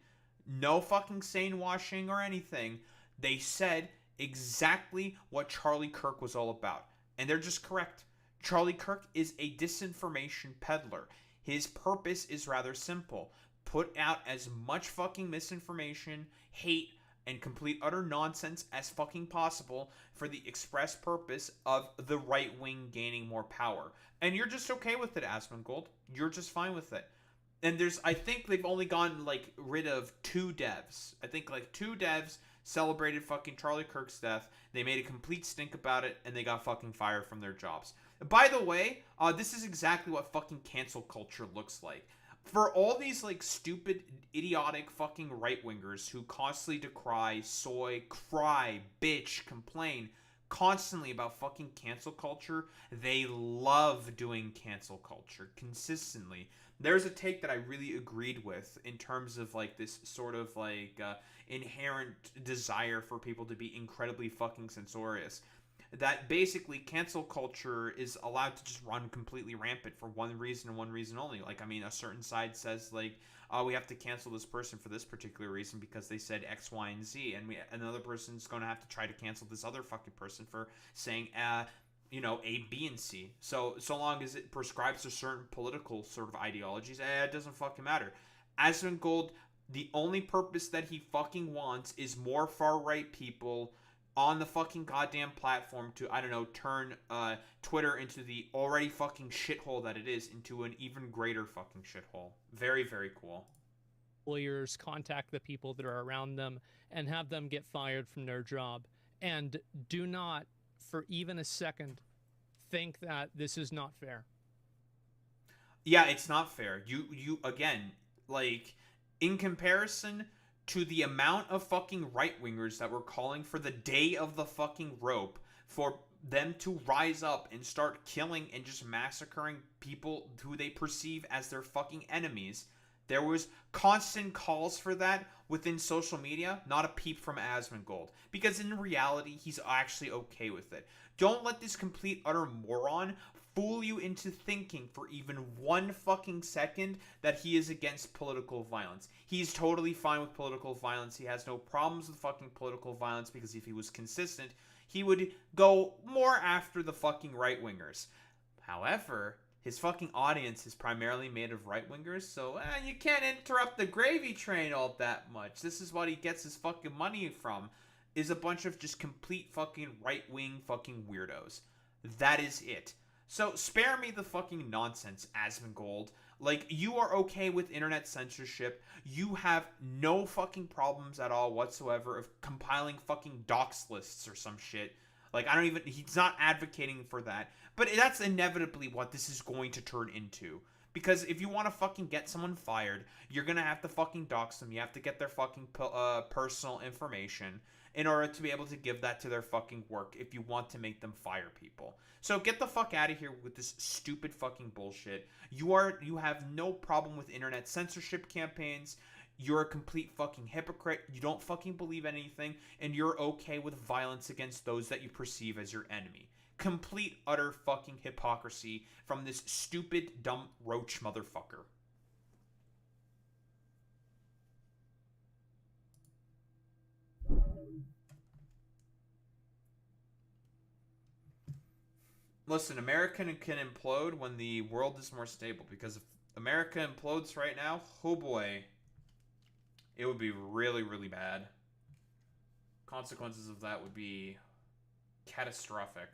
no fucking sane washing or anything. They said exactly what Charlie Kirk was all about. And they're just correct. Charlie Kirk is a disinformation peddler. His purpose is rather simple. Put out as much fucking misinformation, hate, and complete utter nonsense as fucking possible for the express purpose of the right wing gaining more power. And you're just okay with it, Asmongold. You're just fine with it. And I think they've only gotten, like, rid of 2 devs. I think, like, 2 devs celebrated fucking Charlie Kirk's death. They made a complete stink about it, and they got fucking fired from their jobs. By the way, this is exactly what fucking cancel culture looks like. For all these, like, stupid, idiotic fucking right-wingers who constantly decry, soy, cry, bitch, complain constantly about fucking cancel culture, they love doing cancel culture consistently. There's a take that I really agreed with in terms of, like, this sort of, like, inherent desire for people to be incredibly fucking censorious. That basically cancel culture is allowed to just run completely rampant for one reason and one reason only. Like, I mean, a certain side says, like, we have to cancel this person for this particular reason because they said X, Y, and Z. And another person's going to have to try to cancel this other fucking person for saying, you know, A, B, and C. So long as it prescribes to certain political sort of ideologies, it doesn't fucking matter. Asmongold, the only purpose that he fucking wants is more far-right people on the fucking goddamn platform to, I don't know, turn Twitter into the already fucking shithole that it is into an even greater fucking shithole. Very, very cool. Lawyers contact the people that are around them and have them get fired from their job. And do not, for even a second, think that this is not fair. Yeah, it's not fair. You again, like, in comparison to the amount of fucking right-wingers that were calling for the day of the fucking rope, for them to rise up and start killing and just massacring people who they perceive as their fucking enemies, there was constant calls for that within social media, not a peep from Asmongold. Because in reality, he's actually okay with it. Don't let this complete utter moron fool you into thinking for even one fucking second that he is against political violence. He's totally fine with political violence. He has no problems with fucking political violence because if he was consistent, he would go more after the fucking right-wingers. However, his fucking audience is primarily made of right-wingers, so you can't interrupt the gravy train all that much. This is what he gets his fucking money from, is a bunch of just complete fucking right-wing fucking weirdos. That is it. So spare me the fucking nonsense, Asmongold. Like, you are okay with internet censorship. You have no fucking problems at all whatsoever of compiling fucking dox lists or some shit. Like, he's not advocating for that. But that's inevitably what this is going to turn into. Because if you want to fucking get someone fired, you're going to have to fucking dox them. You have to get their fucking personal information in order to be able to give that to their fucking work if you want to make them fire people. So get the fuck out of here with this stupid fucking bullshit. You have no problem with internet censorship campaigns. You're a complete fucking hypocrite. You don't fucking believe anything, and you're okay with violence against those that you perceive as your enemy. Complete utter fucking hypocrisy from this stupid, dumb roach motherfucker. Listen, America can implode when the world is more stable, because if America implodes right now, oh boy, it would be really, really bad. Consequences of that would be catastrophic.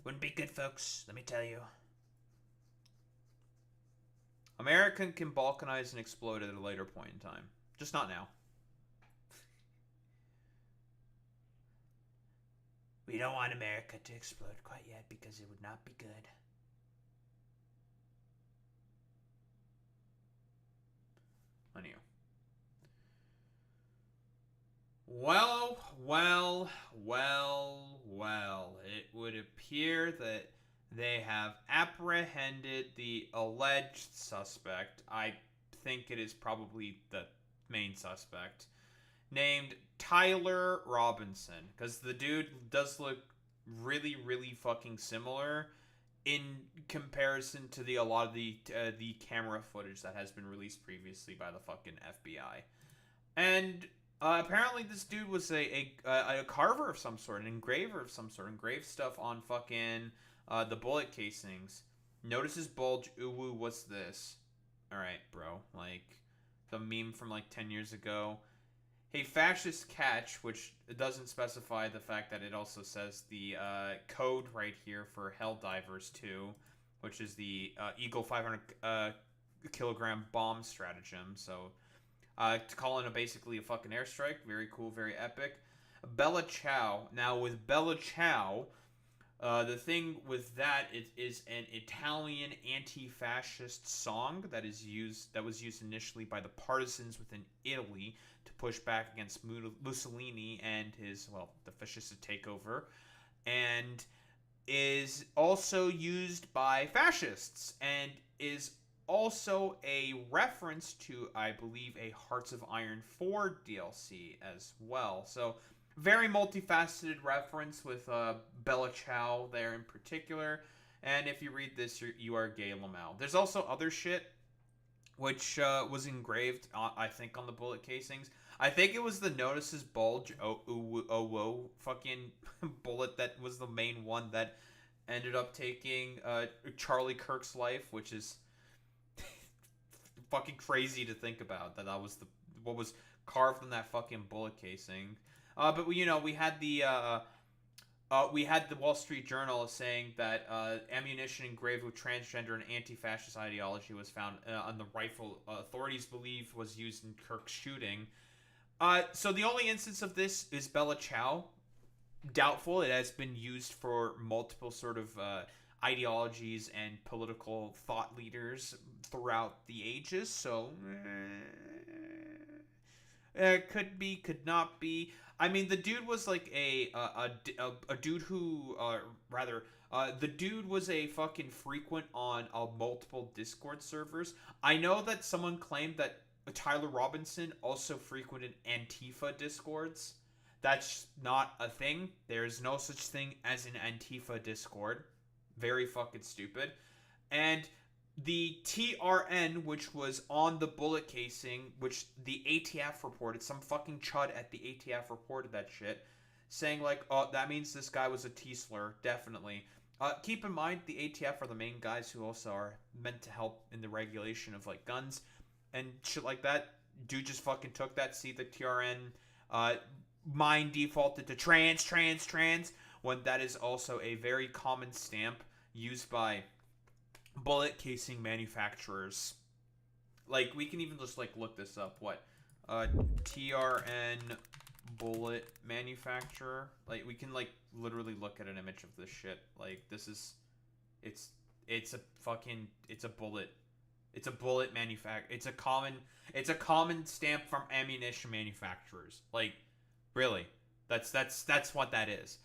Wouldn't be good, folks, let me tell you. America can balkanize and explode at a later point in time. Just not now. We don't want America to explode quite yet because it would not be good. Anyway. Well. It would appear that they have apprehended the alleged suspect. I think it is probably the main suspect, named Tyler Robinson, because the dude does look really, really fucking similar in comparison to a lot of the camera footage that has been released previously by the fucking FBI. And apparently this dude was a carver of some sort, an engraver of some sort, engraved stuff on fucking the bullet casings. Notice his bulge. Ooh, what's this? Alright, bro. Like, the meme from like 10 years ago. Hey, fascist catch, which doesn't specify the fact that it also says the code right here for Helldivers 2, which is the Eagle 500 kilogram bomb stratagem. So, to call in basically a fucking airstrike. Very cool, very epic. Bella Ciao. Now, with Bella Ciao, the thing with that is an Italian anti-fascist song that was used initially by the partisans within Italy to push back against Mussolini and his, the fascist takeover, and is also used by fascists, and is also a reference to, I believe, a Hearts of Iron 4 DLC as well. So, very multifaceted reference with Bella Ciao there in particular. And if you read this, you are gay Lamau. There's also other shit which was engraved, I think, on the bullet casings. I think it was the Notice's bulge fucking bullet that was the main one that ended up taking Charlie Kirk's life, which is fucking crazy to think about. That was what was carved in that fucking bullet casing. But we had the Wall Street Journal saying that ammunition engraved with transgender and anti-fascist ideology was found on the rifle authorities believe was used in Kirk's shooting. So the only instance of this is Bella Ciao. Doubtful. It has been used for multiple sort of ideologies and political thought leaders throughout the ages. So could be, could not be. I mean, the dude was like a dude who, the dude was a fucking frequent on multiple Discord servers. I know that someone claimed that Tyler Robinson also frequented Antifa Discords. That's not a thing. There's no such thing as an Antifa Discord. Very fucking stupid. And the TRN, which was on the bullet casing, which the ATF reported, some fucking chud at the ATF reported that shit, saying like, oh, that means this guy was a T-slur, definitely. Keep in mind, the ATF are the main guys who also are meant to help in the regulation of like guns and shit like that. Dude just fucking took that, see the TRN, mine defaulted to trans, when that is also a very common stamp used by bullet casing manufacturers. Like, we can even just like look this up. What? TRN bullet manufacturer. Like, we can like literally look at an image of this shit. Like, this is, it's a bullet. It's a bullet it's a common stamp from ammunition manufacturers. Like, really, that's what that is.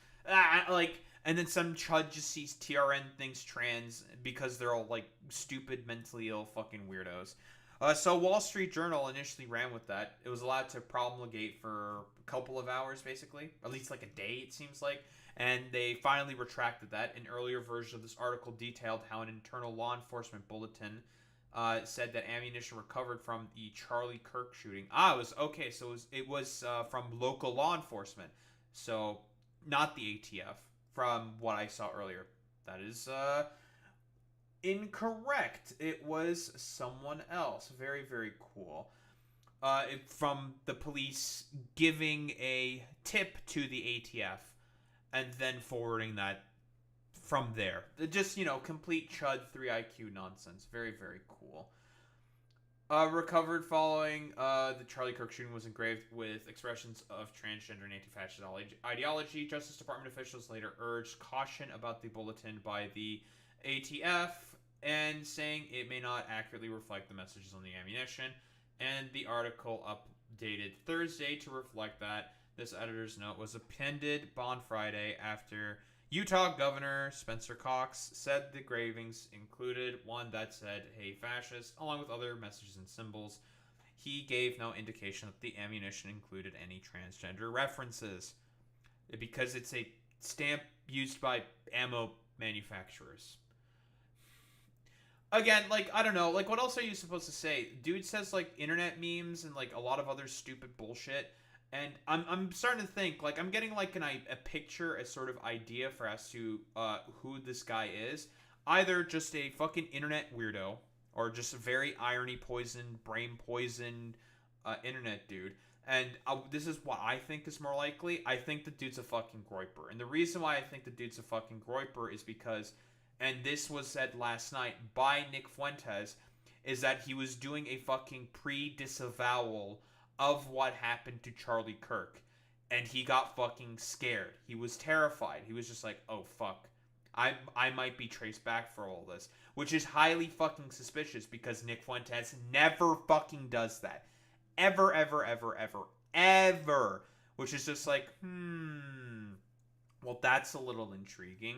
And then some chud just sees TRN thinks trans because they're all like stupid, mentally ill fucking weirdos. So Wall Street Journal initially ran with that. It was allowed to promulgate for a couple of hours, basically, at least like a day, it seems like. And they finally retracted that. An earlier version of this article detailed how an internal law enforcement bulletin said that ammunition recovered from the Charlie Kirk shooting. It was okay. So it was from local law enforcement. So not the ATF, from what I saw earlier. That is incorrect. It was someone else. Very, very cool. From the police giving a tip to the ATF and then forwarding that from there. Just, complete chud 3 IQ nonsense. Very, very cool. Recovered following the Charlie Kirk shooting was engraved with expressions of transgender and anti-fascist ideology. Justice Department officials later urged caution about the bulletin by the ATF and saying it may not accurately reflect the messages on the ammunition. And the article updated Thursday to reflect that. This editor's note was appended on Friday after Utah Governor Spencer Cox said the engravings included one that said, "Hey, fascist," along with other messages and symbols. He gave no indication that the ammunition included any transgender references, because it's a stamp used by ammo manufacturers. Again, I don't know, what else are you supposed to say? Dude says, internet memes and, a lot of other stupid bullshit. And I'm starting to think, I'm getting, a picture, a sort of idea for as to who this guy is. Either just a fucking internet weirdo, or just a very irony-poisoned, brain-poisoned internet dude. And this is what I think is more likely. I think the dude's a fucking groiper. And the reason why I think the dude's a fucking groiper is because, and this was said last night by Nick Fuentes, is that he was doing a fucking pre-disavowal of what happened to Charlie Kirk. And he got fucking scared. He was terrified. He was just like, oh fuck. I might be traced back for all this. Which is highly fucking suspicious because Nick Fuentes never fucking does that. Ever, ever, ever, ever, ever. Which is just like, well, that's a little intriguing.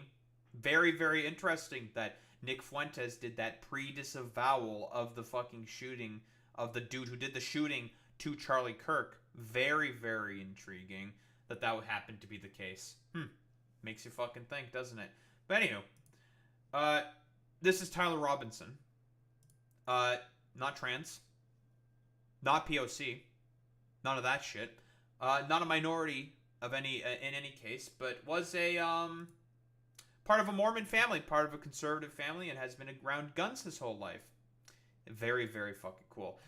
Very, very interesting that Nick Fuentes did that pre-disavowal of the fucking shooting of the dude who did the shooting to Charlie Kirk. Very, very intriguing that would happen to be the case. Makes you fucking think, doesn't it? But anywho, this is Tyler Robinson. Not trans. Not POC. None of that shit. Not a minority of any in any case, but was a part of a Mormon family, part of a conservative family, and has been around guns his whole life. Very, very fucking cool.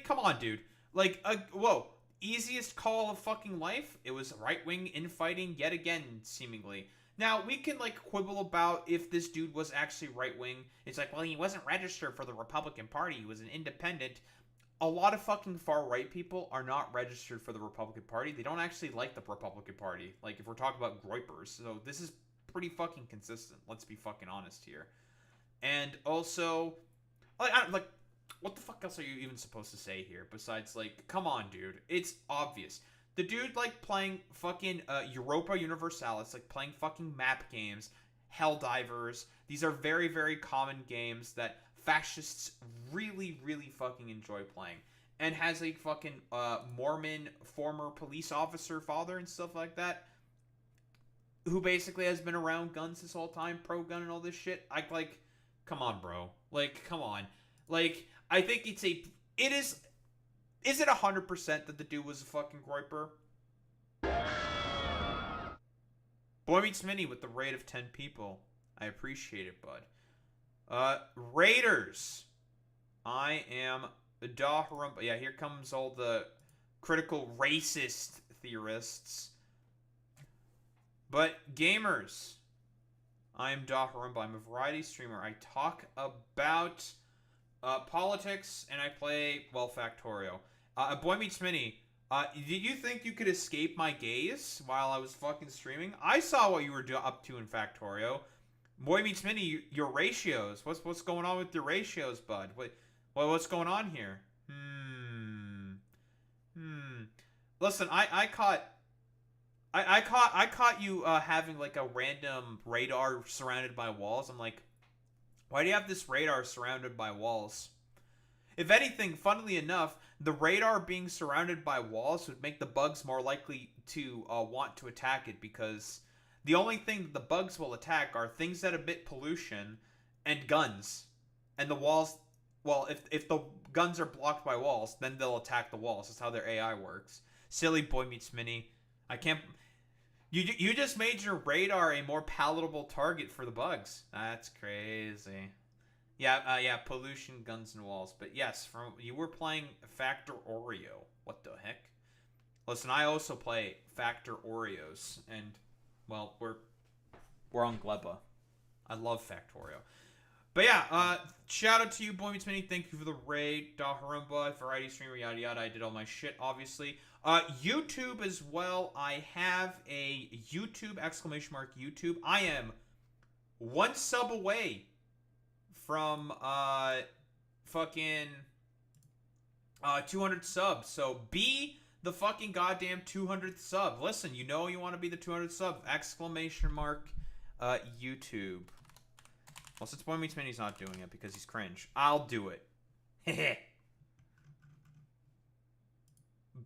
Come on, dude. Whoa. Easiest call of fucking life? It was right-wing infighting yet again, seemingly. Now, we can, quibble about if this dude was actually right-wing. It's well, he wasn't registered for the Republican Party. He was an independent. A lot of fucking far-right people are not registered for the Republican Party. They don't actually like the Republican Party. If we're talking about groypers. So this is pretty fucking consistent. Let's be fucking honest here. And also, what the fuck else are you even supposed to say here besides, come on, dude. It's obvious. The dude, playing fucking Europa Universalis, playing fucking map games, Helldivers. These are very, very common games that fascists really, really fucking enjoy playing. And has a fucking Mormon former police officer father and stuff like that, who basically has been around guns this whole time, pro-gun and all this shit. Come on, bro. Come on. I think is it 100% that the dude was a fucking groiper? Boy Meets Mini with the raid of 10 people. I appreciate it, bud. Raiders. I am Daharumba. Yeah, here comes all the critical racist theorists. But gamers. I am Daharumba. I'm a variety streamer. I talk about politics, and I play, Factorio. Boy Meets Mini, did you think you could escape my gaze while I was fucking streaming? I saw what you were up to in Factorio. Boy Meets Mini, your ratios. What's going on with your ratios, bud? What's going on here? Listen, I caught you having a random radar surrounded by walls. I'm like, why do you have this radar surrounded by walls? If anything, funnily enough, the radar being surrounded by walls would make the bugs more likely to want to attack it, because the only thing that the bugs will attack are things that emit pollution and guns. And the walls well, if the guns are blocked by walls, then they'll attack the walls. That's how their AI works. Silly Boy Meets Mini. I can't... You just made your radar a more palatable target for the bugs. That's crazy. Yeah, pollution, guns, and walls. But yes, you were playing Factor Oreo. What the heck? Listen, I also play Factor Oreos, and well, we're on Gleba. I love Factorio. But yeah, shout out to you, Boy Meets Mini. Thank you for the raid. Da Harumba, variety streamer, yada yada. I did all my shit, obviously. YouTube as well. I have a YouTube, ! YouTube. I am 1 sub away from fucking 200 subs. So be the fucking goddamn 200th sub. Listen, you know you want to be the 200th sub. ! YouTube. Well, since Boy Meets Mini's not doing it because he's cringe, I'll do it. Heh.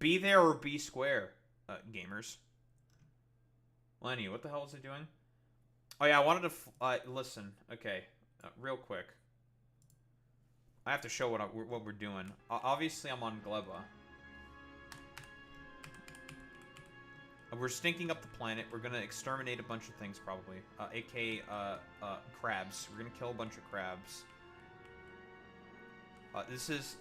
Be there or be square, gamers. Lenny, what the hell was I doing? Oh yeah, I wanted to listen. Okay, real quick. I have to show what we're doing. Obviously, I'm on Gleba. We're stinking up the planet. We're gonna exterminate a bunch of things, probably. AKA, crabs. We're gonna kill a bunch of crabs. This is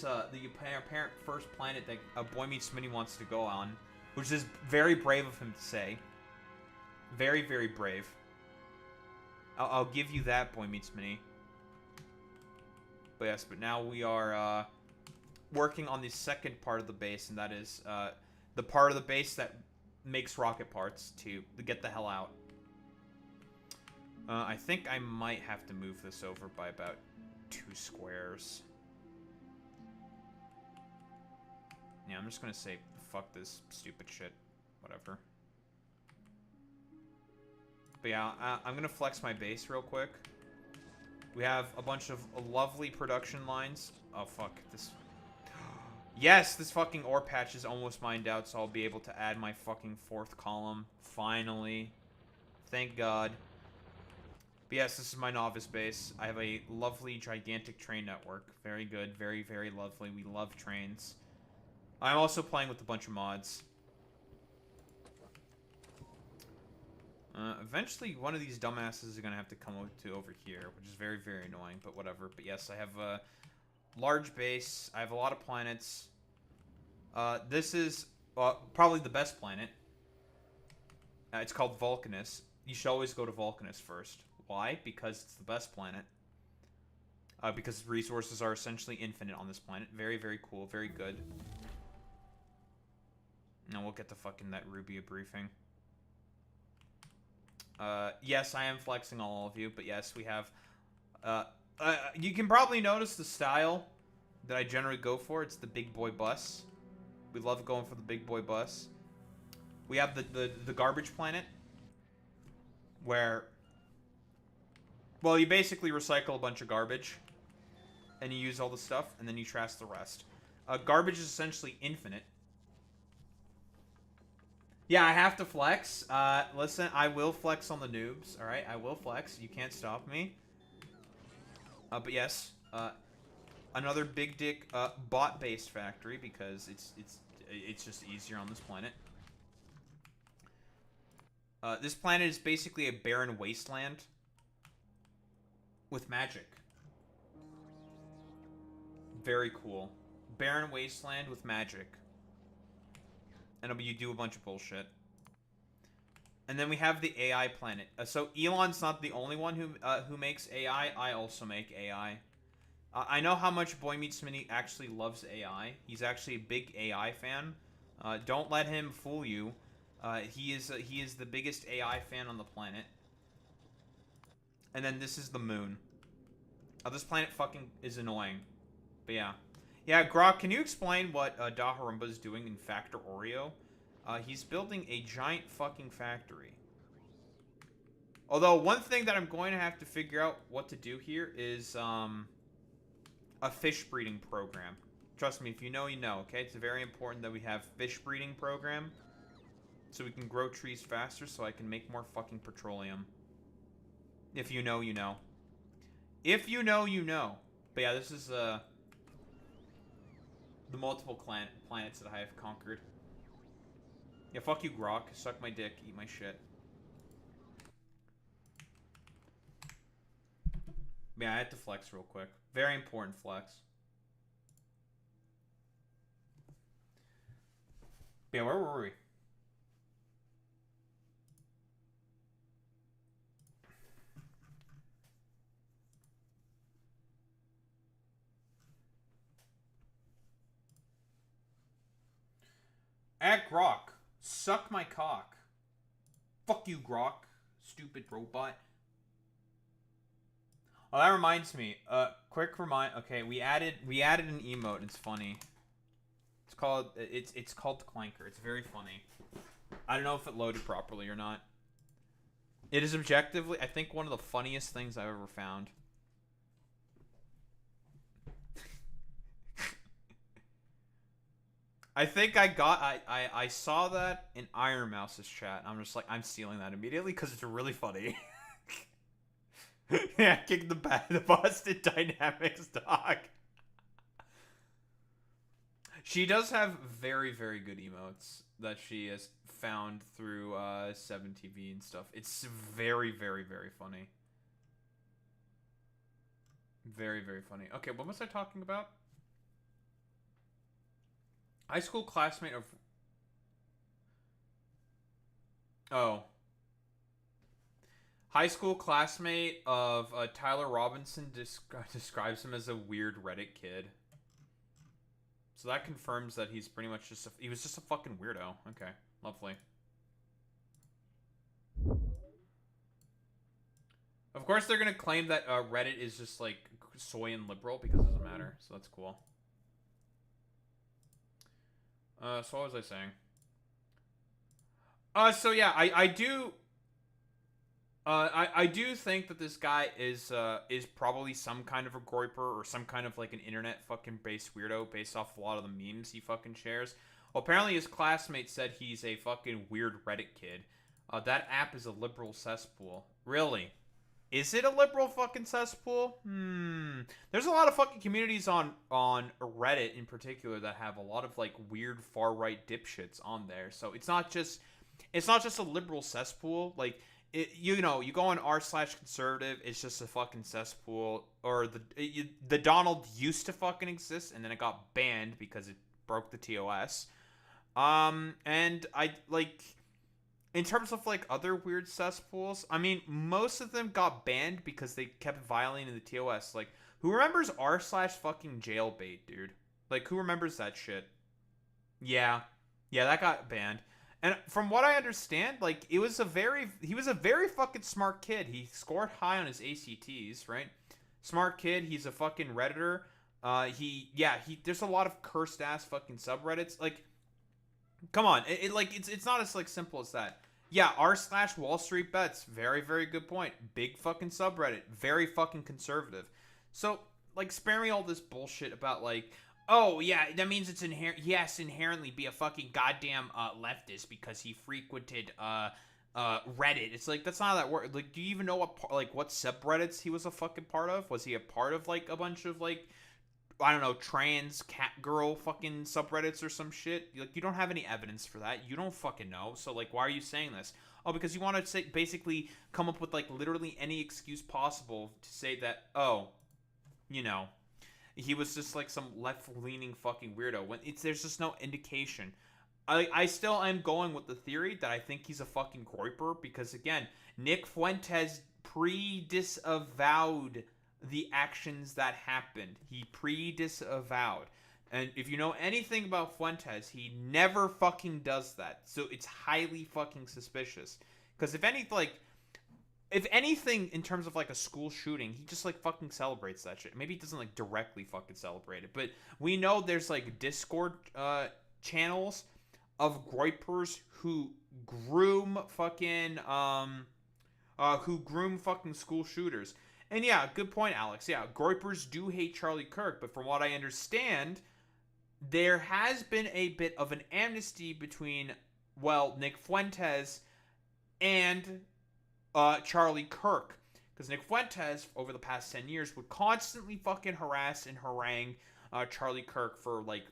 the apparent first planet that Boy Meets Mini wants to go on, which is very brave of him to say. Very, very brave. I'll give you that, Boy Meets Mini. But yes, but now we are working on the second part of the base, and that is the part of the base that makes rocket parts to get the hell out. I think I might have to move this over by about 2 squares. Yeah, I'm just gonna say fuck this stupid shit. Whatever. But yeah, I'm gonna flex my base real quick. We have a bunch of lovely production lines. Oh fuck, this... Yes, this fucking ore patch is almost mined out, so I'll be able to add my fucking 4th column. Finally. Thank God. But yes, this is my novice base. I have a lovely, gigantic train network. Very good. Very, very lovely. We love trains. I'm also playing with a bunch of mods. Eventually, one of these dumbasses is going to have to come over here, which is very, very annoying, but whatever. But yes, I have a large base. I have a lot of planets. This is probably the best planet. It's called Vulcanus. You should always go to Vulcanus first. Why? Because it's the best planet. Because resources are essentially infinite on this planet. Very, very cool. Very good. Now we'll get to fucking that Rubia briefing. Yes, I am flexing all of you, but yes, we have... you can probably notice the style that I generally go for. It's the big boy bus. We love going for the big boy bus. We have the garbage planet, where... Well, you basically recycle a bunch of garbage, and you use all the stuff, and then you trash the rest. Garbage is essentially infinite. Yeah, I have to flex. Listen, I will flex on the noobs, alright? I will flex. You can't stop me. But yes, another big dick bot-based factory, because it's just easier on this planet. This planet is basically a barren wasteland with magic. Very cool. Barren wasteland with magic. And you do a bunch of bullshit. And then we have the AI planet. So Elon's not the only one who makes AI. I also make AI. I know how much Boy Meets Mini actually loves AI. He's actually a big AI fan. Don't let him fool you. He is the biggest AI fan on the planet. And then this is the moon. This planet fucking is annoying. But yeah. Yeah, Grok, can you explain what Daharumba is doing in Factor Oreo? He's building a giant fucking factory. Although, one thing that I'm going to have to figure out what to do here is a fish breeding program. Trust me, if you know, you know, okay? It's very important that we have fish breeding program so we can grow trees faster so I can make more fucking petroleum. If you know, you know. If you know, you know. But yeah, this is the multiple planets that I have conquered. Yeah, fuck you, Grok. Suck my dick. Eat my shit. Yeah, I had to flex real quick. Very important flex. Yeah, where were we? At Grok. Suck my cock. Fuck you, Grok. Stupid robot. Oh, that reminds me. Quick remind. Okay, we added an emote. It's funny. It's called Clanker. It's very funny. I don't know if it loaded properly or not. It is objectively, I think, one of the funniest things I've ever found. I think I saw that in Iron Mouse's chat. And I'm just like, I'm stealing that immediately because it's really funny. Yeah, kick the Boston Dynamics dog. She does have very, very good emotes that she has found through 7TV and stuff. It's very, very, very funny. Very, very funny. Okay, what was I talking about? High school classmate of... Oh. High school classmate of Tyler Robinson describes him as a weird Reddit kid. So that confirms that he's pretty much just he was just a fucking weirdo. Okay, lovely. Of course they're gonna claim that Reddit is just like soy and liberal because it doesn't matter. So that's cool. So what was I saying? So yeah, I do think that this guy is probably some kind of a groiper or some kind of like an internet fucking based weirdo based off a lot of the memes he fucking shares. Well, apparently his classmate said he's a fucking weird Reddit kid. That app is a liberal cesspool. Really? Is it a liberal fucking cesspool? There's a lot of fucking communities on Reddit in particular that have a lot of like weird far right dipshits on there. So it's not just a liberal cesspool. Like you go on r/conservative, it's just a fucking cesspool. Or the Donald used to fucking exist and then it got banned because it broke the TOS. And I like. In terms of, like, other weird cesspools, I mean, most of them got banned because they kept violating the TOS. Like, who remembers r/fucking jailbait, dude? Like, who remembers that shit? Yeah, that got banned. And from what I understand, like, he was a very fucking smart kid. He scored high on his ACTs, right? Smart kid. He's a fucking Redditor. There's a lot of cursed ass fucking subreddits. Like, come on, it's not as like simple as that. Yeah, r/Wall Street Bets, very, very good point. Big fucking subreddit, very fucking conservative. So, like, spare me all this bullshit about like, oh yeah, that means it's he has to inherently be a fucking goddamn leftist because he frequented Reddit. It's like, that's not how that works. Like, do you even know what subreddits he was a fucking part of? Was he a part of like a bunch of like, I don't know, trans cat girl fucking subreddits or some shit? Like, you don't have any evidence for that. You don't fucking know. So, like, why are you saying this? Oh, because you want to basically come up with, like, literally any excuse possible to say that, oh, you know, he was just, like, some left-leaning fucking weirdo. When there's just no indication. I still am going with the theory that I think he's a fucking groiper because, again, Nick Fuentes pre-disavowed the actions that happened. He pre-disavowed. And if you know anything about Fuentes, he never fucking does that. So it's highly fucking suspicious. Because if anything in terms of like a school shooting, he just like fucking celebrates that shit. Maybe he doesn't like directly fucking celebrate it. But we know there's like Discord channels of groipers who groom fucking school shooters. And yeah, good point, Alex. Yeah, groipers do hate Charlie Kirk, but from what I understand, there has been a bit of an amnesty between, well, Nick Fuentes and Charlie Kirk. Because Nick Fuentes, over the past 10 years, would constantly fucking harass and harangue Charlie Kirk for, like,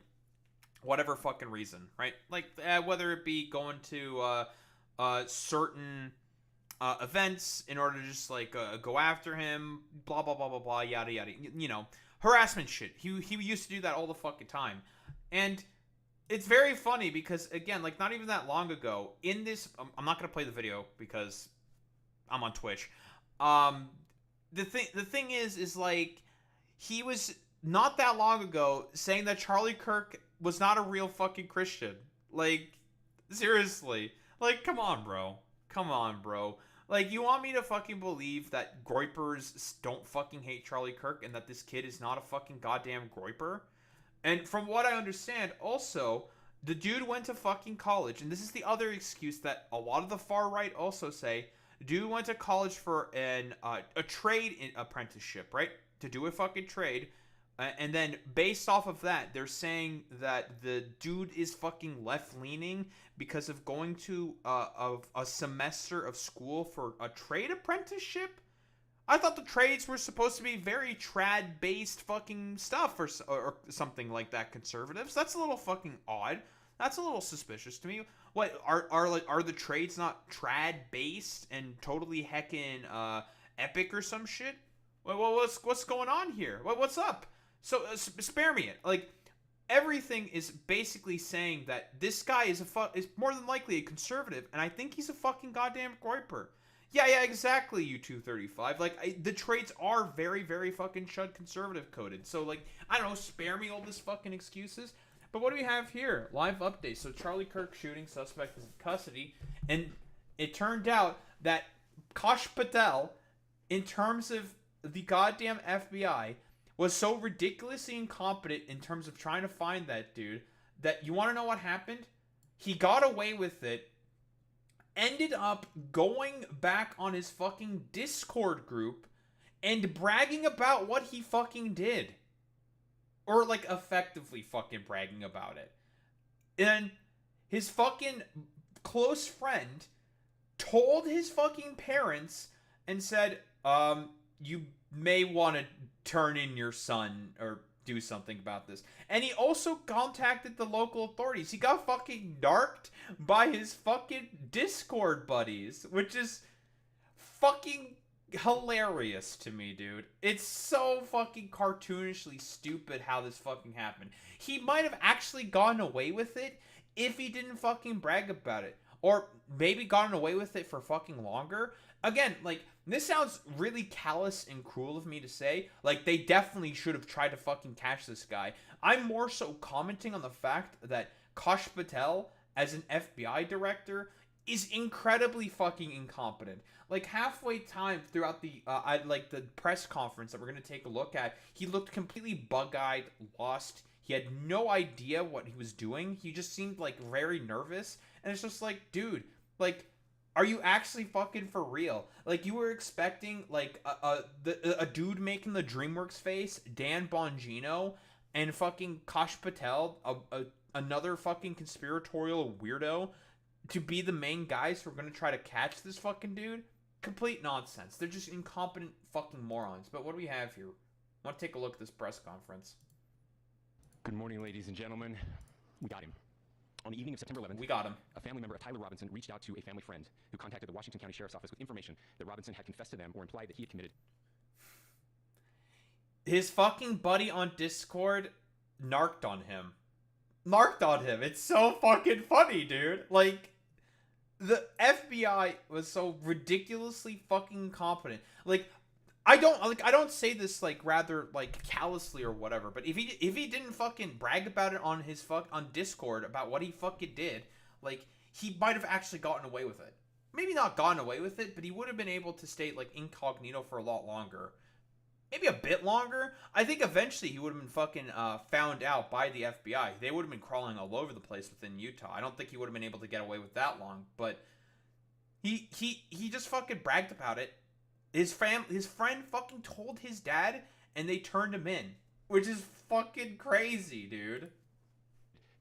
whatever fucking reason, right? Like, whether it be going to certain events in order to just, like, go after him, blah, blah, blah, blah, blah, yada, yada. You know, harassment shit. He used to do that all the fucking time. And it's very funny because, again, like, not even that long ago, in this... I'm not going to play the video because I'm on Twitch. The thing is like, he was not that long ago saying that Charlie Kirk was not a real fucking Christian. Like, seriously. Like, come on, bro. Come on, bro. Like, you want me to fucking believe that groypers don't fucking hate Charlie Kirk and that this kid is not a fucking goddamn groyper? And from what I understand, also, the dude went to fucking college, and this is the other excuse that a lot of the far right also say. Dude went to college for a trade apprenticeship, right? To do a fucking trade. And then based off of that, they're saying that the dude is fucking left-leaning because of going to a semester of school for a trade apprenticeship? I thought the trades were supposed to be very trad-based fucking stuff or something like that, conservatives. That's a little fucking odd. That's a little suspicious to me. What are the trades not trad based and totally heckin' epic or some shit? What's going on here? What's up? So spare me it. Like, everything is basically saying that this guy is more than likely a conservative, and I think he's a fucking goddamn groyper. Yeah, exactly. You 235. Like, the trades are very, very fucking chud conservative coded. So, like, I don't know. Spare me all this fucking excuses. But what do we have here? Live update. So Charlie Kirk shooting, suspect is in custody. And it turned out that Kash Patel, in terms of the goddamn FBI, was so ridiculously incompetent in terms of trying to find that dude that you want to know what happened? He got away with it, ended up going back on his fucking Discord group and bragging about what he fucking did. Or, like, effectively fucking bragging about it. And his fucking close friend told his fucking parents and said, you may want to turn in your son or do something about this. And he also contacted the local authorities. He got fucking narked by his fucking Discord buddies, which is fucking hilarious to me, dude. It's so fucking cartoonishly stupid how this fucking happened. He might have actually gotten away with it if he didn't fucking brag about it. Or maybe gotten away with it for fucking longer. Again, like, this sounds really callous and cruel of me to say. Like, they definitely should have tried to fucking catch this guy. I'm more so commenting on the fact that Kash Patel, as an FBI director, is incredibly fucking incompetent. Like, halfway time throughout the the press conference that we're going to take a look at, he looked completely bug-eyed, lost. He had no idea what he was doing. He just seemed, like, very nervous. And it's just like, dude, like, are you actually fucking for real? Like, you were expecting, like, a dude making the DreamWorks face, Dan Bongino, and fucking Kash Patel, another fucking conspiratorial weirdo, to be the main guys who are going to try to catch this fucking dude? Complete nonsense. They're just incompetent fucking morons. But what do we have here? I want to take a look at this press conference. Good morning, ladies and gentlemen. We got him. On the evening of September 11th, we got him. A family member of Tyler Robinson reached out to a family friend who contacted the Washington County Sheriff's Office with information that Robinson had confessed to them or implied that he had committed. His fucking buddy on Discord narked on him. Narked on him. It's so fucking funny, dude. Like, the FBI was so ridiculously fucking competent. Like, I don't say this like rather like callously or whatever, but if he didn't fucking brag about it on his on Discord about what he fucking did, like, he might have actually gotten away with it. Maybe not gotten away with it, but he would have been able to stay like incognito for a lot longer. Maybe a bit longer. I think eventually he would have been fucking found out by the FBI. They would have been crawling all over the place within Utah. I don't think he would have been able to get away with that long, but he just fucking bragged about it. His friend fucking told his dad, and they turned him in, which is fucking crazy, dude.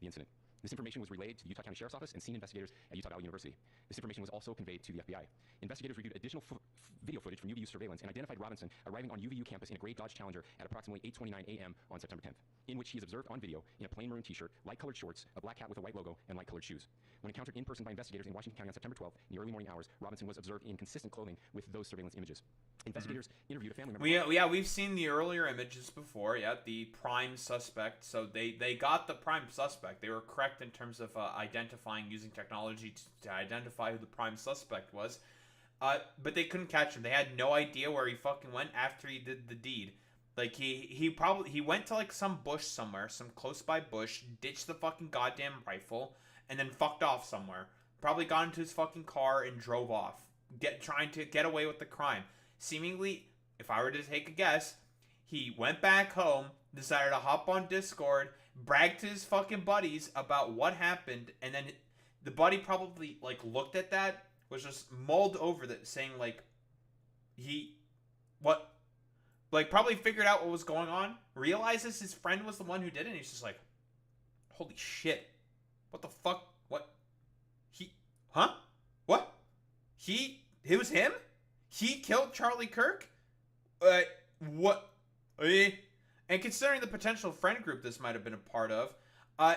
The incident. This information was relayed to the Utah County Sheriff's Office and scene investigators at Utah Valley University. This information was also conveyed to the FBI. Investigators reviewed additional video footage from UVU surveillance and identified Robinson arriving on UVU campus in a gray Dodge Challenger at approximately 8:29 a.m. on September 10th, in which he is observed on video in a plain maroon t-shirt, light-colored shorts, a black hat with a white logo, and light-colored shoes. When encountered in person by investigators in Washington County on September 12th, in the early morning hours, Robinson was observed in consistent clothing with those surveillance images. Investigators interviewed a family member. We've seen the earlier images before. Yeah, the prime suspect. So they got the prime suspect. They were correct in terms of identifying, using technology to identify who the prime suspect was. But they couldn't catch him. They had no idea where he fucking went after he did the deed. Like he went to like some bush somewhere, some close by bush, ditched the fucking goddamn rifle, and then fucked off somewhere. Probably got into his fucking car and drove off, trying to get away with the crime. Seemingly, if I were to take a guess, he went back home, decided to hop on Discord, bragged to his fucking buddies about what happened, and then the buddy probably like looked at that, was just mulled over that, saying like probably figured out what was going on, realizes his friend was the one who did it, and he's just like, holy shit, what the fuck, what, what, it was him? He killed Charlie Kirk? What? And considering the potential friend group this might have been a part of, I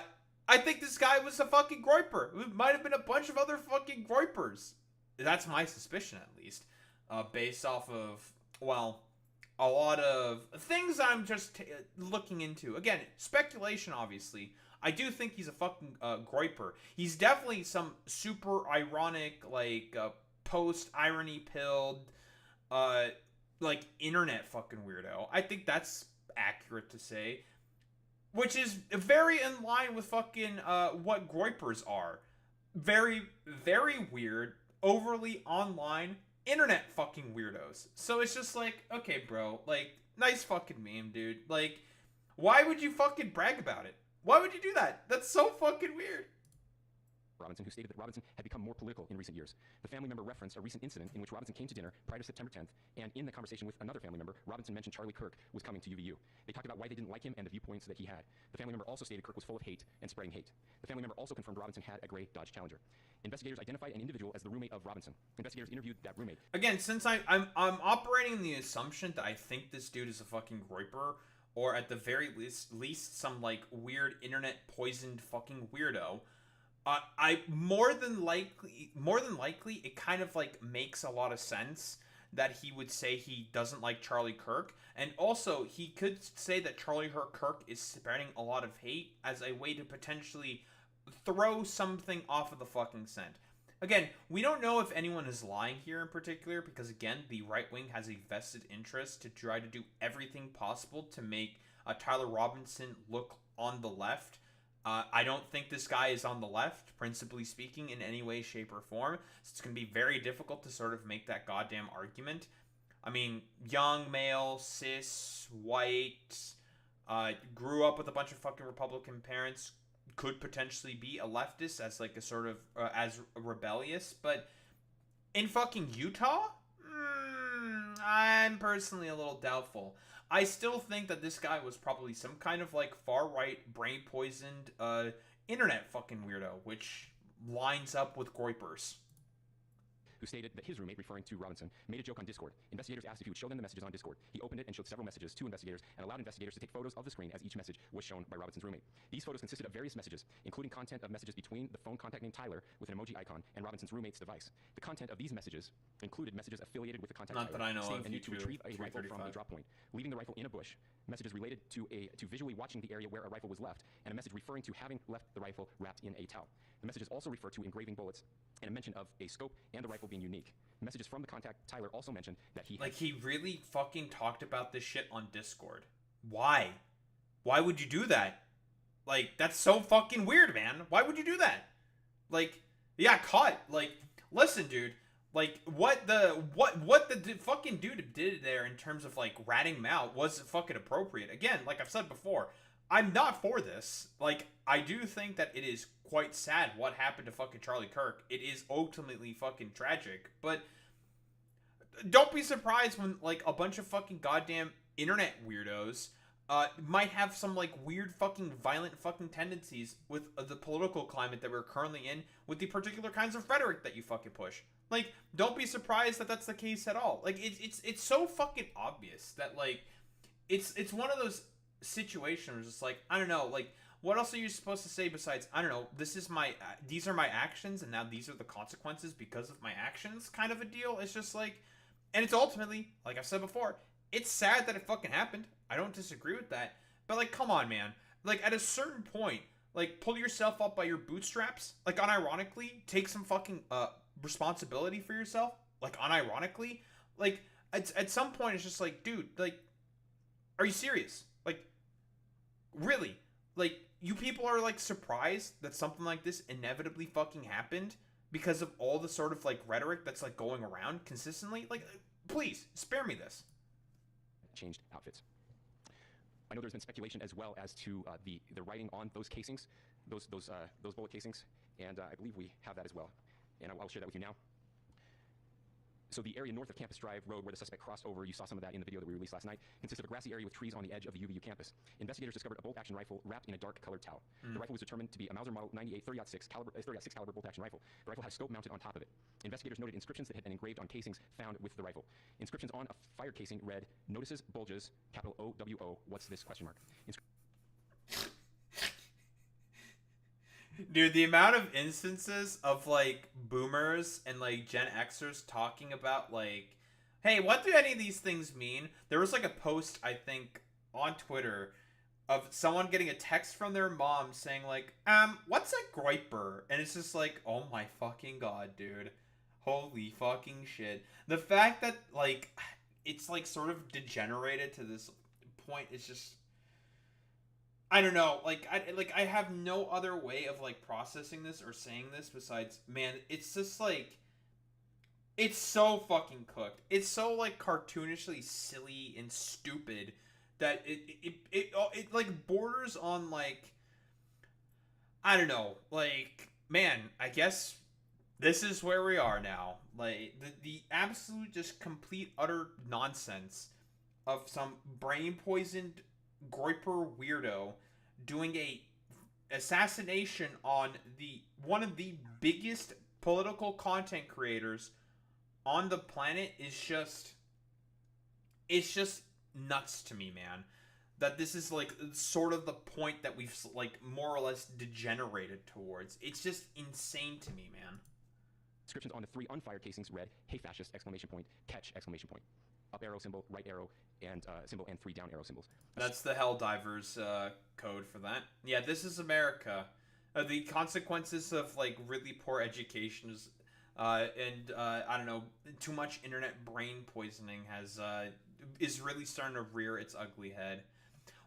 think this guy was a fucking groiper. It might have been a bunch of other fucking groipers. That's my suspicion, at least. Based off of, well, a lot of things I'm just looking into. Again, speculation, obviously. I do think he's a fucking groiper. He's definitely some super ironic, like, post-irony pilled, like, internet fucking weirdo. I think that's accurate to say. Which is very in line with fucking, what groipers are. Very, very weird, overly online, internet fucking weirdos. So it's just like, okay, bro, like, nice fucking meme, dude. Like, why would you fucking brag about it? Why would you do that? That's so fucking weird. Robinson, who stated that Robinson had become more political in recent years. The family member referenced a recent incident in which Robinson came to dinner prior to September 10th, and in the conversation with another family member, Robinson mentioned Charlie Kirk was coming to UVU. They talked about why they didn't like him and the viewpoints that he had. The family member also stated Kirk was full of hate and spreading hate. The family member also confirmed Robinson had a gray Dodge Challenger. Investigators identified an individual as the roommate of Robinson. Investigators interviewed that roommate. Again, since I'm operating in the assumption that I think this dude is a fucking groiper, or at the very least some like weird internet poisoned fucking weirdo, I more than likely it kind of like makes a lot of sense that he would say he doesn't like Charlie Kirk, and also he could say that Charlie Kirk is spreading a lot of hate as a way to potentially throw something off of the fucking scent. Again, we don't know if anyone is lying here in particular, because again, the right wing has a vested interest to try to do everything possible to make Tyler Robinson look on the left. I don't think this guy is on the left, principally speaking, in any way, shape, or form. So it's going to be very difficult to sort of make that goddamn argument. I mean, young, male, cis, white, grew up with a bunch of fucking Republican parents, could potentially be a leftist as like a sort of, as rebellious. But in fucking Utah? I'm personally a little doubtful. I still think that this guy was probably some kind of like far-right, brain-poisoned, internet fucking weirdo, which lines up with groipers. Who stated that his roommate, referring to Robinson, made a joke on Discord. Investigators asked if he would show them the messages on Discord. He opened it and showed several messages to investigators and allowed investigators to take photos of the screen as each message was shown by Robinson's roommate. These photos consisted of various messages, including content of messages between the phone contact named Tyler with an emoji icon and Robinson's roommate's device. The content of these messages included messages affiliated with the contact Not Tyler, that I know saying of, a need to retrieve a rifle from a 335. drop point, leaving the rifle in a bush, messages related to visually watching the area where a rifle was left, and a message referring to having left the rifle wrapped in a towel. The messages also refer to engraving bullets and a mention of a scope and the rifle being unique. Messages from the contact Tyler also mentioned that he really fucking talked about this shit on Discord. Why? Why would you do that? Like, that's so fucking weird, man. Why would you do that? Like, yeah, cut. Like, listen, dude. Like, what the fucking dude did there in terms of, like, ratting him out was fucking appropriate. Again, like I've said before, I'm not for this. Like, I do think that it is quite sad what happened to fucking Charlie Kirk. It is ultimately fucking tragic, but don't be surprised when, like, a bunch of fucking goddamn internet weirdos might have some like weird fucking violent fucking tendencies with the political climate that we're currently in, with the particular kinds of rhetoric that you fucking push. Like, don't be surprised that that's the case at all. Like, it's so fucking obvious that like it's one of those situations where it's like, I don't know, like, what else are you supposed to say besides, I don't know, this is my these are my actions and now these are the consequences because of my actions kind of a deal. It's just like, and it's ultimately, like I've said before, it's sad that it fucking happened. I don't disagree with that. But like, come on, man. Like, at a certain point, like, pull yourself up by your bootstraps. Like, unironically, take some fucking responsibility for yourself. Like, unironically. Like, at some point, it's just like, dude, like, are you serious? Like, really? Like, you people are, like, surprised that something like this inevitably fucking happened because of all the sort of, like, rhetoric that's, like, going around consistently? Like, please, spare me this. Changed outfits. I know there's been speculation as well as to the writing on those casings, those bullet casings, and I believe we have that as well, and I'll share that with you now. So the area north of Campus Drive Road where the suspect crossed over, you saw some of that in the video that we released last night, consists of a grassy area with trees on the edge of the UVU campus. Investigators discovered a bolt-action rifle wrapped in a dark colored towel. The rifle was determined to be a Mauser Model 98 30-06 caliber bolt-action rifle. The rifle had a scope mounted on top of it. Investigators noted inscriptions that had been engraved on casings found with the rifle. Inscriptions on a fire casing read, "Notices bulges, capital OWO, what's this, question mark." Dude, the amount of instances of, like, boomers and, like, Gen Xers talking about, like, hey, what do any of these things mean? There was, like, a post, I think, on Twitter of someone getting a text from their mom saying, like, what's a groiper? And it's just like, oh my fucking god, dude. Holy fucking shit. The fact that, like, it's, like, sort of degenerated to this point is just... I don't know, I have no other way of, like, processing this or saying this besides, man, it's just, like, it's so fucking cooked. It's so, like, cartoonishly silly and stupid that it like, borders on, like, I don't know, like, man, I guess this is where we are now. Like, the absolute, just complete, utter nonsense of some brain-poisoned Groiper weirdo doing a assassination on one of the biggest political content creators on the planet is just, it's just nuts to me, man. That this is, like, sort of the point that we've, like, more or less degenerated towards. It's just insane to me, man. Inscriptions on the 3 unfired casings read, "Hey fascist!" Catch! Up arrow symbol, right arrow, and symbol, and 3 down arrow symbols. That's the Helldivers code for that. Yeah, this is America. The consequences of, like, really poor education is, and I don't know, too much internet brain poisoning is really starting to rear its ugly head.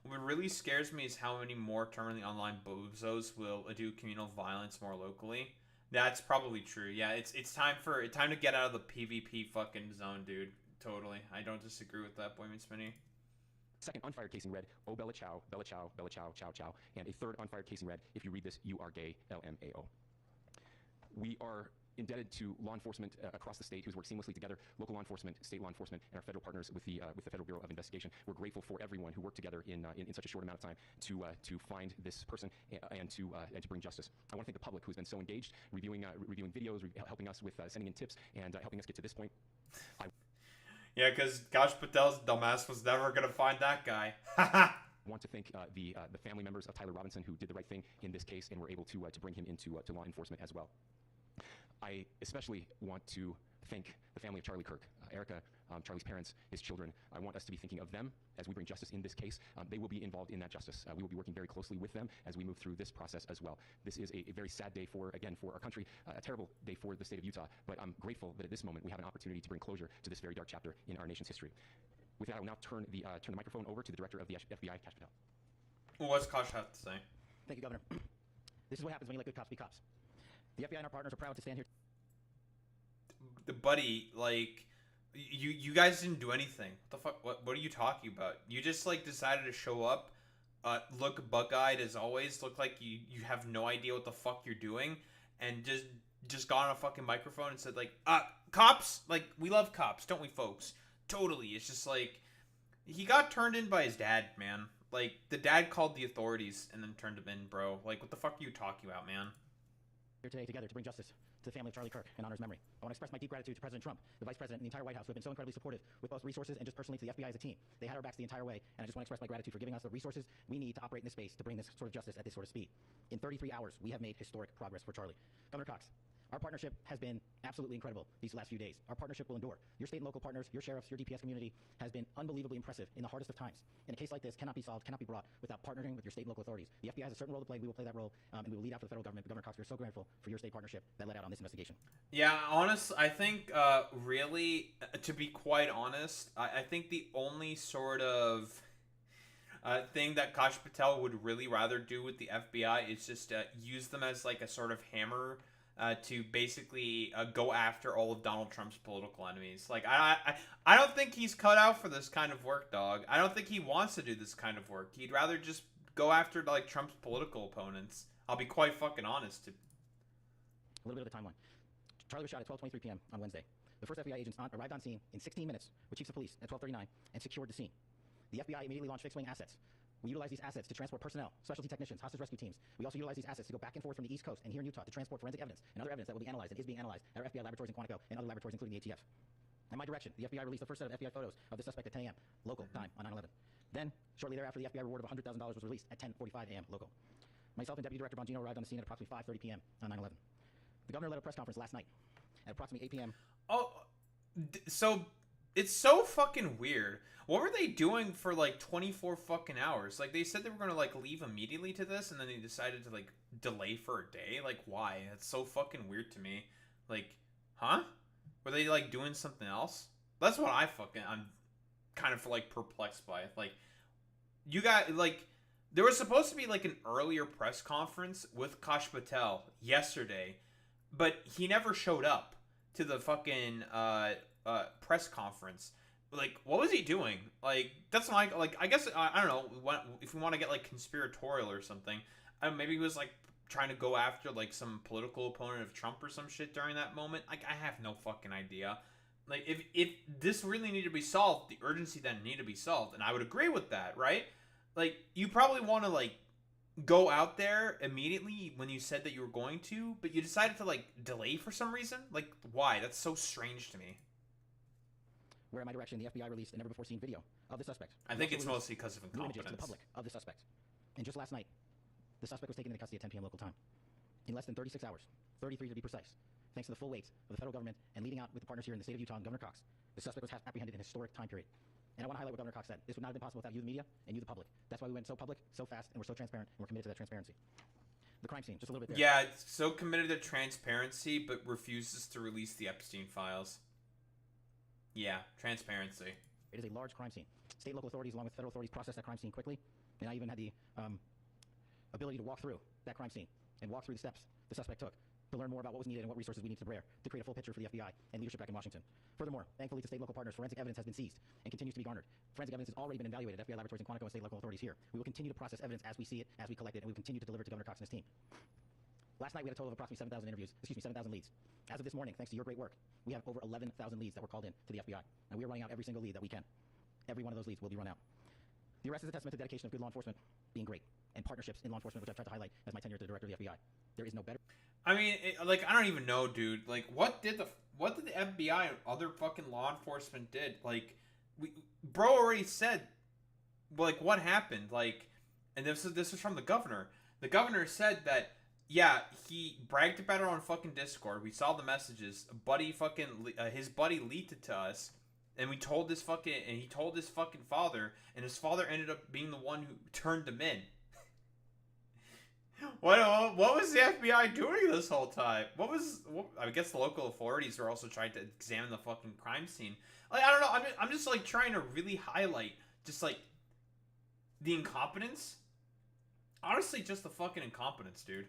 What really scares me is how many more terminally online bozos will do communal violence more locally. That's probably true. Yeah, it's time to get out of the PvP fucking zone, dude. Totally. I don't disagree with that, Boyman Spinney. Second unfired casing read, "Oh Bella Chow, Bella Chow, Bella Chow, Chow Chow," and a third unfired casing read, "If you read this, you are gay, LMAO." We are indebted to law enforcement across the state who's worked seamlessly together, local law enforcement, state law enforcement, and our federal partners with the Federal Bureau of Investigation. We're grateful for everyone who worked together in such a short amount of time to find this person and to bring justice. I want to thank the public who's been so engaged, reviewing videos, helping us with sending in tips, and helping us get to this point. Yeah, because Gosh Patel's dumbass was never gonna find that guy. I want to thank the family members of Tyler Robinson who did the right thing in this case and were able to bring him into to law enforcement as well. I especially want to thank the family of Charlie Kirk, Erica, Charlie's parents, his children. I want us to be thinking of them as we bring justice in this case. They will be involved in that justice. We will be working very closely with them as we move through this process as well. This is a very sad day for our country, a terrible day for the state of Utah, but I'm grateful that at this moment we have an opportunity to bring closure to this very dark chapter in our nation's history. With that, I will now turn the microphone over to the director of the FBI, Kash Patel. What's Kash have to say? Thank you, Governor. This is what happens when you let good cops be cops. The FBI and our partners are proud to stand here. Buddy, like, you guys didn't do anything. What the fuck? What are you talking about? You just, like, decided to show up, look bug-eyed as always, look like you have no idea what the fuck you're doing, and just got on a fucking microphone and said, like, cops? Like, we love cops, don't we, folks? Totally. It's just like, he got turned in by his dad, man. Like, the dad called the authorities and then turned him in, bro. Like, what the fuck are you talking about, man? Here today together to bring justice to the family of Charlie Kirk in honor of his memory. I want to express my deep gratitude to President Trump, the Vice President, and the entire White House who have been so incredibly supportive with both resources and just personally to the FBI as a team. They had our backs the entire way, and I just want to express my gratitude for giving us the resources we need to operate in this space to bring this sort of justice at this sort of speed. In 33 hours, we have made historic progress for Charlie. Governor Cox, our partnership has been absolutely incredible these last few days. Our partnership will endure. Your state and local partners, your sheriffs, your DPS community has been unbelievably impressive in the hardest of times. And a case like this cannot be solved, cannot be brought without partnering with your state and local authorities. The FBI has a certain role to play. We will play that role, and we will lead out for the federal government. But Governor Cox, we're so grateful for your state partnership that led out on this investigation. Yeah, honestly, I think, really, to be quite honest, I think the only sort of thing that Kash Patel would really rather do with the FBI is just use them as like a sort of hammer to basically go after all of Donald Trump's political enemies. Like, I don't think he's cut out for this kind of work, dog. I don't think he wants to do this kind of work. He'd rather just go after, like, Trump's political opponents. I'll be quite fucking honest. A little bit of the timeline. Charlie was shot at 12:23 p.m. on Wednesday. The first FBI agents arrived on scene in 16 minutes with chiefs of police at 12:39 and secured the scene. The FBI immediately launched fixed-wing assets. We utilize these assets to transport personnel, specialty technicians, hostage rescue teams. We also utilize these assets to go back and forth from the East Coast and here in Utah to transport forensic evidence and other evidence that will be analyzed and is being analyzed at our FBI laboratories in Quantico and other laboratories, including the ATF. At my direction, the FBI released the first set of FBI photos of the suspect at 10 a.m. local time on 9/11. Then, shortly thereafter, the FBI reward of $100,000 was released at 10:45 a.m. local. Myself and Deputy Director Bongino arrived on the scene at approximately 5:30 p.m. on 9/11. The governor led a press conference last night at approximately 8 p.m. Oh, so it's so fucking weird. What were they doing for like 24 fucking hours? Like, they said they were gonna like leave immediately to this, and then they decided to like delay for a day. Like, why? That's so fucking weird to me. Like, huh? Were they like doing something else? That's what I'm kind of like perplexed by. Like, you got like, there was supposed to be like an earlier press conference with Kash Patel yesterday, but he never showed up to the fucking press conference. Like, what was he doing? Like, that's like I guess I don't know if we want to get like conspiratorial or something. Maybe he was like trying to go after like some political opponent of Trump or some shit during that moment. Like, I have no fucking idea. Like, if this really needed to be solved, the urgency then needed to be solved, and I would agree with that, right? Like, you probably want to like go out there immediately when you said that you were going to, but you decided to like delay for some reason. Like, why? That's so strange to me. Where, at my direction, the FBI released a never-before-seen video of the suspect. I think it's mostly because of new images to the incompetence. public of the suspect. And just last night, the suspect was taken into custody at 10 p.m. local time. In less than 36 hours, 33 to be precise, thanks to the full weight of the federal government and leading out with the partners here in the state of Utah and Governor Cox, the suspect was apprehended in a historic time period. And I want to highlight what Governor Cox said. This would not have been possible without you, the media, and you, the public. That's why we went so public, so fast, and we're so transparent, and we're committed to that transparency. The crime scene, just a little bit there. Yeah, it's so committed to transparency, but refuses to release the Epstein files. Yeah, transparency. It is a large crime scene. State and local authorities, along with federal authorities, processed that crime scene quickly, and I even had the ability to walk through that crime scene and walk through the steps the suspect took to learn more about what was needed and what resources we needed to bear to create a full picture for the FBI and leadership back in Washington. Furthermore, thankfully to state and local partners, forensic evidence has been seized and continues to be garnered. Forensic evidence has already been evaluated at FBI laboratories in Quantico and state and local authorities here. We will continue to process evidence as we see it, as we collect it, and we will continue to deliver it to Governor Cox and his team. Last night we had a total of approximately 7,000 leads. As of this morning, thanks to your great work, we have over 11,000 leads that were called in to the FBI, and we are running out every single lead that we can. Every one of those leads will be run out. The arrest is a testament to the dedication of good law enforcement being great, and partnerships in law enforcement, which I've tried to highlight as my tenure as the director of the FBI. There is no better. I mean, like, I don't even know, dude. Like, what did the FBI and other fucking law enforcement did? Like, bro already said, like, what happened? Like, and this was from the governor. The governor said that, yeah, he bragged about it on fucking Discord. We saw the messages. His buddy leaked it to us, and he told his fucking father, and his father ended up being the one who turned him in. What was the FBI doing this whole time? I guess the local authorities were also trying to examine the fucking crime scene. Like, I don't know. I'm just like trying to really highlight just like the incompetence. Honestly, just the fucking incompetence, dude.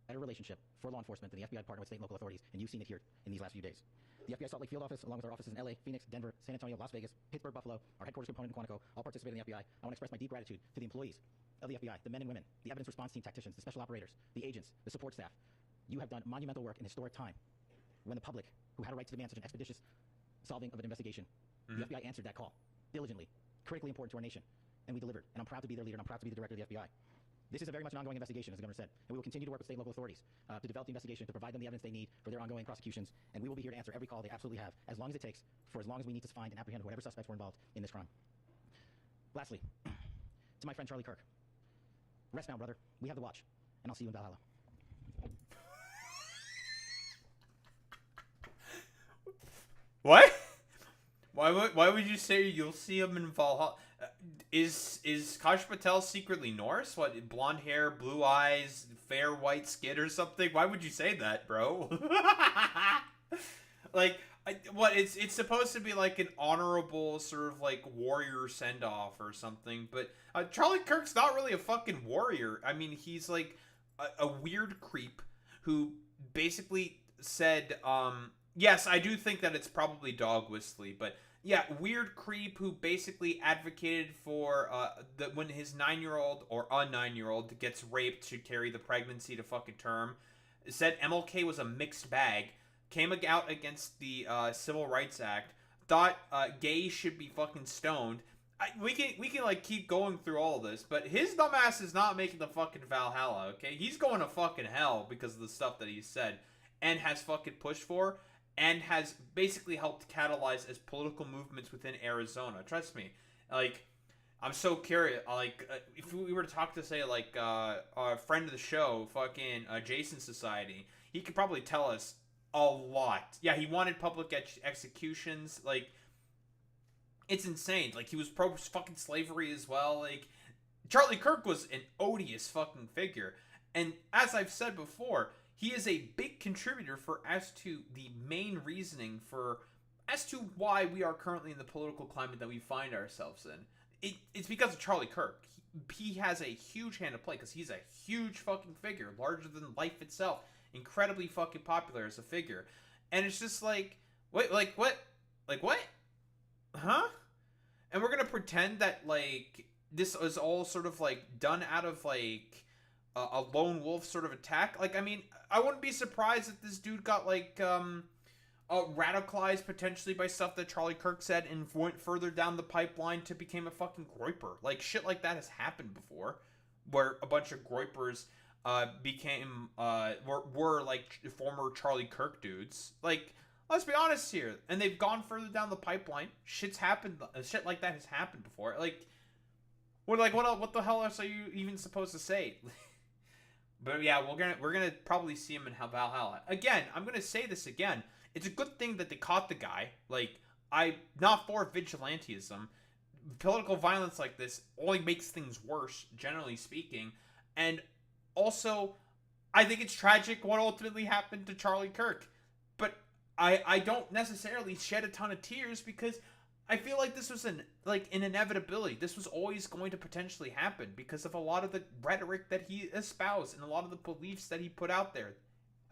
Better relationship for law enforcement than the FBI partner with state and local authorities, and you've seen it here in these last few days. The FBI Salt Lake Field Office, along with our offices in LA, Phoenix, Denver, San Antonio, Las Vegas, Pittsburgh, Buffalo, our headquarters component in Quantico, all participate in the FBI. I want to express my deep gratitude to the employees of the FBI, the men and women, the evidence response team tacticians, the special operators, the agents, the support staff. You have done monumental work in historic time when the public, who had a right to demand such an expeditious solving of an investigation, the FBI answered that call diligently, critically important to our nation. and we delivered. And I'm proud to be their leader, and I'm proud to be the director of the FBI. This is a very much an ongoing investigation, as the governor said, and we will continue to work with state and local authorities to develop the investigation, to provide them the evidence they need for their ongoing prosecutions, and we will be here to answer every call they absolutely have, as long as it takes, for as long as we need to find and apprehend whatever suspects were involved in this crime. Lastly, to my friend Charlie Kirk, rest now, brother. We have the watch, and I'll see you in Valhalla. What? Why would you say you'll see him in Valhalla? Is Kash Patel secretly Norse? What, blonde hair, blue eyes, fair white skin or something? Why would you say that, bro? Like, what? It's supposed to be like an honorable sort of like warrior send off or something. But Charlie Kirk's not really a fucking warrior. I mean, he's like a weird creep who basically said, yes, I do think that it's probably dog whistly, but yeah, weird creep who basically advocated for that when his 9-year-old or a 9-year-old gets raped to carry the pregnancy to fucking term, said MLK was a mixed bag, came out against the Civil Rights Act, thought gays should be fucking stoned. We can like keep going through all of this, but his dumbass is not making the fucking Valhalla, okay? He's going to fucking hell because of the stuff that he said and has fucking pushed for, and has basically helped catalyze as political movements within Arizona. Trust me. Like, I'm so curious. Like, if we were to talk to, say, like, a friend of the show, fucking Jason Society, he could probably tell us a lot. Yeah, he wanted public executions. Like, it's insane. Like, he was pro fucking slavery as well. Like, Charlie Kirk was an odious fucking figure. And as I've said before, he is a big contributor as to the main reasoning as to why we are currently in the political climate that we find ourselves in. It's because of Charlie Kirk. He has a huge hand to play because he's a huge fucking figure, larger than life itself, incredibly fucking popular as a figure. And it's just like, wait, like what? Like what? Huh? And we're gonna pretend that like this is all sort of like done out of like a lone wolf sort of attack. Like, I mean, I wouldn't be surprised if this dude got like radicalized potentially by stuff that Charlie Kirk said and went further down the pipeline to become a fucking groiper. Like, shit like that has happened before, where a bunch of groipers were like former Charlie Kirk dudes. Like, let's be honest here, and they've gone further down the pipeline. Shit's happened. Shit like that has happened before. Like, what the hell else are you even supposed to say? But yeah, we're gonna probably see him in Valhalla. Again, I'm gonna say this again. It's a good thing that they caught the guy. Like, I'm not for vigilantism. Political violence like this only makes things worse, generally speaking. And also, I think it's tragic what ultimately happened to Charlie Kirk. But I don't necessarily shed a ton of tears because I feel like this was an inevitability. This was always going to potentially happen because of a lot of the rhetoric that he espoused and a lot of the beliefs that he put out there.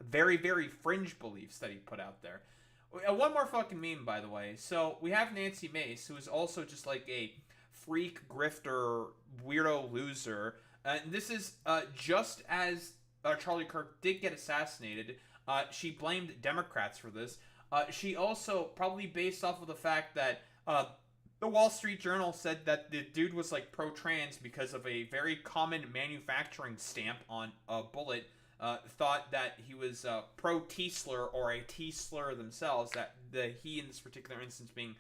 Very, very fringe beliefs that he put out there. One more fucking meme, by the way. So we have Nancy Mace, who is also just like a freak, grifter, weirdo loser. And this is just as Charlie Kirk did get assassinated. She blamed Democrats for this. She also, probably based off of the fact that the Wall Street Journal said that the dude was like pro-trans because of a very common manufacturing stamp on a bullet, thought that he was pro-T-slur or a T-slur themselves, that he in this particular instance being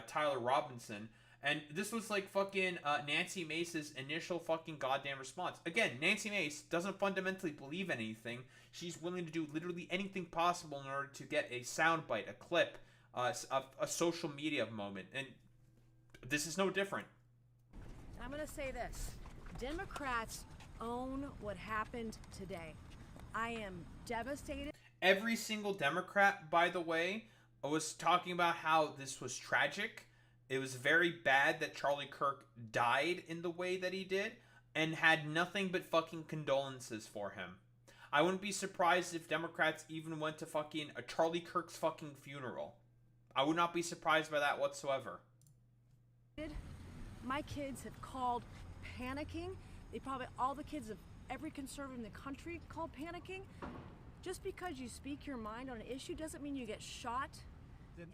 Tyler Robinson. And this was like fucking Nancy Mace's initial fucking goddamn response. Again, Nancy Mace doesn't fundamentally believe anything. She's willing to do literally anything possible in order to get a soundbite, a clip, a social media moment. And this is no different. I'm going to say this. Democrats own what happened today. I am devastated. Every single Democrat, by the way, was talking about how this was tragic. It was very bad that Charlie Kirk died in the way that he did and had nothing but fucking condolences for him. I wouldn't be surprised if Democrats even went to fucking a Charlie Kirk's fucking funeral. I would not be surprised by that whatsoever. My kids have called panicking. They probably, all the kids of every conservative in the country called panicking. Just because you speak your mind on an issue doesn't mean you get shot. then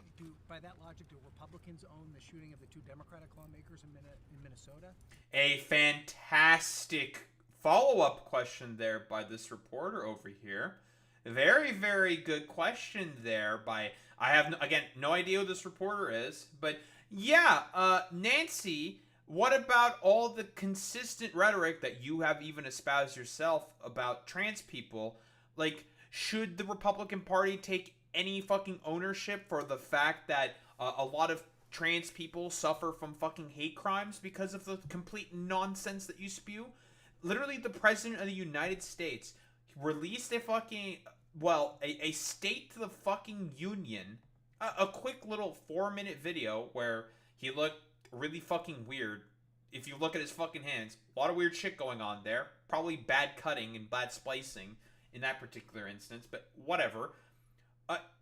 by that logic, do Republicans own the shooting of the 2 Democratic lawmakers in Minnesota? A fantastic follow-up question there by this reporter over here. Very, very good question there by... I have, again, no idea who this reporter is, but yeah, Nancy, what about all the consistent rhetoric that you have even espoused yourself about trans people? Like, should the Republican Party take any fucking ownership for the fact that a lot of trans people suffer from fucking hate crimes because of the complete nonsense that you spew? Literally, the President of the United States released a fucking... well, a state to the fucking union, a quick little 4-minute video where he looked really fucking weird. If you look at his fucking hands, a lot of weird shit going on there. Probably bad cutting and bad splicing in that particular instance, but whatever.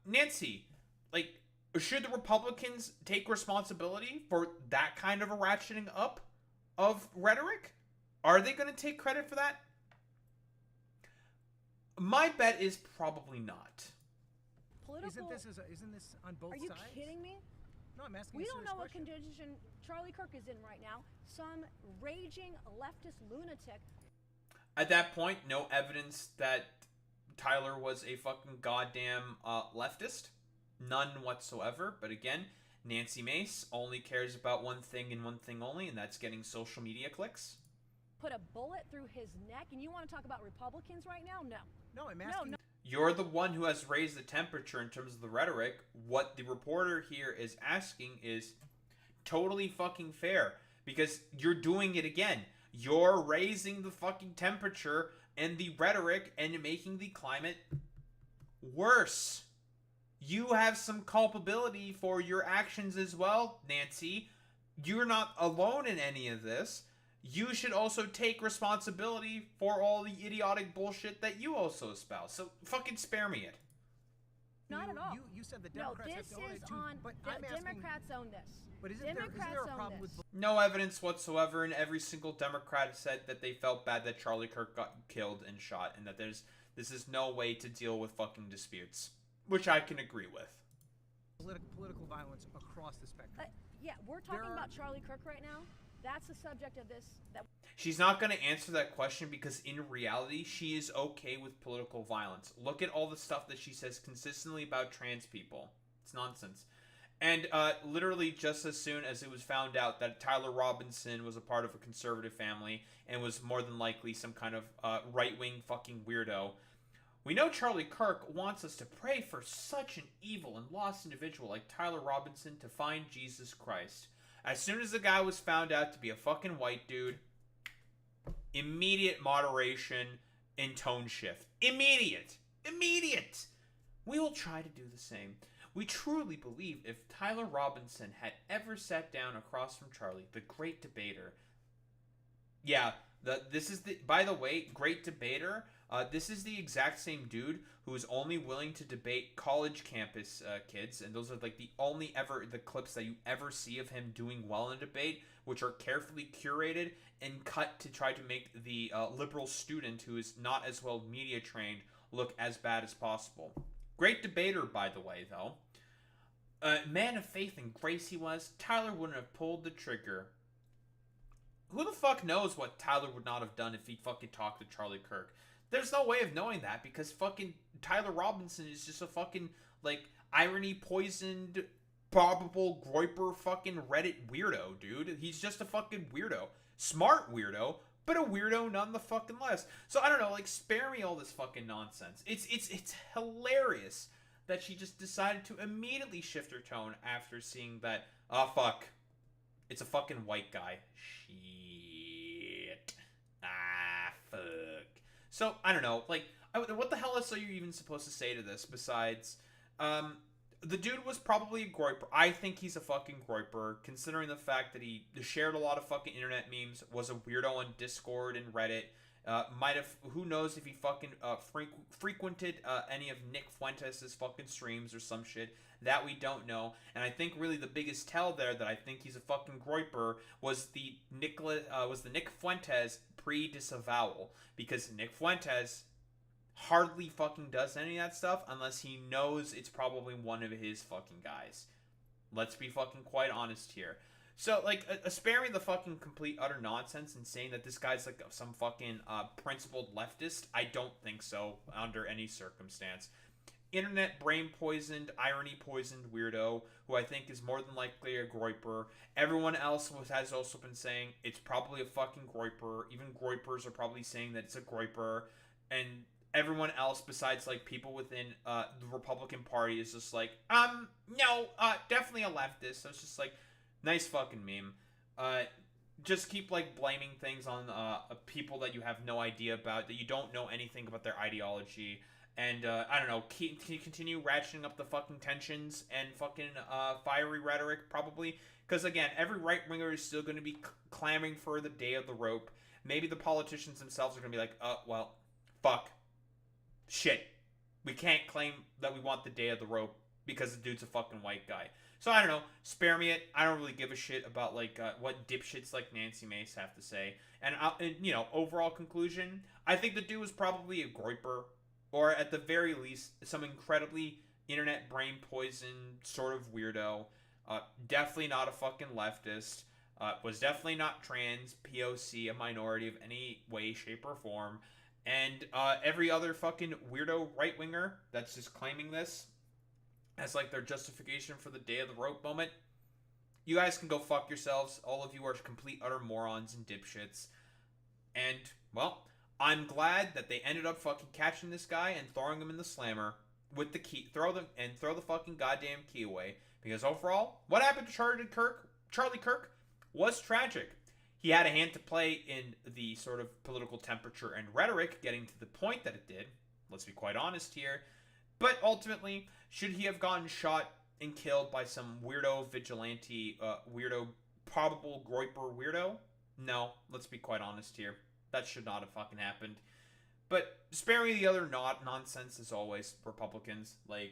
Nancy, like, should the Republicans take responsibility for that kind of a ratcheting up of rhetoric? Are they going to take credit for that? My bet is probably not. Isn't this on both sides? Are you kidding me? No, I'm asking. We a don't serious know what question. condition Charlie Kirk is in right now. Some raging leftist lunatic. At that point, no evidence that Tyler was a fucking goddamn leftist. None whatsoever. But again, Nancy Mace only cares about one thing and one thing only, and that's getting social media clicks. Put a bullet through his neck, and you want to talk about Republicans right now? No. No, I'm asking. No. You're the one who has raised the temperature in terms of the rhetoric. What the reporter here is asking is totally fucking fair, because you're doing it again. You're raising the fucking temperature and the rhetoric and making the climate worse. You have some culpability for your actions as well, Nancy. You're not alone in any of this. You should also take responsibility for all the idiotic bullshit that you also espouse. So fucking spare me it. Not at all. You said the Democrats have to own it too, but I'm asking, Democrats own this. But isn't there a problem with... No evidence whatsoever, and every single Democrat said that they felt bad that Charlie Kirk got killed and shot, and that this is no way to deal with fucking disputes, which I can agree with. Political violence across the spectrum. Yeah, we're talking about Charlie Kirk right now. That's the subject of this. She's not going to answer that question because in reality, she is okay with political violence. Look at all the stuff that she says consistently about trans people. It's nonsense. And literally just as soon as it was found out that Tyler Robinson was a part of a conservative family and was more than likely some kind of right-wing fucking weirdo, we know Charlie Kirk wants us to pray for such an evil and lost individual like Tyler Robinson to find Jesus Christ. As soon as the guy was found out to be a fucking white dude, immediate moderation and tone shift. Immediate! We will try to do the same. We truly believe if Tyler Robinson had ever sat down across from Charlie, the great debater... Yeah, by the way, great debater, this is the exact same dude who is only willing to debate college campus kids, and those are like the clips that you ever see of him doing well in a debate, which are carefully curated and cut to try to make the liberal student who is not as well media trained look as bad as possible. Great debater, by the way, though. Man of faith and grace he was. Tyler wouldn't have pulled the trigger. Who the fuck knows what Tyler would not have done if he fucking talked to Charlie Kirk? There's no way of knowing that because fucking Tyler Robinson is just a fucking, like, irony-poisoned, probable groiper fucking Reddit weirdo, dude. He's just a fucking weirdo. Smart weirdo, but a weirdo none the fucking less. So, I don't know, like, spare me all this fucking nonsense. It's hilarious that she just decided to immediately shift her tone after seeing that, oh, fuck, it's a fucking white guy. Shit. Ah, fuck. So, I don't know, like, what the hell else are you even supposed to say to this besides, the dude was probably a groiper. I think he's a fucking groiper, considering the fact that he shared a lot of fucking internet memes, was a weirdo on Discord and Reddit, who knows if he fucking frequented any of Nick Fuentes' fucking streams or some shit. That we don't know. And I think really the biggest tell there that I think he's a fucking groiper was the Nick Fuentes pre-disavowal. Because Nick Fuentes hardly fucking does any of that stuff unless he knows it's probably one of his fucking guys. Let's be fucking quite honest here. So, like, sparing the fucking complete utter nonsense and saying that this guy's, like, some fucking principled leftist, I don't think so under any circumstance. Internet brain poisoned, irony poisoned weirdo who I think is more than likely a groiper. Everyone else has also been saying it's probably a fucking groiper. Even groipers are probably saying that it's a groiper. And everyone else besides, like, people within the Republican Party is just like, no, definitely a leftist. So it's just like, nice fucking meme. Just keep, like, blaming things on people that you have no idea about, that you don't know anything about their ideology. And, I don't know, continue ratcheting up the fucking tensions and fucking fiery rhetoric, probably. Because, again, every right-winger is still going to be clamoring for the day of the rope. Maybe the politicians themselves are going to be like, well, fuck. Shit. We can't claim that we want the day of the rope because the dude's a fucking white guy. So, I don't know. Spare me it. I don't really give a shit about, like, what dipshits like Nancy Mace have to say. And, you know, overall conclusion, I think the dude was probably a groiper. Or, at the very least, some incredibly internet brain poison sort of weirdo. Definitely not a fucking leftist. Was definitely not trans, POC, a minority of any way, shape, or form. And every other fucking weirdo right-winger that's just claiming this as, like, their justification for the day of the rope moment. You guys can go fuck yourselves. All of you are complete utter morons and dipshits. And, well, I'm glad that they ended up fucking catching this guy and throwing him in the slammer with the key. Throw the fucking goddamn key away. Because overall, what happened to Charlie Kirk was tragic. He had a hand to play in the sort of political temperature and rhetoric getting to the point that it did. Let's be quite honest here. But ultimately, should he have gotten shot and killed by some weirdo vigilante, weirdo, probable groiper weirdo? No, let's be quite honest here. That should not have fucking happened. But sparing the other nonsense as always, Republicans. Like,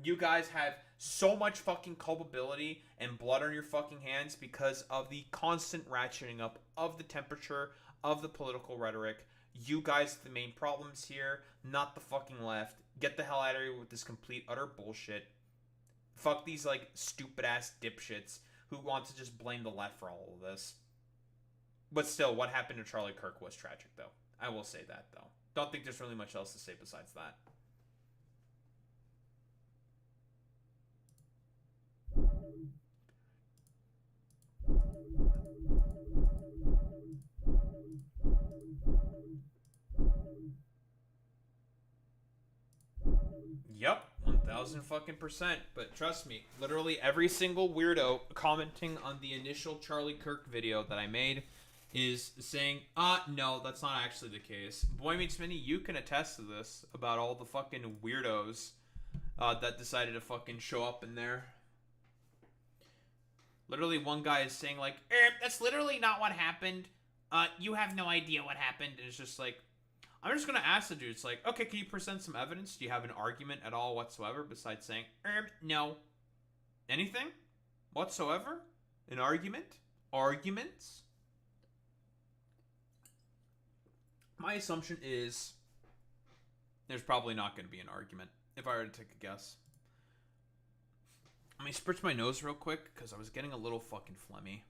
you guys have so much fucking culpability and blood on your fucking hands because of the constant ratcheting up of the temperature of the political rhetoric. You guys are the main problems here, not the fucking left. Get the hell out of here with this complete utter bullshit. Fuck these, like, stupid-ass dipshits who want to just blame the left for all of this. But still, what happened to Charlie Kirk was tragic, though. I will say that, though. Don't think there's really much else to say besides that. Yep, 1000 fucking %. But trust me, literally every single weirdo commenting on the initial Charlie Kirk video that I made is saying, no, that's not actually the case. Boy Meets Mini, you can attest to this about all the fucking weirdos that decided to fucking show up in there. Literally one guy is saying, like, that's literally not what happened. You have no idea what happened. And it's just like, I'm just going to ask the dude, it's like, okay, can you present some evidence? Do you have an argument at all whatsoever besides saying, no. Anything? Whatsoever? An argument? Arguments? My assumption is there's probably not going to be an argument, if I were to take a guess. Let me spritz my nose real quick, because I was getting a little fucking phlegmy.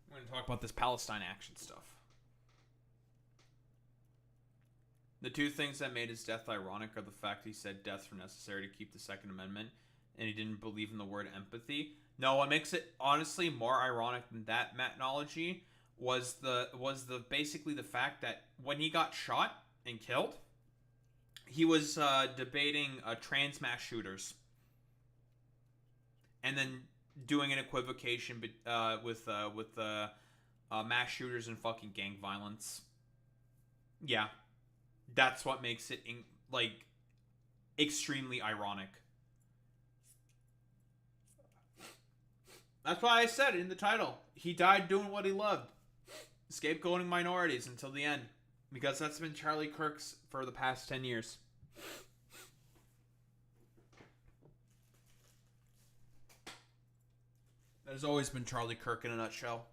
We're going to talk about this Palestine action stuff. The two things that made his death ironic are the fact he said deaths were necessary to keep the Second Amendment, and he didn't believe in the word empathy. No, what makes it honestly more ironic than that methodology was basically the fact that when he got shot and killed, he was debating trans mass shooters, and then doing an equivocation with mass shooters and fucking gang violence. Yeah. That's what makes it, extremely ironic. That's why I said it in the title. He died doing what he loved. Scapegoating minorities until the end. Because that's been Charlie Kirk's for the past 10 years. Has always been Charlie Kirk in a nutshell.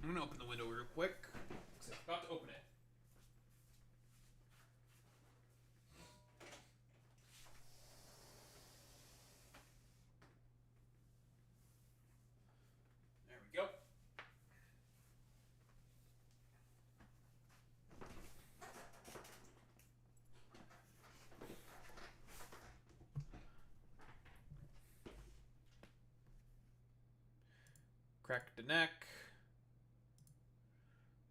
I'm gonna open the window real quick. I'm about to open it. There we go. Crack the neck.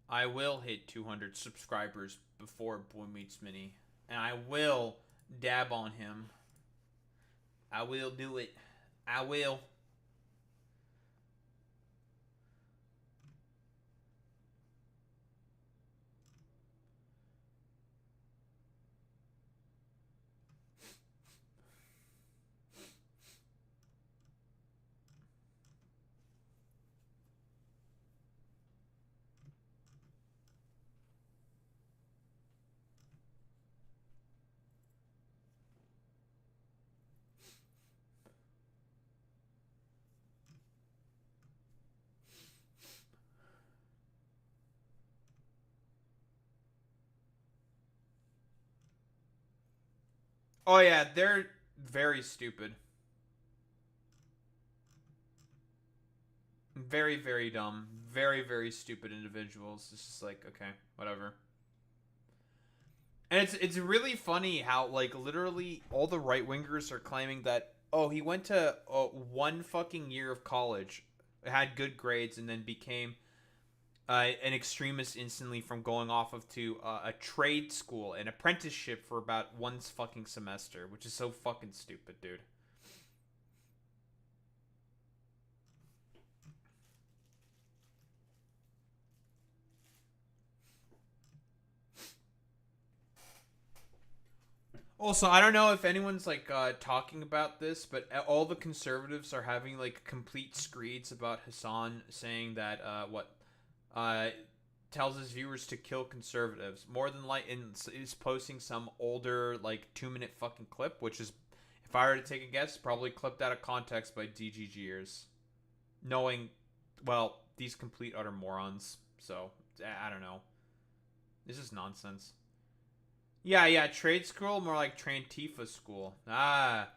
I will hit 200 subscribers before Boy Meets Mini. And I will dab on him. I will do it. I will. Oh yeah, they're very stupid. Very, very dumb. Very, very stupid individuals. It's just like, okay, whatever. And it's really funny how, like, literally all the right-wingers are claiming that, oh, he went to one fucking year of college, had good grades, and then became an extremist instantly from going off of to a trade school, an apprenticeship for about one fucking semester, which is so fucking stupid, dude. Also, I don't know if anyone's like talking about this, but all the conservatives are having like complete screeds about Hassan saying that tells his viewers to kill conservatives. More than like, is posting some older like 2-minute fucking clip, which is, if I were to take a guess, probably clipped out of context by DGGers, knowing, well, these complete utter morons. So I don't know. This is nonsense. Yeah, trade school, more like Trantifa school. Ah,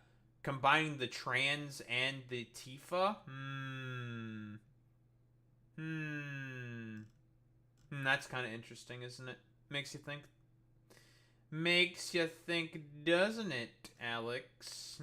combining the trans and the Tifa? That's kind of interesting, isn't it? Makes you think. Makes you think, doesn't it, Alex?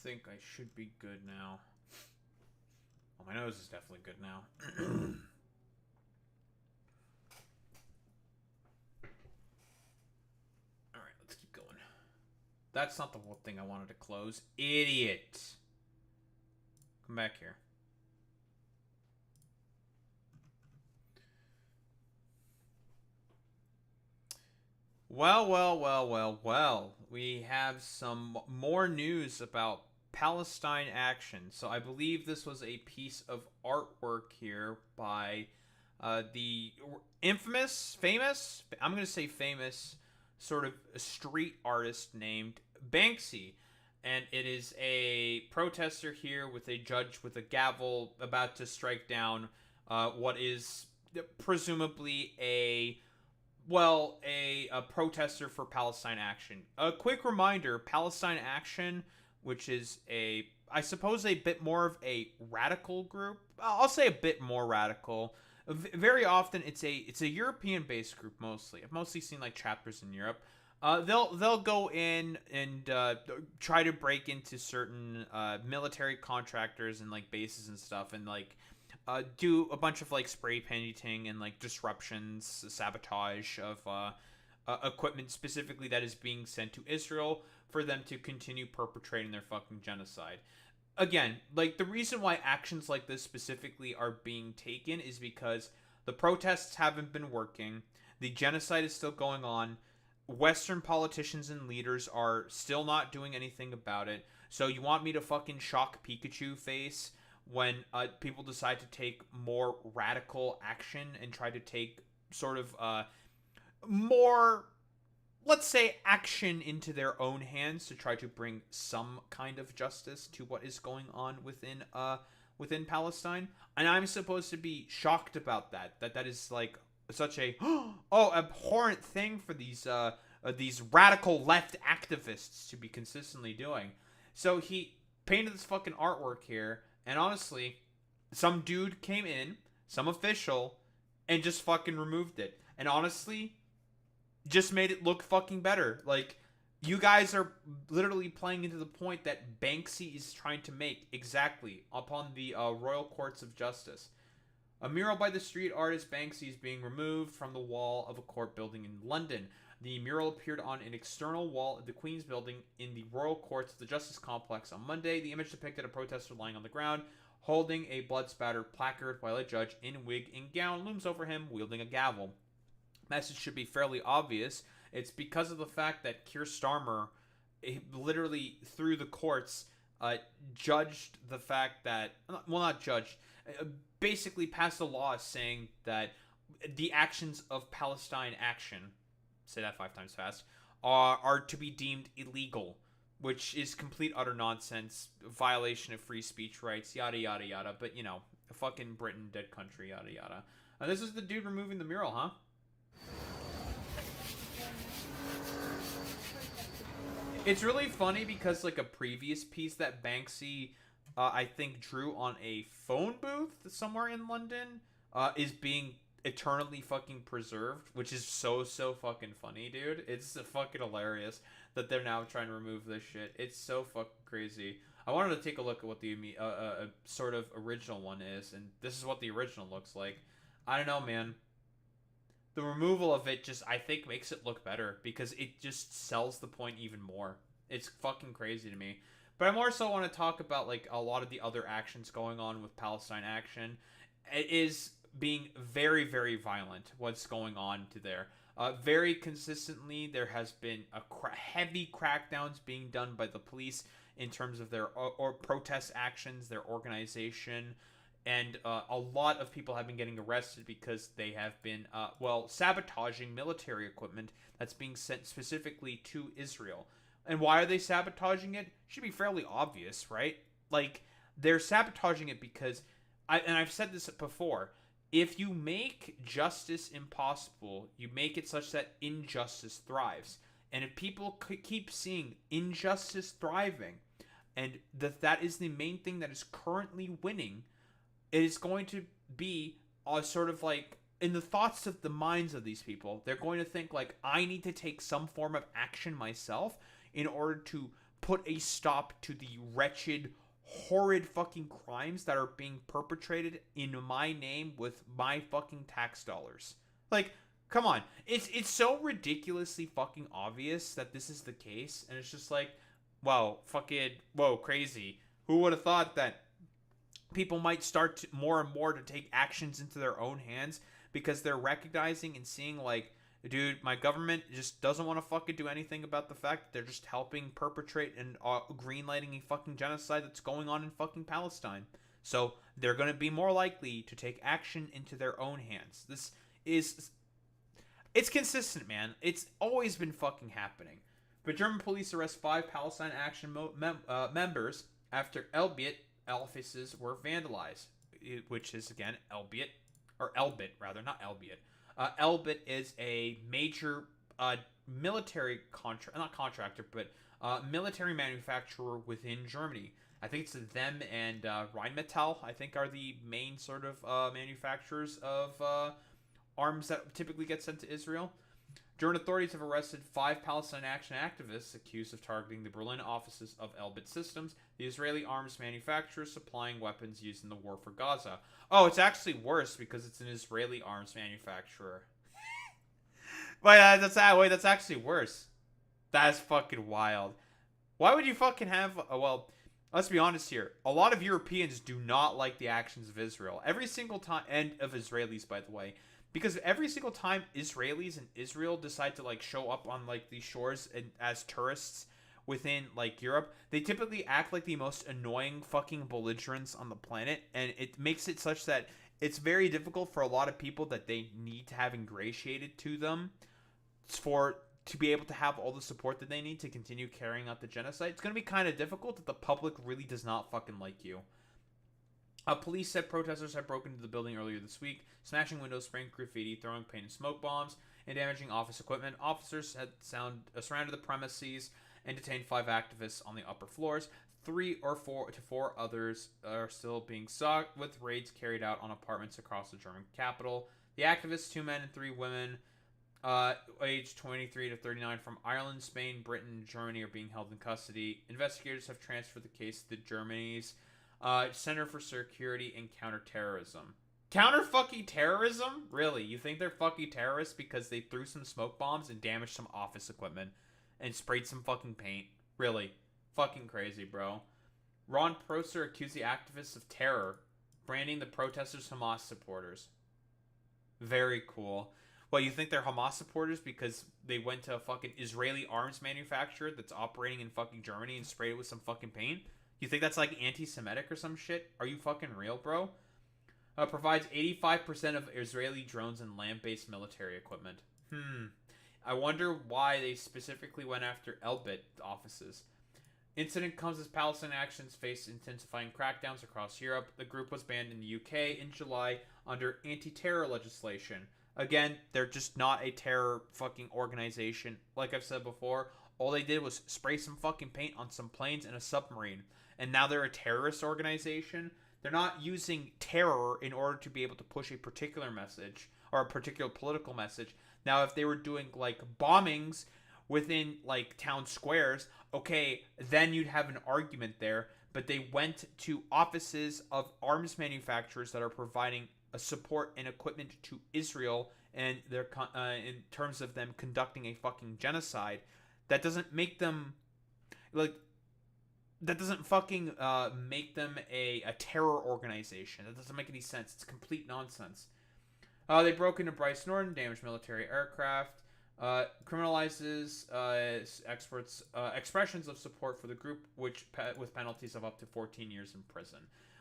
Think I should be good now. Oh, my nose is definitely good now. Alright, let's keep going. That's not the whole thing I wanted to close. Idiot! Come back here. Well. We have some more news about Palestine action. So I believe this was a piece of artwork here by the famous, I'm going to say famous, sort of street artist named Banksy. And it is a protester here with a judge with a gavel about to strike down what is presumably a protester for Palestine Action. A quick reminder, Palestine Action, which is I suppose a bit more of a radical group. I'll say a bit more radical. Very often it's a European-based group mostly. I've mostly seen like chapters in Europe. They'll go in and try to break into certain military contractors and like bases and stuff, and like do a bunch of like spray painting and like disruptions, sabotage of equipment specifically that is being sent to Israel for them to continue perpetrating their fucking genocide. Again, like, the reason why actions like this specifically are being taken is because the protests haven't been working, the genocide is still going on, Western politicians and leaders are still not doing anything about it. So you want me to fucking shock Pikachu face when people decide to take more radical action and try to take sort of more, let's say, action into their own hands to try to bring some kind of justice to what is going on within Palestine? And I'm supposed to be shocked about that. That is like such a abhorrent thing for these radical left activists to be consistently doing. So he painted this fucking artwork here, and honestly, some dude came in, some official, and just fucking removed it. And honestly, just made it look fucking better. Like, you guys are literally playing into the point that Banksy is trying to make exactly upon the Royal Courts of Justice. A mural by the street artist Banksy is being removed from the wall of a court building in London. The mural appeared on an external wall of the Queen's Building in the Royal Courts of the Justice Complex on Monday. The image depicted a protester lying on the ground, holding a blood-spattered placard, while a judge in wig and gown looms over him, wielding a gavel. Message should be fairly obvious. It's because of the fact that Keir Starmer literally, through the courts, judged the fact that, well, not judged, basically passed a law saying that the actions of Palestine action, say that 5 times fast, are to be deemed illegal, which is complete utter nonsense, violation of free speech rights, yada yada yada. But you know, fucking Britain, dead country, yada yada. And this is the dude removing the mural, huh? It's really funny because like a previous piece that Banksy, I think, drew on a phone booth somewhere in London, is being eternally fucking preserved, which is so fucking funny, dude. It's fucking hilarious that they're now trying to remove this shit. It's so fucking crazy. I wanted to take a look at what the sort of original one is, and this is what the original looks like. I don't know, man. The removal of it just, I think, makes it look better because it just sells the point even more. It's fucking crazy to me. But I more so want to talk about like a lot of the other actions going on with Palestine action. It is being very violent what's going on to there. Very consistently, there has been heavy crackdowns being done by the police in terms of their or protest actions, their organization, and a lot of people have been getting arrested because they have been, sabotaging military equipment that's being sent specifically to Israel. And why are they sabotaging it? Should be fairly obvious, right? Like, they're sabotaging it because, I've said this before, if you make justice impossible, you make it such that injustice thrives. And if people keep seeing injustice thriving, and that is the main thing that is currently winning, it is going to be sort of like, in the thoughts of the minds of these people, they're going to think like, I need to take some form of action myself in order to put a stop to the wretched, horrid fucking crimes that are being perpetrated in my name with my fucking tax dollars. Like, come on. It's so ridiculously fucking obvious that this is the case, and it's just like, wow, fucking, whoa, crazy. Who would have thought that people might start to, more and more, to take actions into their own hands because they're recognizing and seeing like, dude, my government just doesn't want to fucking do anything about the fact that they're just helping perpetrate and greenlighting a fucking genocide that's going on in fucking Palestine. So they're going to be more likely to take action into their own hands. It's consistent, man. It's always been fucking happening. But German police arrest 5 Palestine Action members after Elbit offices were vandalized, which is, again, Elbit, not Elbit. Elbit is a major military military manufacturer within Germany. I think it's them and Rheinmetall, I think, are the main sort of manufacturers of arms that typically get sent to Israel. German authorities have arrested 5 Palestine Action activists accused of targeting the Berlin offices of Elbit Systems, the Israeli arms manufacturer supplying weapons used in the war for Gaza. Oh, it's actually worse because it's an Israeli arms manufacturer. Wait, that's actually worse. That's fucking wild. Why would you fucking have... well, let's be honest here. A lot of Europeans do not like the actions of Israel. Every single time... And of Israelis, by the way. Because every single time Israelis in Israel decide to, like, show up on, like, these shores as tourists within, like, Europe, they typically act like the most annoying fucking belligerents on the planet. And it makes it such that it's very difficult for a lot of people that they need to have ingratiated to them to be able to have all the support that they need to continue carrying out the genocide. It's going to be kind of difficult if the public really does not fucking like you. Police said protesters had broken into the building earlier this week, smashing windows, spraying graffiti, throwing paint and smoke bombs, and damaging office equipment. Officers had surrounded the premises and detained 5 activists on the upper floors. 3 or 4 others are still being sought, with raids carried out on apartments across the German capital. The activists, 2 men and 3 women, aged 23 to 39 from Ireland, Spain, Britain, and Germany, are being held in custody. Investigators have transferred the case to Germany's Center for Security and Counterterrorism. Counter-fucking-terrorism? Really? You think they're fucking terrorists because they threw some smoke bombs and damaged some office equipment and sprayed some fucking paint? Really? Fucking crazy, bro. Ron Prosser accused the activists of terror, branding the protesters Hamas supporters. Very cool. Well, you think they're Hamas supporters because they went to a fucking Israeli arms manufacturer that's operating in fucking Germany and sprayed it with some fucking paint? You think that's like anti-Semitic or some shit? Are you fucking real, bro? Provides 85% of Israeli drones and land-based military equipment. I wonder why they specifically went after Elbit offices. Incident comes as Palestine actions face intensifying crackdowns across Europe. The group was banned in the UK in July under anti-terror legislation. Again, they're just not a terror fucking organization. Like I've said before, all they did was spray some fucking paint on some planes and a submarine. And now they're a terrorist organization. They're not using terror in order to be able to push a particular message or a particular political message. Now, if they were doing, like, bombings within, like, town squares, okay, then you'd have an argument there. But they went to offices of arms manufacturers that are providing support and equipment to Israel, and they're in terms of them conducting a fucking genocide. That doesn't make them, like, that doesn't fucking make them a terror organization. That doesn't make any sense. It's complete nonsense. They broke into Bryce Norton, damaged military aircraft, criminalizes expressions of support for the group, which with penalties of up to 14 years in prison.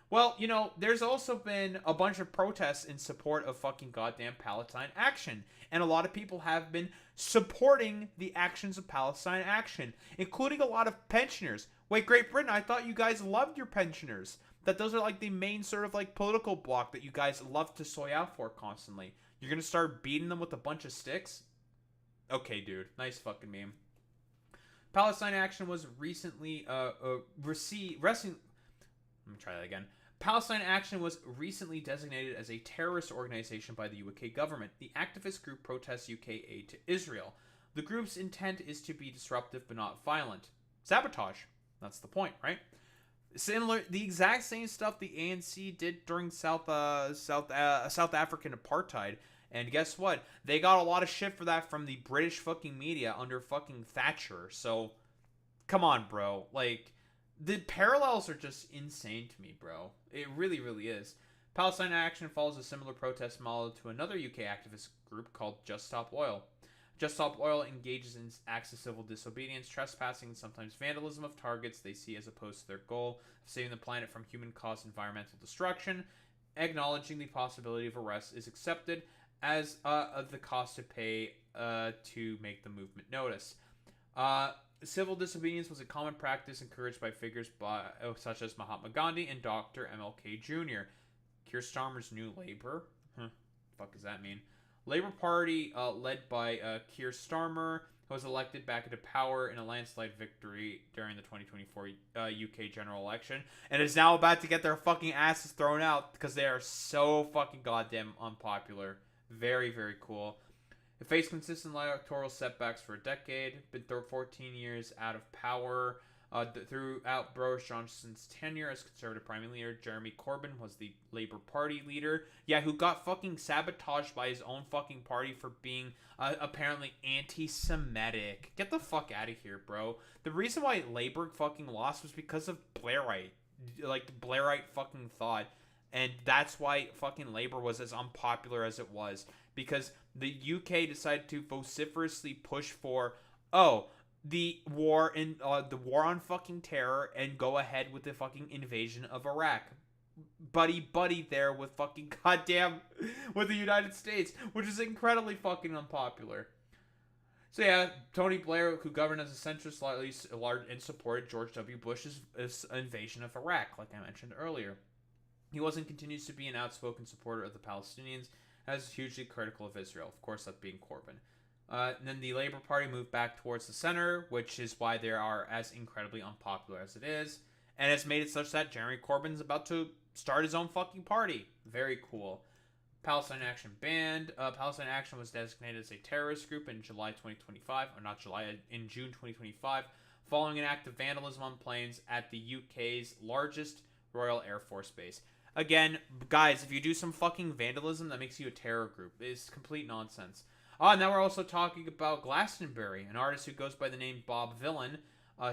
Well, you know, there's also been a bunch of protests in support of fucking goddamn Palestine action. And a lot of people have been supporting the actions of Palestine action, including a lot of pensioners. Wait, Great Britain, I thought you guys loved your pensioners. That those are like the main sort of like political bloc that you guys love to soy out for constantly. You're going to start beating them with a bunch of sticks? Okay, dude. Nice fucking meme. Palestine action was recently Palestine Action was recently designated as a terrorist organization by the UK government. The activist group protests UK aid to Israel. The group's intent is to be disruptive but not violent. Sabotage. That's the point, right? The exact same stuff the ANC did during South African apartheid. And guess what? They got a lot of shit for that from the British fucking media under fucking Thatcher. So, come on, bro. Like, the parallels are just insane to me, bro. It really, really is. Palestine Action follows a similar protest model to another UK activist group called Just Stop Oil. Just Stop Oil engages in acts of civil disobedience, trespassing, and sometimes vandalism of targets they see as opposed to their goal of saving the planet from human-caused environmental destruction. Acknowledging the possibility of arrest is accepted as the cost to pay to make the movement notice. Civil disobedience was a common practice encouraged by figures such as Mahatma Gandhi and Dr. MLK Jr. Keir Starmer's New Labour? Fuck does that mean? Labour Party, led by Keir Starmer, was elected back into power in a landslide victory during the 2024 UK general election, and is now about to get their fucking asses thrown out because they are so fucking goddamn unpopular. Very, very cool. It faced consistent electoral setbacks for a decade, been 14 years out of power. Throughout Boris Johnson's tenure as Conservative Prime Minister, Jeremy Corbyn was the Labour Party leader. Yeah, who got fucking sabotaged by his own fucking party for being apparently anti-Semitic. Get the fuck out of here, bro. The reason why Labour fucking lost was because of Blairite. Like, Blairite fucking thought. And that's why fucking Labour was as unpopular as it was. Because the UK decided to vociferously push for, the war on fucking terror, and go ahead with the fucking invasion of Iraq. Buddy there with fucking with the United States, which is incredibly fucking unpopular. So yeah, Tony Blair, who governed as a centrist and supported George W. Bush's invasion of Iraq, like I mentioned earlier. He was and continues to be an outspoken supporter of the Palestinians, as hugely critical of Israel. Of course, that being Corbyn. And then the Labour Party moved back towards the center, which is why they are as incredibly unpopular as it is. And it's made it such that Jeremy Corbyn's about to start his own fucking party. Very cool. Palestine Action banned. Palestine Action was designated as a terrorist group in July 2025, or not July, in June 2025, following an act of vandalism on planes at the UK's largest Royal Air Force base. Again, guys, if you do some fucking vandalism, that makes you a terror group. It's complete nonsense. Now we're also talking about Glastonbury, an artist who goes by the name Bob Villain,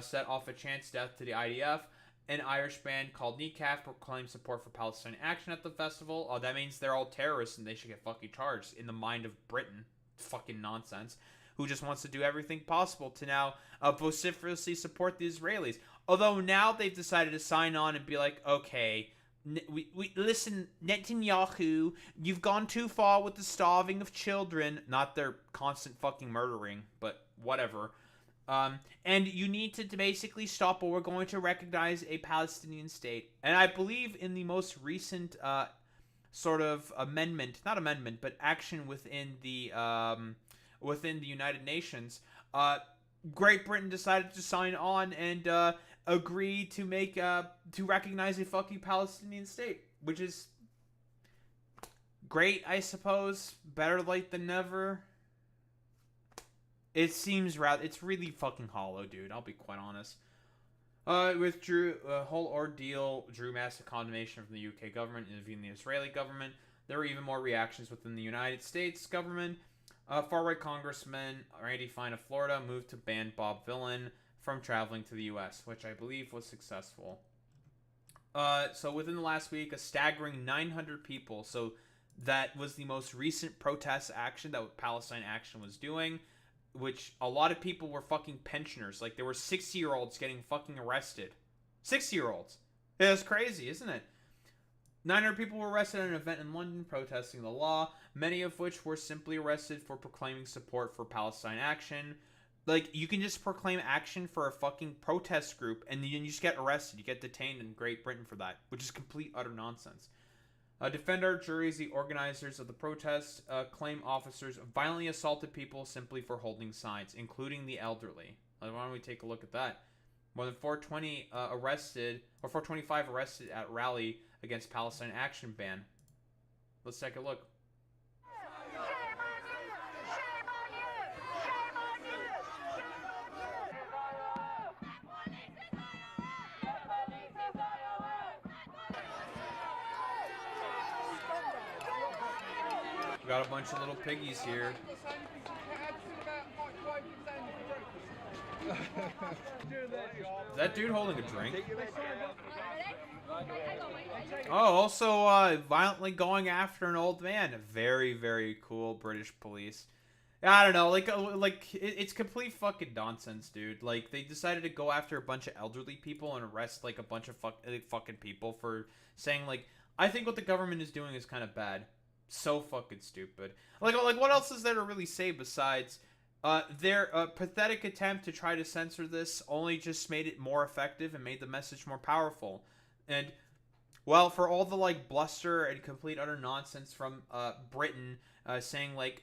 set off a chance death to the IDF. An Irish band called Kneecap proclaimed support for Palestine Action at the festival. That means they're all terrorists and they should get fucking charged in the mind of Britain. Fucking nonsense. Who just wants to do everything possible to now vociferously support the Israelis. Although now they've decided to sign on and be like, okay, we listen, Netanyahu, you've gone too far with the starving of children. Not their constant fucking murdering, but whatever. And you need to basically stop, or we're going to recognize a Palestinian state. And I believe in the most recent sort of amendment, not amendment, but action within the United Nations, Great Britain decided to sign on and agree to make to recognize a fucking Palestinian state, which is great, I suppose. Better late than never. It seems it's really fucking hollow, dude. I'll be quite honest. Withdrew whole ordeal drew massive condemnation from the UK government and even the Israeli government. There were even more reactions within the United States government. Far-right Congressman Randy Fine of Florida moved to ban Bob Villain from traveling to the U.S., which I believe was successful. So within the last week, a staggering 900 people. So that was the most recent protest action that Palestine Action was doing, which a lot of people were fucking pensioners. Like, there were 60-year-olds getting fucking arrested. 60-year-olds. Yeah, that's crazy, isn't it? 900 people were arrested at an event in London protesting the law, many of which were simply arrested for proclaiming support for Palestine Action. Like, you can just proclaim action for a fucking protest group, and then you just get arrested. You get detained in Great Britain for that, which is complete, utter nonsense. Defend our juries, the organizers of the protest, claim officers violently assaulted people simply for holding signs, including the elderly. Why don't we take a look at that? More than 425 arrested at rally against Palestine Action ban. Let's take a look. We got a bunch of little piggies here. Is that dude holding a drink? Oh, also violently going after an old man. Very, very cool British police. I don't know, it's complete fucking nonsense, dude. Like, they decided to go after a bunch of elderly people and arrest, like, a bunch of fucking people for saying, like, I think what the government is doing is kind of bad. So fucking stupid. Like, what else is there to really say besides their pathetic attempt to try to censor this only just made it more effective and made the message more powerful. And, well, for all the, like, bluster and complete utter nonsense from Britain saying, like,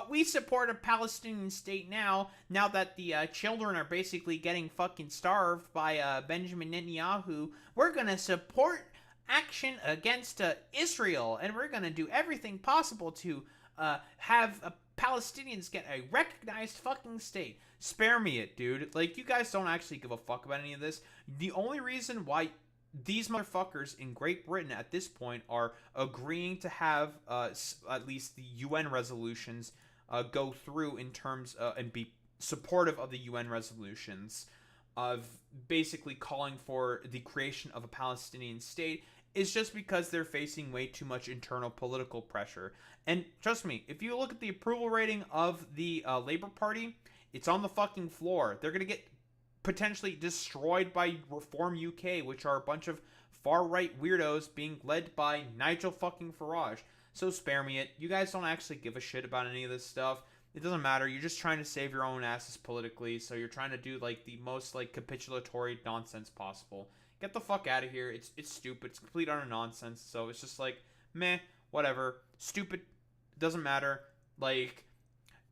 we support a Palestinian state now that the children are basically getting fucking starved by Benjamin Netanyahu, we're gonna support action against Israel, and we're gonna do everything possible to have Palestinians get a recognized fucking state. Spare me it, dude. Like, you guys don't actually give a fuck about any of this. The only reason why these motherfuckers in Great Britain at this point are agreeing to have at least the UN resolutions go through in terms and be supportive of the UN resolutions of basically calling for the creation of a Palestinian state is just because they're facing way too much internal political pressure. And trust me, if you look at the approval rating of the Labour Party, it's on the fucking floor. They're going to get potentially destroyed by Reform UK, which are a bunch of far-right weirdos being led by Nigel fucking Farage. So spare me it. You guys don't actually give a shit about any of this stuff. It doesn't matter. You're just trying to save your own asses politically, so you're trying to do, like, the most, like, capitulatory nonsense possible. Get the fuck out of here. It's stupid. It's complete utter nonsense. So it's just like, meh, whatever. Stupid. Doesn't matter. Like,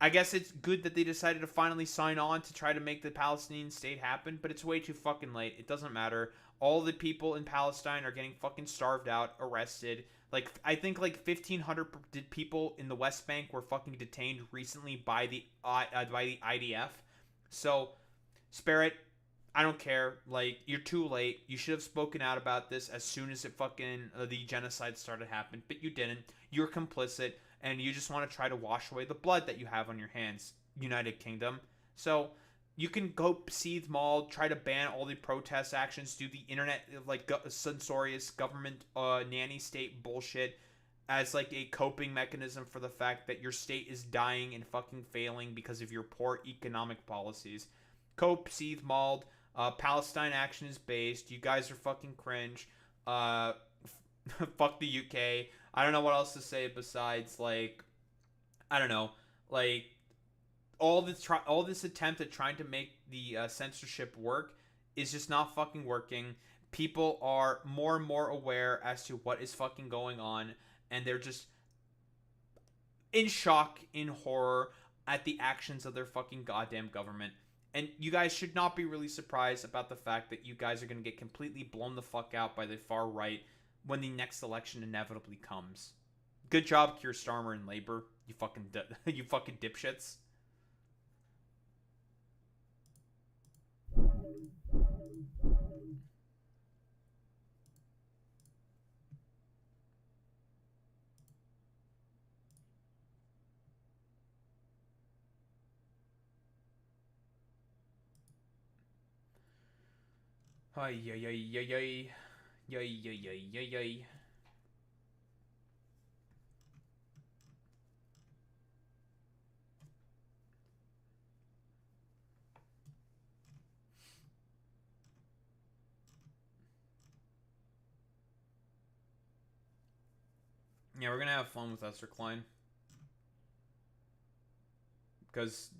I guess it's good that they decided to finally sign on to try to make the Palestinian state happen, but it's way too fucking late. It doesn't matter. All the people in Palestine are getting fucking starved out, arrested. Like, I think like 1,500 people in the West Bank were fucking detained recently by the IDF. So, spare it. I don't care. Like, you're too late. You should have spoken out about this as soon as it fucking the genocide started happening, but you didn't. You're complicit, and you just want to try to wash away the blood that you have on your hands, United Kingdom. So you can go seethe maul, try to ban all the protest actions, do the internet like censorious government nanny state bullshit as like a coping mechanism for the fact that your state is dying and fucking failing because of your poor economic policies. Cope, seethe mauled. Palestine action is based. You guys are fucking cringe. Fuck the UK. I don't know what else to say besides, like, I don't know, like, all this attempt at trying to make the censorship work is just not fucking working. People are more and more aware as to what is fucking going on, and they're just in shock, in horror at the actions of their fucking goddamn government. And you guys should not be really surprised about the fact that you guys are going to get completely blown the fuck out by the far right when the next election inevitably comes. Good job, Keir Starmer and Labour. You fucking dipshits. Ay, ay, ay, ay, ay. Yay, yay, yay, yay, yay. Yeah, we're gonna have fun with Ezra Klein. Because,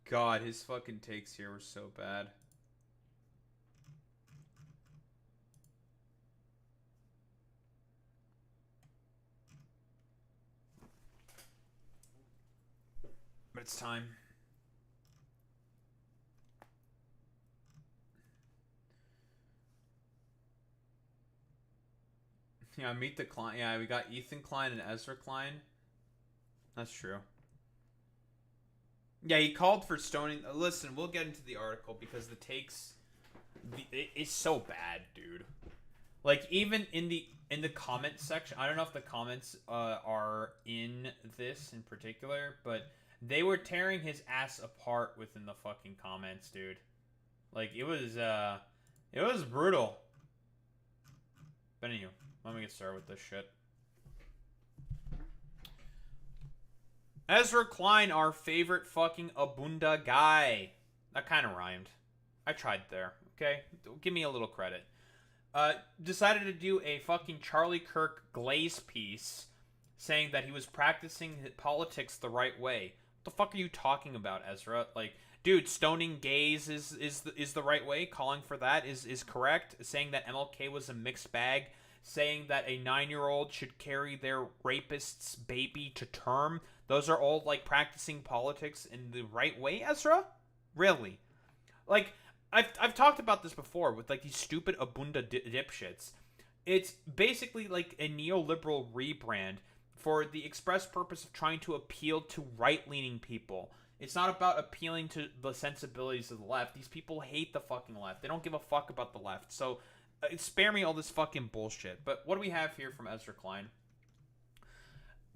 God, his fucking takes here were so bad. But it's time. Yeah, meet the Klein. Yeah, we got Ethan Klein and Ezra Klein. That's true. Yeah, he called for stoning. Listen, we'll get into the article because the takes, it's so bad, dude. Like, even in the comment section, I don't know if the comments are in this in particular, but they were tearing his ass apart within the fucking comments, dude. Like, it was brutal. But anyway, let me get started with this shit. Ezra Klein, our favorite fucking Abunda guy. That kind of rhymed. I tried there, okay? Give me a little credit. Decided to do a fucking Charlie Kirk glaze piece saying that he was practicing politics the right way. What the fuck are you talking about, Ezra? Like, dude, stoning gays is the right way. Calling for that is correct. Saying that MLK was a mixed bag. Saying that a 9-year-old should carry their rapist's baby to term. Those are all, like, practicing politics in the right way, Ezra? Really? Like, I've talked about this before with, like, these stupid Abunda dipshits. It's basically like a neoliberal rebrand for the express purpose of trying to appeal to right-leaning people. It's not about appealing to the sensibilities of the left. These people hate the fucking left. They don't give a fuck about the left. So spare me all this fucking bullshit. But what do we have here from Ezra Klein?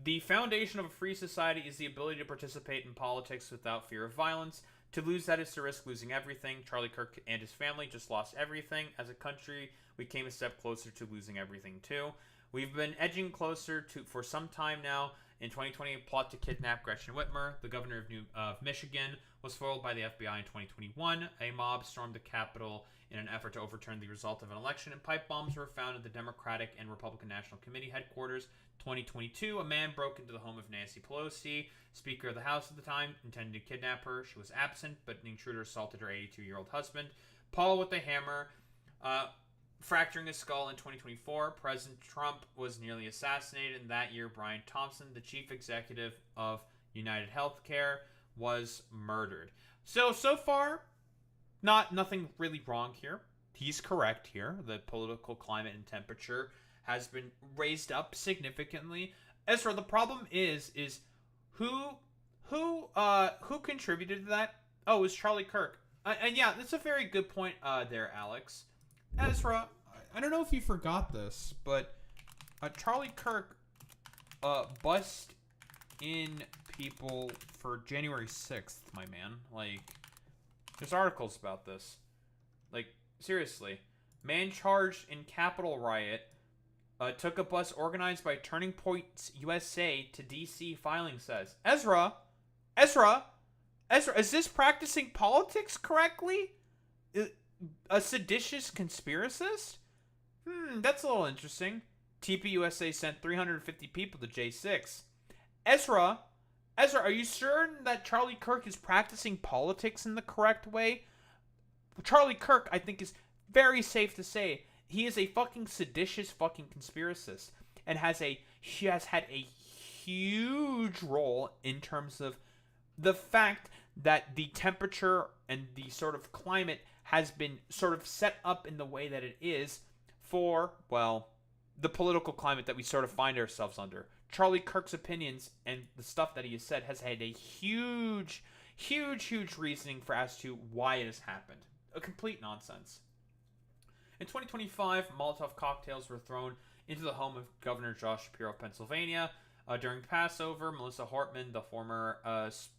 The foundation of a free society is the ability to participate in politics without fear of violence. To lose that is to risk losing everything. Charlie Kirk and his family just lost everything. As a country, we came a step closer to losing everything too. We've been edging closer to for some time now. In 2020, a plot to kidnap Gretchen Whitmer, the governor of Michigan, was foiled by the FBI in 2021. A mob stormed the Capitol in an effort to overturn the result of an election, and pipe bombs were found at the Democratic and Republican National Committee headquarters. 2022, a man broke into the home of Nancy Pelosi, Speaker of the House at the time, intending to kidnap her. She was absent, but an intruder assaulted her 82-year-old husband, Paul, with a hammer, fracturing his skull. In 2024, President Trump was nearly assassinated, and that year, Brian Thompson, the chief executive of United Healthcare, was murdered. So far, nothing really wrong here. He's correct here. The political climate and temperature has been raised up significantly. Ezra, the problem is who contributed to that? Oh, it was Charlie Kirk. And yeah, that's a very good point there, Alex. Ezra, I don't know if you forgot this, but Charlie Kirk bust in people for January 6th, my man. Like, there's articles about this. Like, seriously. Man charged in Capitol riot took a bus organized by Turning Point USA to D.C., filing says. Ezra, is this practicing politics correctly? A seditious conspiracist? That's a little interesting. TPUSA sent 350 people to J6. Ezra, are you certain that Charlie Kirk is practicing politics in the correct way? Charlie Kirk, I think, is very safe to say he is a fucking seditious fucking conspiracist and he has had a huge role in terms of the fact that the temperature and the sort of climate has been sort of set up in the way that it is for, well, the political climate that we sort of find ourselves under. Charlie Kirk's opinions and the stuff that he has said has had a huge reasoning for as to why it has happened. A complete nonsense. In 2025, Molotov cocktails were thrown into the home of Governor Josh Shapiro of Pennsylvania. During Passover, Melissa Hortman, the former House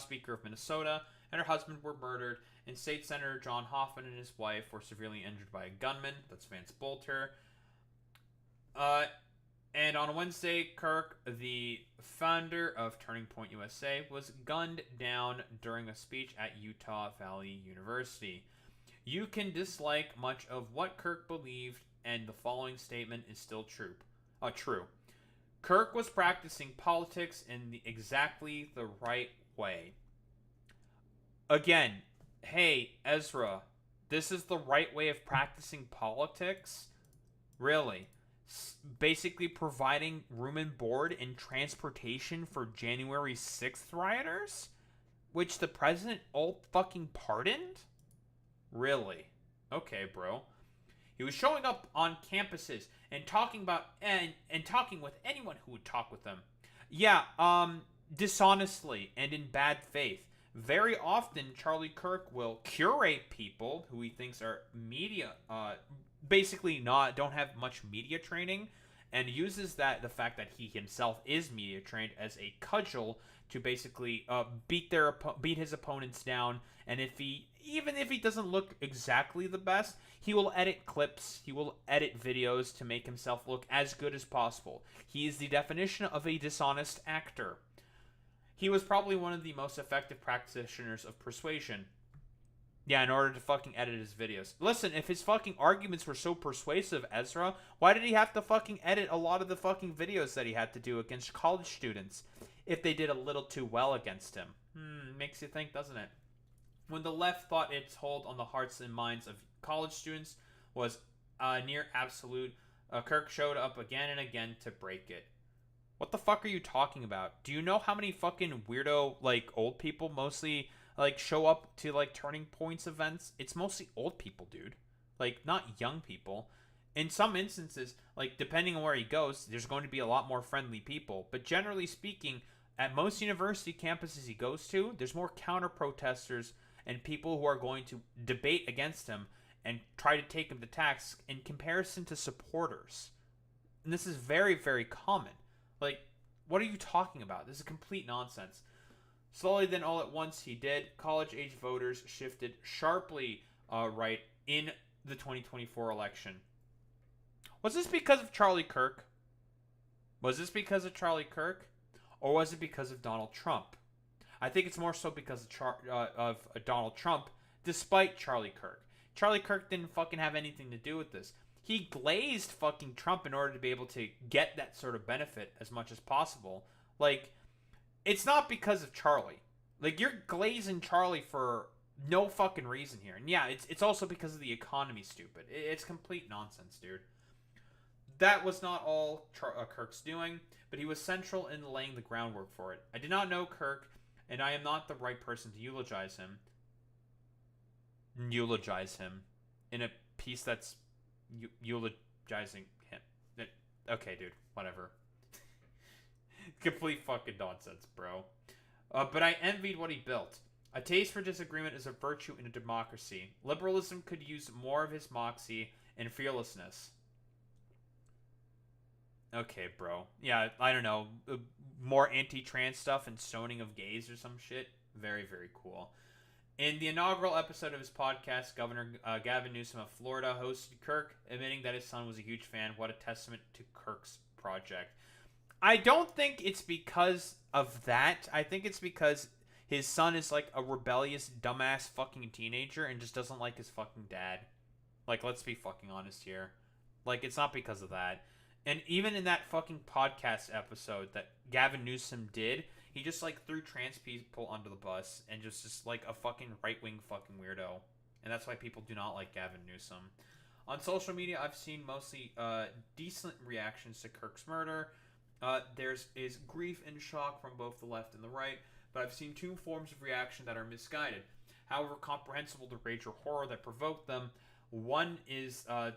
Speaker of Minnesota, and her husband were murdered, and State Senator John Hoffman and his wife were severely injured by a gunman. That's Vance Bolter. And on Wednesday, Kirk, the founder of Turning Point USA, was gunned down during a speech at Utah Valley University. You can dislike much of what Kirk believed, and the following statement is still true. Kirk was practicing politics in exactly the right way. Again, hey, Ezra, this is the right way of practicing politics? Really? Basically providing room and board and transportation for January 6th rioters? Which the president all fucking pardoned? Really? Okay, bro. He was showing up on campuses and talking about and talking with anyone who would talk with them. Yeah, dishonestly and in bad faith. Very often, Charlie Kirk will curate people who he thinks are media, basically don't have much media training, and uses the fact that he himself is media trained as a cudgel to basically beat his opponents down. And even if he doesn't look exactly the best, he will edit clips, he will edit videos to make himself look as good as possible. He is the definition of a dishonest actor. He was probably one of the most effective practitioners of persuasion. Yeah, in order to fucking edit his videos. Listen, if his fucking arguments were so persuasive, Ezra, why did he have to fucking edit a lot of the fucking videos that he had to do against college students if they did a little too well against him? Makes you think, doesn't it? When the left thought its hold on the hearts and minds of college students was near absolute, Kirk showed up again and again to break it. What the fuck are you talking about? Do you know how many fucking weirdo, like, old people mostly, like, show up to, like, Turning Points events? It's mostly old people, dude. Like, not young people. In some instances, like depending on where he goes, there's going to be a lot more friendly people. But generally speaking, at most university campuses he goes to, there's more counter protesters and people who are going to debate against him and try to take him to task in comparison to supporters. And this is very, very common. Like, what are you talking about? This is complete nonsense. Slowly, then, all at once, he did. College-age voters shifted sharply right in the 2024 election. Was this because of Charlie Kirk? Was this because of Charlie Kirk? Or was it because of Donald Trump? I think it's more so because of Donald Trump, despite Charlie Kirk. Charlie Kirk didn't fucking have anything to do with this. He glazed fucking Trump in order to be able to get that sort of benefit as much as possible. Like, it's not because of Charlie. Like, you're glazing Charlie for no fucking reason here. And yeah, it's also because of the economy, stupid. It's complete nonsense, dude. That was not all Kirk's doing, but he was central in laying the groundwork for it. I did not know Kirk, and I am not the right person to eulogize him. Eulogize him in a piece that's eulogizing him. Okay, dude, whatever. Complete fucking nonsense, bro. But I envied what he built. A taste for disagreement is a virtue in a democracy. Liberalism could use more of his moxie and fearlessness. Okay, bro. Yeah, I don't know. More anti-trans stuff and stoning of gays or some shit. Very, very cool. In the inaugural episode of his podcast, Governor Gavin Newsom of Florida hosted Kirk, admitting that his son was a huge fan. What a testament to Kirk's project. I don't think it's because of that. I think it's because his son is like a rebellious, dumbass fucking teenager and just doesn't like his fucking dad. Like, let's be fucking honest here. Like, it's not because of that. And even in that fucking podcast episode that Gavin Newsom did, he just, like, threw trans people under the bus and just like, a fucking right-wing fucking weirdo. And that's why people do not like Gavin Newsom. On social media, I've seen mostly decent reactions to Kirk's murder. There's grief and shock from both the left and the right, but I've seen two forms of reaction that are misguided. However comprehensible the rage or horror that provoked them, one is a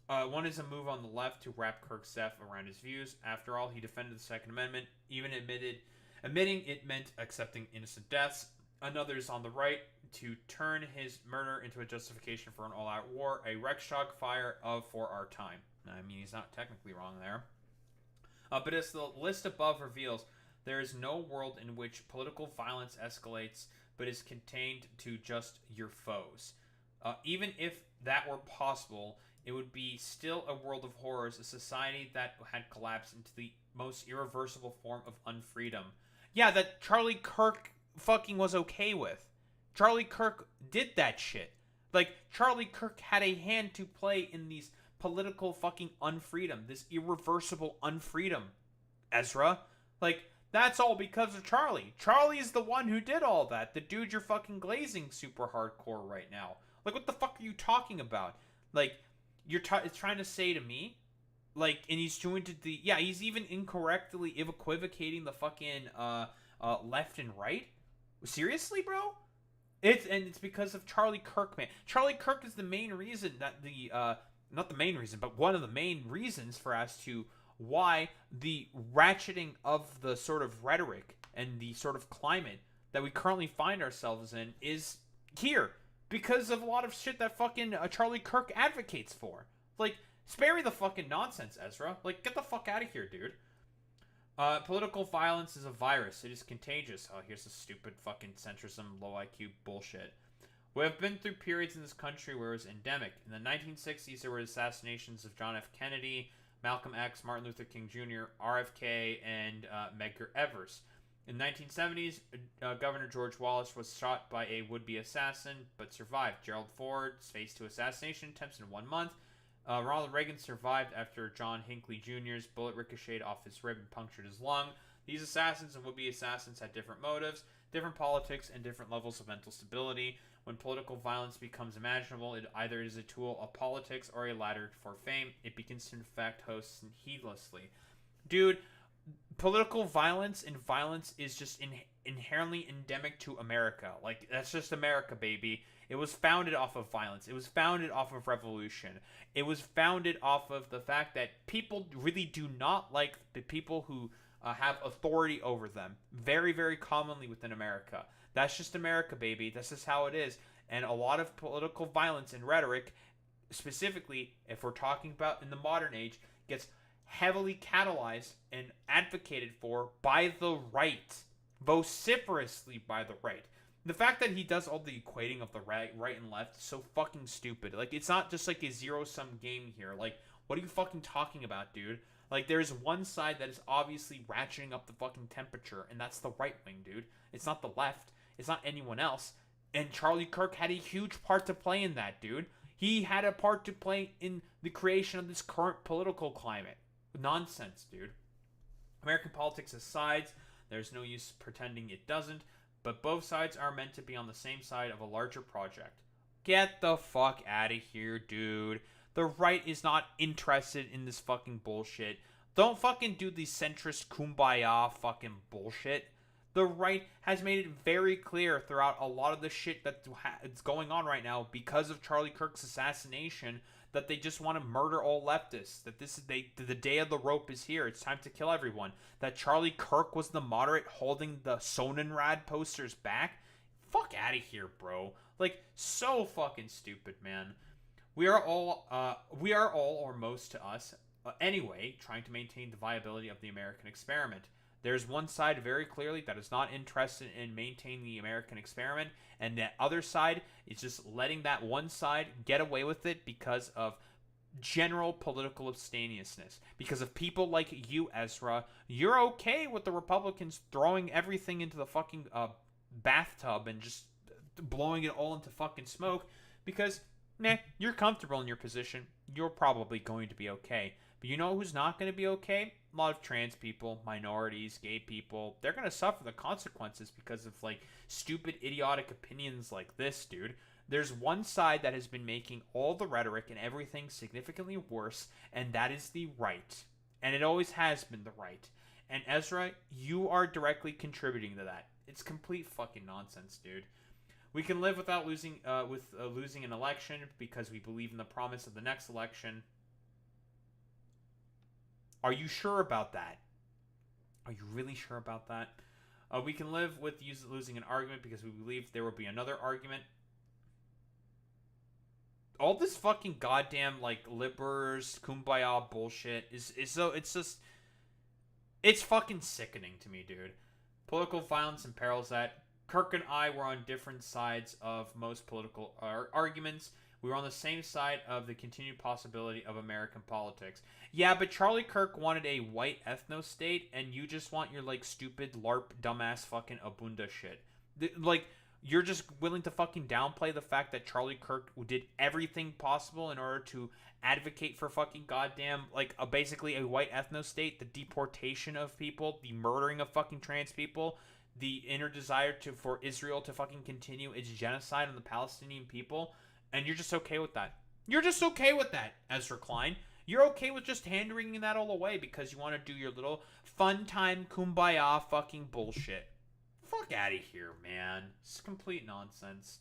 move on the left to wrap Kirk's death around his views. After all, he defended the Second Amendment, even admitting it meant accepting innocent deaths. Another is on the right to turn his murder into a justification for an all-out war, a Reichstag fire for our time. I mean, he's not technically wrong there. But as the list above reveals, there is no world in which political violence escalates but is contained to just your foes. Even if that were possible, it would be still a world of horrors, a society that had collapsed into the most irreversible form of unfreedom. Yeah, that Charlie Kirk fucking was okay with. Charlie Kirk did that shit. Like, Charlie Kirk had a hand to play in these political fucking unfreedom, this irreversible unfreedom, Ezra. Like, that's all because of Charlie. Charlie is the one who did all that. The dude you're fucking glazing super hardcore right now. Like, what the fuck are you talking about? Like, it's trying to say to me, like, and he's doing to the, yeah, he's even incorrectly equivocating the fucking left and right. Seriously, bro? It's because of Charlie Kirk, man. Charlie Kirk is the main reason that not the main reason, but one of the main reasons for as to why the ratcheting of the sort of rhetoric and the sort of climate that we currently find ourselves in is here. Because of a lot of shit that fucking Charlie Kirk advocates for. Like, spare me the fucking nonsense, Ezra. Like, get the fuck out of here, dude. Political violence is a virus. It is contagious. Oh, here's the stupid fucking centrism, low IQ bullshit. We have been through periods in this country where it was endemic. In the 1960s, there were assassinations of John F. Kennedy, Malcolm X, Martin Luther King Jr., RFK, and Medgar Evers. In the 1970s, Governor George Wallace was shot by a would-be assassin, but survived. Gerald Ford faced 2 assassination attempts in 1 month. Ronald Reagan survived after John Hinckley Jr.'s bullet ricocheted off his rib and punctured his lung. These assassins and would-be assassins had different motives, different politics, and different levels of mental stability. When political violence becomes imaginable, it either is a tool of politics or a ladder for fame. It begins to infect hosts heedlessly. Dude, political violence and violence is just inherently endemic to America. Like, that's just America, baby. It was founded off of violence. It was founded off of revolution. It was founded off of the fact that people really do not like the people who have authority over them. Very, very commonly within America. That's just America, baby. This is how it is. And a lot of political violence and rhetoric, specifically, if we're talking about in the modern age, gets heavily catalyzed and advocated for by the right. Vociferously by the right. The fact that he does all the equating of the right and left is so fucking stupid. Like, it's not just like a zero-sum game here. Like, what are you fucking talking about, dude? Like, there's one side that is obviously ratcheting up the fucking temperature, and that's the right wing, dude. It's not the left. It's not anyone else. And Charlie Kirk had a huge part to play in that, dude. He had a part to play in the creation of this current political climate. Nonsense, dude. American politics has sides. There's no use pretending it doesn't. But both sides are meant to be on the same side of a larger project. Get the fuck out of here, dude. The right is not interested in this fucking bullshit. Don't fucking do the centrist kumbaya fucking bullshit. The right has made it very clear throughout a lot of the shit that's going on right now because of Charlie Kirk's assassination that they just want to murder all leftists. That the day of the rope is here. It's time to kill everyone. That Charlie Kirk was the moderate holding the Sonnenrad posters back. Fuck out of here, bro. Like, so fucking stupid, man. We are all, or most to us, anyway, trying to maintain the viability of the American experiment. There's one side very clearly that is not interested in maintaining the American experiment, and the other side is just letting that one side get away with it because of general political abstemiousness. Because of people like you, Ezra, you're okay with the Republicans throwing everything into the fucking bathtub and just blowing it all into fucking smoke because, you're comfortable in your position. You're probably going to be okay. But you know who's not going to be okay? A lot of trans people, minorities, gay people. They're going to suffer the consequences because of, like, stupid, idiotic opinions like this, dude. There's one side that has been making all the rhetoric and everything significantly worse, and that is the right. And it always has been the right. And Ezra, you are directly contributing to that. It's complete fucking nonsense, dude. We can live without losing an election because we believe in the promise of the next election. Are you sure about that? Are you really sure about that? We can live with losing an argument because we believe there will be another argument. All this fucking goddamn, like, liberals, kumbaya bullshit is so, it's fucking sickening to me, dude. Political violence imperils that. Kirk and I were on different sides of most political arguments. We were on the same side of the continued possibility of American politics. Yeah, but Charlie Kirk wanted a white ethno-state, and you just want your, like, stupid, LARP, dumbass fucking abunda shit. Like, you're just willing to fucking downplay the fact that Charlie Kirk did everything possible in order to advocate for fucking goddamn, like, basically a white ethno-state, the deportation of people, the murdering of fucking trans people, the inner desire for Israel to fucking continue its genocide on the Palestinian people, and you're just okay with that. You're just okay with that, Ezra Klein. You're okay with just hand-wringing that all away because you want to do your little fun time kumbaya fucking bullshit. Fuck out of here, man. It's complete nonsense.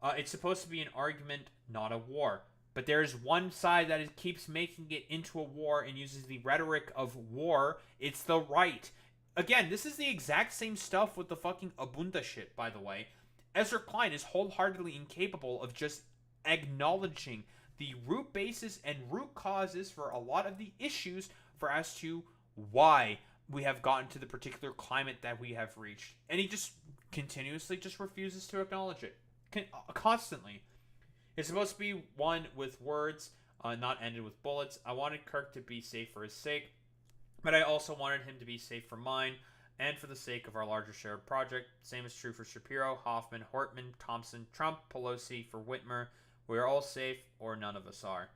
It's supposed to be an argument, not a war. But there's one side that keeps making it into a war and uses the rhetoric of war. It's the right. Again, this is the exact same stuff with the fucking Abunda shit, by the way. Ezra Klein is wholeheartedly incapable of just acknowledging the root basis and root causes for a lot of the issues for as to why we have gotten to the particular climate that we have reached. And he just continuously just refuses to acknowledge it. Constantly. It's supposed to be one with words, not ended with bullets. I wanted Kirk to be safe for his sake, but I also wanted him to be safe for mine and for the sake of our larger shared project. Same is true for Shapiro, Hoffman, Hortman, Thompson, Trump, Pelosi, for Whitmer. We are all safe, or none of us are.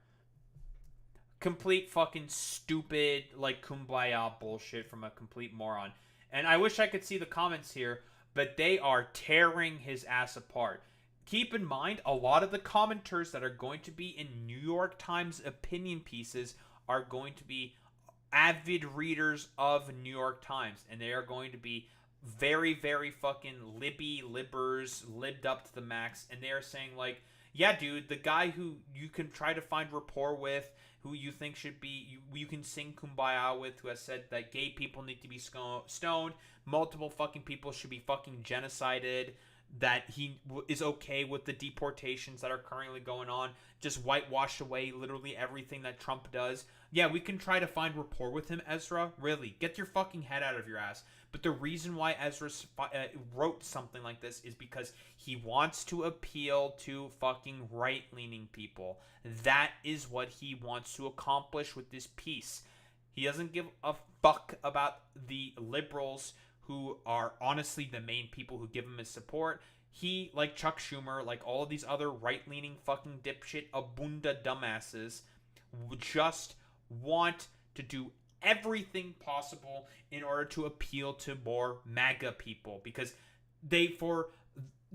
Complete fucking stupid, like, kumbaya bullshit from a complete moron. And I wish I could see the comments here, but they are tearing his ass apart. Keep in mind, a lot of the commenters that are going to be in New York Times opinion pieces are going to be avid readers of New York Times, and they are going to be very, very fucking libbers, libbed up to the max, and they're saying, like, yeah, dude, the guy who you can try to find rapport with, who you think should be, you can sing Kumbaya with, who has said that gay people need to be stoned, multiple fucking people should be fucking genocided, that he is okay with the deportations that are currently going on, just whitewash away literally everything that Trump does. Yeah, we can try to find rapport with him, Ezra. Really, get your fucking head out of your ass. But the reason why Ezra wrote something like this is because he wants to appeal to fucking right-leaning people. That is what he wants to accomplish with this piece. He doesn't give a fuck about the liberals who are honestly the main people who give him his support. He, like Chuck Schumer, like all of these other right-leaning fucking dipshit abunda dumbasses, just want to do everything possible in order to appeal to more MAGA people, because they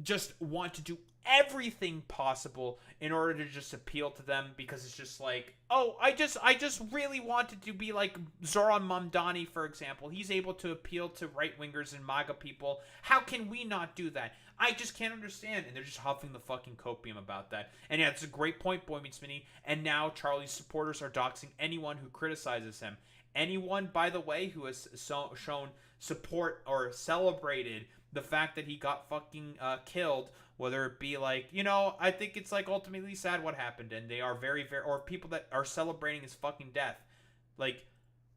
just want to do everything possible in order to just appeal to them, because it's just like, oh, I just really wanted to be like Zoran Mamdani, for example. He's able to appeal to right-wingers and MAGA people. How can we not do that? I just can't understand. And they're just huffing the fucking copium about that. And yeah, it's a great point, Boy Meets Mini. And now Charlie's supporters are doxing anyone who criticizes him. Anyone, by the way, who has shown support or celebrated the fact that he got fucking killed, whether it be like, you know, I think it's like ultimately sad what happened, and they are very, very, or people that are celebrating his fucking death, like,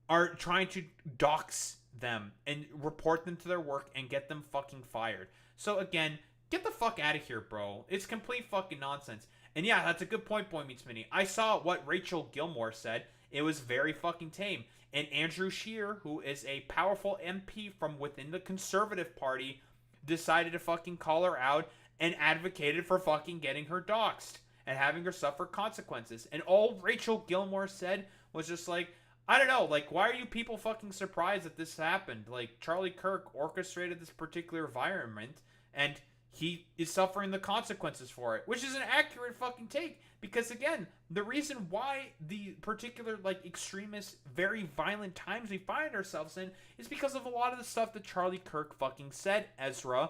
are trying to dox them and report them to their work and get them fucking fired. So again, get the fuck out of here, bro. It's complete fucking nonsense. And yeah, that's a good point, Boy Meets Mini. I saw what Rachel Gilmore said. It was very fucking tame. And Andrew Scheer, who is a powerful MP from within the Conservative Party, decided to fucking call her out and advocated for fucking getting her doxxed and having her suffer consequences. And all Rachel Gilmore said was just like, I don't know, like, why are you people fucking surprised that this happened? Like, Charlie Kirk orchestrated this particular environment, and he is suffering the consequences for it, which is an accurate fucking take. Because again, the reason why the particular, like, extremist, very violent times we find ourselves in is because of a lot of the stuff that Charlie Kirk fucking said, Ezra,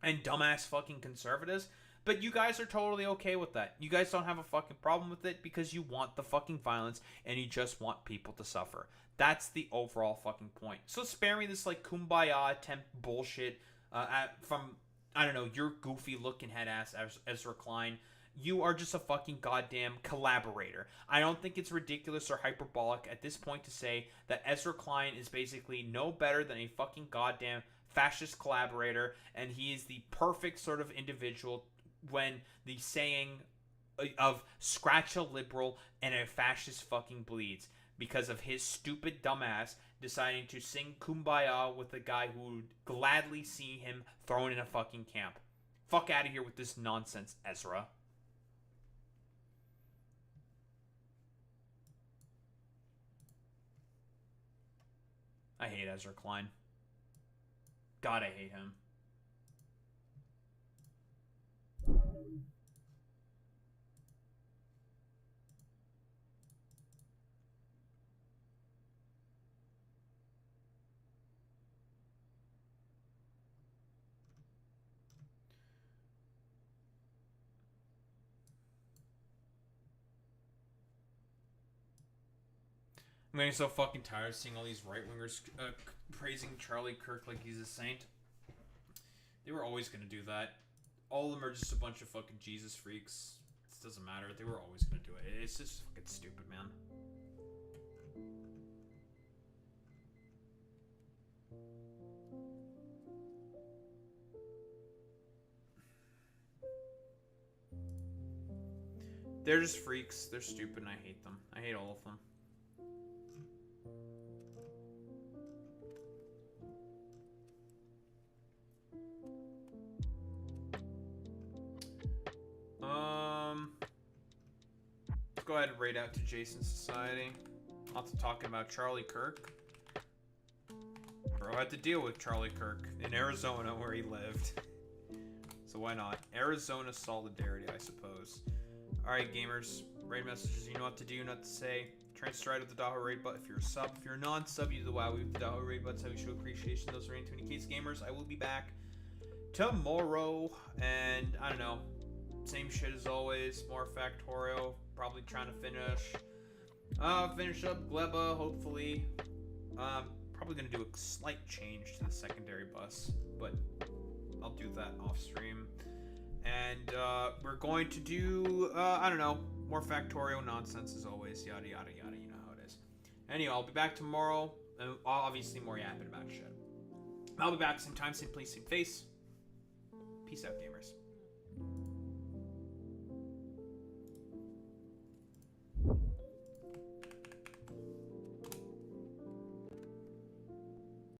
and dumbass fucking conservatives. But you guys are totally okay with that. You guys don't have a fucking problem with it because you want the fucking violence and you just want people to suffer. That's the overall fucking point. So spare me this, like, kumbaya attempt bullshit from, I don't know, your goofy looking head ass Ezra Klein. You are just a fucking goddamn collaborator. I don't think it's ridiculous or hyperbolic at this point to say that Ezra Klein is basically no better than a fucking goddamn fascist collaborator, and he is the perfect sort of individual when the saying of scratch a liberal and a fascist fucking bleeds, because of his stupid dumbass deciding to sing Kumbaya with a guy who would gladly see him thrown in a fucking camp. Fuck out of here with this nonsense, Ezra. I hate Ezra Klein. God, I hate him. I'm getting so fucking tired of seeing all these right-wingers praising Charlie Kirk like he's a saint. They were always going to do that. All of them are just a bunch of fucking Jesus freaks. It doesn't matter. They were always going to do it. It's just fucking stupid, man. They're just freaks. They're stupid and I hate them. I hate all of them. Let's go ahead and raid out to Jason Society. Lots of talking about Charlie Kirk. Bro had to deal with Charlie Kirk in Arizona where he lived. So why not? Arizona solidarity, I suppose. Alright, gamers. Raid messages, you know what to do, not to say. Transfer with the Daho Raid button if you're a sub. If you're a non-sub, use the WoW with the Daho Raid button. So we show appreciation to those rain 20Ks gamers. I will be back tomorrow, and I don't know, same shit as always. More Factorio. Probably trying to finish up Gleba, hopefully. Probably gonna do a slight change to the secondary bus, but I'll do that off stream. And we're going to do I don't know, more Factorio nonsense as always. Yada yada yada. You know how it is. Anyway, I'll be back tomorrow. And obviously more yapping about shit. I'll be back same time, same place, same face. Peace out, gamers.